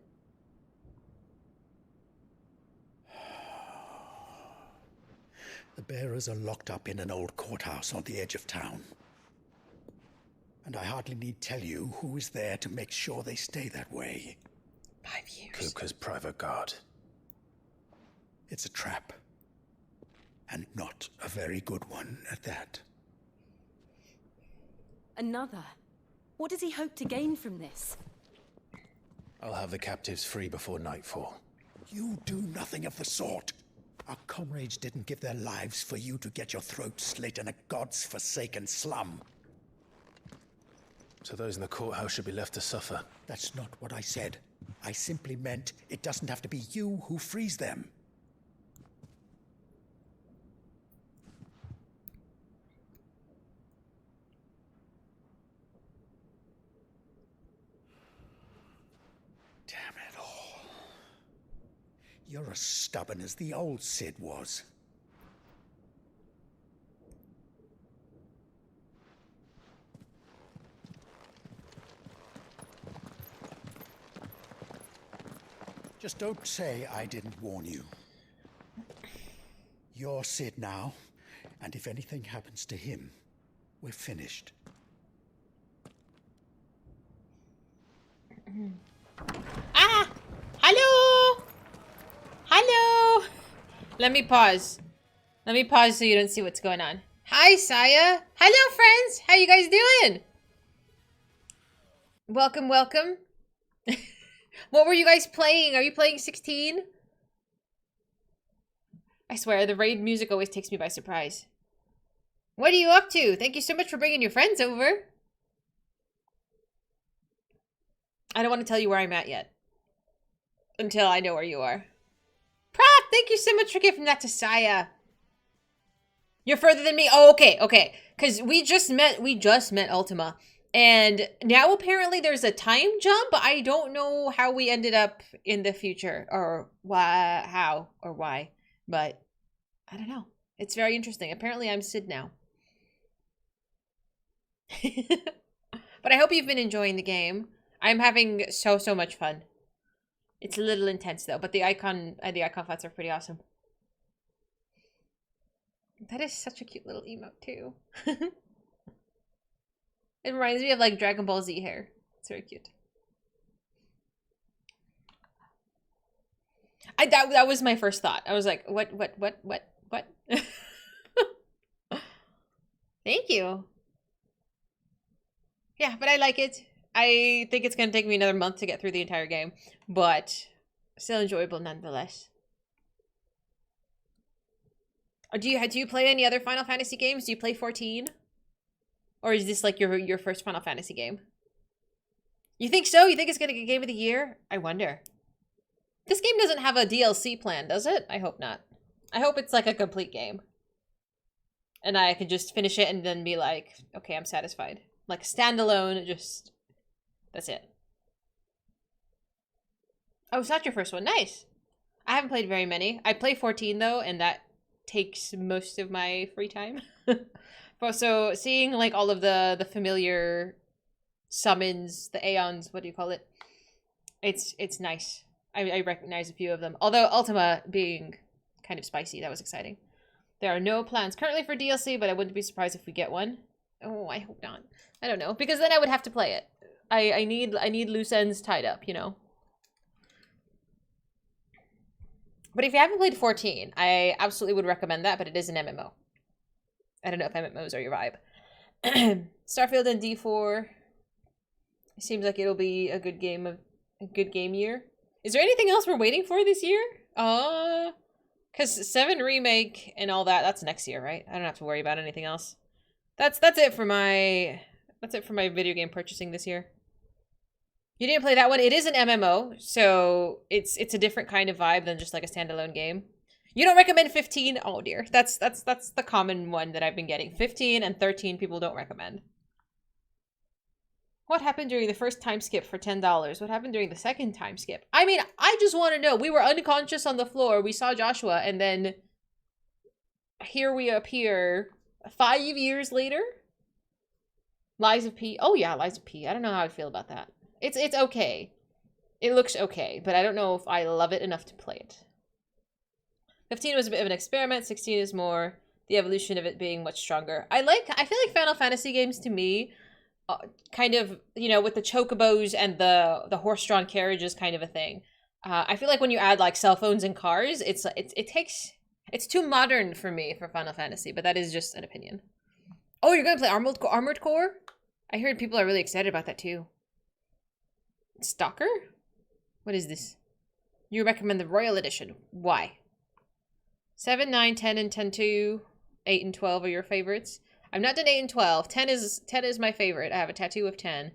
The bearers are locked up in an old courthouse on the edge of town. And I hardly need tell you who is there to make sure they stay that way. 5 years. Kupka's private guard. It's a trap. And not a very good one at that. Another? What does he hope to gain from this? I'll have the captives free before nightfall. You do nothing of the sort. Our comrades didn't give their lives for you to get your throat slit in a god's forsaken slum. So those in the courthouse should be left to suffer. That's not what I said. I simply meant it doesn't have to be you who frees them. Damn it all. You're as stubborn as the old Sid was. Just don't say I didn't warn you. You're Sid now, and if anything happens to him, we're finished. Ah! Hello! Hello! Let me pause. Let me pause so you don't see what's going on. Hi, Saya. Hello, friends. How you guys doing? Welcome, welcome. What were you guys playing? Are you playing 16? I swear, the raid music always takes me by surprise. What are you up to? Thank you so much for bringing your friends over. I don't want to tell you where I'm at yet. Until I know where you are. Prop, thank you so much for giving that to Saya. You're further than me? Oh, okay, okay. Because we just met Ultima. And now apparently there's a time jump, but I don't know how we ended up in the future. Or why, how, or why. But, I don't know. It's very interesting. Apparently I'm Sid now. But I hope you've been enjoying the game. I'm having so much fun. It's a little intense though, but the icon flats are pretty awesome. That is such a cute little emote too. It reminds me of like Dragon Ball Z hair. It's very cute. That was my first thought. I was like, what? Thank you. Yeah, but I like it. I think it's gonna take me another month to get through the entire game, but still enjoyable nonetheless. Do you play any other Final Fantasy games? Do you play 14? Or is this like your first Final Fantasy game? You think so? You think it's gonna get Game of the Year? I wonder. This game doesn't have a DLC plan, does it? I hope not. I hope it's like a complete game. And I could just finish it and then be like, okay, I'm satisfied. Like standalone, just... That's it. Oh, it's not your first one. Nice. I haven't played very many. I play 14 though, and that takes most of my free time. So seeing like all of the familiar summons, the Aeons, what do you call it? It's nice. I recognize a few of them. Although Ultima being kind of spicy, that was exciting. There are no plans currently for DLC, but I wouldn't be surprised if we get one. Oh, I hope not. I don't know, because then I would have to play it. I need loose ends tied up, you know. But if you haven't played 14, I absolutely would recommend that, but it is an MMO. I don't know if MMOs are your vibe. Starfield and D4. It seems like it'll be a good game year. Is there anything else we're waiting for this year? Cause 7 remake and all that's next year, right? I don't have to worry about anything else. That's it for my video game purchasing this year. You didn't play that one. It is an MMO, so it's a different kind of vibe than just like a standalone game. You don't recommend 15? Oh dear. That's the common one that I've been getting. 15 and 13 people don't recommend. What happened during the first time skip for $10? What happened during the second time skip? I mean, I just want to know. We were unconscious on the floor. We saw Joshua, and then here we appear 5 years later. Lies of P. Oh yeah, Lies of P. I don't know how I feel about that. It's okay. It looks okay, but I don't know if I love it enough to play it. 15 was a bit of an experiment. 16 is more the evolution of it being much stronger. I feel like Final Fantasy games to me, kind of, you know, with the chocobos and the horse-drawn carriages kind of a thing. I feel like when you add like cell phones and cars, it's too modern for me for Final Fantasy, but that is just an opinion. Oh, you're gonna play Armored Core? I heard people are really excited about that too. Stalker? What is this? You recommend the Royal Edition. Why? 7, 9, 10, and 10-2. 8 and 12 are your favorites. I've not done 8 and 12. 10 is my favorite. I have a tattoo of 10.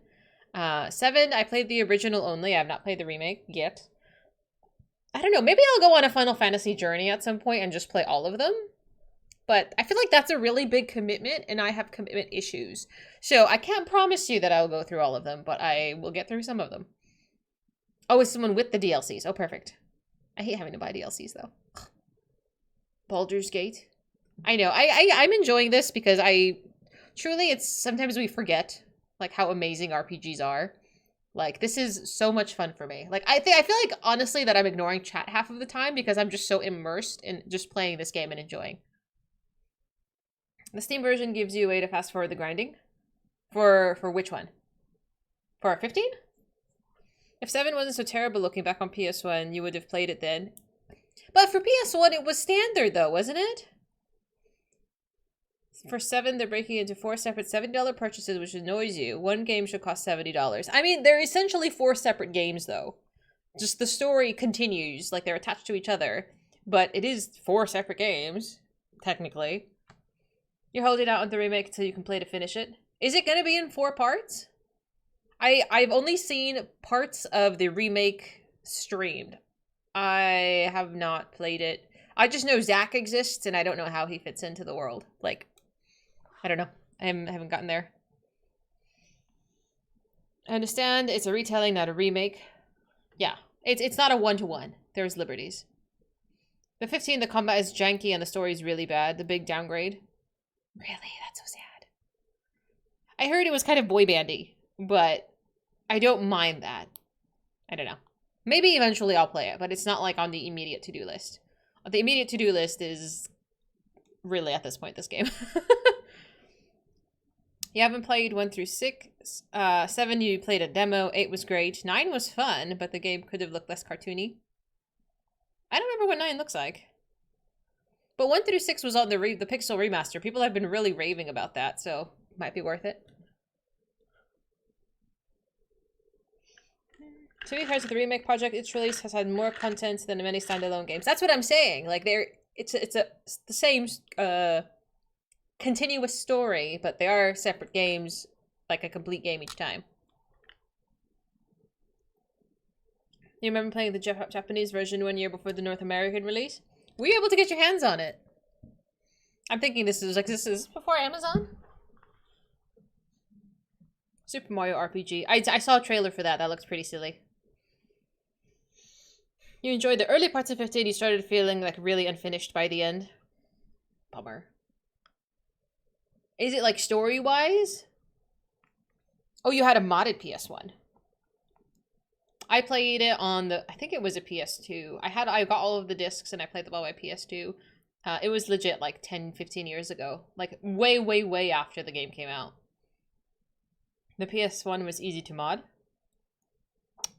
7, I played the original only. I have not played the remake yet. I don't know. Maybe I'll go on a Final Fantasy journey at some point and just play all of them. But I feel like that's a really big commitment, and I have commitment issues. So I can't promise you that I'll go through all of them, but I will get through some of them. Oh, is someone with the DLCs? Oh, perfect. I hate having to buy DLCs, though. Baldur's Gate. I know. I'm enjoying this because it's sometimes we forget, like, how amazing RPGs are. Like, this is so much fun for me. Like, I feel like, honestly, that I'm ignoring chat half of the time because I'm just so immersed in just playing this game and enjoying. The Steam version gives you a way to fast forward the grinding. For which one? For 15? If 7 wasn't so terrible looking back on PS1, you would have played it then. But for PS1, it was standard, though, wasn't it? For 7, they're breaking into 4 separate $70 purchases, which annoys you. One game should cost $70. I mean, they're essentially 4 separate games, though. Just the story continues, like they're attached to each other. But it is 4 separate games, technically. You're holding out on the remake until you can play to finish it. Is it going to be in 4 parts? I've only seen parts of the remake streamed. I have not played it. I just know Zach exists, and I don't know how he fits into the world. Like, I don't know. I haven't gotten there. I understand it's a retelling, not a remake. Yeah, it's not a one-to-one. There's liberties. The 15, the combat is janky and the story is really bad. The big downgrade. Really? That's so sad. I heard it was kind of boy bandy, but I don't mind that. I don't know. Maybe eventually I'll play it, but it's not like on the immediate to-do list. The immediate to-do list is really at this point this game. You haven't played 1 through 6. 7, you played a demo. 8 was great. 9 was fun, but the game could have looked less cartoony. I don't remember what 9 looks like. But 1 through 6 was on the Pixel Remaster. People have been really raving about that, so might be worth it. To be fair to the remake project, its release has had more content than many standalone games. That's what I'm saying. Like, it's the same continuous story, but they are separate games, like a complete game each time. You remember playing the Japanese version 1 year before the North American release? Were you able to get your hands on it? I'm thinking this is before Amazon? Super Mario RPG. I saw a trailer for that. That looks pretty silly. You enjoyed the early parts of 15. You started feeling like really unfinished by the end. Bummer. Is it like story-wise? Oh, you had a modded PS1. I played it on I think it was a PS2. I got all of the discs and I played them all by PS2. It was legit like 10, 15 years ago. Like way, way, way after the game came out. The PS1 was easy to mod.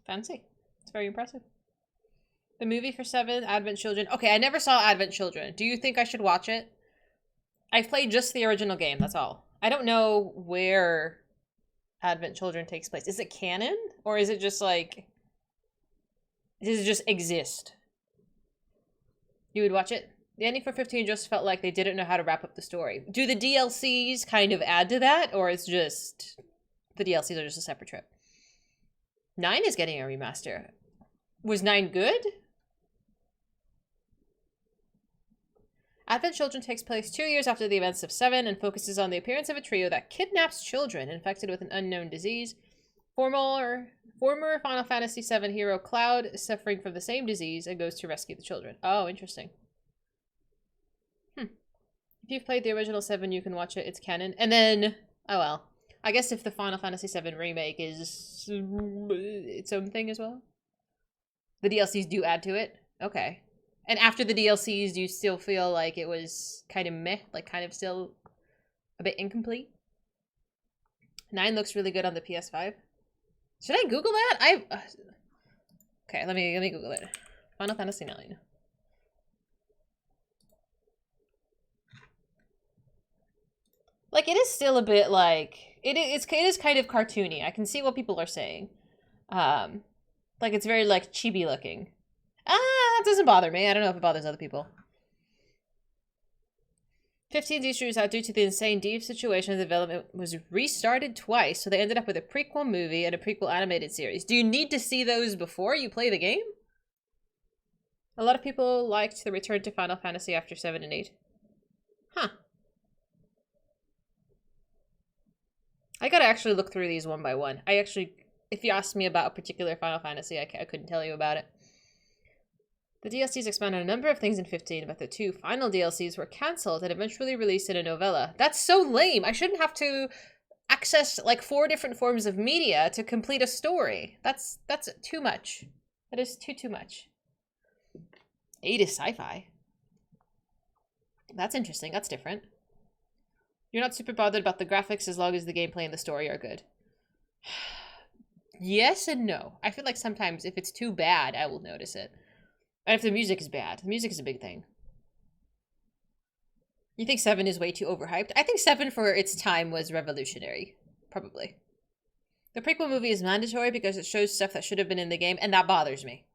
Fancy. It's very impressive. The movie for 7, Advent Children. Okay, I never saw Advent Children. Do you think I should watch it? I've played just the original game, that's all. I don't know where Advent Children takes place. Is it canon? Or is it just like... Does it just exist? You would watch it? The ending for 15 just felt like they didn't know how to wrap up the story. Do the DLCs kind of add to that? Or it's just... The DLCs are just a separate trip? 9 is getting a remaster. Was 9 good? Advent Children takes place 2 years after the events of 7 and focuses on the appearance of a trio that kidnaps children infected with an unknown disease. Former Final Fantasy VII hero Cloud is suffering from the same disease and goes to rescue the children. Oh, interesting. If you've played the original 7, you can watch it. It's canon. And then, oh well. I guess if the Final Fantasy VII remake is its own thing as well. The DLCs do add to it? Okay. And after the DLCs, do you still feel like it was kind of meh? Like kind of still a bit incomplete? 9 looks really good on the PS5. Should I Google that? Okay, let me Google it. Final Fantasy 9. Like, it is still a bit like... It is kind of cartoony. I can see what people are saying. Like, it's very, like, chibi looking. That doesn't bother me. I don't know if it bothers other people. 15 issues out due to the insane deep situation. The development was restarted twice, so they ended up with a prequel movie and a prequel animated series. Do you need to see those before you play the game? A lot of people liked the return to Final Fantasy after 7 and 8. Huh. I gotta actually look through these one by one. If you asked me about a particular Final Fantasy, I couldn't tell you about it. The DLCs expand on a number of things in 15, but the 2 final DLCs were cancelled and eventually released in a novella. That's so lame! I shouldn't have to access like 4 different forms of media to complete a story. That's too much. That is too much. 8 is sci-fi. That's interesting. That's different. You're not super bothered about the graphics as long as the gameplay and the story are good. Yes and no. I feel like sometimes if it's too bad, I will notice it. And if the music is bad, the music is a big thing. You think 7 is way too overhyped? I think 7 for its time was revolutionary. Probably. The prequel movie is mandatory because it shows stuff that should have been in the game, and that bothers me.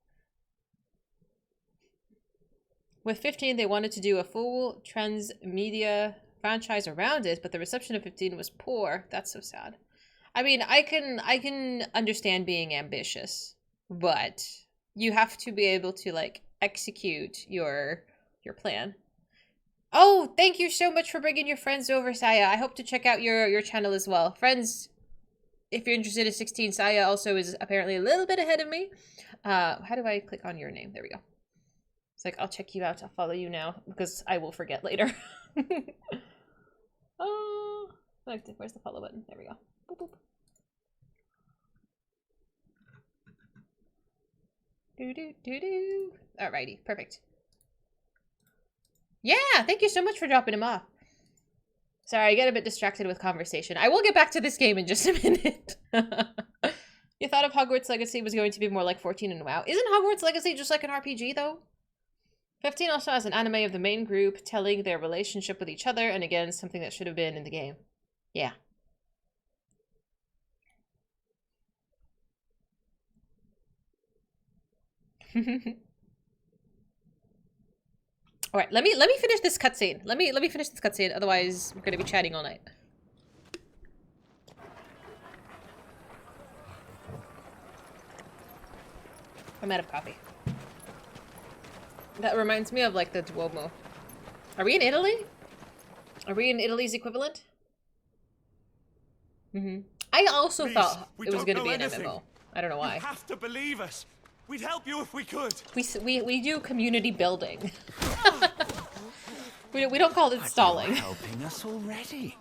With 15, they wanted to do a full transmedia franchise around it, but the reception of 15 was poor. That's so sad. I mean, I can understand being ambitious, but you have to be able to like execute your plan. Oh, thank you so much for bringing your friends over, Saya. I hope to check out your channel as well. Friends, if you're interested in 16, Saya also is apparently a little bit ahead of me. How do I click on your name? There we go. It's like, I'll check you out. I'll follow you now because I will forget later. Oh, where's the follow button? There we go. Boop, boop. Do. Alrighty, perfect. Yeah, thank you so much for dropping him off. Sorry, I get a bit distracted with conversation. I will get back to this game in just a minute. You thought of Hogwarts Legacy was going to be more like 14 and WoW. Isn't Hogwarts Legacy just like an RPG, though? 15 also has an anime of the main group telling their relationship with each other, and again, something that should have been in the game. Yeah. All right, let me finish this cutscene. Let me finish this cutscene. Otherwise, we're gonna be chatting all night. I'm out of coffee. That reminds me of like the Duomo. Are we in Italy? Are we in Italy's equivalent? I also thought it was gonna be an MMO. I don't know why. You have to believe us. We'd help you if we could. We do community building. we don't call it stalling. Helping us already.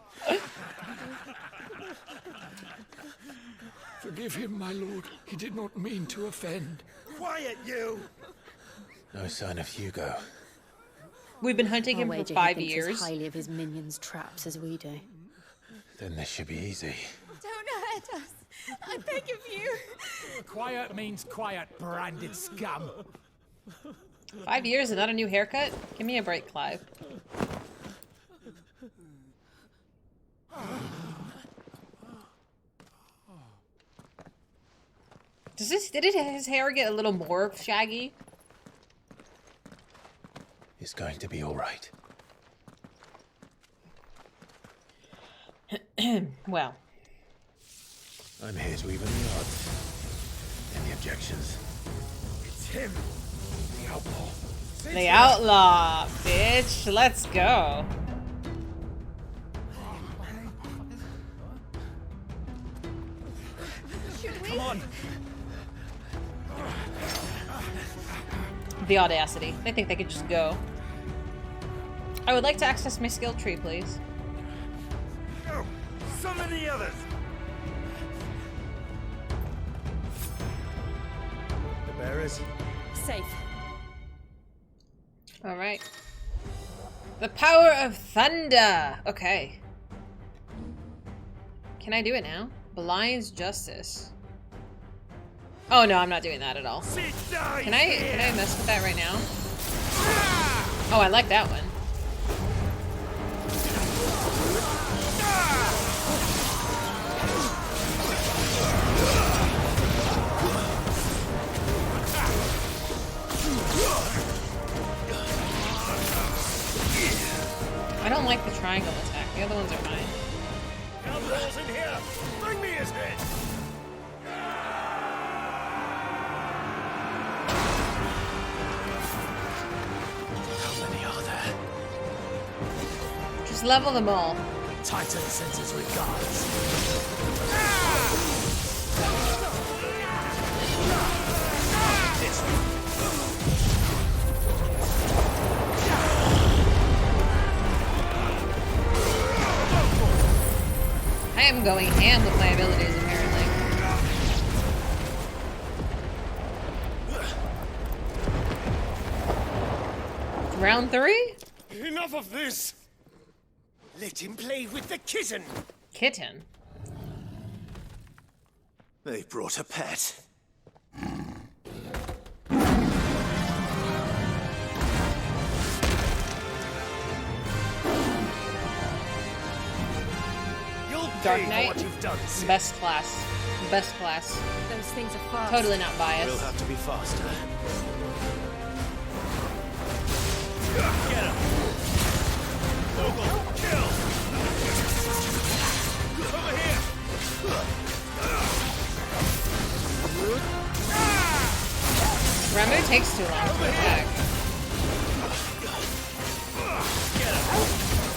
Forgive him, my lord. He did not mean to offend. Quiet, you! No sign of Hugo. We've been hunting him for 5 years. As highly of his minions' traps as we do. Then this should be easy. Don't hurt us. I beg of you. Quiet means quiet, branded scum. 5 years and not a new haircut? Give me a break, Clive. Did his hair get a little more shaggy? It's going to be all right. Well. I'm here to even the odds. Any objections? It's him, the outlaw. The outlaw, bitch. Let's go. Should we? Come on. The audacity. They think they could just go. I would like to access my skill tree, please. Go! Summon the others! The bearers? Safe. Alright. The power of thunder! Okay. Can I do it now? Blind's justice. Oh no, I'm not doing that at all. Can I mess with that right now? Oh, I like that one. I don't like the triangle attack. The other ones are fine. Outlaws in here! Bring me his head! How many are there? Just level them all. Titan sends his regards. I am going ham with my abilities, apparently. Round 3? Enough of this! Let him play with the kitten! Kitten? They brought a pet. You'll Dark pay for Knight? what you've done, Sid. Best class. Best class. Those things are fast. Totally not biased. We'll have to be faster. Get him! Vogel, kill! Over here! Ramu takes too long to attack.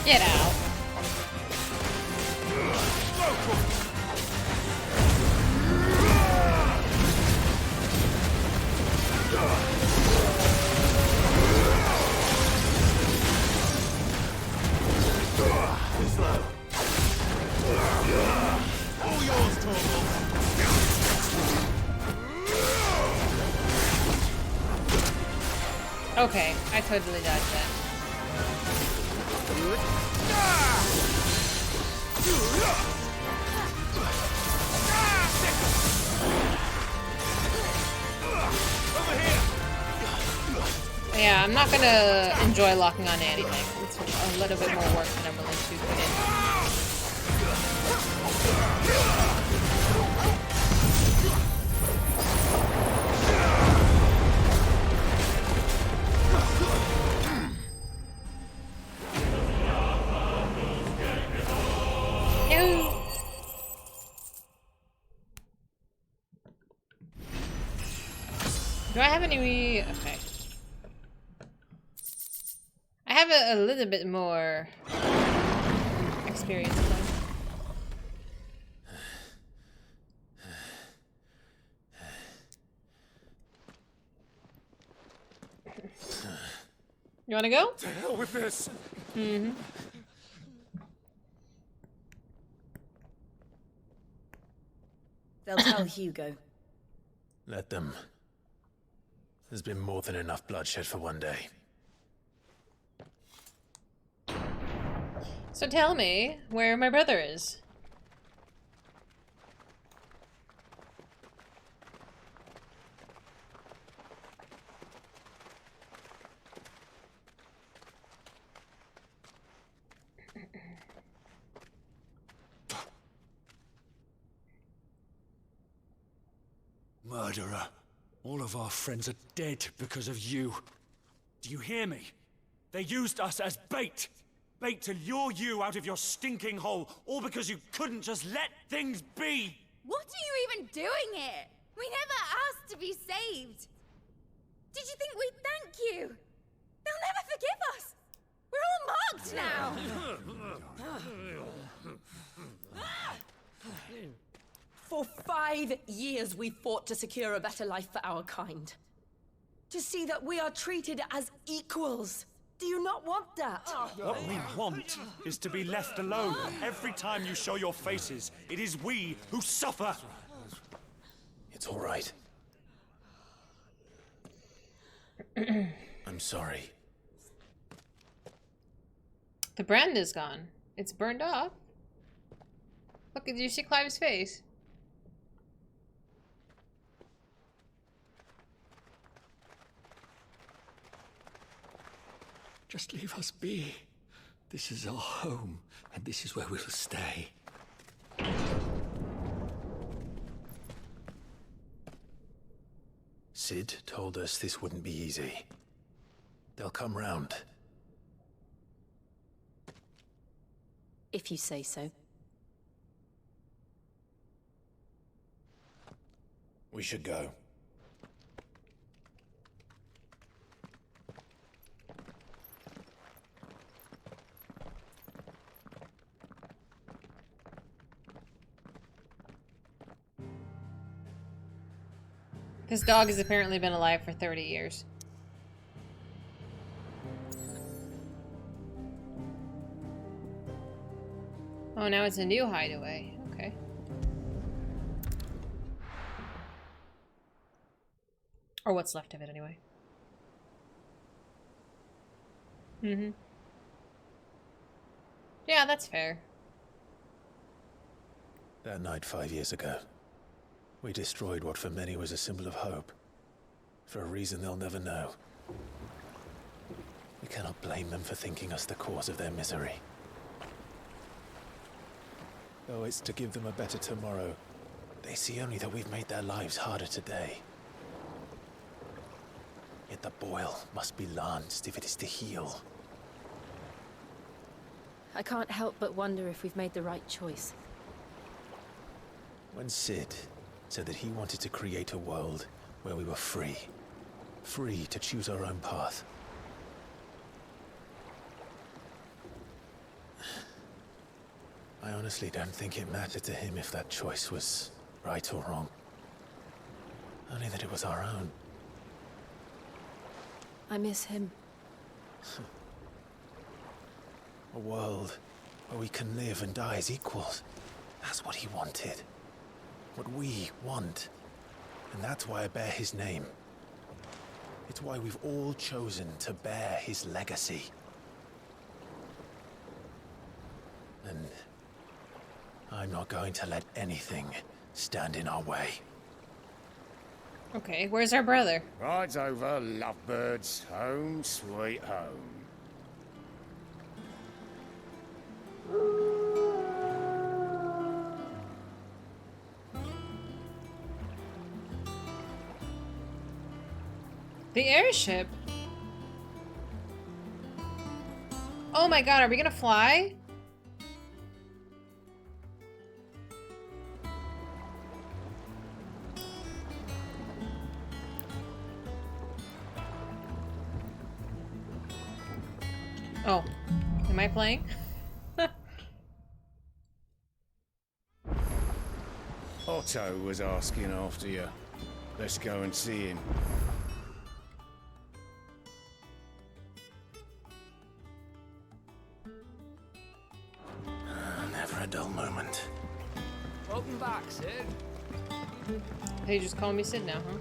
Get out. All yours, Torvald. Okay, I totally dodged that. Yeah, I'm not gonna enjoy locking on to anything. It's a little bit more work than I'm willing to put in. Do I have any... Okay. I have a little bit more experience though. You wanna go? To hell with this! Mm-hmm. They'll tell Hugo. Let them. There's been more than enough bloodshed for one day. So tell me where my brother is. Murderer. All of our friends are dead because of you. Do you hear me? They used us as bait. Bait to lure you out of your stinking hole, all because you couldn't just let things be. What are you even doing here? We never asked to be saved. Did you think we'd thank you? They'll never forgive us. We're all marked now. For 5 years we fought to secure a better life for our kind. To see that we are treated as equals. Do you not want that? What we want is to be left alone. Every time you show your faces, it is we who suffer. It's all right. I'm sorry. The brand is gone. It's burned off. Look, did you see Clive's face? Just leave us be. This is our home, and this is where we'll stay. Sid told us this wouldn't be easy. They'll come round. If you say so. We should go. This dog has apparently been alive for 30 years. Oh, now it's a new hideaway. Okay. Or what's left of it, anyway. Mm-hmm. Yeah, that's fair. That night 5 years ago, we destroyed what for many was a symbol of hope. For a reason they'll never know. We cannot blame them for thinking us the cause of their misery. Though it's to give them a better tomorrow, they see only that we've made their lives harder today. Yet the boil must be lanced if it is to heal. I can't help but wonder if we've made the right choice. When Sid said that he wanted to create a world where we were free. Free to choose our own path. I honestly don't think it mattered to him if that choice was right or wrong. Only that it was our own. I miss him. A world where we can live and die as equals. That's what he wanted. What we want. And that's why I bear his name. It's why we've all chosen to bear his legacy. And I'm not going to let anything stand in our way. Okay, where's our brother? Rides over, lovebirds, home sweet home. The airship? Oh my god, are we gonna fly? Oh, am I playing? Otto was asking after you. Let's go and see him. Never a dull moment. Welcome back, Sid. They just call me Sid now, huh?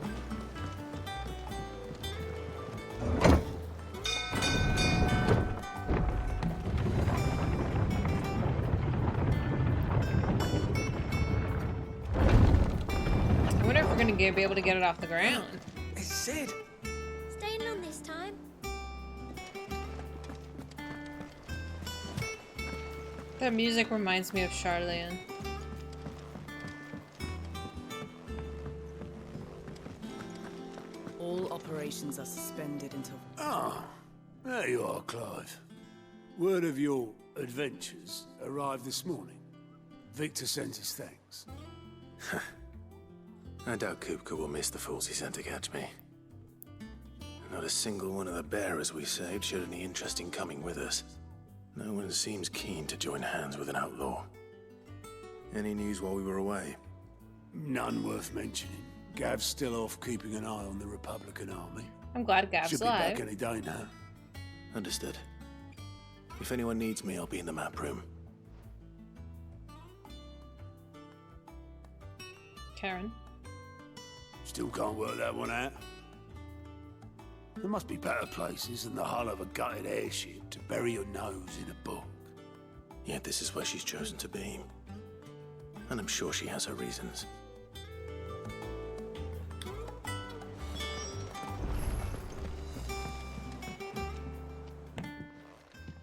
I wonder if we're gonna be able to get it off the ground. It's Sid. Staying on this time? That music reminds me of Charlene. All operations are suspended until... Ah, there you are, Clive. Word of your adventures arrived this morning. Victor sent his thanks. I doubt Kupka will miss the fools he sent to catch me. Not a single one of the bearers we saved showed any interest in coming with us. No one seems keen to join hands with an outlaw. Any news while we were away? None worth mentioning. Gav's still off keeping an eye on the Republican army. I'm glad Gav's Should be alive. back any day now. Understood. If anyone needs me, I'll be in the map room. Karen. Still can't work that one out. There must be better places than the hull of a gutted airship to bury your nose in a book. Yet this is where she's chosen to be. And I'm sure she has her reasons.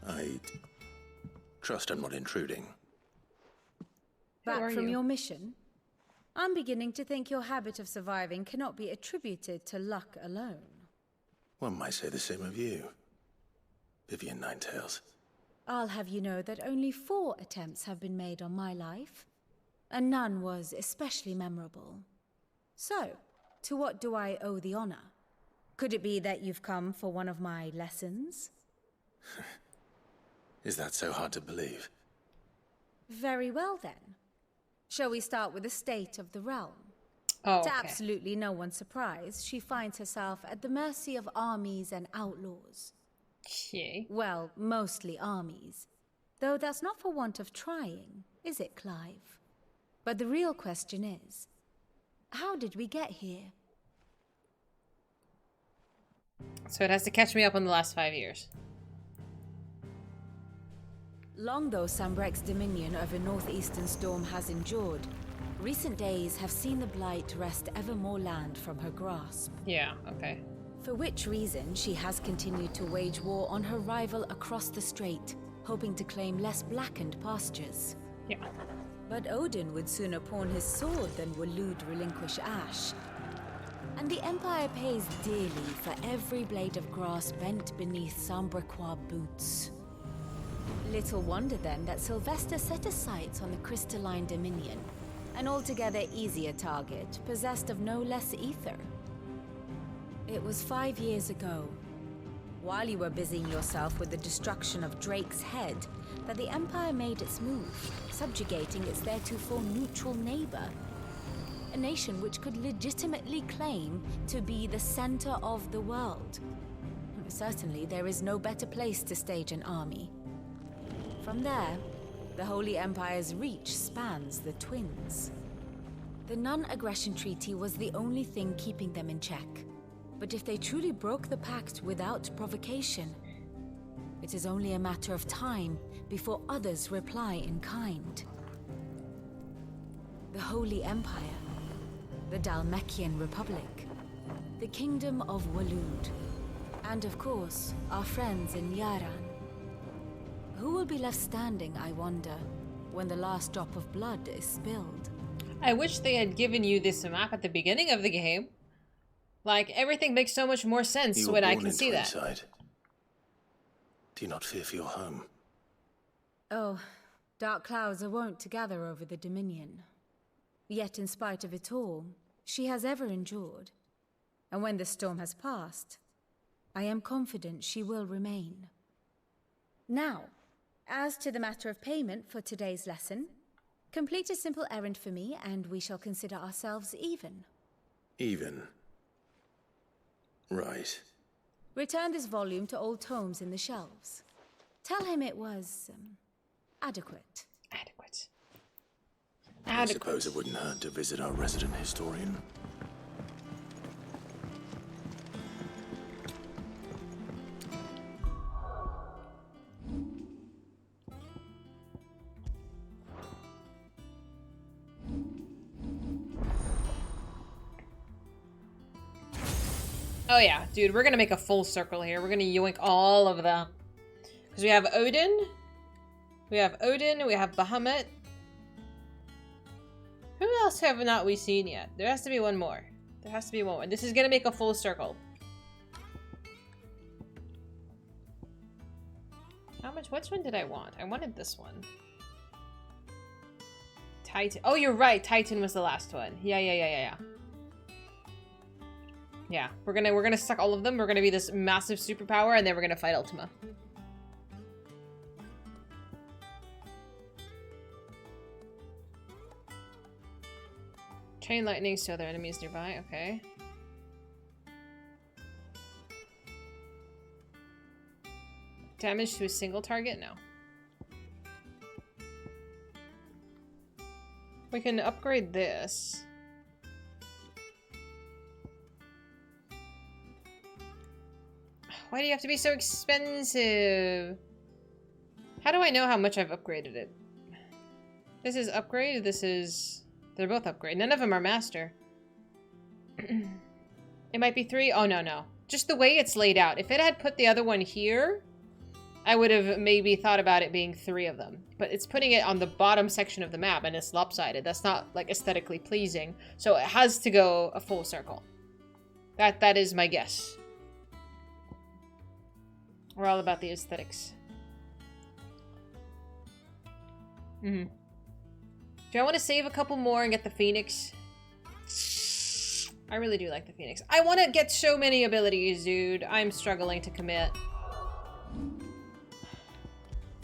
I trust I'm not intruding. Back from your mission? I'm beginning to think your habit of surviving cannot be attributed to luck alone. One might say the same of you, Vivian Ninetails. I'll have you know that only 4 attempts have been made on my life, and none was especially memorable. So, to what do I owe the honor? Could it be that you've come for one of my lessons? Is that so hard to believe? Very well then. Shall we start with the state of the realm? Oh, To okay. absolutely no one's surprise, she finds herself at the mercy of armies and outlaws. Okay. Well, mostly armies. Though that's not for want of trying, is it, Clive? But the real question is, how did we get here? So it has to catch me up on the last 5 years. Long though Sambrek's dominion over northeastern Storm has endured, recent days have seen the Blight wrest ever more land from her grasp. Yeah, okay. For which reason she has continued to wage war on her rival across the strait, hoping to claim less blackened pastures. Yeah. But Odin would sooner pawn his sword than Waloed relinquish Ash. And the Empire pays dearly for every blade of grass bent beneath Sambrequois boots. Little wonder then that Sylvester set his sights on the crystalline dominion, an altogether easier target, possessed of no less ether. It was 5 years ago, while you were busying yourself with the destruction of Drake's head, that the Empire made its move, subjugating its theretofore neutral neighbor. A nation which could legitimately claim to be the center of the world. Certainly, there is no better place to stage an army. From there, the Holy Empire's reach spans the Twins. The non-aggression treaty was the only thing keeping them in check. But if they truly broke the pact without provocation, it is only a matter of time before others reply in kind. The Holy Empire, the Dhalmekian Republic, the Kingdom of Waloed, and of course, our friends in Yaran. Who will be left standing, I wonder, when the last drop of blood is spilled? I wish they had given you this map at the beginning of the game. Like, everything makes so much more sense when I can see that. Do you not fear for your home? Oh, dark clouds are wont to gather over the Dominion. Yet in spite of it all, she has ever endured. And when the storm has passed, I am confident she will remain. Now, as to the matter of payment for today's lesson, complete a simple errand for me and we shall consider ourselves even. Even? Right. Return this volume to old tomes in the shelves. Tell him it was, adequate. Adequate. I suppose it wouldn't hurt to visit our resident historian. Oh yeah, dude, we're gonna make a full circle here. We're gonna yoink all of them. Because we have Odin. We have Bahamut. Who else have not we seen yet? There has to be one more. There has to be one more. This is gonna make a full circle. How much? Which one did I want? I wanted this one. Titan. Oh, you're right. Titan was the last one. Yeah. Yeah, we're gonna suck all of them. We're gonna be this massive superpower, and then we're gonna fight Ultima. Chain lightning, so other enemies nearby. Okay. Damage to a single target? No. We can upgrade this. Why do you have to be so expensive? How do I know how much I've upgraded it? This is upgrade, this is... They're both upgrade. None of them are master. It might be 3? Oh, no. Just the way it's laid out. If it had put the other one here, I would have maybe thought about it being 3 of them. But it's putting it on the bottom section of the map, and it's lopsided. That's not, like, aesthetically pleasing. So it has to go a full circle. That is my guess. We're all about the aesthetics. Do I want to save a couple more and get the Phoenix? I really do like the Phoenix. I want to get so many abilities, dude. I'm struggling to commit.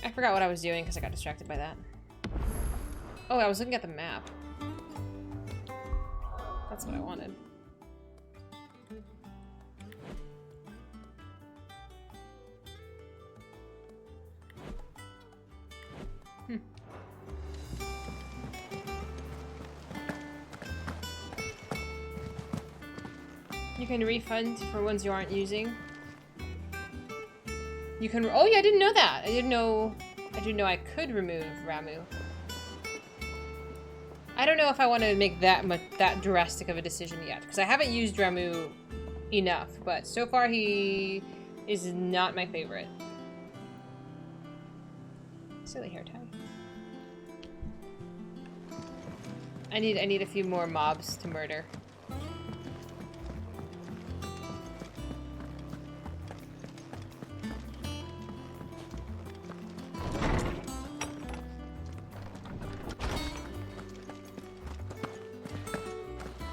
I forgot what I was doing because I got distracted by that. Oh, I was looking at the map. That's what I wanted. You can refund for ones you aren't using. You can. Oh yeah, I didn't know that. I didn't know I could remove Ramu. I don't know if I want to make that drastic of a decision yet, because I haven't used Ramu enough. But so far, he is not my favorite. Silly hair tie. I need a few more mobs to murder.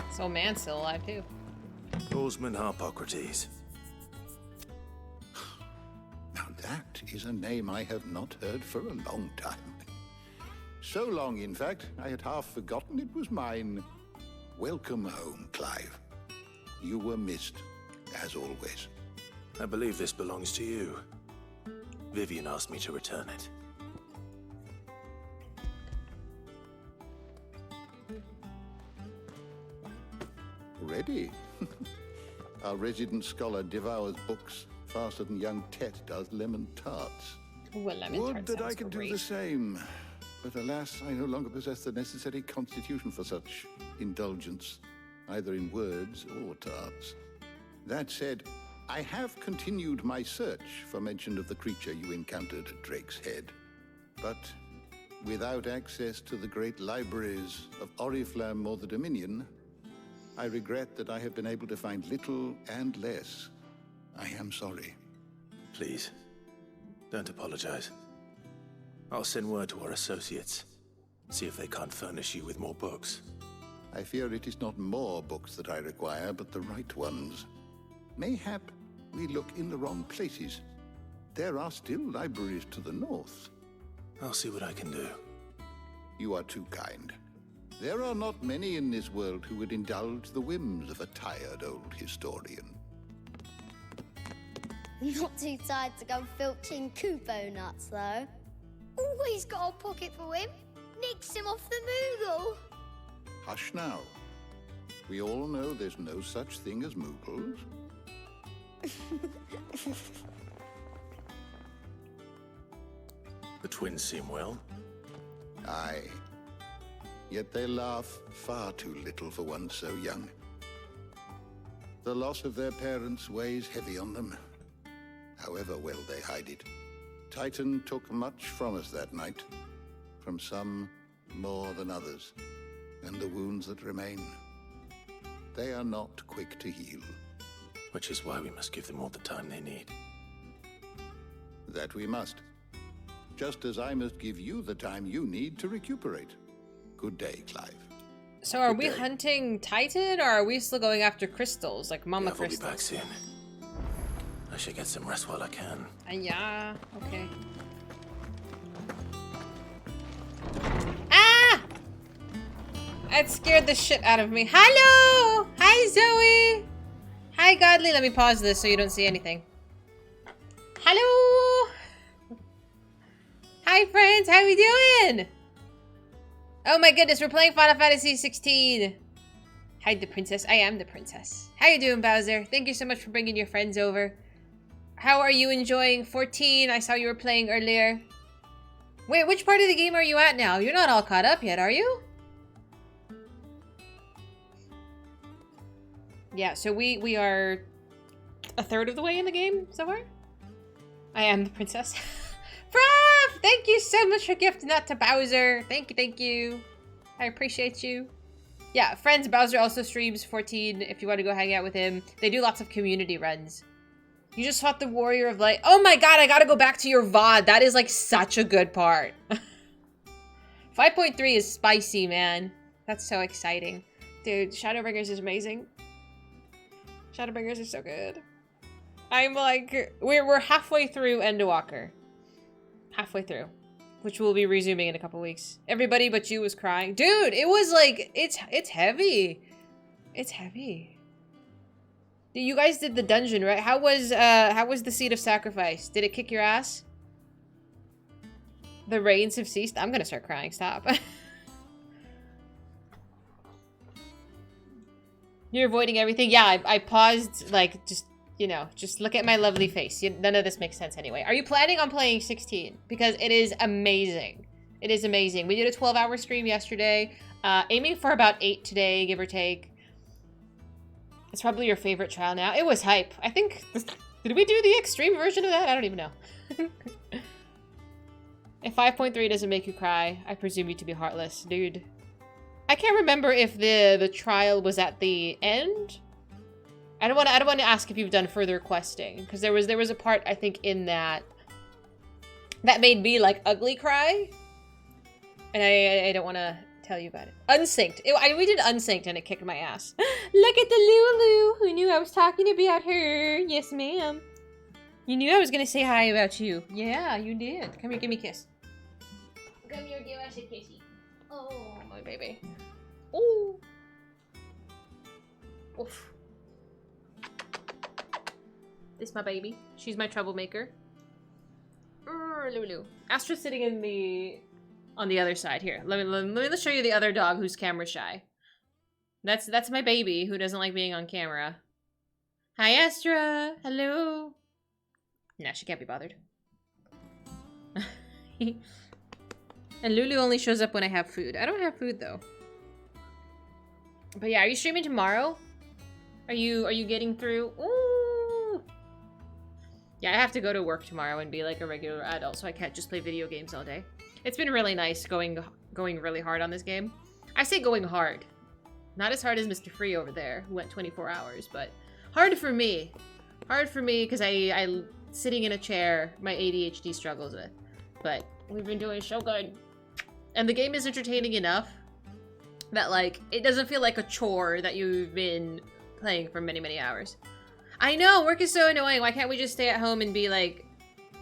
This old man's still alive too. Oarsman Harpocrates. Now that is a name I have not heard for a long time. So long, in fact, I had half forgotten it was mine. Welcome home, Clive. You were missed, as always. I believe this belongs to you. Vivian asked me to return it. Ready? Our resident scholar devours books faster than young Tet does lemon tarts. Well, lemon Would tarts that I sounds could great. do the same. But alas, I no longer possess the necessary constitution for such indulgence, either in words or tarts. That said, I have continued my search for mention of the creature you encountered at Drake's Head. But without access to the great libraries of Oriflamme or the Dominion, I regret that I have been able to find little and less. I am sorry. Please, don't apologize. I'll send word to our associates. See if they can't furnish you with more books. I fear it is not more books that I require, but the right ones. Mayhap we look in the wrong places. There are still libraries to the north. I'll see what I can do. You are too kind. There are not many in this world who would indulge the whims of a tired old historian. Not too tired to go filching Kupo nuts, though. Always got a pocket for him. Nicks him off the Moogle. Hush now. We all know there's no such thing as Moogles. The twins seem well. Aye. Yet they laugh far too little for one so young. The loss of their parents weighs heavy on them, however well they hide it. Titan took much from us that night, from some more than others, and the wounds that remain, they are not quick to heal. Which is why we must give them all the time they need. That we must. Just as I must give you the time you need to recuperate. Good day, Clive. So are we hunting Titan, or are we still going after crystals, like Mama Yeah, we'll be crystals? back soon. I should get some rest while I can. Yeah, okay. Ah! That scared the shit out of me. Hello! Hi, Zoe! Hi, Godly. Let me pause this so you don't see anything. Hello! Hi, friends. How we doing? Oh my goodness, we're playing Final Fantasy 16. Hi, the princess. I am the princess. How you doing, Bowser? Thank you so much for bringing your friends over. How are you enjoying 14? I saw you were playing earlier. Wait, which part of the game are you at now? You're not all caught up yet, are you? Yeah, so we are a third of the way in the game so far. I am the princess. Prof! Thank you so much for gifting that to Bowser. Thank you. I appreciate you. Yeah, friends, Bowser also streams 14 if you want to go hang out with him. They do lots of community runs. You just fought the Warrior of Light. Oh my god, I gotta go back to your VOD. That is like such a good part. 5.3 is spicy, man. That's so exciting. Dude, Shadowbringers is amazing. Shadowbringers is so good. I'm like, we're halfway through Endwalker. Halfway through. Which we'll be resuming in a couple weeks. Everybody but you was crying. Dude, it was like, it's heavy. It's heavy. You guys did the dungeon, right? How was the Seed of Sacrifice? Did it kick your ass? The rains have ceased. I'm gonna start crying. Stop. You're avoiding everything? Yeah, I paused, like, just, you know, just look at my lovely face. None of this makes sense anyway. Are you planning on playing 16? Because it is amazing. It is amazing. We did a 12-hour stream yesterday. Aiming for about 8 today, give or take. It's probably your favorite trial now. It was hype. I think... Did we do the extreme version of that? I don't even know. If 5.3 doesn't make you cry, I presume you to be heartless. Dude. I can't remember if the trial was at the end. I don't want to ask if you've done further questing, because there was a part I think in that made me like ugly cry, and I don't want to tell you about it. Unsynced. We did unsynced and it kicked my ass. Look at the Lulu. Who knew I was talking about her? Yes, ma'am. You knew I was gonna say hi about you. Yeah, you did. Come here, give me a kiss. Come here, give us a kissy. Oh, my baby. Ooh. Oof. This my baby. She's my troublemaker. Lulu. Astra's sitting on the other side. Here, let me show you the other dog who's camera shy. That's my baby who doesn't like being on camera. Hi, Astra. Hello. Nah, she can't be bothered. And Lulu only shows up when I have food. I don't have food though. But yeah, are you streaming tomorrow? Are you getting through? Ooh. Yeah, I have to go to work tomorrow and be like a regular adult, so I can't just play video games all day. It's been really nice going really hard on this game. I say going hard. Not as hard as Mr. Free over there, who went 24 hours, but hard for me. Hard for me, because I sitting in a chair, my ADHD struggles with. But we've been doing so good. And the game is entertaining enough that, like, it doesn't feel like a chore that you've been playing for many, many hours. I know, work is so annoying. Why can't we just stay at home and be, like,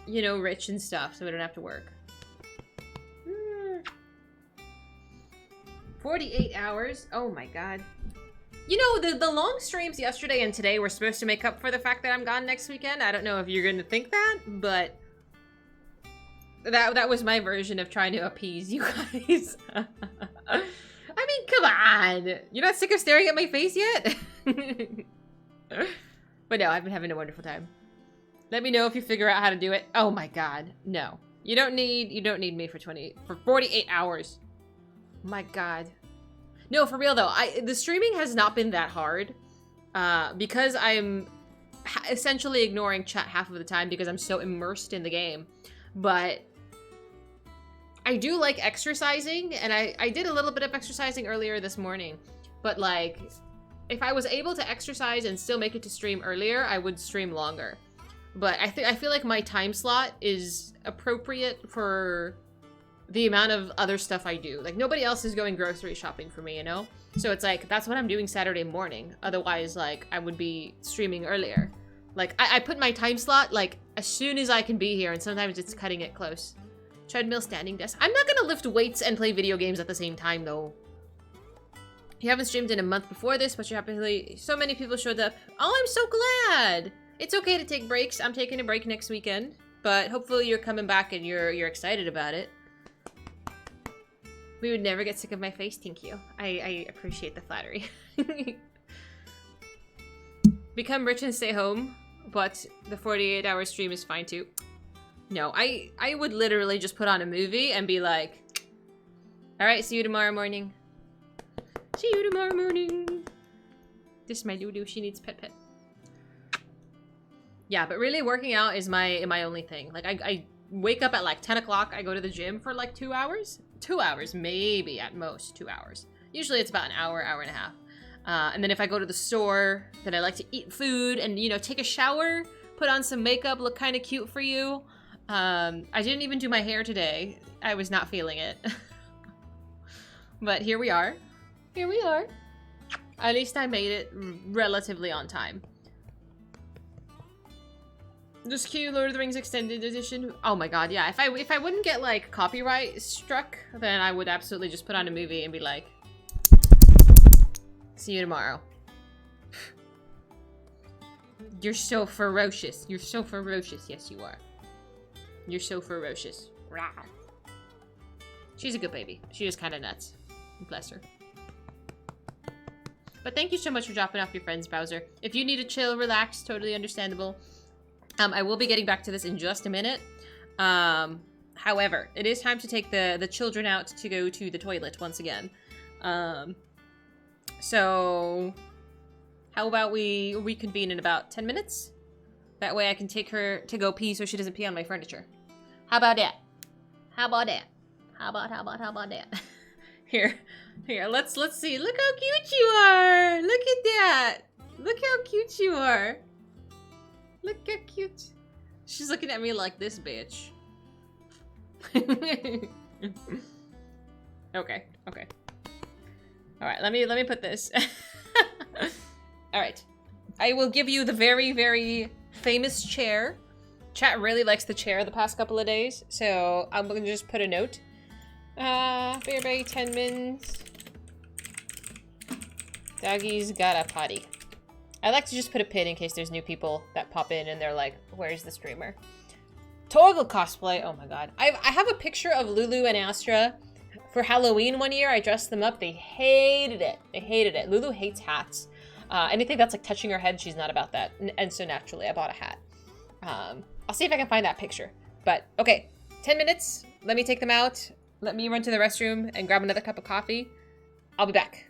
you know, rich and stuff so we don't have to work? 48 hours? Oh my god. You know, the long streams yesterday and today were supposed to make up for the fact that I'm gone next weekend. I don't know if you're going to think that, but that was my version of trying to appease you guys. I mean, come on. You're not sick of staring at my face yet? But no, I've been having a wonderful time. Let me know if you figure out how to do it. Oh my god. No. You don't need me for 48 hours. My god. No, for real though, the streaming has not been that hard. Because I'm essentially ignoring chat half of the time because I'm so immersed in the game. But I do like exercising, and I did a little bit of exercising earlier this morning. But like, if I was able to exercise and still make it to stream earlier, I would stream longer. But I feel like my time slot is appropriate for the amount of other stuff I do. Like, nobody else is going grocery shopping for me, you know? So it's like, that's what I'm doing Saturday morning. Otherwise, like, I would be streaming earlier. Like, I put my time slot, like, as soon as I can be here, and sometimes it's cutting it close. Treadmill, standing desk. I'm not gonna lift weights and play video games at the same time, though. You haven't streamed in a month before this, but you're happily... So many people showed up. Oh, I'm so glad! It's okay to take breaks. I'm taking a break next weekend. But hopefully you're coming back and you're excited about it. We would never get sick of my face, thank you. I appreciate the flattery. Become rich and stay home, but the 48-hour stream is fine too. No, I would literally just put on a movie and be like, alright, see you tomorrow morning. See you tomorrow morning. This is my Lulu, she needs pet. Yeah, but really working out is my only thing. Like, I wake up at like 10 o'clock, I go to the gym for like 2 hours. 2 hours, maybe at most 2 hours. Usually it's about an hour, hour and a half. And then if I go to the store, then I like to eat food and, you know, take a shower, put on some makeup, look kind of cute for you. I didn't even do my hair today. I was not feeling it. But here we are. Here we are. At least I made it relatively on time. Just cue Lord of the Rings Extended Edition. Oh my god, yeah. If I wouldn't get like copyright struck, then I would absolutely just put on a movie and be like, see you tomorrow. You're so ferocious. You're so ferocious. Yes, you are. You're so ferocious. Rah. She's a good baby. She is kind of nuts. Bless her. But thank you so much for dropping off your friends, Bowser. If you need to chill, relax, totally understandable. I will be getting back to this in just a minute. However, it is time to take the children out to go to the toilet once again. So how about we reconvene in about 10 minutes? That way I can take her to go pee so she doesn't pee on my furniture. How about that? How about that? How about that? Here, let's see. Look how cute you are. Look at that. Look how cute you are. Look how cute. She's looking at me like this bitch. Okay. All right, let me put this. All right. I will give you the very, very famous chair. Chat really likes the chair the past couple of days, so I'm gonna just put a note. Bearberry 10 mins. Doggy's got a potty. I like to just put a pin in case there's new people that pop in and they're like, where's the streamer? Torgal cosplay. Oh my god. I have a picture of Lulu and Astra for Halloween one year. I dressed them up. They hated it. They hated it. Lulu hates hats. Anything that's like touching her head, she's not about that. And so naturally, I bought a hat. I'll see if I can find that picture. But okay, 10 minutes. Let me take them out. Let me run to the restroom and grab another cup of coffee. I'll be back.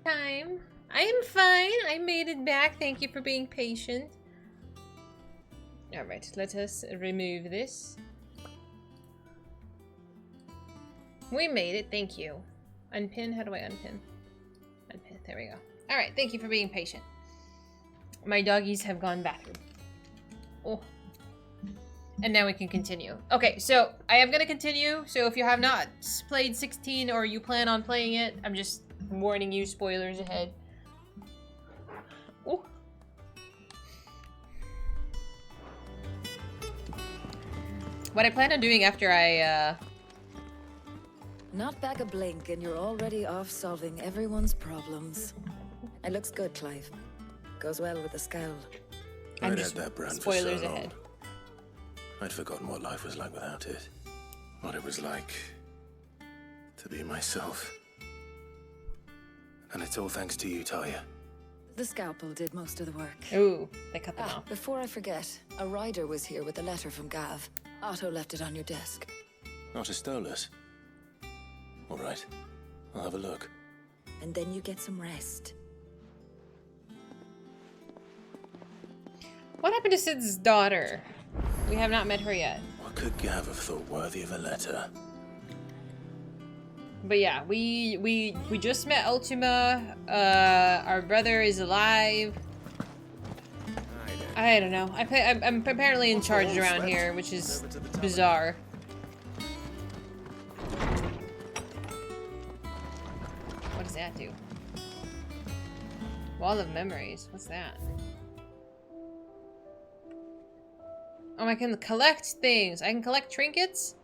time. I'm fine. I made it back. Thank you for being patient. Alright, let us remove this. We made it. Thank you. Unpin? How do I unpin? Unpin. There we go. Alright, thank you for being patient. My doggies have gone bathroom. Oh. And now we can continue. Okay, so I am going to continue. So if you have not played 16 or you plan on playing it, I'm just warning you, spoilers ahead. Oh. What I plan on doing after I, Not back a blink and you're already off solving everyone's problems. It looks good, Clive. Goes well with the scowl. I'd had that brand for so spoilers long. ahead. I'd forgotten what life was like without it. What it was like to be myself. And it's all thanks to you, Talia. The scalpel did most of the work. Ooh, they cut them off. Before I forget, a rider was here with a letter from Gav. Otto left it on your desk. Otter stole us. All right, I'll have a look. And then you get some rest. What happened to Sid's daughter? We have not met her yet. What could Gav have thought worthy of a letter? But yeah, we just met Ultima. Our brother is alive. I don't know. I'm apparently in charge around here, which is bizarre. What does that do? Wall of memories. What's that? Oh, I can collect things. I can collect trinkets?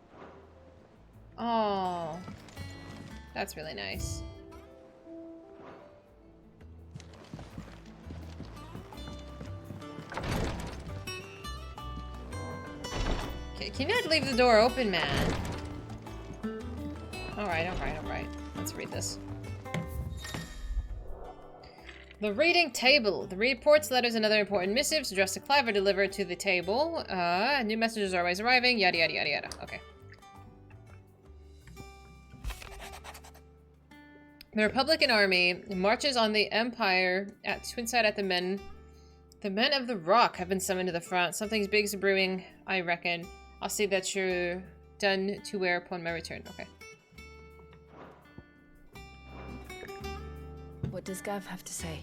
Oh. That's really nice. Okay, can you not leave the door open, man? Alright, alright, alright. Let's read this. The reading table. The reports, letters, and other important missives addressed to Clive are delivered to the table. New messages are always arriving. Yada, yada, yada, yada. Okay. The Republican Army marches on the Empire at Twinside at the men. The men of the Rock have been summoned to the front. Something's big's brewing, I reckon. I'll see that you're done to wear upon my return. Okay. What does Gav have to say?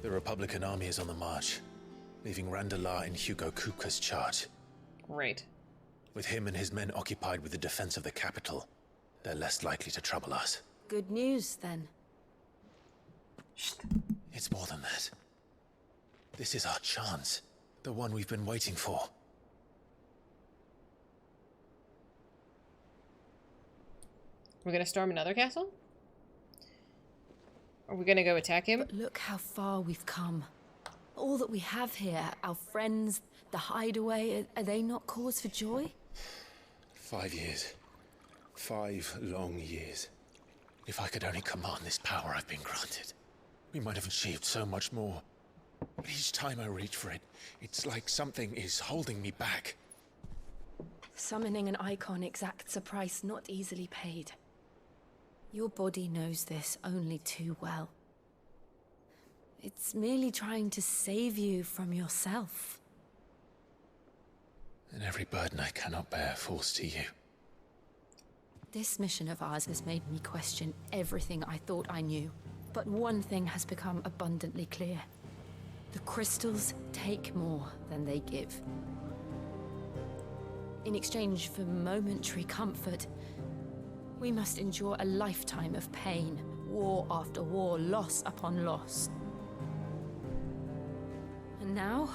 The Republican army is on the march, leaving Randalar in Hugo Kupka's charge. Great. With him and his men occupied with the defense of the capital, they're less likely to trouble us. Good news, then. It's more than that. This is our chance. The one we've been waiting for. We're gonna storm another castle? Are we gonna go attack him? But look how far we've come. All that we have here, our friends, the hideaway, are they not cause for joy? 5 years. 5 long years. If I could only command this power I've been granted, we might have achieved so much more. But each time I reach for it, it's like something is holding me back. Summoning an icon exacts a price not easily paid. Your body knows this only too well. It's merely trying to save you from yourself. And every burden I cannot bear falls to you. This mission of ours has made me question everything I thought I knew. But one thing has become abundantly clear. The crystals take more than they give. In exchange for momentary comfort, we must endure a lifetime of pain, war after war, loss upon loss. And now?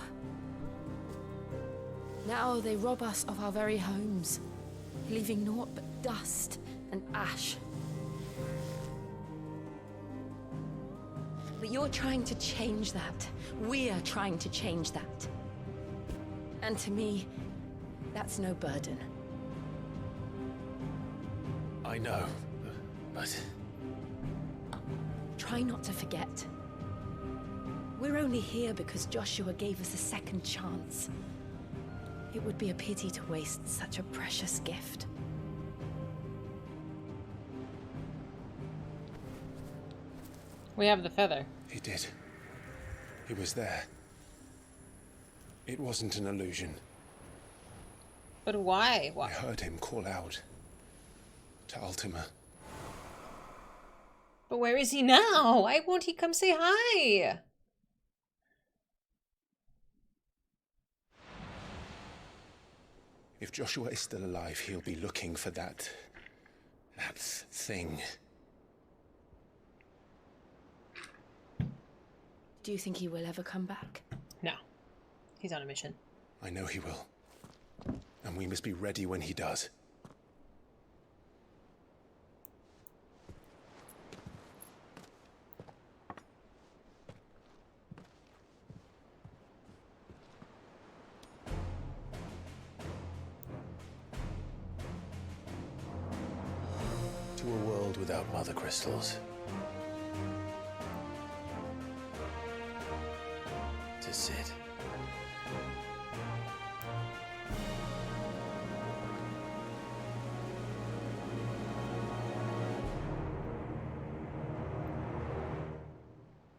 Now they rob us of our very homes, leaving naught but dust and ash. But you're trying to change that. We're trying to change that. And to me, that's no burden. I know, but... Try not to forget. We're only here because Joshua gave us a second chance. It would be a pity to waste such a precious gift. We have the feather. He did. He was there. It wasn't an illusion. But why? I heard him call out to Ultima. But where is he now? Why won't he come say hi? If Joshua is still alive, he'll be looking for that thing. Do you think he will ever come back? No. He's on a mission. I know he will. And we must be ready when he does. To a world without mother crystals. To Sid.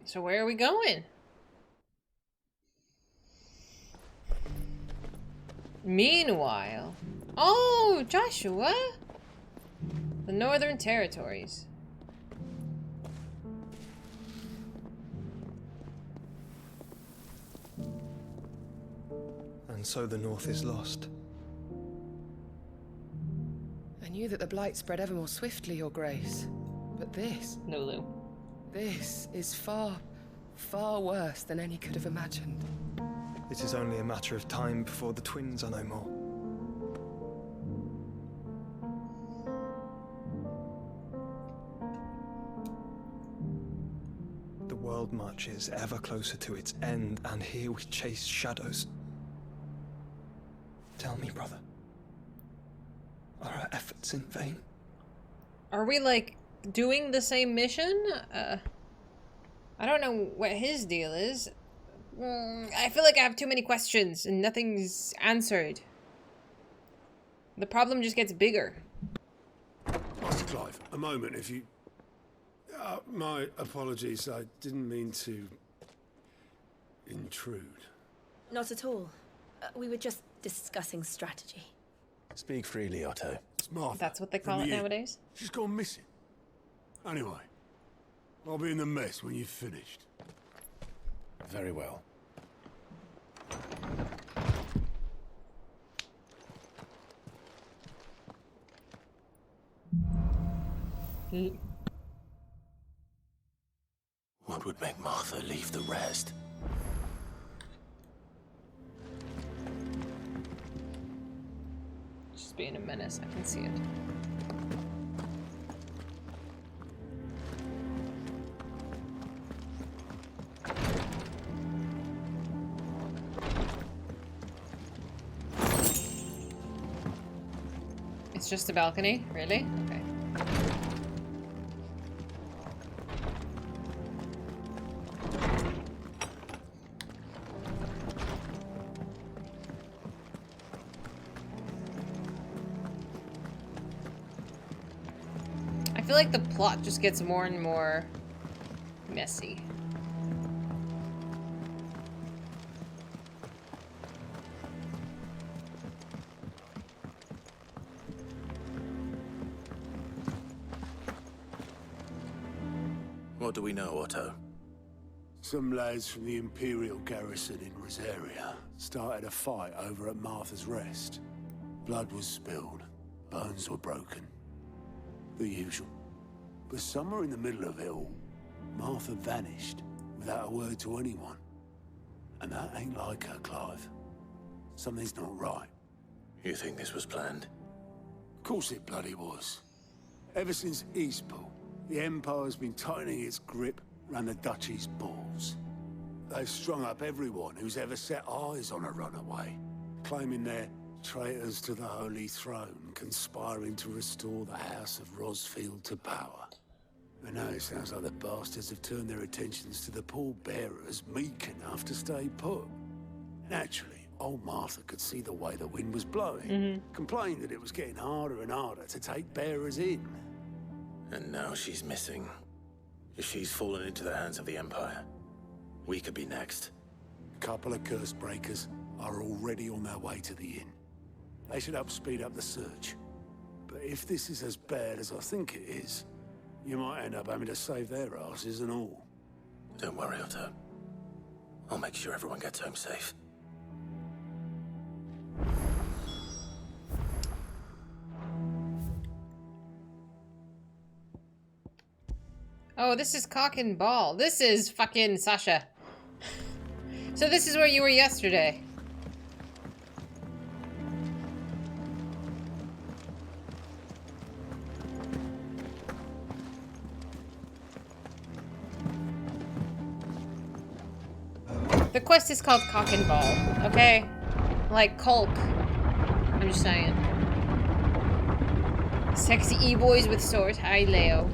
So where are we going? Meanwhile... Oh, Joshua! The Northern Territories. And so the North is lost. I knew that the Blight spread ever more swiftly, Your Grace. But this... Nulu. This is far, far worse than any could have imagined. It is only a matter of time before the twins are no more. The world marches ever closer to its end, and here we chase shadows. Tell me, brother, are our efforts in vain? Are we, like, doing the same mission? I don't know what his deal is. I feel like I have too many questions and nothing's answered. The problem just gets bigger. Master Clive, a moment, if you... my apologies, I didn't mean to... intrude. Not at all. We were just discussing strategy. Speak freely, Otto. It's Martha. That's what they call it nowadays? She's gone missing. Anyway, I'll be in the mess when you've finished. Very well. What would make Martha leave the rest? Just being a menace, I can see it. It's just a balcony? Really? Okay. I feel like the plot just gets more and more messy. What do we know, Otto? Some lads from the Imperial garrison in Rosaria started a fight over at Martha's Rest. Blood was spilled, bones were broken. The usual. But somewhere in the middle of it all, Martha vanished without a word to anyone. And that ain't like her, Clive. Something's not right. You think this was planned? Of course it bloody was. Ever since Eastpool, the Empire's been tightening its grip round the Duchy's balls. They've strung up everyone who's ever set eyes on a runaway, claiming they're traitors to the Holy Throne, conspiring to restore the House of Rosfield to power. And now it sounds like the bastards have turned their attentions to the pallbearers meek enough to stay put. Naturally, old Martha could see the way the wind was blowing, complained that it was getting harder and harder to take bearers in. And now she's missing. If she's fallen into the hands of the Empire, we could be next. A couple of curse breakers are already on their way to the inn. They should help speed up the search. But if this is as bad as I think it is, you might end up having to save their asses and all. Don't worry, Otto. I'll make sure everyone gets home safe. Oh, this is Cock and Ball. This is fucking Sasha. So this is where you were yesterday. The quest is called Cock and Ball, okay? Like Culk. I'm just saying. Sexy e-boys with swords. Hi, Leo.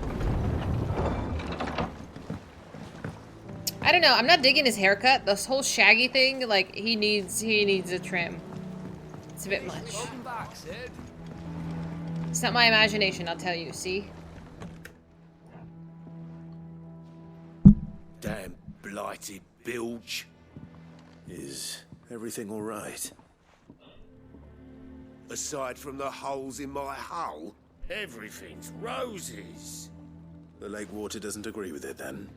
I don't know, I'm not digging his haircut. This whole shaggy thing, like, he needs a trim. It's a bit much. It's not my imagination, I'll tell you, see? Damn blighted bilge. Is everything all right? Aside from the holes in my hull, everything's roses. The lake water doesn't agree with it, then?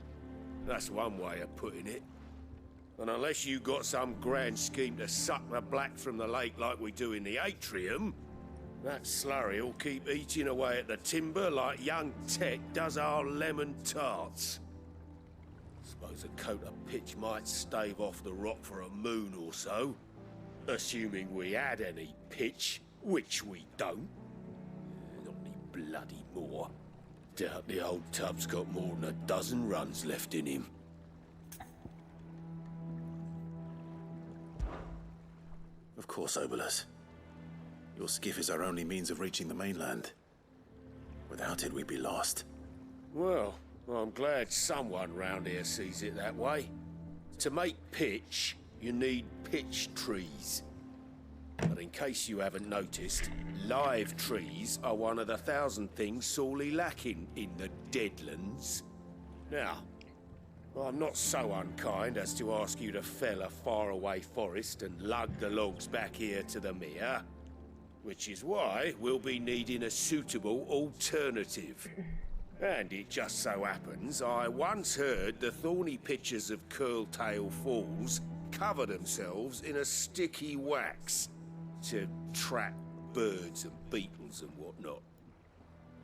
That's one way of putting it. And unless you got some grand scheme to suck the black from the lake like we do in the atrium, that slurry will keep eating away at the timber like young Tech does our lemon tarts. Suppose a coat of pitch might stave off the rock for a moon or so. Assuming we had any pitch, which we don't. Not any bloody more. Doubt the old tub's got more than a dozen runs left in him. Of course, Obolus. Your skiff is our only means of reaching the mainland. Without it, we'd be lost. Well, I'm glad someone round here sees it that way. To make pitch, you need pitch trees. But in case you haven't noticed, live trees are one of the 1,000 things sorely lacking in the Deadlands. Now, I'm not so unkind as to ask you to fell a faraway forest and lug the logs back here to the mere, which is why we'll be needing a suitable alternative. And it just so happens I once heard the thorny pitchers of Curltail Falls cover themselves in a sticky wax to trap birds and beetles and whatnot.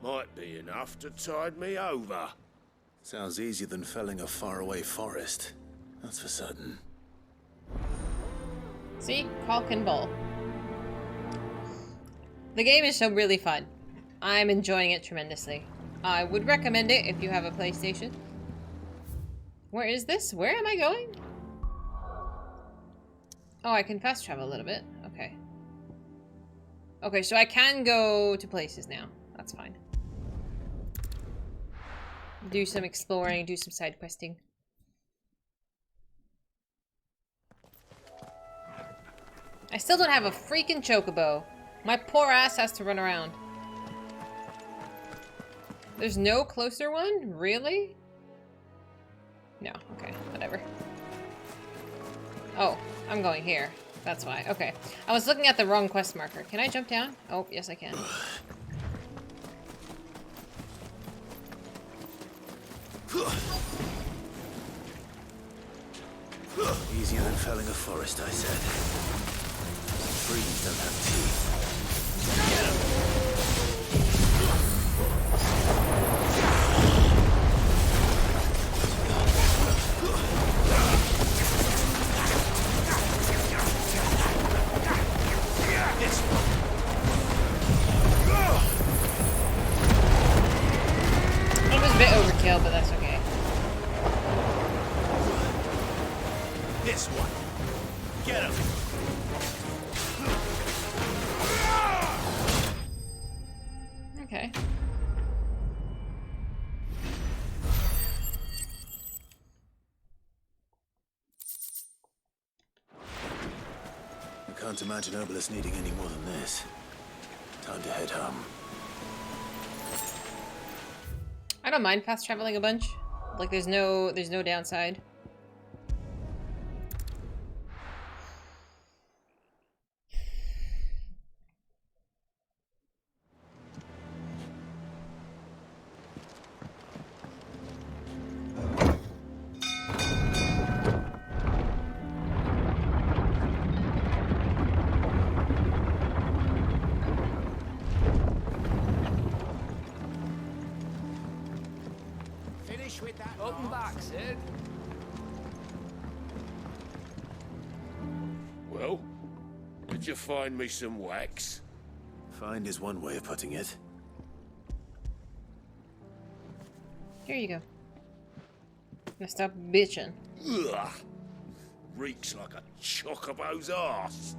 Might be enough to tide me over. Sounds easier than felling a faraway forest. That's for certain. See? Cock and Ball. The game is so really fun. I'm enjoying it tremendously. I would recommend it if you have a PlayStation. Where is this? Where am I going? Oh, I can fast travel a little bit. Okay. Okay, so I can go to places now. That's fine. Do some exploring, do some side questing. I still don't have a freaking chocobo. My poor ass has to run around. There's no closer one? Really? No, okay, whatever. Oh, I'm going here. That's why. Okay. I was looking at the wrong quest marker. Can I jump down? Oh, yes I can. Easier than felling a forest, I said. Trees don't have teeth. Get 'em! It was a bit overkill, but that's okay. This one. Get him. Okay. I can't imagine Obolus needing any more than this. Time to head home. I don't mind fast traveling a bunch. Like there's no downside. Finish with that. Welcome back, Sid. Well, did you find me some wax? Find is one way of putting it. Here you go. Now stop bitching. Ugh. Reeks like a chocobo's arse.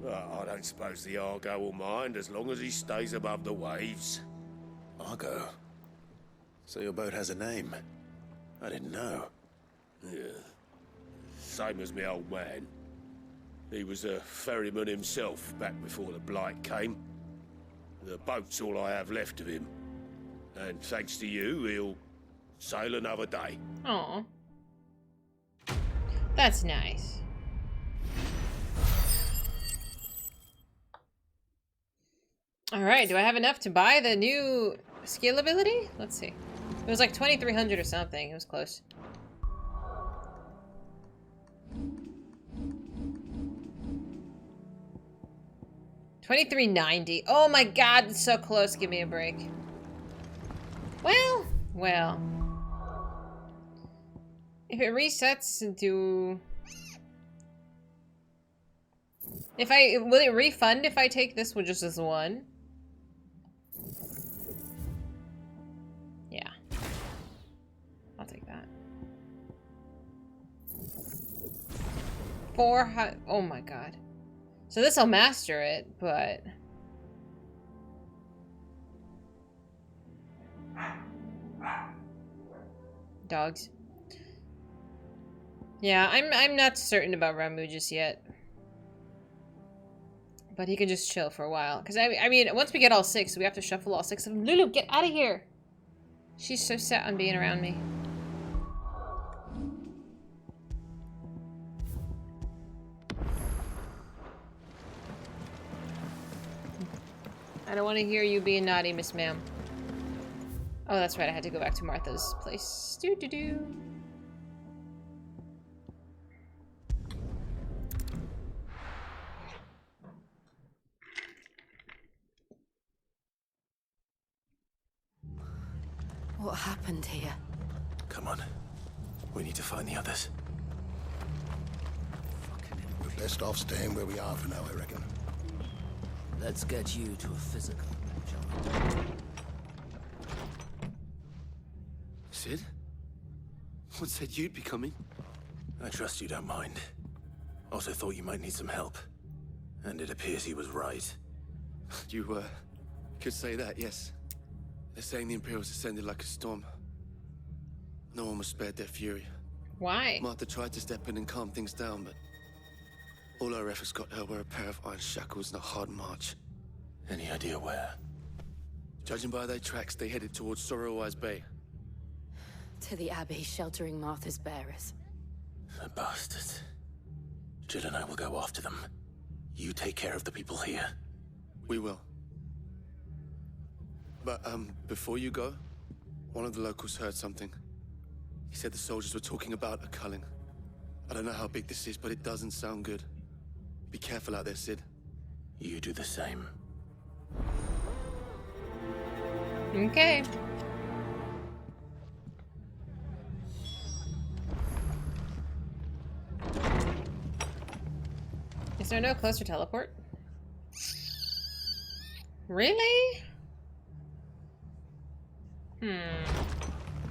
I don't suppose the Argo will mind as long as he stays above the waves. Argo? So your boat has a name? I didn't know. Yeah. Same as my old man. He was a ferryman himself back before the Blight came. The boat's all I have left of him. And thanks to you, he'll sail another day. Aw. That's nice. Alright, do I have enough to buy the new skill ability? Let's see. It was like 2,300 or something. It was close. $23.90. Oh my god, it's so close. Give me a break. Well. If it resets into... Will it refund if I take this with just this one? Yeah. I'll take that. 400... Oh my god. So this'll master it, but... Dogs. Yeah, I'm not certain about Ramu just yet. But he can just chill for a while. Because, I mean, once we get all 6, we have to shuffle all 6 of them. Lulu, get out of here! She's so set on being around me. I don't want to hear you being naughty, Miss Ma'am. Oh, that's right. I had to go back to Martha's place. Doo-doo-doo. What happened here? Come on. We need to find the others. We're best off staying where we are for now, I reckon. Let's get you to a physical, John. Sid? What said you'd be coming? I trust you don't mind. Also thought you might need some help. And it appears he was right. You, could say that, yes. They're saying the Imperials descended like a storm. No one was spared their fury. Why? Martha tried to step in and calm things down, but all our efforts got her were a pair of iron shackles and a hard march. Any idea where? Judging by their tracks, they headed towards Sorrowwise Bay. To the Abbey, sheltering Martha's bearers. The bastards. Jill and I will go after them. You take care of the people here. We will. But, before you go, one of the locals heard something. He said the soldiers were talking about a culling. I don't know how big this is, but it doesn't sound good. Be careful out there, Sid. You do the same. Okay. Is there no closer teleport? Really?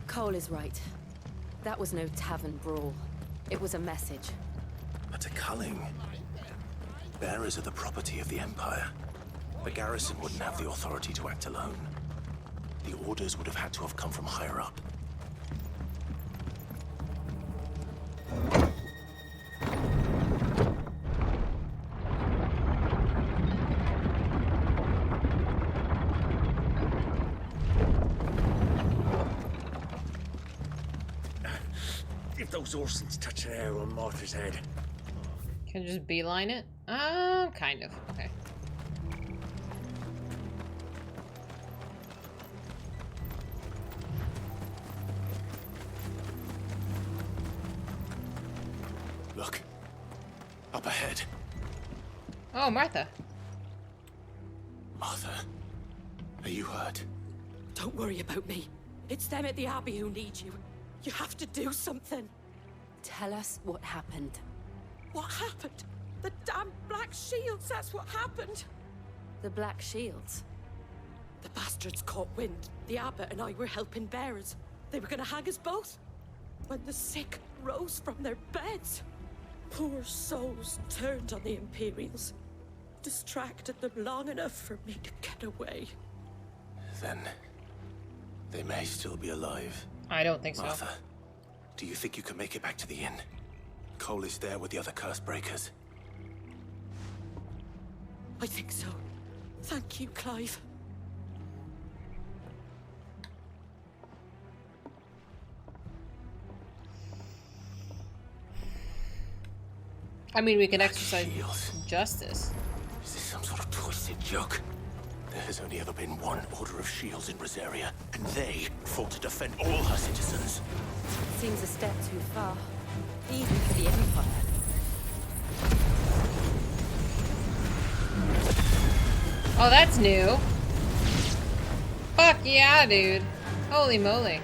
Cole is right. That was no tavern brawl. It was a message. But a culling. Bearers are the property of the Empire. The garrison wouldn't have the authority to act alone. The orders would have had to have come from higher up. those Orsons touch an hair on Martha's head. Can I just beeline it? Kind of. Okay. Look. Up ahead. Oh, Martha. Martha. Are you hurt? Don't worry about me. It's them at the Abbey who need you. You have to do something. Tell us what happened. What happened? The damn Black Shields, that's what happened. The Black Shields? The bastards caught wind. The abbot and I were helping bearers. They were gonna hang us both. When the sick rose from their beds, poor souls turned on the Imperials. Distracted them long enough for me to get away. Then they may still be alive. I don't think so. Martha, do you think you can make it back to the inn? Cole is there with the other curse breakers. I think so. Thank you, Clive. I mean, we can exercise justice. Is this some sort of twisted joke? There has only ever been one Order of Shields in Rosaria, and they fought to defend all her citizens. Seems a step too far, even for the Empire. Oh, that's new. Fuck yeah, dude. Holy moly.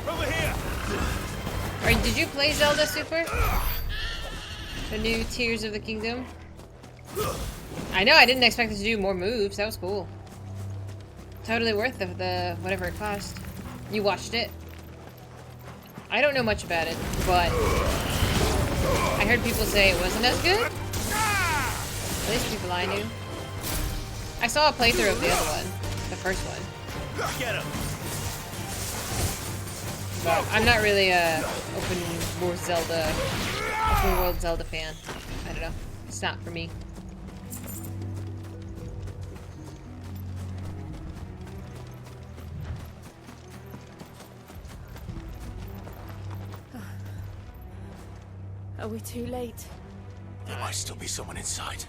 Over here! Alright, did you play Zelda Super? The new Tears of the Kingdom? I know, I didn't expect it to do more moves. That was cool. Totally worth the whatever it cost. You watched it? I don't know much about it, but I heard people say it wasn't as good. At least people I knew. I saw a playthrough of the other one, the first one. Get him! But I'm not really a open world Zelda fan. I don't know. It's not for me. Are we too late? There might still be someone inside.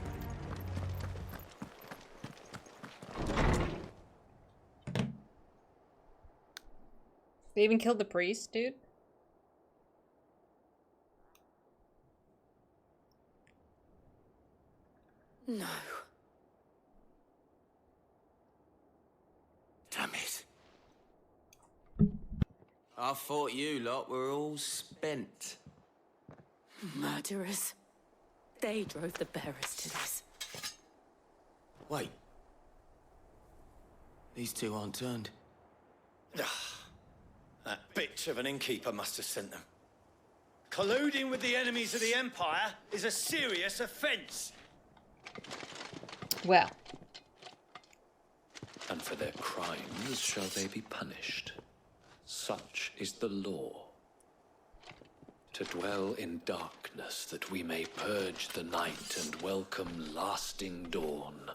They even killed the priest, dude. No. Damn it. I thought you lot were all spent. Murderers. They drove the bearers to this. Wait. These two aren't turned. That bitch of an innkeeper must have sent them. Colluding with the enemies of the Empire is a serious offense. Well. And for their crimes shall they be punished. Such is the law. To dwell in darkness that we may purge the night and welcome lasting dawn.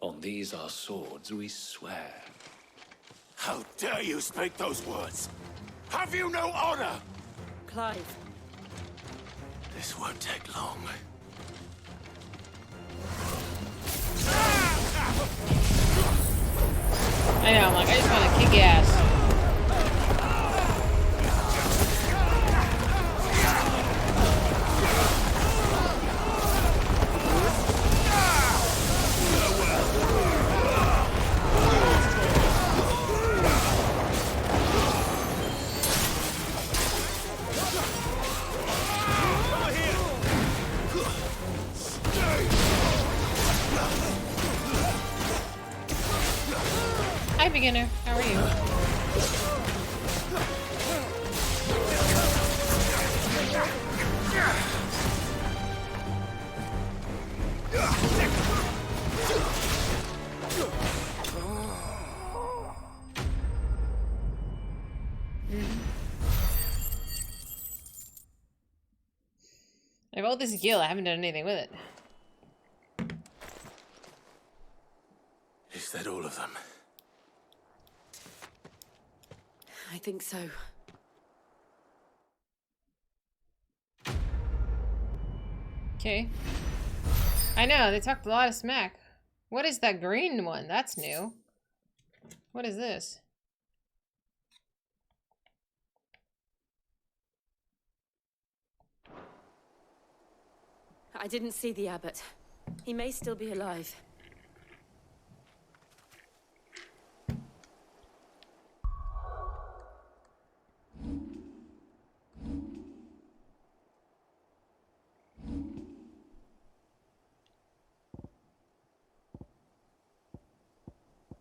On these our swords we swear. How dare you speak those words? Have you no honor? Clive. This won't take long. I know, I'm like, I just want to kick ass. Hi, beginner. How are you? I have all this gil. I haven't done anything with it. Is that all of them? I think so. Okay. I know, they talked a lot of smack. What is that green one? That's new. What is this? I didn't see the abbot. He may still be alive.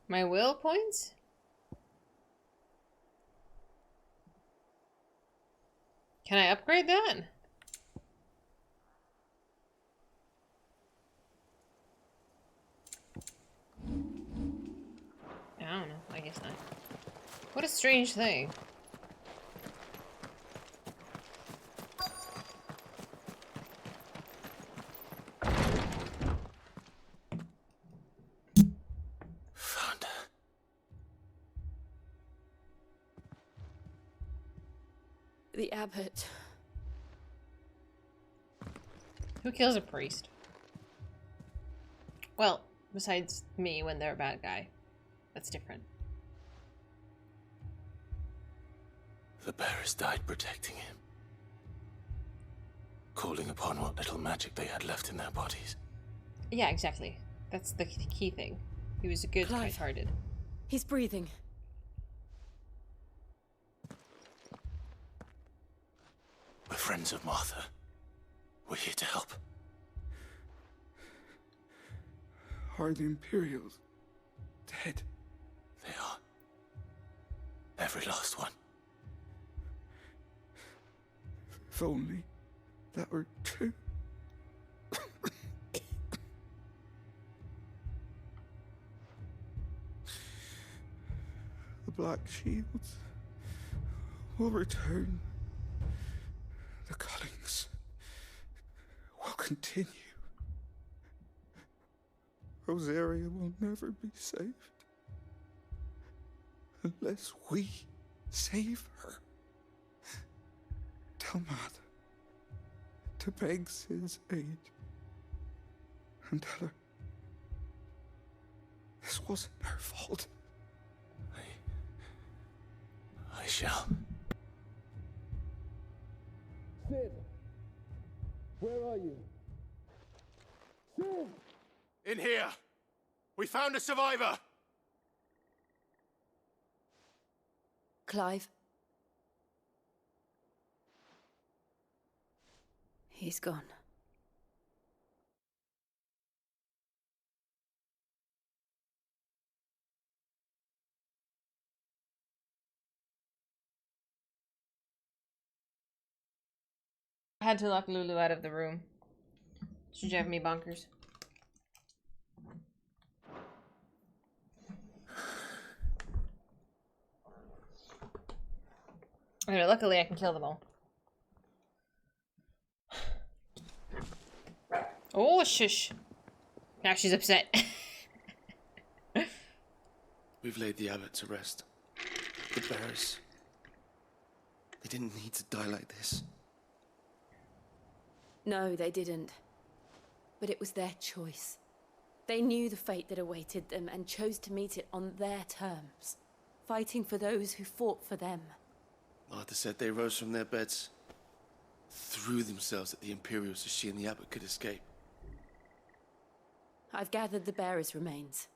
My will points? Can I upgrade that? I don't know. I guess not. What a strange thing. Found her. The abbot. Who kills a priest? Well, besides me when they're a bad guy. That's different. The bearers died protecting him. Calling upon what little magic they had left in their bodies. Yeah, exactly. That's the key thing. He was a good, kind-hearted. He's breathing. We're friends of Martha. We're here to help. Are the Imperials dead? They are. Every last one. If only that were true. The Black Shields will return. The cuttings will continue. Rosaria will never be saved unless we save her. Tell Matt to beg Sid's aid and tell her this wasn't her fault. I shall. Sid! Where are you? Sid! In here! We found a survivor! Clive. He's gone. I had to lock Lulu out of the room. She's driving me bonkers. Anyway, luckily I can kill them all. Oh, shush. Now she's upset. We've laid the abbot to rest. The bearers. They didn't need to die like this. No, they didn't. But it was their choice. They knew the fate that awaited them and chose to meet it on their terms, fighting for those who fought for them. Martha said they rose from their beds, threw themselves at the Imperials so she and the abbot could escape. I've gathered the bearers' remains.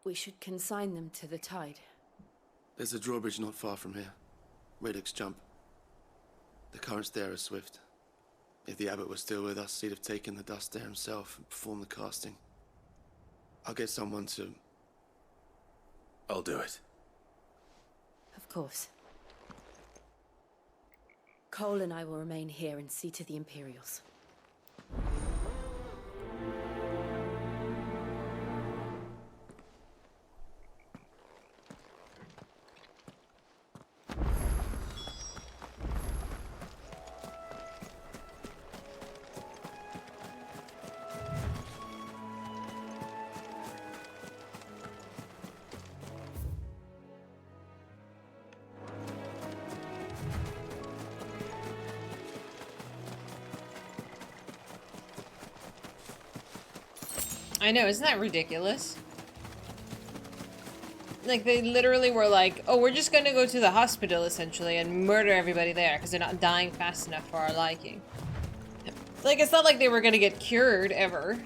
We should consign them to the tide. There's a drawbridge not far from here. Radix Jump. The currents there are swift. If the abbot was still with us, he'd have taken the dust there himself and performed the casting. I'll get someone to... I'll do it. Of course. Cole and I will remain here and see to the Imperials. I know, isn't that ridiculous? Like, they literally were like, oh, we're just gonna go to the hospital, essentially, and murder everybody there, because they're not dying fast enough for our liking. Like, it's not like they were gonna get cured, ever.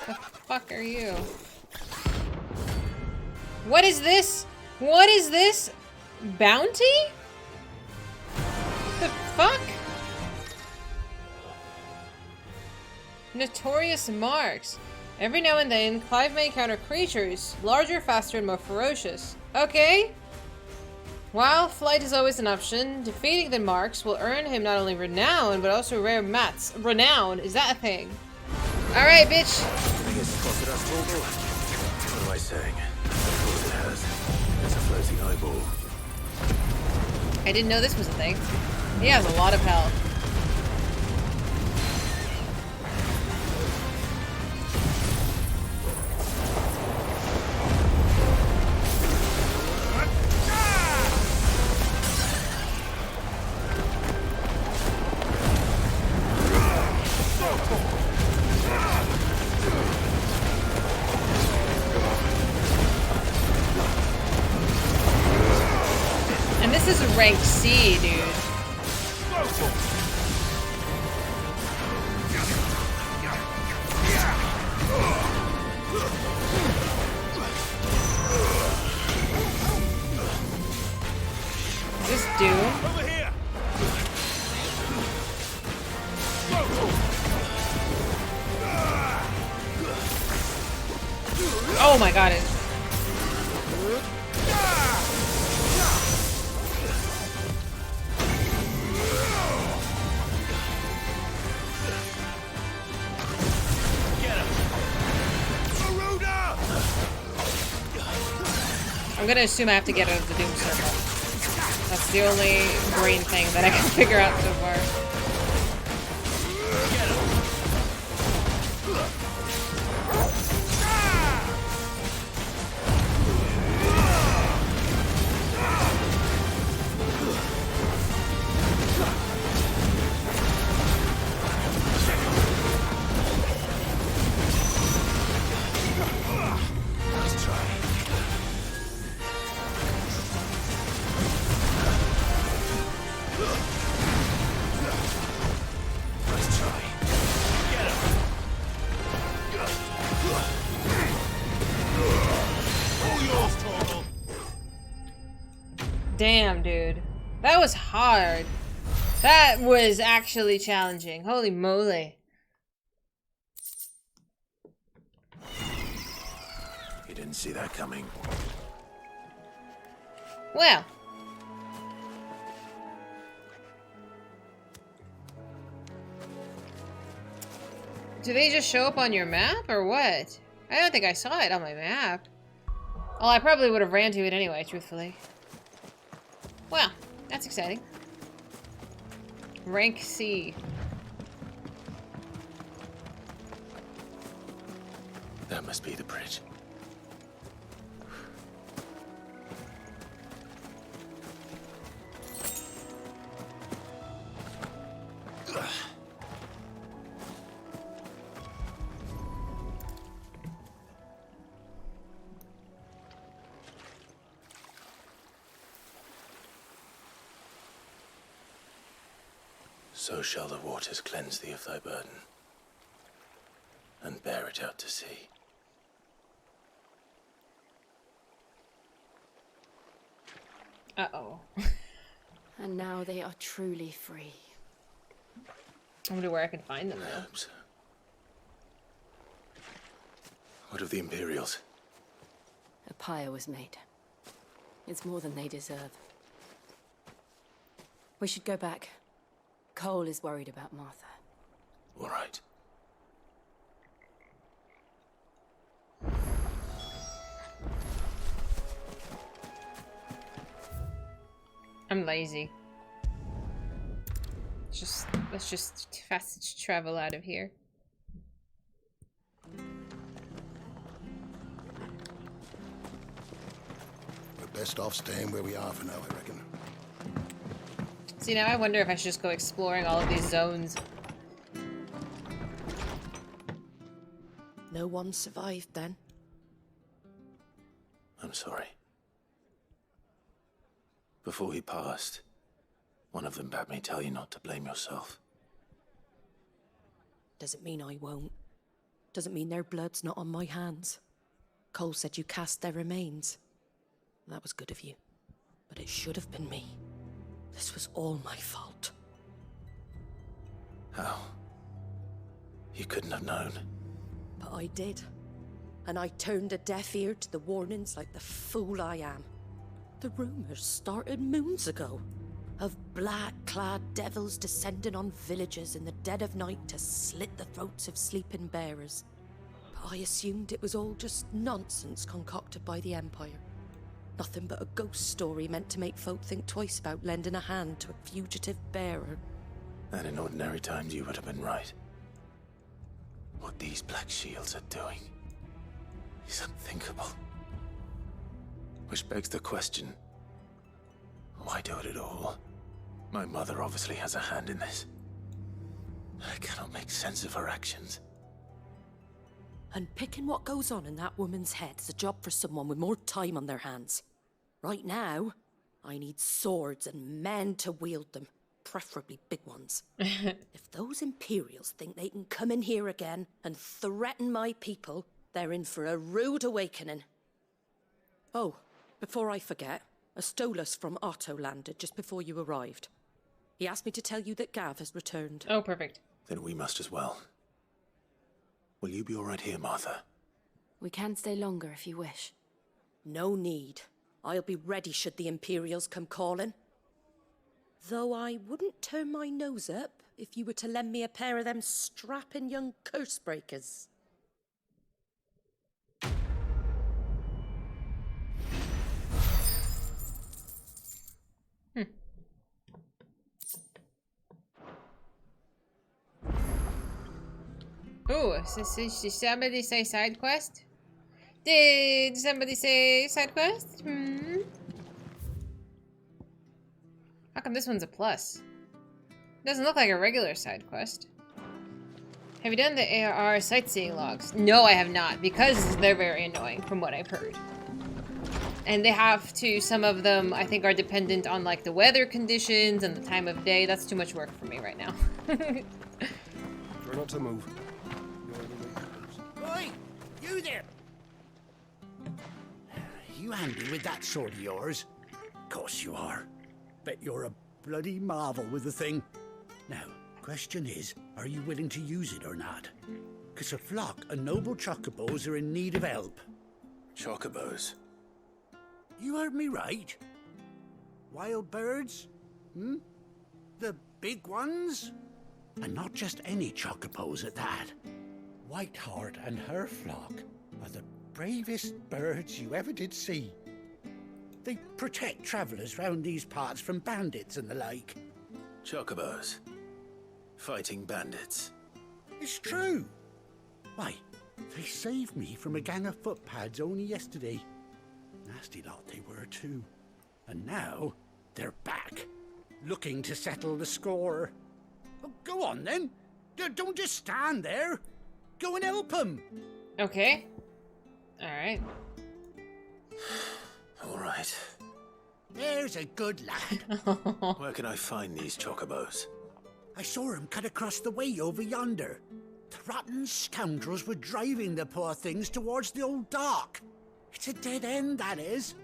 The fuck are you? What is this? What is this? Bounty? The fuck? Notorious marks. Every now and then, Clive may encounter creatures, larger, faster, and more ferocious. Okay. While flight is always an option, defeating the marks will earn him not only renown, but also rare mats. Renown, is that a thing? Alright, bitch. What am I saying? Of course it has. It's a floating eyeball. I didn't know this was a thing. He has a lot of health. And this is rank C, dude. Is this Doom? Over here. Oh my god, it. I'm gonna assume I have to get out of the Doom Circle. That's the only brain thing that I can figure out so far. Damn, dude. That was hard. That was actually challenging. Holy moly. You didn't see that coming. Well. Do they just show up on your map, or what? I don't think I saw it on my map. Well, I probably would have ran to it anyway, truthfully. Well, that's exciting. Rank C. That must be the bridge. So shall the waters cleanse thee of thy burden, and bear it out to sea. Uh-oh. And now they are truly free. I wonder where I can find them, though. Herbs. What of the Imperials? A pyre was made. It's more than they deserve. We should go back. Cole is worried about Martha. All right. I'm lazy. Let's just fast travel out of here. We're best off staying where we are for now, I reckon. See, now I wonder if I should just go exploring all of these zones. No one survived then? I'm sorry. Before he passed, one of them bade me tell you not to blame yourself. Doesn't mean I won't. Doesn't mean their blood's not on my hands. Cole said you cast their remains. That was good of you. But it should have been me. This was all my fault. How? You couldn't have known. But I did. And I turned a deaf ear to the warnings like the fool I am. The rumors started moons ago. Of black-clad devils descending on villages in the dead of night to slit the throats of sleeping bearers. But I assumed it was all just nonsense concocted by the Empire. Nothing but a ghost story meant to make folk think twice about lending a hand to a fugitive bearer. And in ordinary times you would have been right. What these Black Shields are doing is unthinkable. Which begs the question, why do it at all? My mother obviously has a hand in this. I cannot make sense of her actions. And picking what goes on in that woman's head is a job for someone with more time on their hands. Right now, I need swords and men to wield them, preferably big ones. If those Imperials think they can come in here again and threaten my people, they're in for a rude awakening. Oh, before I forget, a Stolas from Otto landed just before you arrived. He asked me to tell you that Gav has returned. Oh, perfect. Then we must as well. Will you be all right here, Martha? We can stay longer if you wish. No need. I'll be ready should the Imperials come calling. Though I wouldn't turn my nose up if you were to lend me a pair of them strapping young curse breakers. Ooh, did somebody say side quest? Did somebody say side quest? How come this one's a plus? Doesn't look like a regular side quest. Have you done the ARR sightseeing logs? No, I have not, because they're very annoying from what I've heard. And they have to, some of them I think are dependent on like the weather conditions and the time of day. That's too much work for me right now. Try not to move. Oi! You there! You handy with that sword of yours? Course you are. Bet you're a bloody marvel with the thing. Now, question is, are you willing to use it or not? 'Cause a flock of noble chocobos are in need of help. Chocobos? You heard me right. Wild birds? The big ones? And not just any chocobos at that. Whiteheart and her flock are the bravest birds you ever did see. They protect travellers round these parts from bandits and the like. Chocobos. Fighting bandits. It's true. Why, they saved me from a gang of footpads only yesterday. Nasty lot they were too. And now, they're back, looking to settle the score. Oh, go on then. Don't just stand there. Go and help them. Okay. Alright. Alright. There's a good lad. Where can I find these chocobos? I saw him cut across the way over yonder. The rotten scoundrels were driving the poor things towards the old dock. It's a dead end, that is.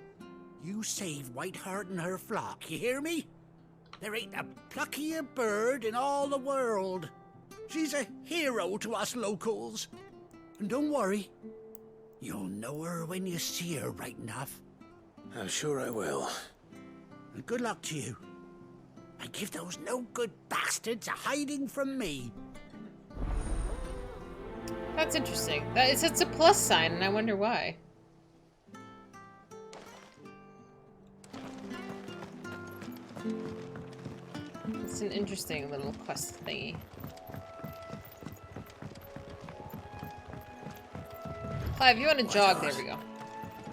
You save Whiteheart and her flock, you hear me? There ain't a pluckier bird in all the world. She's a hero to us locals. And don't worry, you'll know her when you see her right enough. I'm sure I will. And good luck to you. And give those no-good bastards a hiding from me. That's interesting. It's a plus sign, and I wonder why. It's an interesting little quest thingy. Clive, you want to jog? There we go.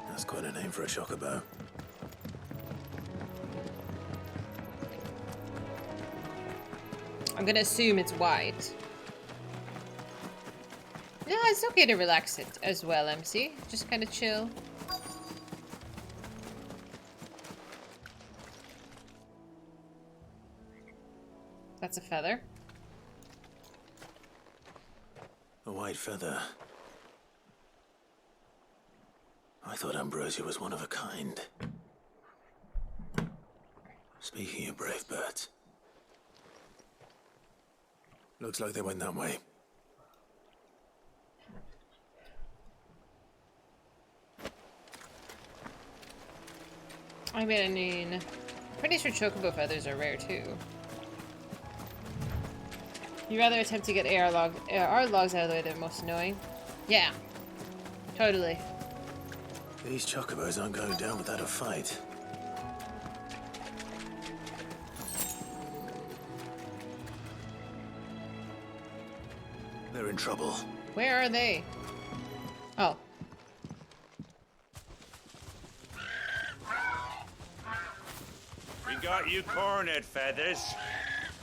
That's quite a name for a chocobo. I'm gonna assume it's white. No, it's okay to relax it as well, MC. Just kind of chill. That's a feather. A white feather. I thought Ambrosia was one of a kind. Speaking of brave birds. Looks like they went that way. I mean, pretty sure chocobo feathers are rare too. You'd rather attempt to get AR logs out of the way, they're most annoying. Yeah, totally. These chocobos aren't going down without a fight. They're in trouble. Where are they? Oh. We got you cornered, Feathers.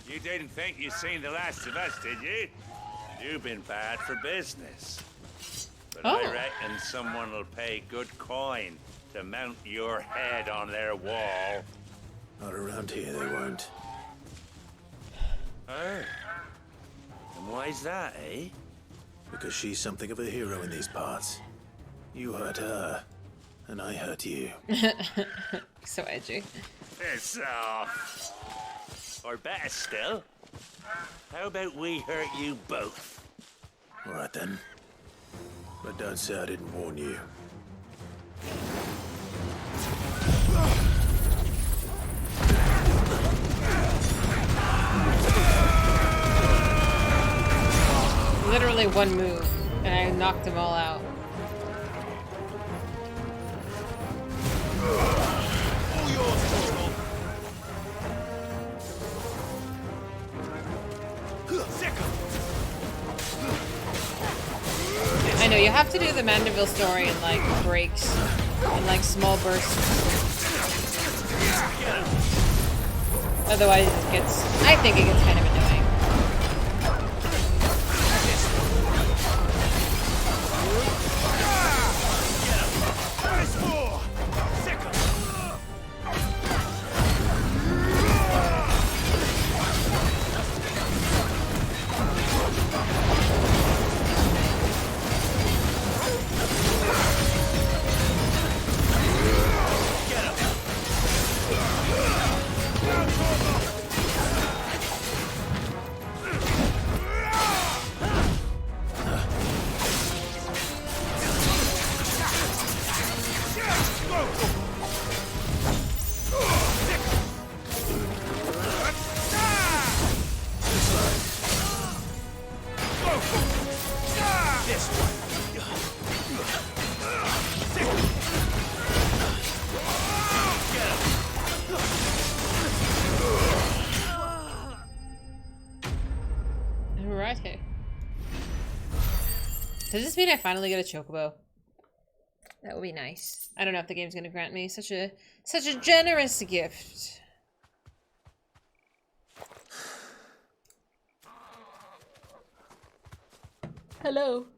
You didn't think you'd seen the last of us, did you? You've been bad for business. But I reckon someone will pay good coin to mount your head on their wall. Not around here, they won't. Oh. And why's that, eh? Because she's something of a hero in these parts. You hurt her, and I hurt you. So edgy. Piss off. Or better still, how about we hurt you both? All right then. But don't say I didn't warn you. Literally one move, and I knocked them all out. All yours, Torgal. I know, you have to do the Mandeville story in like breaks, in like small bursts. Otherwise it gets, I think it gets kind of annoying. Does this mean I finally get a chocobo? That would be nice. I don't know if the game's gonna grant me such a generous gift. Hello.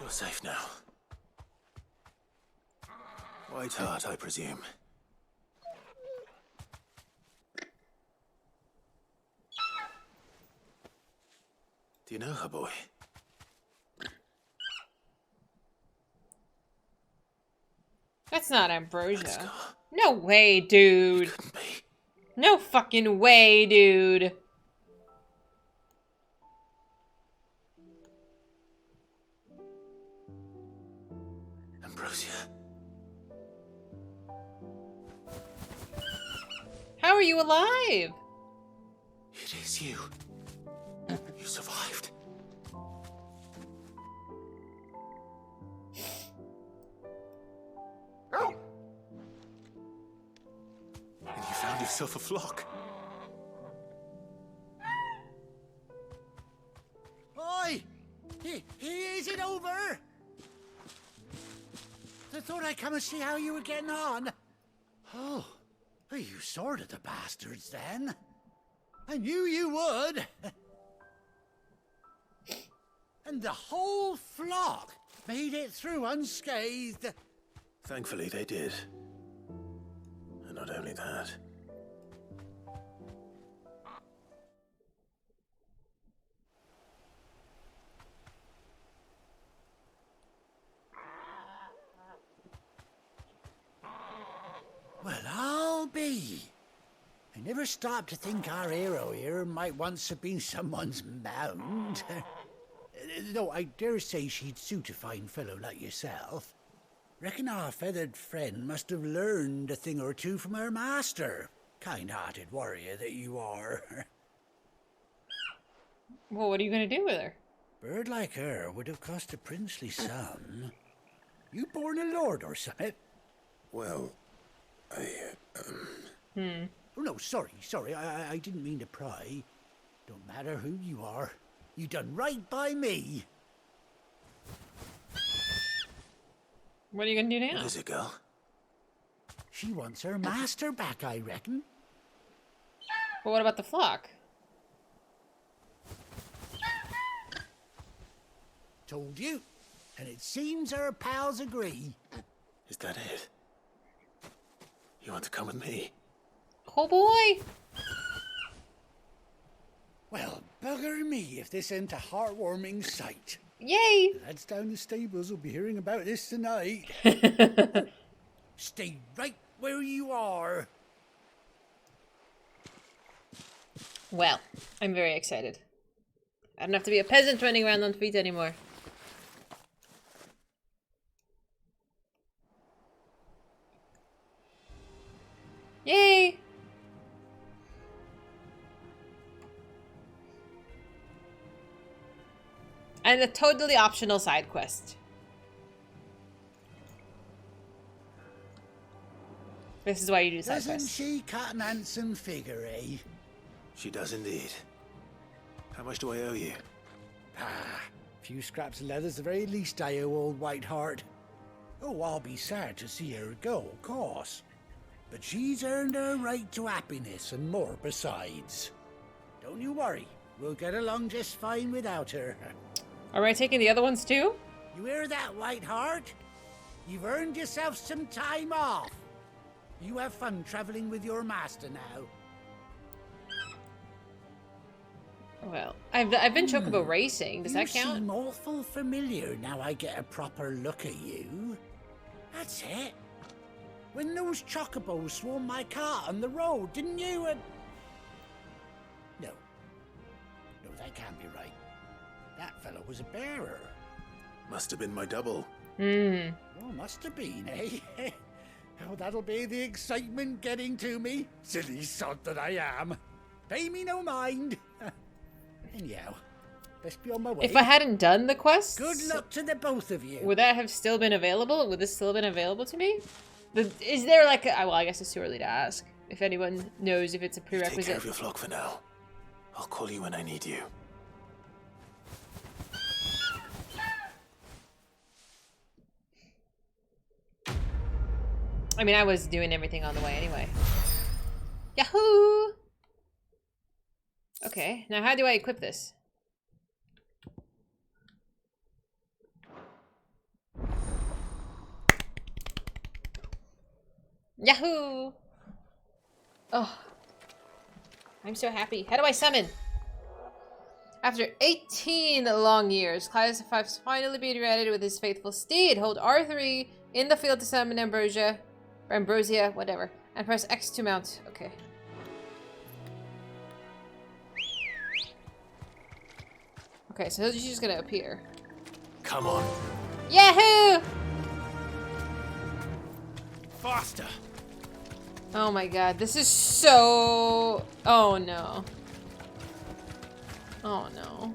You're safe now. White heart, I presume. Do you know her, boy? That's not Ambrosia. No way, dude. No fucking way, dude. Ambrosia. How are you alive? It is you. You survived. And you found yourself a flock. Oi! Is it over? I thought I'd come and see how you were getting on. Oh, you sorted the bastards then. I knew you would. And the whole flock made it through unscathed. Thankfully, they did. And not only that. Well, I'll be. I never stopped to think our hero here might once have been someone's mound. Though I dare say she'd suit a fine fellow like yourself. Reckon our feathered friend must have learned a thing or two from her master. Kind-hearted warrior that you are. Well, what are you gonna do with her? Bird like her would have cost a princely sum. You born a lord or something? Well, Oh, no, sorry. I didn't mean to pry. Don't matter who you are. You done right by me. What are you gonna do now? What is it, girl? She wants her master back, I reckon. But what about the flock? Told you. And it seems her pals agree. Is that it? You want to come with me? Oh boy! Well, bugger me if this ain't a heartwarming sight. Yay! The lads down the stables will be hearing about this tonight. Stay right where you are. Well, I'm very excited. I don't have to be a peasant running around on feet anymore. Yay! And a totally optional side quest. This is why you do side Doesn't quests. she cut an handsome figure, eh? She does indeed. How much do I owe you? Ah, a few scraps of leather's the very least I owe old Whiteheart. Oh, I'll be sad to see her go, of course. But she's earned her right to happiness and more besides. Don't you worry, we'll get along just fine without her. Are we taking the other ones too? You hear that, Whiteheart? You've earned yourself some time off. You have fun traveling with your master now. Well, I've been chocobo racing. Does that count? You seem awful familiar now I get a proper look at you. That's it. When those chocobos swarmed my car on the road, didn't you? No, that can't be right. That fellow was a bearer. Must have been my double. Hmm. Oh, must have been, eh? Oh, that'll be the excitement getting to me. Silly sod that I am. Pay me no mind. Anyhow, best be on my way. If I hadn't done the quests, Good luck to the both of you. would that have still been available? Would this still have been available to me? Is there like a... Well, I guess it's too early to ask. If anyone knows if it's a prerequisite. Take care of your flock for now. I'll call you when I need you. I mean, I was doing everything on the way anyway. Yahoo! Okay, now how do I equip this? Yahoo! Oh, I'm so happy. How do I summon? After 18 long years, Claudius has finally been reunited with his faithful steed. Hold R3 in the field to summon Ambrosia, whatever, and press X to mount. Okay. Okay, so she's just gonna appear. Come on. Yahoo! Faster! Oh my god, this is so... Oh no. Oh no.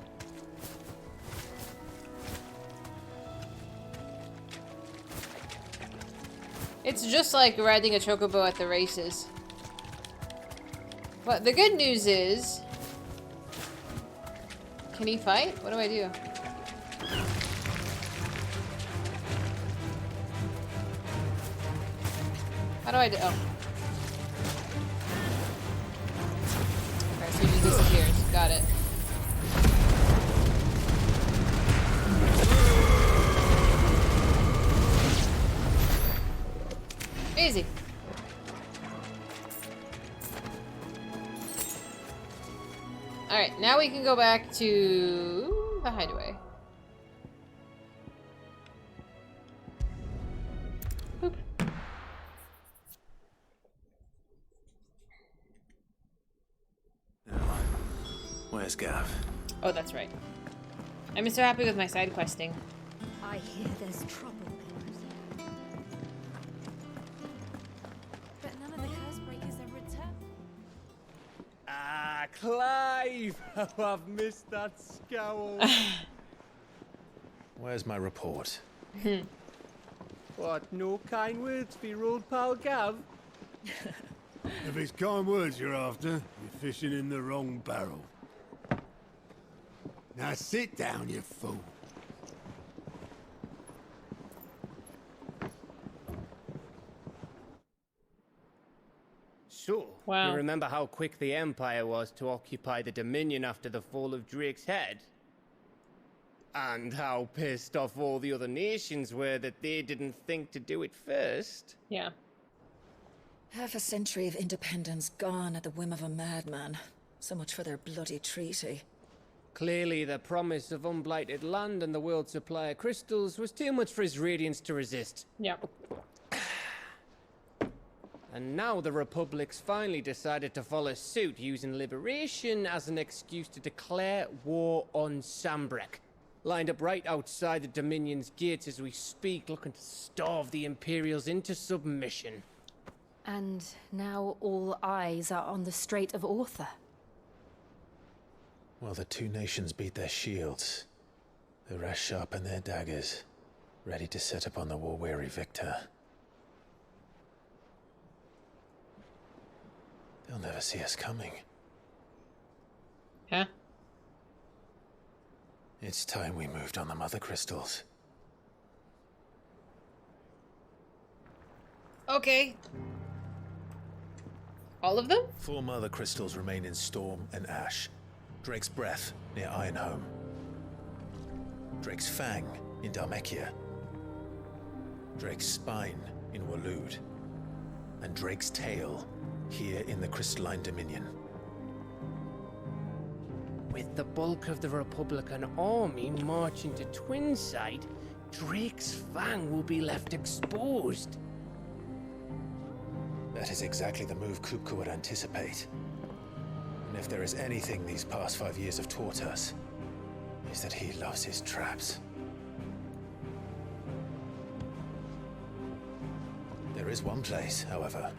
It's just like riding a chocobo at the races. But the good news is... Can he fight? What do I do? How do I do? Oh. Okay, so So he disappears. Got it. Easy. Alright, now we can go back to the hideaway. Boop. Where's Gav? Oh, that's right. I'm so happy with my side questing. I hear there's trouble. But none of the Cursebreakers have returned. Ah, Clive! Oh, I've missed that scowl. Where's my report? What, no kind words for your old pal Gav? If it's kind words you're after, you're fishing in the wrong barrel. Now sit down, you fool. So, wow. You remember how quick the Empire was to occupy the Dominion after the fall of Drake's head? And how pissed off all the other nations were that they didn't think to do it first? Yeah. Half a century of independence gone at the whim of a madman. So much for their bloody treaty. Clearly, the promise of unblighted land and the world's supply of crystals was too much for his radiance to resist. Yep. And now the Republic's finally decided to follow suit, using liberation as an excuse to declare war on Sambrek. Lined up right outside the Dominion's gates as we speak, looking to starve the Imperials into submission. And now all eyes are on the Strait of Author. Well, the two nations beat their shields. The rest sharpen their daggers, ready to set upon the war-weary victor. They'll never see us coming. Huh? It's time we moved on the mother crystals. Okay. All of them? 4 mother crystals remain in Storm and Ash. Drake's Breath near Ironhome. Drake's Fang in Dhalmekia. Drake's Spine in Waloed. And Drake's Tail here in the Crystalline Dominion. With the bulk of the Republican army marching to Twinside, Drake's Fang will be left exposed. That is exactly the move Kupka would anticipate. And if there is anything these past 5 years have taught us, is that he loves his traps. There is one place, however,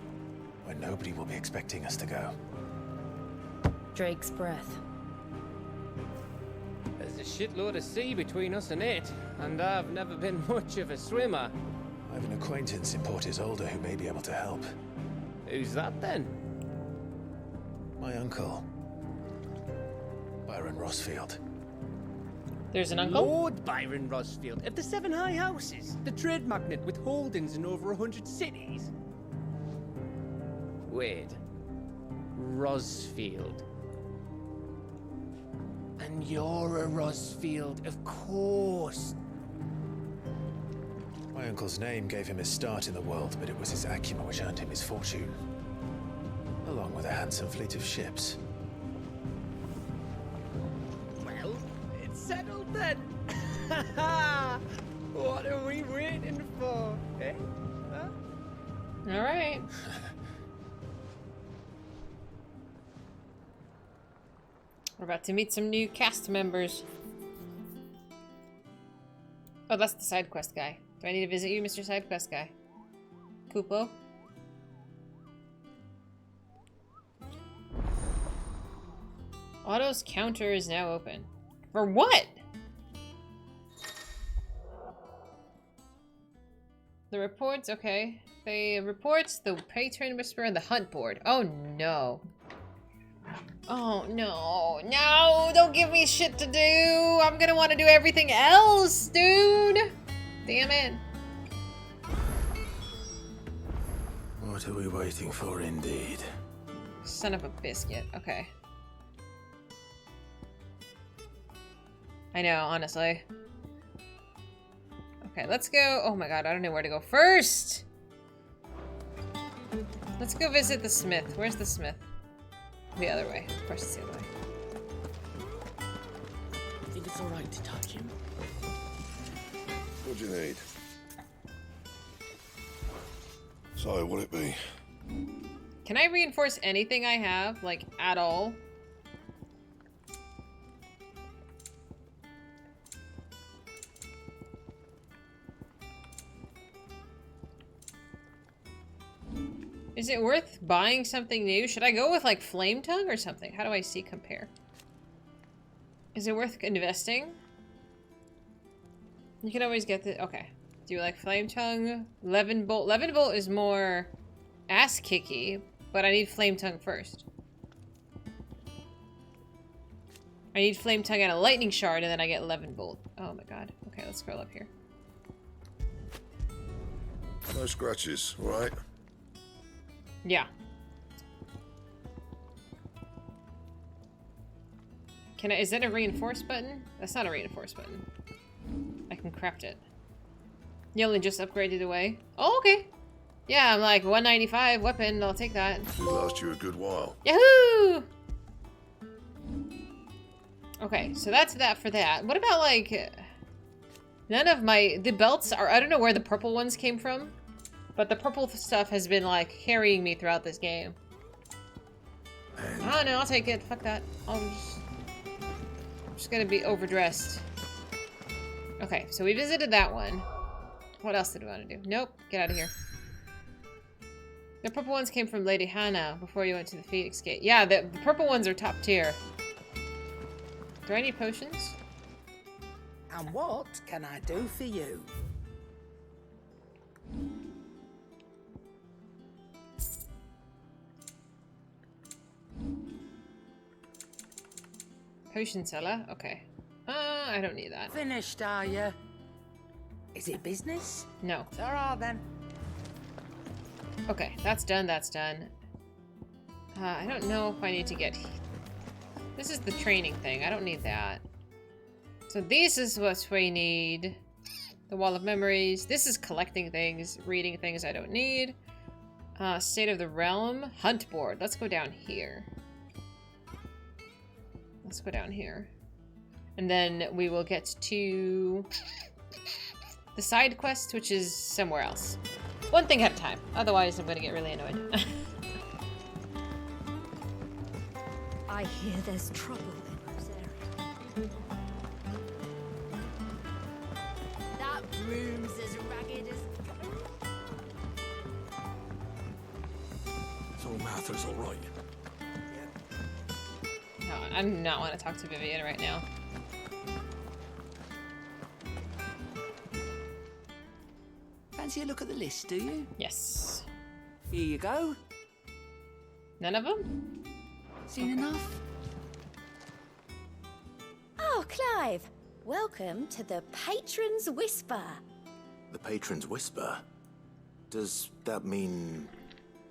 where nobody will be expecting us to go. Drake's Breath. There's a shitload of sea between us and it, and I've never been much of a swimmer. I have an acquaintance in Port Isolde who may be able to help. Who's that then? My uncle, Byron Rossfield. There's an uncle? Lord Byron Rossfield of the 7 High Houses, the trade magnate with holdings in over 100 cities. Wait. Rossfield. And you're a Rossfield, of course. My uncle's name gave him his start in the world, but it was his acumen which earned him his fortune. Along with a handsome fleet of ships. Well, it's settled then. What are we waiting for, eh? Huh? All right. We're about to meet some new cast members. Oh, that's the side quest guy. Do I need to visit you, Mr. Side Quest guy? Kupo? Otto's counter is now open. For what? The reports, okay. The reports, the Patron Whisperer, and the Hunt Board. Oh no. Oh no. No! Don't give me shit to do! I'm gonna want to do everything else, dude! Damn it. What are we waiting for, indeed? Son of a biscuit. Okay. I know, honestly. Okay, let's go. Oh my god, I don't know where to go first. Let's go visit the smith. Where's the smith? The other way. Of course it's the other way. I think it's alright to touch him. What do you need? So, what'll it be? Can I reinforce anything I have? Like, at all? Is it worth buying something new? Should I go with, like, Flame Tongue or something? How do I see compare? Is it worth investing? You can always get the... Okay. Do you like Flame Tongue? Levin Bolt. Levin Bolt is more ass-kicky, but I need Flame Tongue first. I need Flame Tongue and a Lightning Shard, and then I get Levin Bolt. Oh my god. Okay, let's scroll up here. No scratches, alright? Yeah. Can I... Is that a reinforce button? That's not a reinforce button. I can craft it. You only just upgraded away? Oh, okay. Yeah, I'm like 195 weapon. I'll take that. It'll last you a good while. Yahoo! Okay, so that's that for that. What about, like... None of my... The belts are... I don't know where the purple ones came from. But the purple stuff has been, like, carrying me throughout this game. Oh, no, I'll take it. Fuck that. I'm just gonna be overdressed. Okay, so we visited that one. What else did we want to do? Nope. Get out of here. The purple ones came from Lady Hannah before you went to the Phoenix Gate. Yeah, the purple ones are top tier. Do I need potions? And what can I do for you? Potion seller? Okay. I don't need that. Finished, are you? Is it business? No. All right, then. Okay, that's done, that's done. I don't know if I need to get... This is the training thing. I don't need that. So this is what we need. The Wall of Memories. This is collecting things, reading things I don't need. State of the Realm. Hunt board. Let's go down here. Let's go down here. And then we will get to the side quest, which is somewhere else. One thing at a time. Otherwise, I'm going to get really annoyed. I hear there's trouble in Rosaria. That room's as ragged as... So Martha's all right. No, I do not want to talk to Vivian right now. Fancy a look at the list, do you? Yes. Here you go. None of them? Seen enough? Oh, Clive. Welcome to the Patron's Whisper. The Patron's Whisper? Does that mean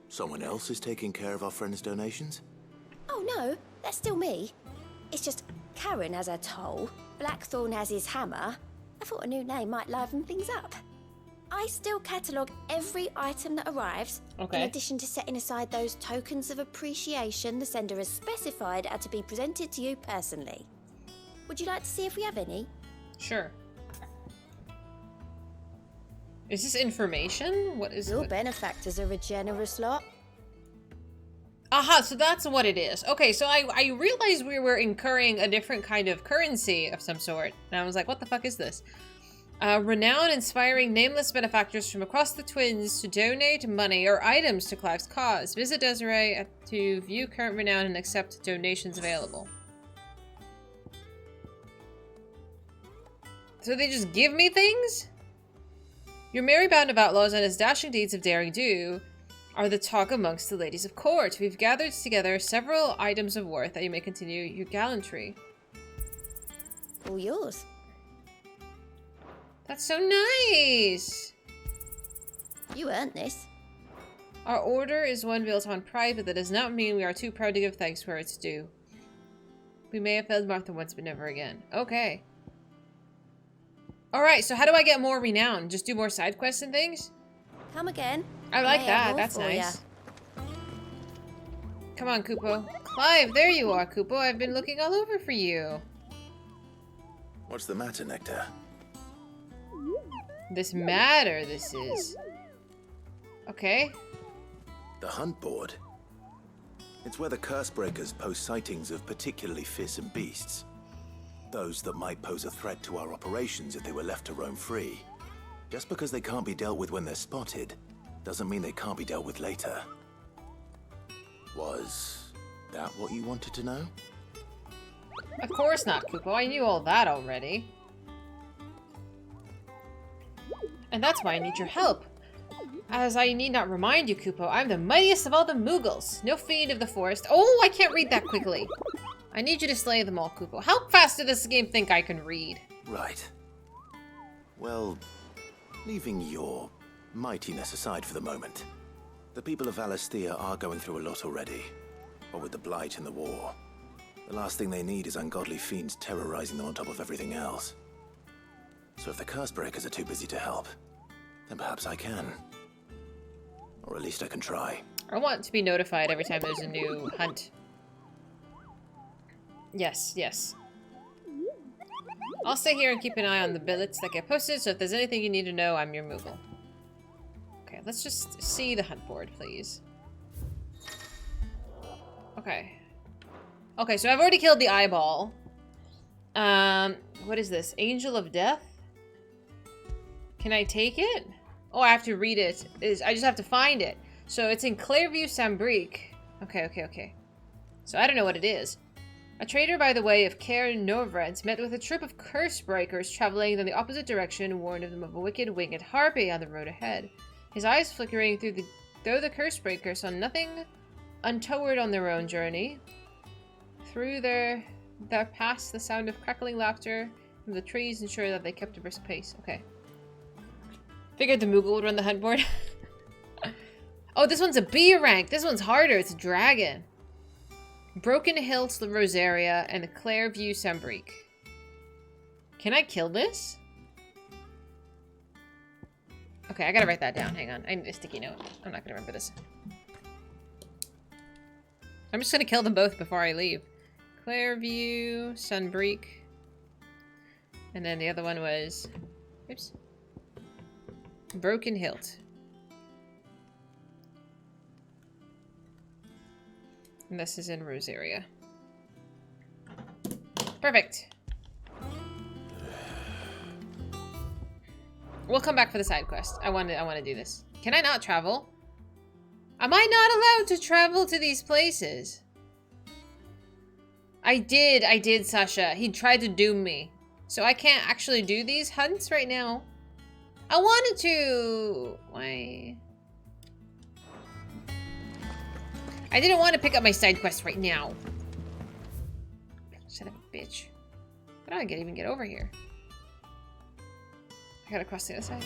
someone else is taking care of our friend's donations? Oh, no. That's still me. It's just Karen has her toll, Blackthorn has his hammer. I thought a new name might liven things up. I still catalogue every item that arrives, in addition to setting aside those tokens of appreciation the sender has specified are to be presented to you personally. Would you like to see if we have any? Sure. Is this information? What is Your benefactors are a generous lot. Aha, so that's what it is. Okay, so I realized we were incurring a different kind of currency of some sort. And I was like, what the fuck is this? Renown inspiring nameless benefactors from across the Twins to donate money or items to Clive's cause. Visit Desiree to view current renown and accept donations available. So they just give me things? Your merry band of outlaws and his dashing deeds of daring do are the talk amongst the ladies of court. We've gathered together several items of worth that you may continue your gallantry. All yours. That's so nice! You earned this. Our order is one built on pride, but that does not mean we are too proud to give thanks where it's due. We may have failed Martha once, but never again. Okay. Alright, so how do I get more renown? Just do more side quests and things? Come again. I like may have that. more That's for ya. nice. Come on, Kupo. Clive, there you are, Kupo. I've been looking all over for you. What's the matter, Nectar? This matter, this is. Okay. The hunt board. It's where the Cursebreakers post sightings of particularly fearsome beasts. Those that might pose a threat to our operations if they were left to roam free. Just because they can't be dealt with when they're spotted, doesn't mean they can't be dealt with later. Was that what you wanted to know? Of course not, Kupo. I knew all that already. And that's why I need your help. As I need not remind you, Kupo, I'm the mightiest of all the Mughals. No fiend of the forest. Oh, I can't read that quickly. I need you to slay them all, Kupo. How fast does this game think I can read? Right. Well, leaving your mightiness aside for the moment, the people of Valisthea are going through a lot already. What with the Blight and the war. The last thing they need is ungodly fiends terrorizing them on top of everything else. So if the Cursebreakers are too busy to help, then perhaps I can. Or at least I can try. I want to be notified every time there's a new hunt. Yes, yes. I'll stay here and keep an eye on the billets that get posted, so if there's anything you need to know, I'm your Moogle. Okay, let's just see the hunt board, please. Okay. Okay, so I've already killed the eyeball. What is this? Angel of Death? Can I take it? Oh, I have to read it. I just have to find it. So it's in Clairview, Sambrique. Okay, okay, okay. So I don't know what it is. A trader by the way of Caer Norvrent met with a troop of Cursebreakers traveling in the opposite direction, warned of them of a wicked winged harpy on the road ahead. His eyes flickering though the Cursebreakers saw nothing untoward on their own journey. Through their pass, the sound of crackling laughter from the trees ensured that they kept a brisk pace. Okay. Figured the Moogle would run the hunt board. Oh, this one's a B rank. This one's harder. It's a dragon. Broken Hills, the Rosaria, and the Clairview, Sambrique. Can I kill this? Okay, I gotta write that down. Hang on. I need a sticky note. I'm not gonna remember this. I'm just gonna kill them both before I leave. Clairview, Sambrique. And then the other one was... Oops. Broken Hilt. And this is in Rosaria. Perfect. We'll come back for the side quest. I want to do this. Can I not travel? Am I not allowed to travel to these places? I did, Sasha. He tried to doom me. So I can't actually do these hunts right now. I wanted to... Why? I didn't want to pick up my side quest right now. Son of a bitch. How do I even get over here? I gotta cross the other side.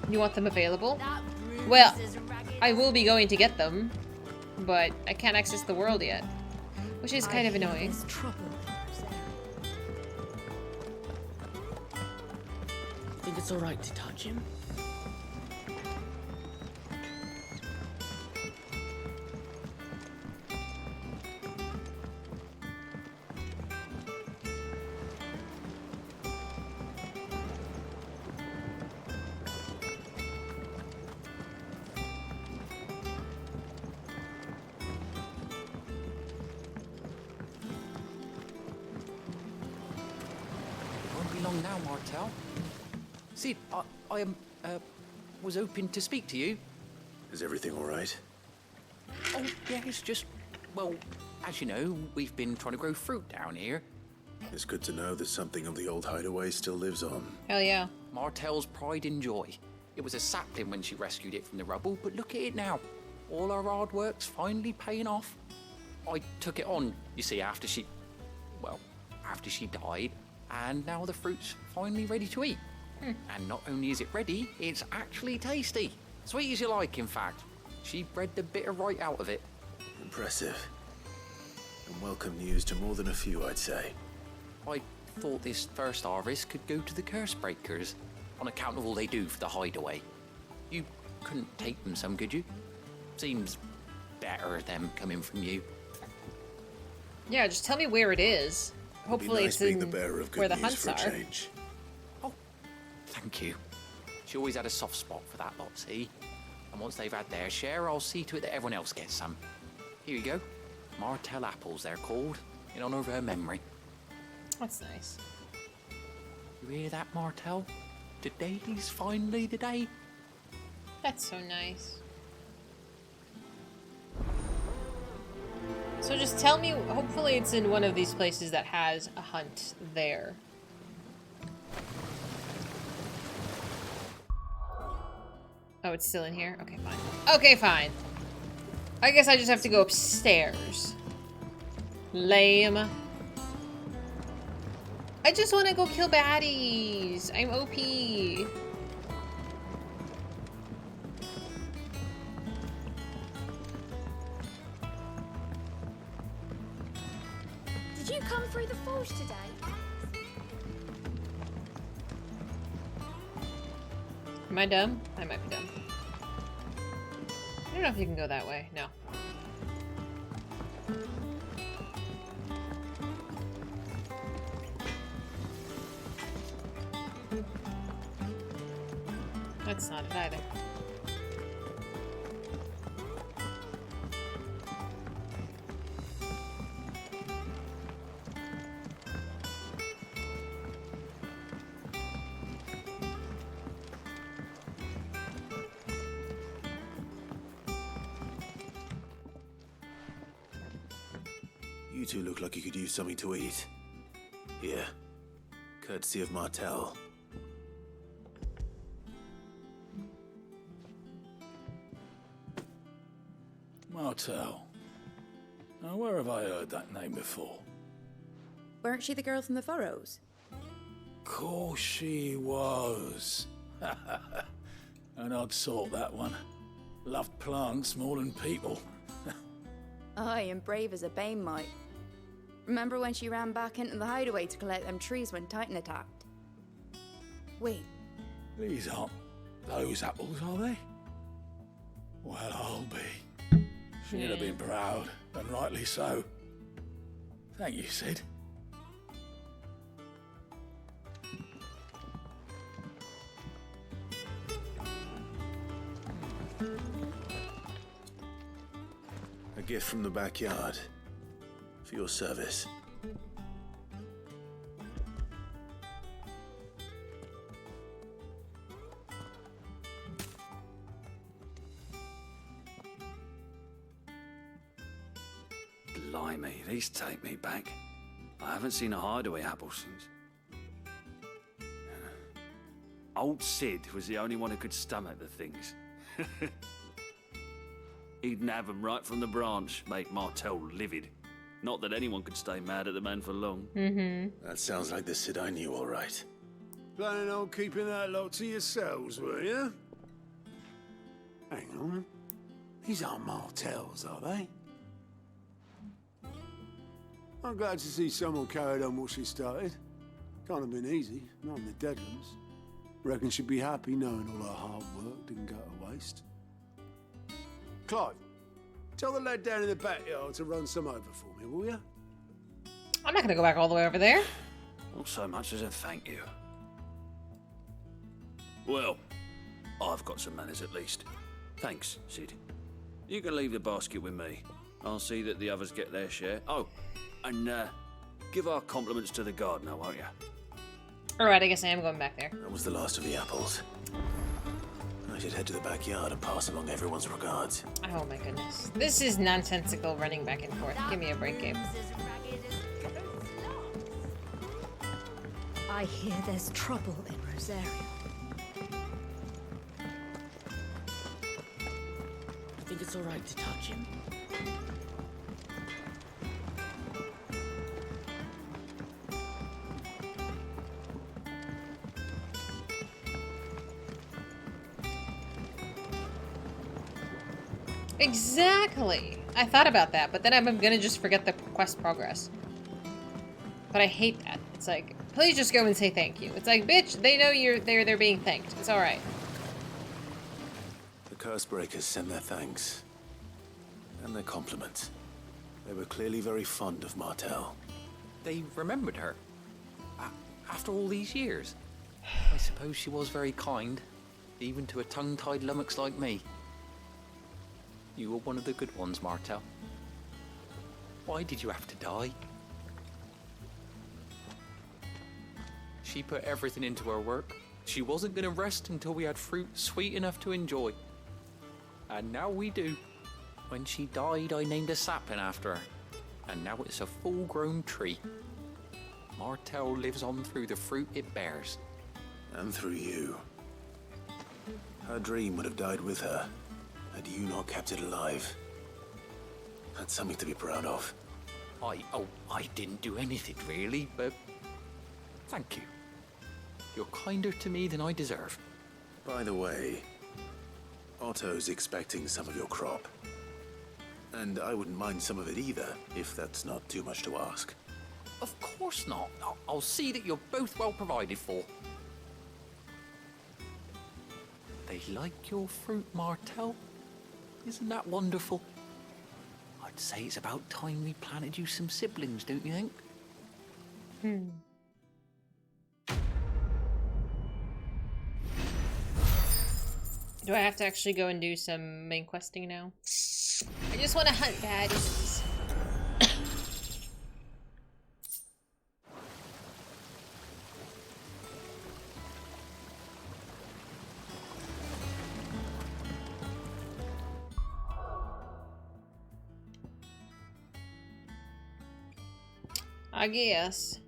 You want them available? Well, I will be going to get them, but I can't access the world yet, which is kind of annoying. Think it's alright to touch him? Long now, Martel. Sid, I was hoping to speak to you. Is everything all right? Oh, yeah, it's just, well, as you know, we've been trying to grow fruit down here. It's good to know that something of the old hideaway still lives on. Hell yeah. Martel's pride and joy. It was a sapling when she rescued it from the rubble, but look at it now. All our hard work's finally paying off. I took it on, you see, after she died. And now the fruit's finally ready to eat. And not only is it ready, it's actually tasty. Sweet as you like, in fact. She bred the bitter right out of it. Impressive. And welcome news to more than a few, I'd say. I thought this first harvest could go to the curse breakers, on account of all they do for the hideaway. You couldn't take them some, could you? Seems better them coming from you. Yeah, just tell me where it is. Hopefully nice it's being in the bearer of good where the news hunts for a are. change. Thank you. She always had a soft spot for that lot, see? And once they've had their share, I'll see to it that everyone else gets some. Here you go. Martell apples, they're called, in honor of her memory. That's nice. You hear that, Martell? Today's finally the day. That's so nice. So just tell me, hopefully it's in one of these places that has a hunt there. Oh, it's still in here? Okay, fine. Okay, fine. I guess I just have to go upstairs. Lame. I just want to go kill baddies. I'm OP. Did you come through the forge today? Am I dumb? I might be dumb. I don't know if you can go that way. No. That's not it either. You two look like you could use something to eat. Here. Courtesy of Martell. Martell. Now, where have I heard that name before? Weren't she the girl from the Furrows? Course she was. An odd sort, that one. Loved plants more than people. Aye, and brave as a bane mite. Remember when she ran back into the hideaway to collect them trees when Titan attacked? Wait, These aren't those apples, are they? Well, I'll be. She'd have been proud, and rightly so. Thank you, Sid. A gift from the backyard. For your service. Blimey, these take me back. I haven't seen a hideaway apple since. Old Sid was the only one who could stomach the things. He'd nab 'em right from the branch, make Martell livid. Not that anyone could stay mad at the man for long. That sounds like the Sid I knew, all right. Planning on keeping that lot to yourselves, were you? Hang on. These aren't Martells, are they? I'm glad to see someone carried on what she started. Can't have been easy, not in the Deadlands. Reckon she'd be happy knowing all her hard work didn't go to waste. Clive, tell the lad down in the backyard to run some over for me, will you? I'm not gonna go back all the way over there. Not so much as a thank you. Well, I've got some manners at least. Thanks, Sid. You can leave the basket with me. I'll see that the others get their share. Oh, and give our compliments to the gardener, won't you? Alright, I guess I am going back there. That was the last of the apples. I should head to the backyard and pass along everyone's regards. Oh my goodness. This is nonsensical running back and forth. Give me a break, game. I hear there's trouble in Rosaria. I think it's all right to touch him. Exactly! I thought about that, but then I'm gonna just forget the quest progress. But I hate that. It's like, Please just go and say thank you. It's like, bitch, they know they're being thanked. It's alright. The Cursebreakers send their thanks. And their compliments. They were clearly very fond of Martel. They remembered her. After all these years. I suppose she was very kind. Even to a tongue-tied lummox like me. You were one of the good ones, Martel. Why did you have to die? She put everything into her work. She wasn't going to rest until we had fruit sweet enough to enjoy. And now we do. When she died, I named a sapling after her. And now it's a full-grown tree. Martel lives on through the fruit it bears. And through you. Her dream would have died with her, had you not kept it alive. That's something to be proud of. I didn't do anything really, but thank you. You're kinder to me than I deserve. By the way, Otto's expecting some of your crop. And I wouldn't mind some of it either, if that's not too much to ask. Of course not. I'll see that you're both well provided for. They like your fruit, Martel. Isn't that wonderful? I'd say it's about time we planted you some siblings, don't you think? Do I have to actually go and do some main questing now? I just want to hunt baddies. I guess.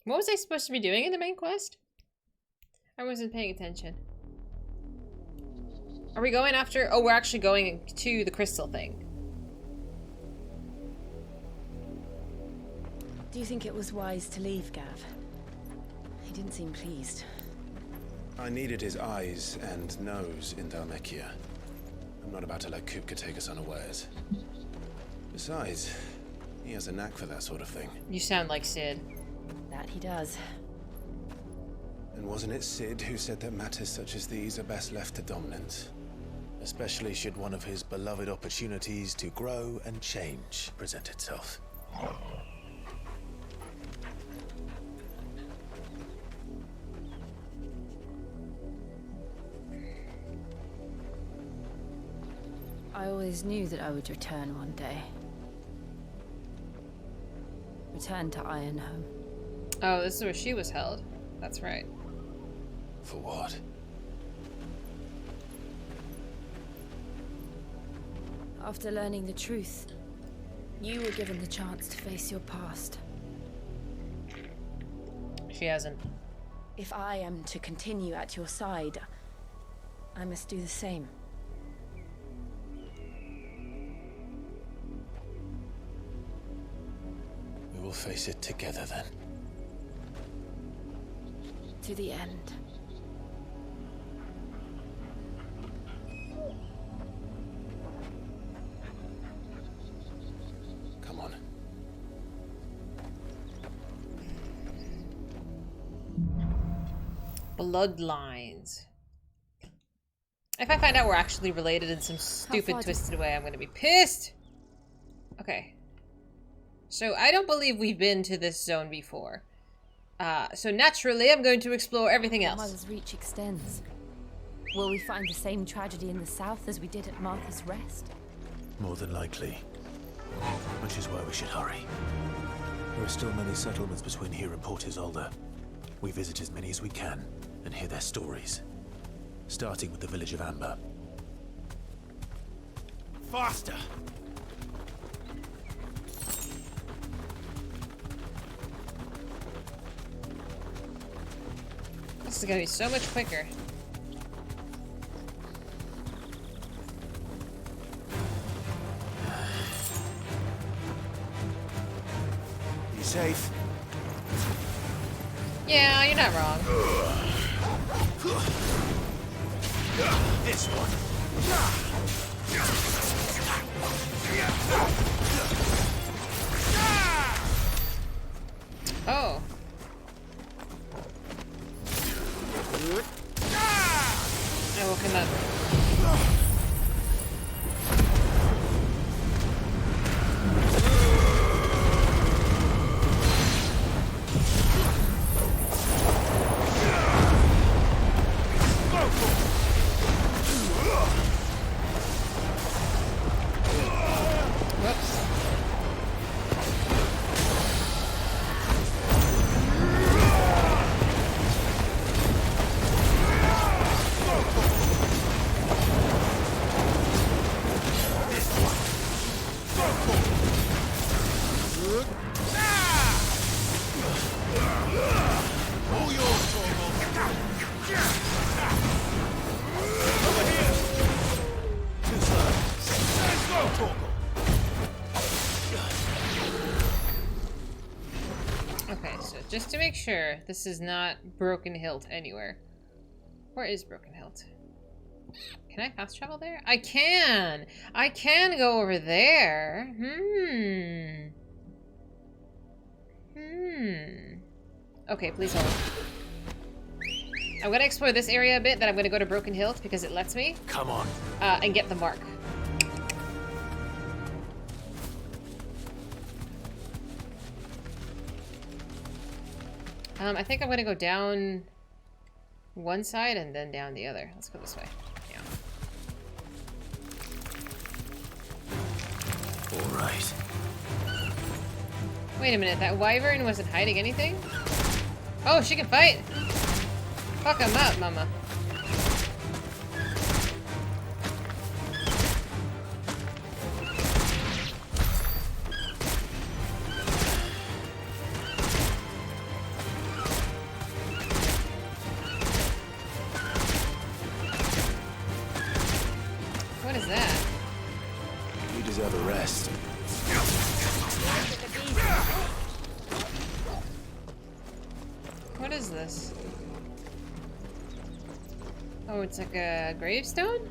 What was I supposed to be doing in the main quest? I wasn't paying attention. Are we going after... Oh, we're actually going to the crystal thing. Do you think it was wise to leave, Gav? He didn't seem pleased. I needed his eyes and nose in Dhalmekia. I'm not about to let Kupka take us unawares. Besides, he has a knack for that sort of thing. You sound like Sid. That he does. And wasn't it Sid who said that matters such as these are best left to dominance? Especially should one of his beloved opportunities to grow and change present itself. I always knew that I would return one day. Return to Ironhome. Oh, this is where she was held. That's right. For what? After learning the truth, you were given the chance to face your past. She hasn't. If I am to continue at your side, I must do the same. We will face it together then. To the end. Come on. Bloodlines. If I find out we're actually related in some stupid, twisted way, I'm gonna be pissed! Okay. So, I don't believe we've been to this zone before. So naturally, I'm going to explore everything else. Mother's reach extends. Will we find the same tragedy in the south as we did at Martha's Rest? More than likely. Which is why we should hurry. There are still many settlements between here and Port Isolde. We visit as many as we can and hear their stories. Starting with the village of Amber. Faster! This is gonna be so much quicker. Be safe. Yeah, you're not wrong. This one. Oh. I woke him up. Okay, so just to make sure, this is not Broken Hilt anywhere. Where is Broken Hilt? Can I fast travel there? I can! I can go over there! Okay, please hold. I'm gonna explore this area a bit, then I'm gonna go to Broken Hilt because it lets me. Come on. And get the mark. I think I'm gonna go down one side and then down the other. Let's go this way. Yeah. All right. Wait a minute, that wyvern wasn't hiding anything? Oh, she can fight! Fuck him up, mama. What is that? You deserve a rest. What is this? Oh, it's like a gravestone?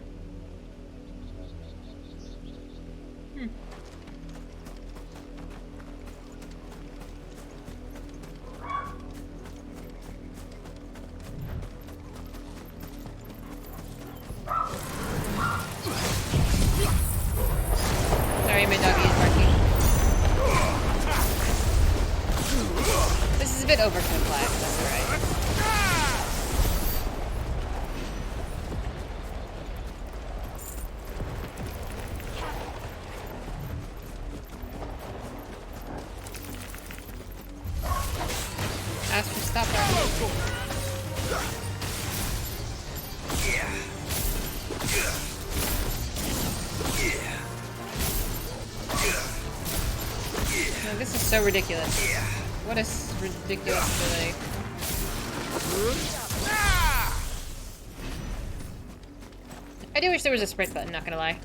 Sorry, my doggy is barking. This is a bit oversimplified, but that's alright. Ask for stop No, this is so ridiculous. What a ridiculous delay. I do wish there was a sprint button, not gonna lie.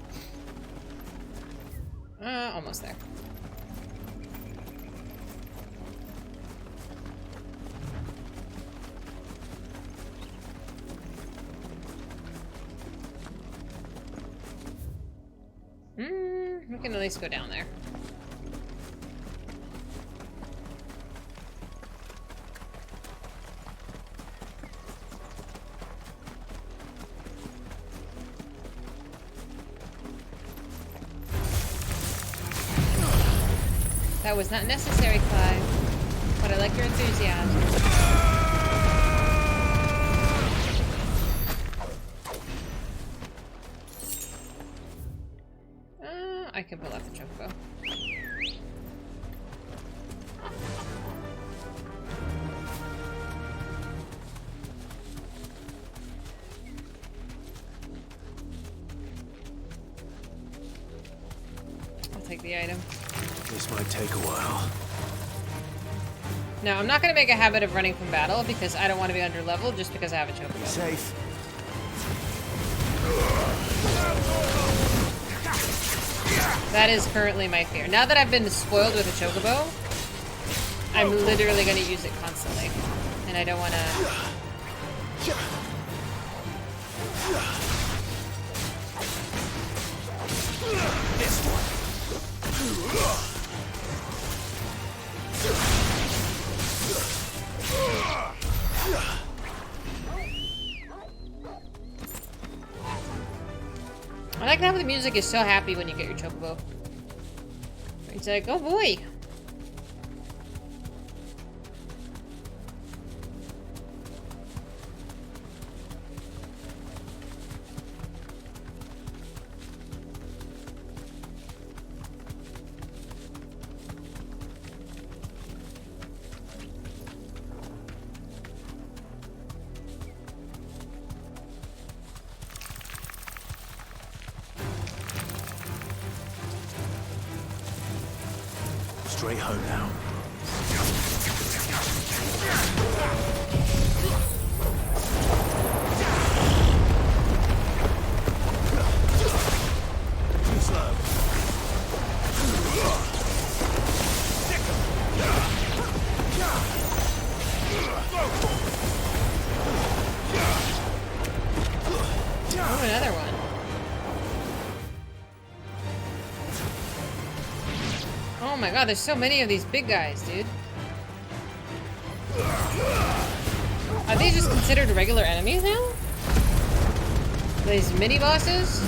Almost there. We can at least go down there. That was not necessary, Clive, but I like your enthusiasm. I can pull out the chocobo. I'll take the item. This might take a while. Now, I'm not going to make a habit of running from battle because I don't want to be under level just because I have a chocobo. Safe. That is currently my fear. Now that I've been spoiled with a chocobo, I'm literally going to use it constantly. And I don't want to... This one. I like how the music is so happy when you get your chocobo. It's like, oh boy. Straight home now. Too slow. Oh, another one. Oh my god, there's so many of these big guys, dude. Are they just considered regular enemies now? These mini bosses?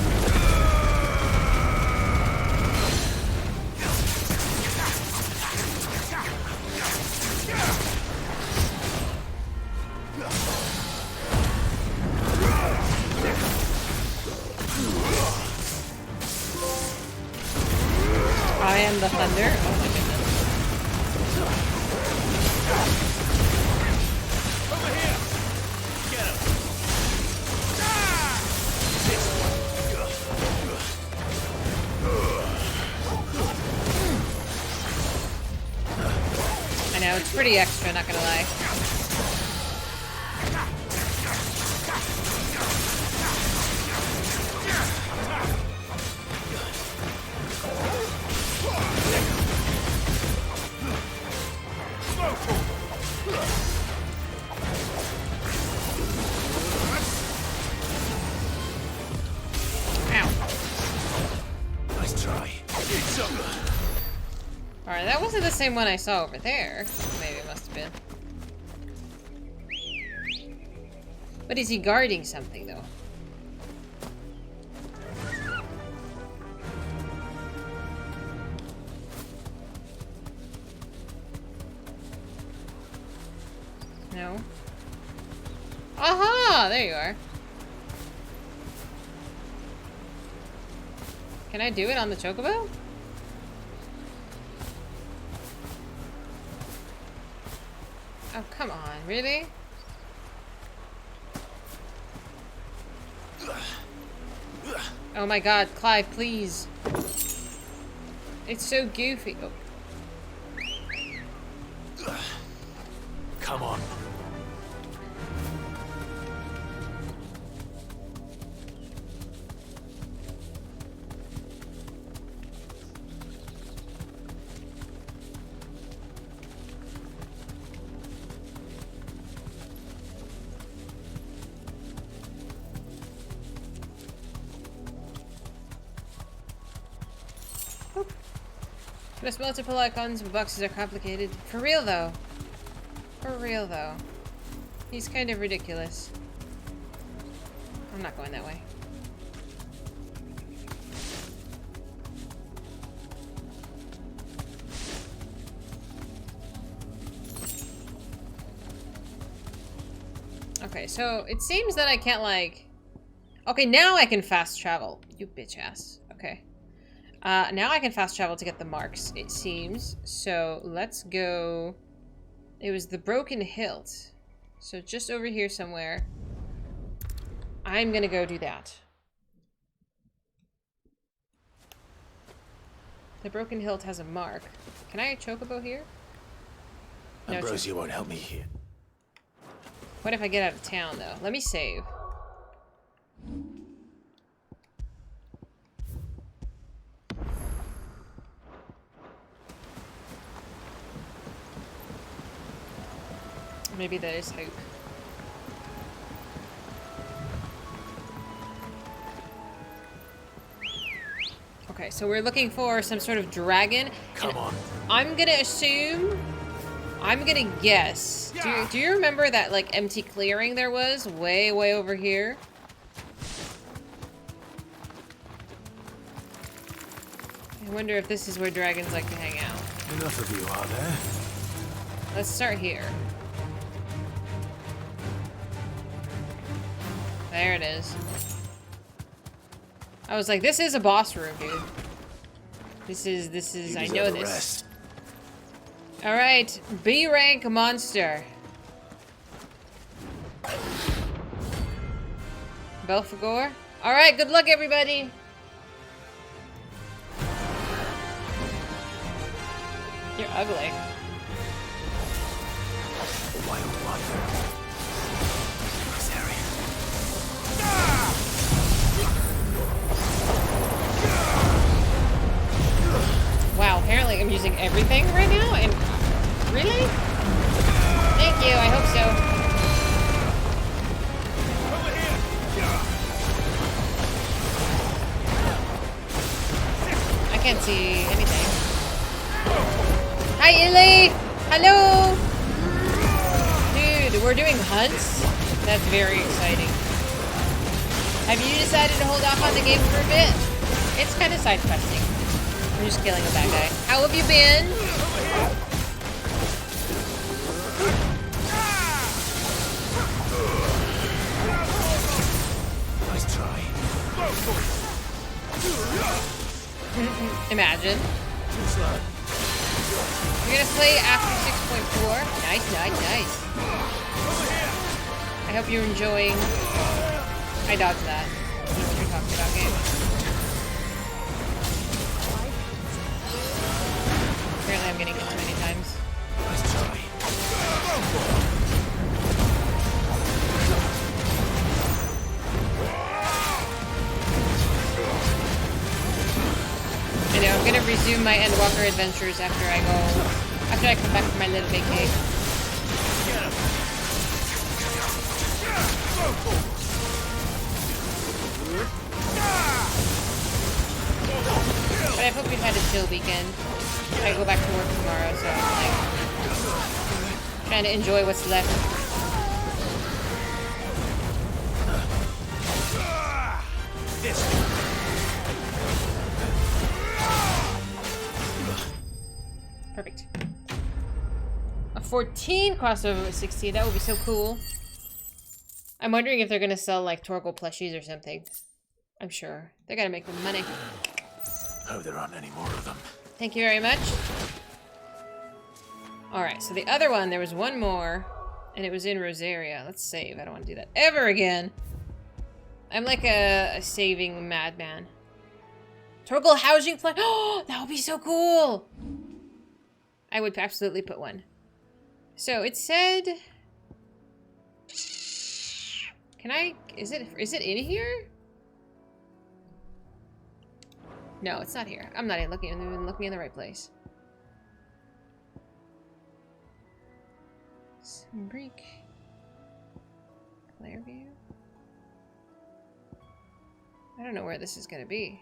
I am the thunder. Oh my goodness. Over here. Get him. I know, it's pretty extra, not gonna lie. Nice try. Alright, that wasn't the same one I saw over there. Maybe it must have been. But is he guarding something, though? No. Aha! There you are. Can I do it on the chocobo? Oh, come on. Really? Oh my god, Clive, please. It's so goofy. Oh. Come on. Press multiple icons, but boxes are complicated. For real though. For real though. He's kind of ridiculous. I'm not going that way. Okay, so it seems that I can't like... Okay, now I can fast travel. You bitch ass. Okay. Now I can fast travel to get the marks, it seems. So let's go... It was the broken hilt. So just over here somewhere. I'm gonna go do that. The broken hilt has a mark. Can I chocobo here? No, Ambrosia won't help me here. What if I get out of town, though? Let me save. Maybe there is hope. Okay, so we're looking for some sort of dragon. Come on. I'm gonna assume... I'm gonna guess. Do you remember that, like, empty clearing there was? Way over here? I wonder if this is where dragons like to hang out. Enough of you, are there? Let's start here. There it is. I was like, this is a boss room, dude. This is, I know this. Alright, B rank monster. Belphegor. Alright, good luck, everybody. You're ugly. Wow, apparently I'm using everything right now, and really? Thank you, I hope so. I can't see anything. Hi, Illy! Hello! Dude, we're doing hunts? That's very exciting. Have you decided to hold off on the game for a bit? It's kind of side questing. I'm just killing a bad guy. How have you been? Nice try. Imagine. We're gonna play after 6.4. Nice, nice, nice. I hope you're enjoying. I dodged that. I don't know what you're talking about, game. Apparently I'm getting hit too many times. Nice try. I know, I'm gonna resume my Endwalker adventures after I come back from my little vacay. But I hope you've had a chill weekend. I go back to work tomorrow, so I'm like trying to enjoy what's left. Perfect. A 14 crossover with 16. That would be so cool. I'm wondering if they're gonna sell like Torgal plushies or something. I'm sure. They gotta make them money. Hope there aren't any more of them. Thank you very much. Alright, so the other one, there was one more, and it was in Rosaria. Let's save. I don't want to do that ever again. I'm like a saving madman. Torgal housing plan. Oh, that would be so cool. I would absolutely put one. So it said, can I, is it in here? No, it's not here. I'm not even looking in the right place. Sunbreak. Clairview. I don't know where this is gonna be.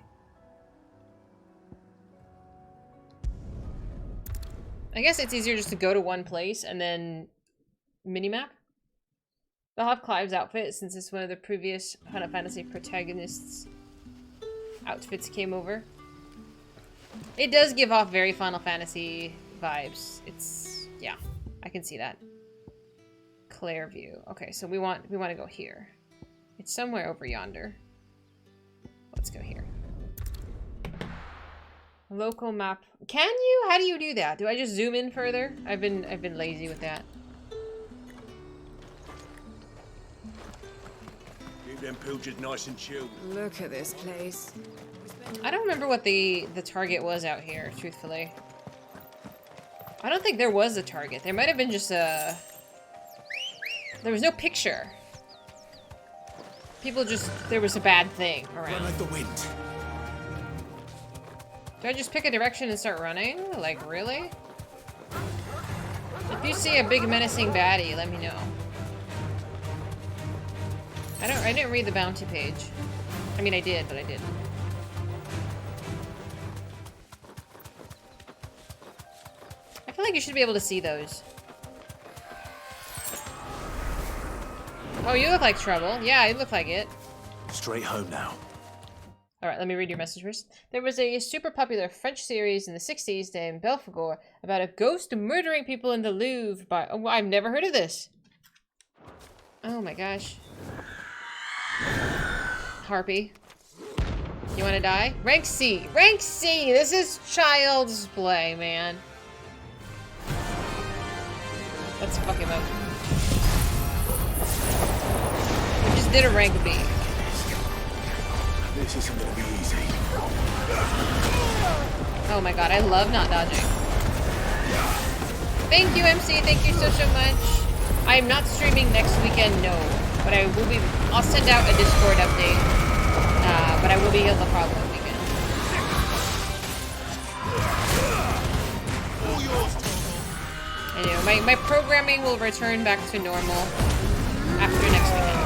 I guess it's easier just to go to one place and then minimap. They'll have Clive's outfit since it's one of the previous Final Fantasy protagonists' outfits came over. It does give off very Final Fantasy vibes. It's, yeah, I can see that. Clairview. Okay, so we want to go here. It's somewhere over yonder. Let's go here. Local map. Can you? How do you do that? Do I just zoom in further? I've been lazy with that. Keep them pilgers nice and chilled. Look at this place. I don't remember what the target was out here, truthfully. I don't think there was a target. There might have been just a... There was no picture. People just... There was a bad thing around. Run like the wind. Do I just pick a direction and start running? Like, really? If you see a big menacing baddie, let me know. I didn't read the bounty page. I mean, I did, but I didn't. I feel like you should be able to see those. Oh, you look like trouble. Yeah, you look like it. Straight home now. Alright, let me read your message first. There was a super popular French series in the 60s named Belphegor about a ghost murdering people in the Louvre by... Oh, I've never heard of this. Oh my gosh. Harpy. You wanna die? Rank C! Rank C! This is child's play, man. Let's fuck him up. We just did a rank B. This isn't gonna be easy. Oh my god, I love not dodging. Thank you, MC. Thank you so much. I'm not streaming next weekend, no. But I will be... I'll send out a Discord update. But I will be here the following weekend. I know. My programming will return back to normal after next weekend.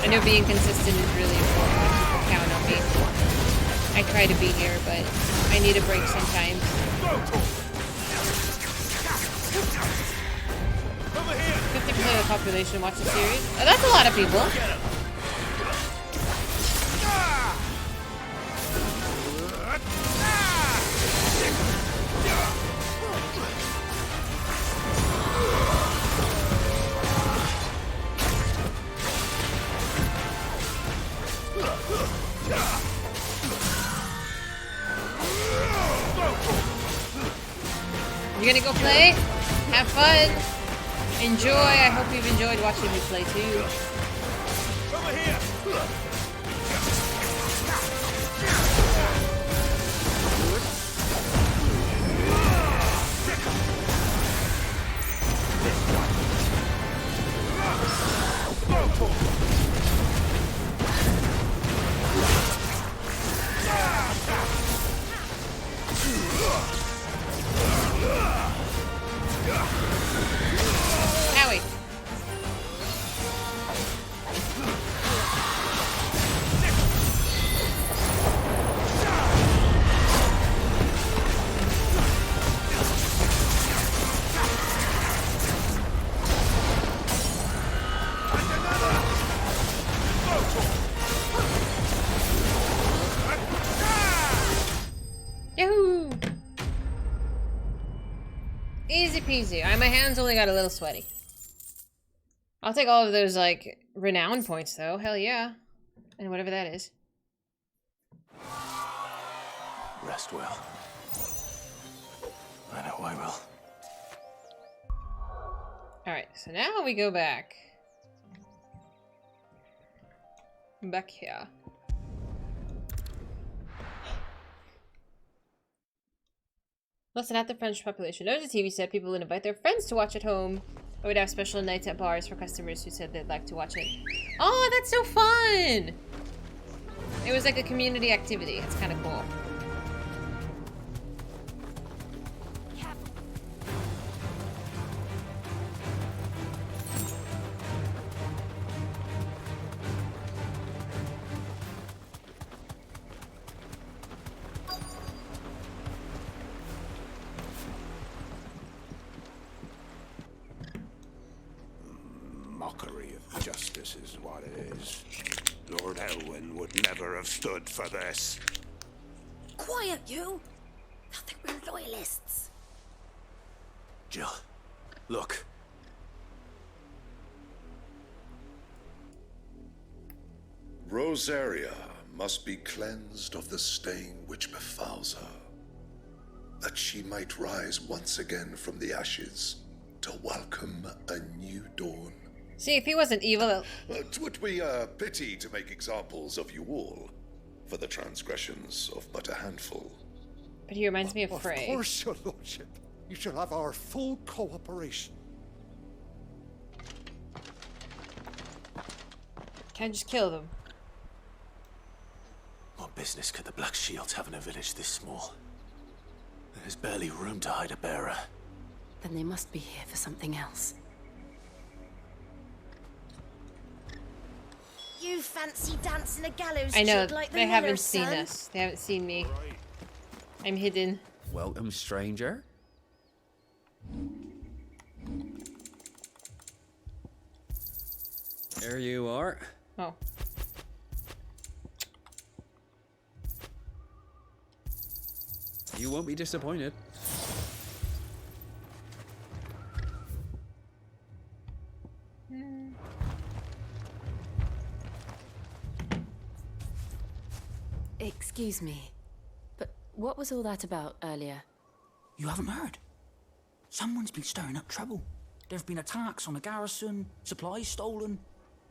I know being consistent is really important when people count on me. I try to be here, but I need a break sometimes. 50% of the population watch the series. Oh, that's a lot of people. You gonna go play? Have fun. Enjoy. I hope you've enjoyed watching me play too. Over here. Howie. Yahoo! Easy peasy. My hands only got a little sweaty. I'll take all of those, like, renown points, though. Hell yeah. And whatever that is. Rest well. I know I will. Alright, so now we go back. Back here. Listen, at the French population knows the TV set, people would invite their friends to watch at home. Or would have special nights at bars for customers who said they'd like to watch it. Oh, that's so fun! It was like a community activity. It's kind of cool. Mockery of justice is what it is. Lord Elwyn would never have stood for this. Quiet, you! I think we're loyalists. Jill, look. Rosaria must be cleansed of the stain which befouls her, that she might rise once again from the ashes to welcome a new dawn. See, if he wasn't evil... It would be a pity to make examples of you all, for the transgressions of but a handful. But he reminds me of Frey. Of course, your lordship. You shall have our full cooperation. Can't just kill them. What business could the Black Shields have in a village this small? There's barely room to hide a bearer. Then they must be here for something else. You fancy dancing a gallows I know, jig like the they haven't miller's seen son? us. They haven't seen me. I'm hidden. Welcome, stranger. There you are. Oh. You won't be disappointed. Excuse me, but what was all that about earlier? You haven't heard? Someone's been stirring up trouble. There have been attacks on the garrison, supplies stolen.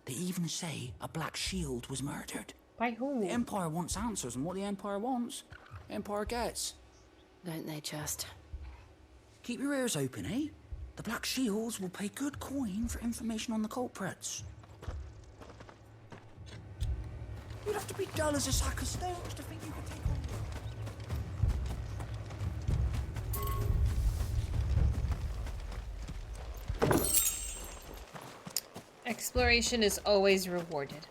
They even say a Black Shield was murdered. By who? The Empire wants answers, and what the Empire wants, the Empire gets. Don't they just? Keep your ears open, eh? The Black Shields will pay good coin for information on the culprits. You'd have to be dull as a sack of stones to think you could take on. Exploration is always rewarded.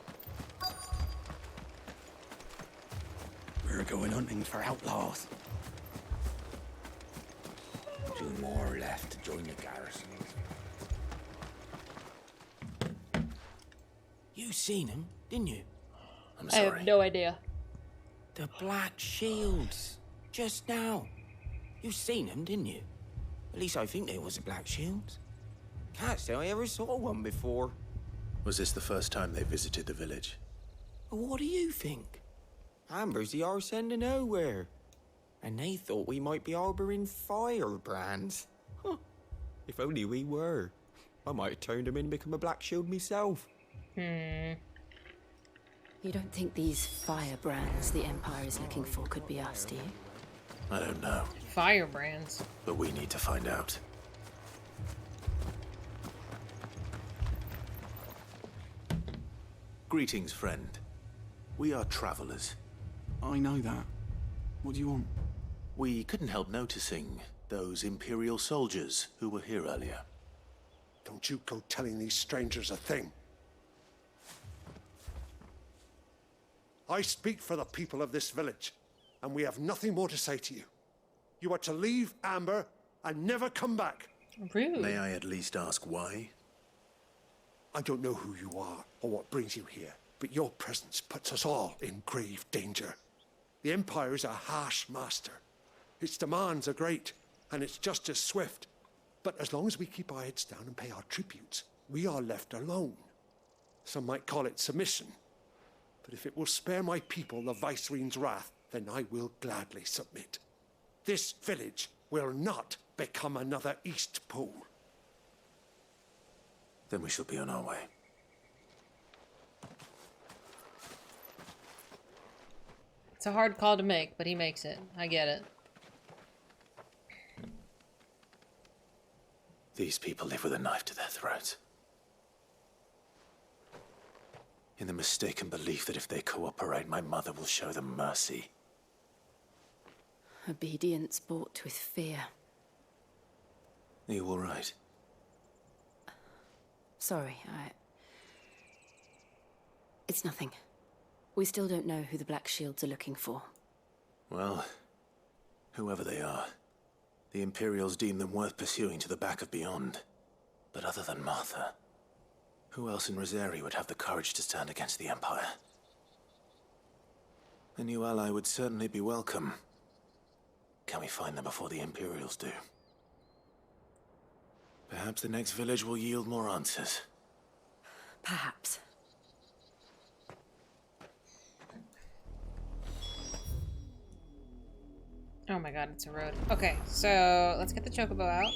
We're going hunting for outlaws. 2 more left to join the garrison. You seen him, didn't you? I have no idea. The Black Shields. Just now. You seen them, didn't you? At least I think there was a Black Shields. Can't say I ever saw one before. Was this the first time they visited the village? What do you think? Amber's the arse end of nowhere. And they thought we might be harboring firebrands. Huh. If only we were. I might have turned them in and become a Black Shield myself. You don't think these firebrands the Empire is looking for could be us, do you? I don't know. Firebrands. But we need to find out. Greetings, friend. We are travelers. I know that. What do you want? We couldn't help noticing those Imperial soldiers who were here earlier. Don't you go telling these strangers a thing. I speak for the people of this village, and we have nothing more to say to you. You are to leave Amber and never come back. Rude. May I at least ask why? I don't know who you are or what brings you here, but your presence puts us all in grave danger. The Empire is a harsh master. Its demands are great, and its justice swift. But as long as we keep our heads down and pay our tributes, we are left alone. Some might call it submission. But if it will spare my people the Viceroy's wrath, then I will gladly submit. This village will not become another East Pool. Then we shall be on our way. It's a hard call to make, but he makes it. I get it. These people live with a knife to their throats. In the mistaken belief that if they cooperate, my mother will show them mercy. Obedience bought with fear. Are you all right? Sorry, It's nothing. We still don't know who the Black Shields are looking for. Well, whoever they are, the Imperials deem them worth pursuing to the back of beyond. But other than Martha, who else in Rosari would have the courage to stand against the Empire? A new ally would certainly be welcome. Can we find them before the Imperials do? Perhaps the next village will yield more answers. Perhaps. Oh my god, it's a road. Okay, so let's get the chocobo out.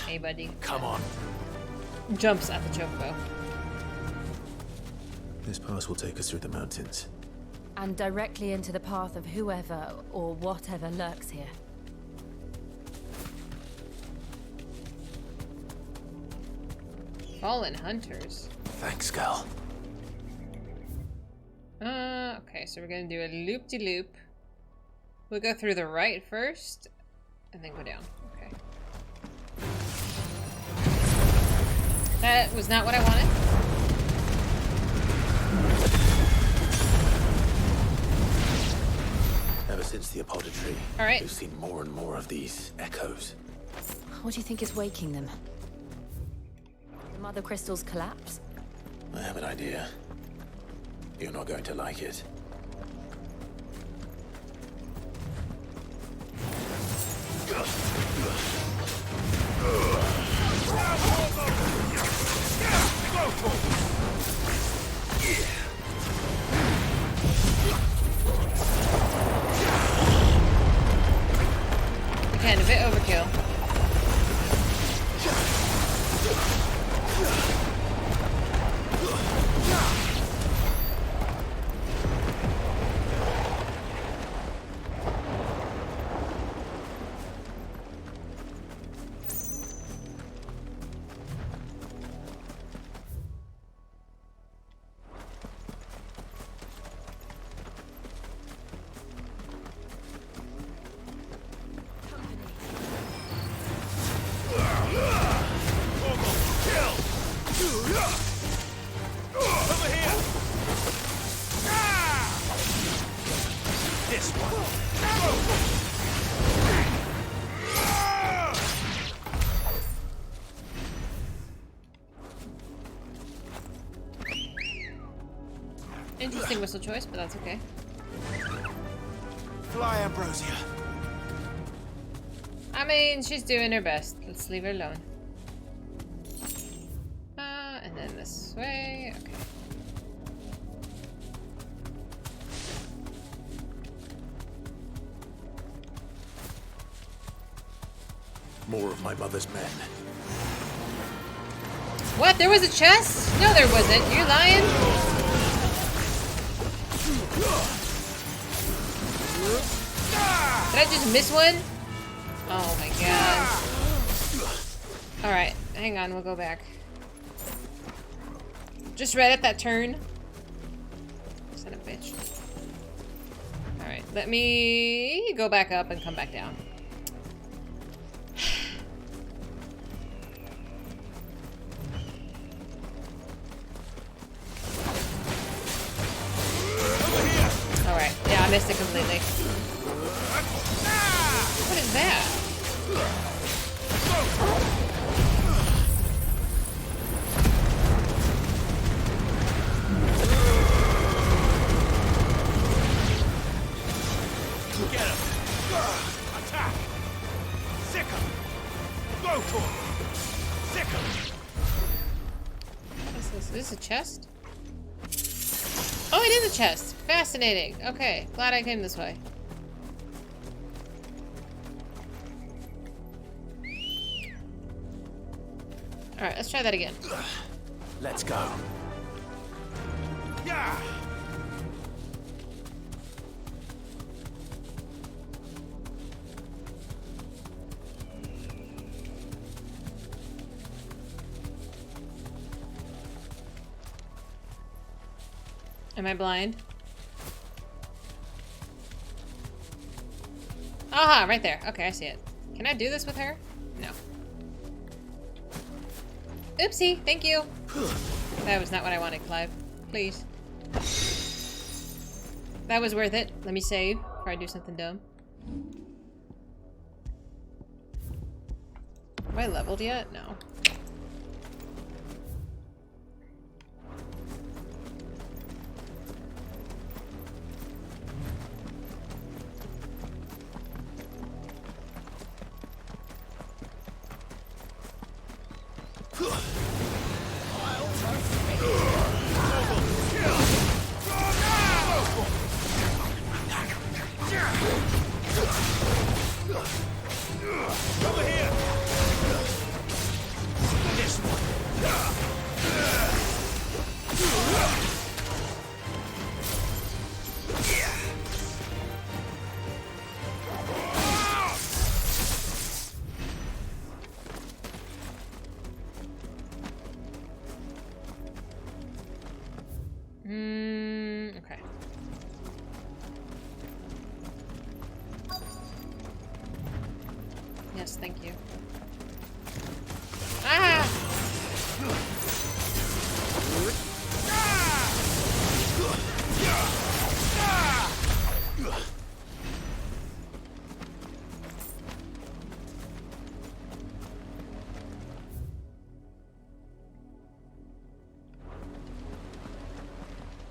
Hey, buddy. Come on. Jumps at the chocobo. This pass will take us through the mountains. And directly into the path of whoever or whatever lurks here. Fallen hunters. Thanks, Gal. Okay, so we're gonna do a loop-de-loop. We'll go through the right first, and then go down. Okay. That was not what I wanted. Ever since the apodatory, all right, we've seen more and more of these echoes. What do you think is waking them? Mother Crystal's collapse? I have an idea. You're not going to like it. Again, a bit overkill. Interesting whistle choice, but that's okay. Fly, Ambrosia. I mean, she's doing her best. Let's leave her alone. And then this way. Okay. More of my mother's men. What? There was a chest? No, there wasn't. You're lying. Did I just miss one? Oh my god. Alright, hang on, we'll go back. Just right at that turn. Son of a bitch. Alright, let me go back up and come back down. Alright, yeah, I missed it completely. What is that? Get him! Attack! Sick him! Go for him! Sick him! What is this? Is this a chest? Oh, it is a chest! Fascinating. Okay, glad I came this way. Alright, let's try that again. Let's go. Yeah! Am I blind? Aha, right there. Okay, I see it. Can I do this with her? No. Oopsie, thank you. That was not what I wanted, Clive. Please. That was worth it. Let me save before I do something dumb. Am I leveled yet? No. Okay. Yes, thank you. Ah!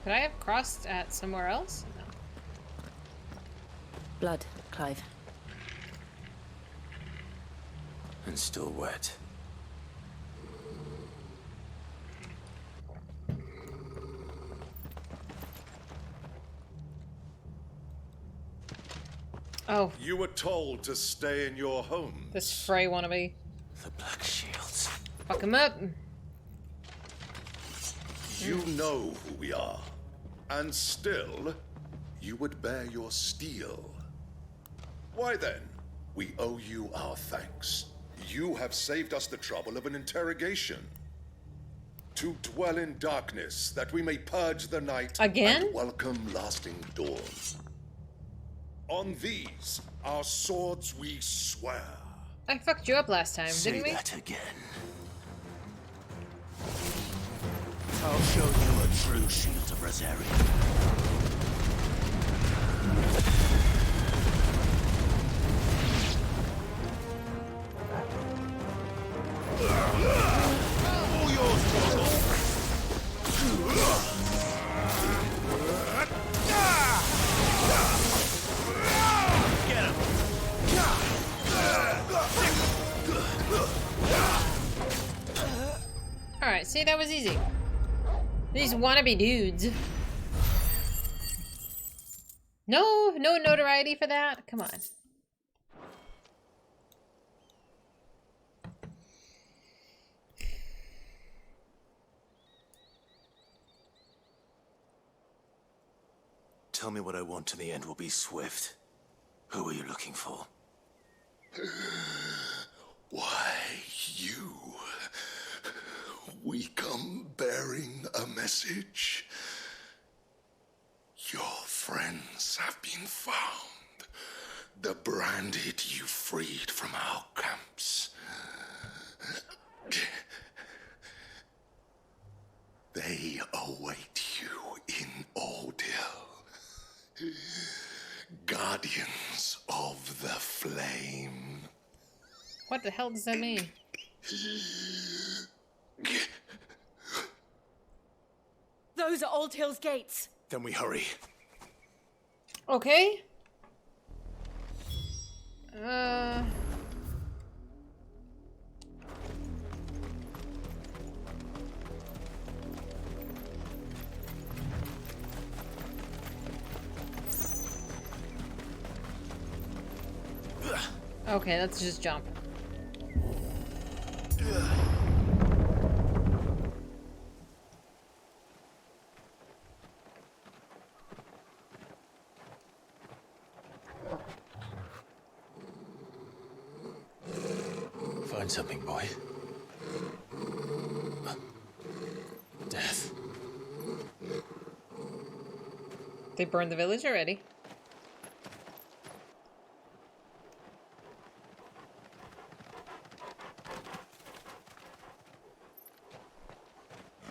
Could I have crossed at somewhere else? No. Blood, Clive. And still wet. Oh. You were told to stay in your home. This Frey wannabe. The Black Shields. Fuck him up. You know who we are. And still, you would bear your steel. Why then, we owe you our thanks. You have saved us the trouble of an interrogation. To dwell in darkness, that we may purge the night again and welcome lasting dawn. On these, our swords we swear. I fucked you up last time, didn't we? Say that again. I'll show you a true shield of Rosaria. All yours, Turtle. Get him! Alright, see, that was easy. These wannabe dudes. No notoriety for that? Come on. Tell me what I want and the end will be swift. Who are you looking for? Why, you. We come bearing a message. Your friends have been found. The branded you freed from our camps. They await you in Ordeal. Guardians of the Flame. What the hell does that mean? Those are Old Hill's gates. Then we hurry. Okay. Okay, let's just jump. Find something, boy. Death. They burned the village already.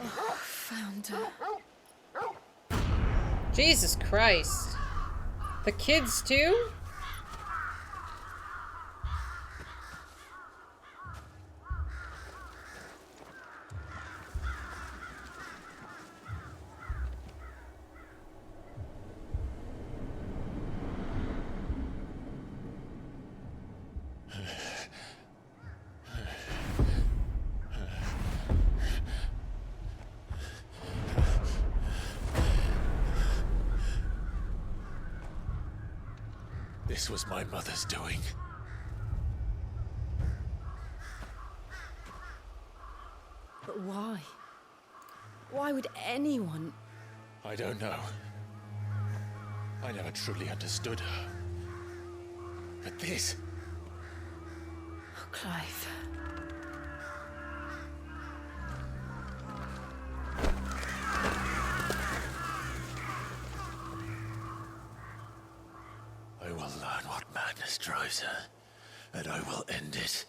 Found her. Jesus Christ. The kids too? This was my mother's doing. But why? Why would anyone? I don't know. I never truly understood her. But this... Oh, Clive. I will learn what madness drives her, and I will end it.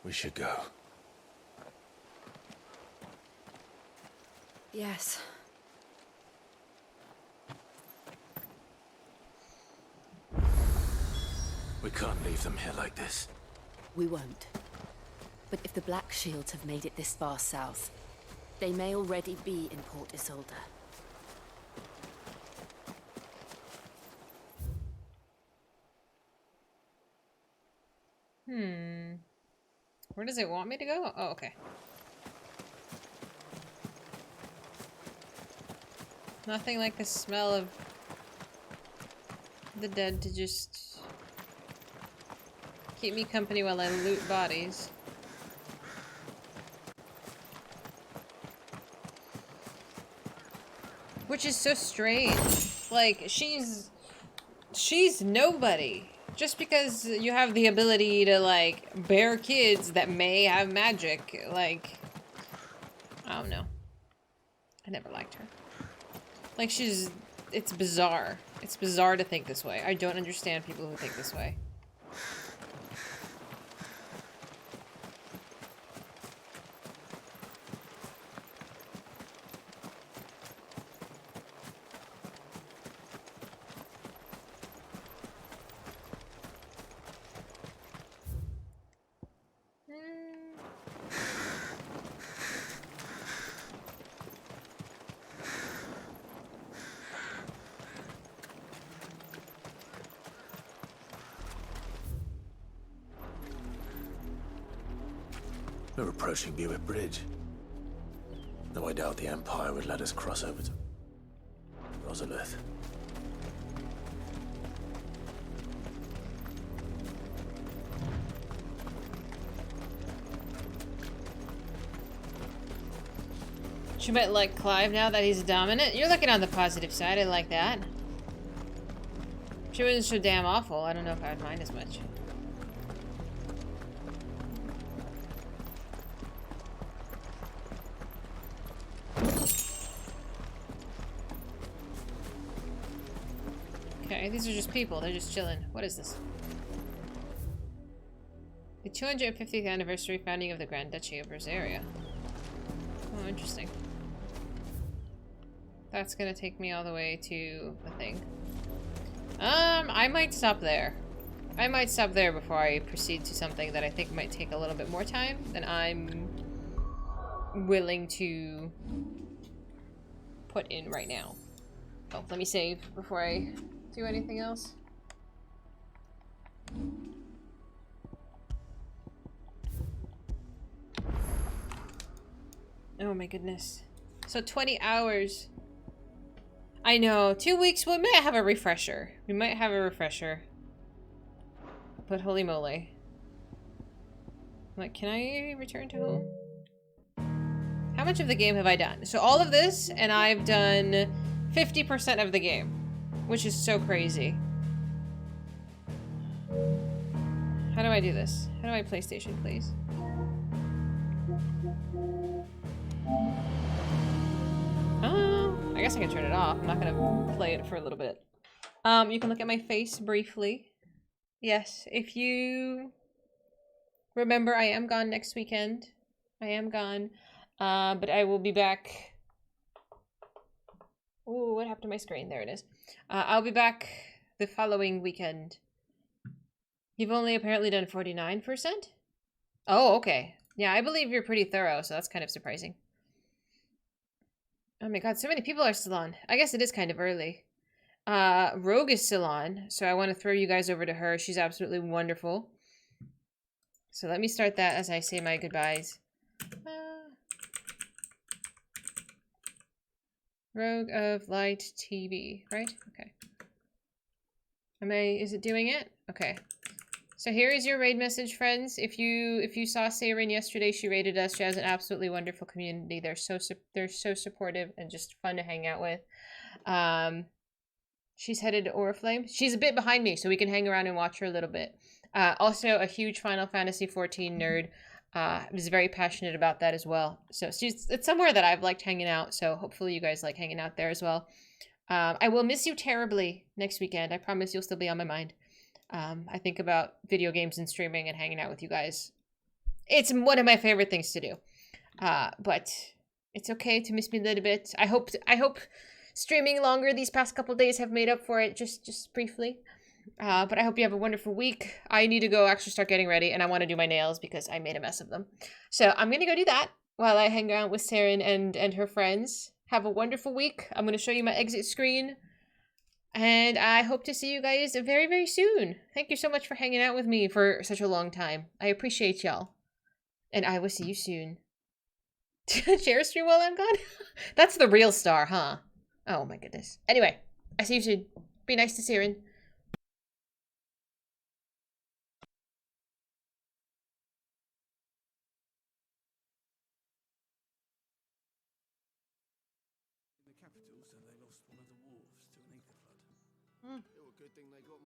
We should go. Yes. We can't leave them here like this. We won't. But if the Black Shields have made it this far south, they may already be in Port Isolde. Where does it want me to go? Oh, okay. Nothing like the smell of the dead to just keep me company while I loot bodies. Which is so strange. Like, she's nobody. Just because you have the ability to, like, bear kids that may have magic, like, I don't know. I never liked her. Like, it's bizarre. It's bizarre to think this way. I don't understand people who think this way. We're approaching Buick Bridge. Though I doubt the Empire would let us cross over to Rosalith. She might like Clive now that he's dominant. You're looking on the positive side. I like that. If she wasn't so damn awful, I don't know if I would mind as much. Okay, these are just people. They're just chilling. What is this? The 250th anniversary founding of the Grand Duchy of Rosaria. Oh, interesting. That's gonna take me all the way to the thing. I might stop there. I might stop there before I proceed to something that I think might take a little bit more time than I'm willing to put in right now. Oh, let me save before I do anything else. Oh my goodness. So 20 hours. I know. 2 weeks. We might have a refresher. We might have a refresher. But holy moly. Like, can I return to home? How much of the game have I done? So all of this, and I've done 50% of the game. Which is so crazy. How do I do this? How do I PlayStation, please? I guess I can turn it off. I'm not gonna play it for a little bit. You can look at my face briefly. Yes, if you remember, I am gone next weekend. I am gone. But I will be back. Ooh, what happened to my screen? There it is. I'll be back the following weekend. You've only apparently done 49%? Oh, okay. Yeah, I believe you're pretty thorough, so that's kind of surprising. Oh my god, so many people are still on. I guess it is kind of early. Rogue is still on, so I want to throw you guys over to her. She's absolutely wonderful. So let me start that as I say my goodbyes. Rogue of Light TV, right? Okay. Is it doing it? Okay. So here is your raid message, friends. If you saw Sarin yesterday, she raided us. She has an absolutely wonderful community. They're so supportive and just fun to hang out with. She's headed to Oriflame. She's a bit behind me, so we can hang around and watch her a little bit. Also, a huge Final Fantasy XIV nerd. Is very passionate about that as well. So it's somewhere that I've liked hanging out. So hopefully you guys like hanging out there as well. I will miss you terribly next weekend. I promise you'll still be on my mind. I think about video games and streaming and hanging out with you guys. It's one of my favorite things to do. But it's okay to miss me a little bit. I hope streaming longer these past couple days have made up for it just briefly. But I hope you have a wonderful week. I need to go actually start getting ready, and I want to do my nails because I made a mess of them. So I'm going to go do that while I hang out with Saren and her friends. Have a wonderful week. I'm going to show you my exit screen. And I hope to see you guys very, very soon. Thank you so much for hanging out with me for such a long time. I appreciate y'all. And I will see you soon. Share stream while I'm gone? That's the real star, huh? Oh my goodness. Anyway, I see you soon. Be nice to Siren. In the capital, so they lost one of the wharves to an ether flood. It was a good thing they got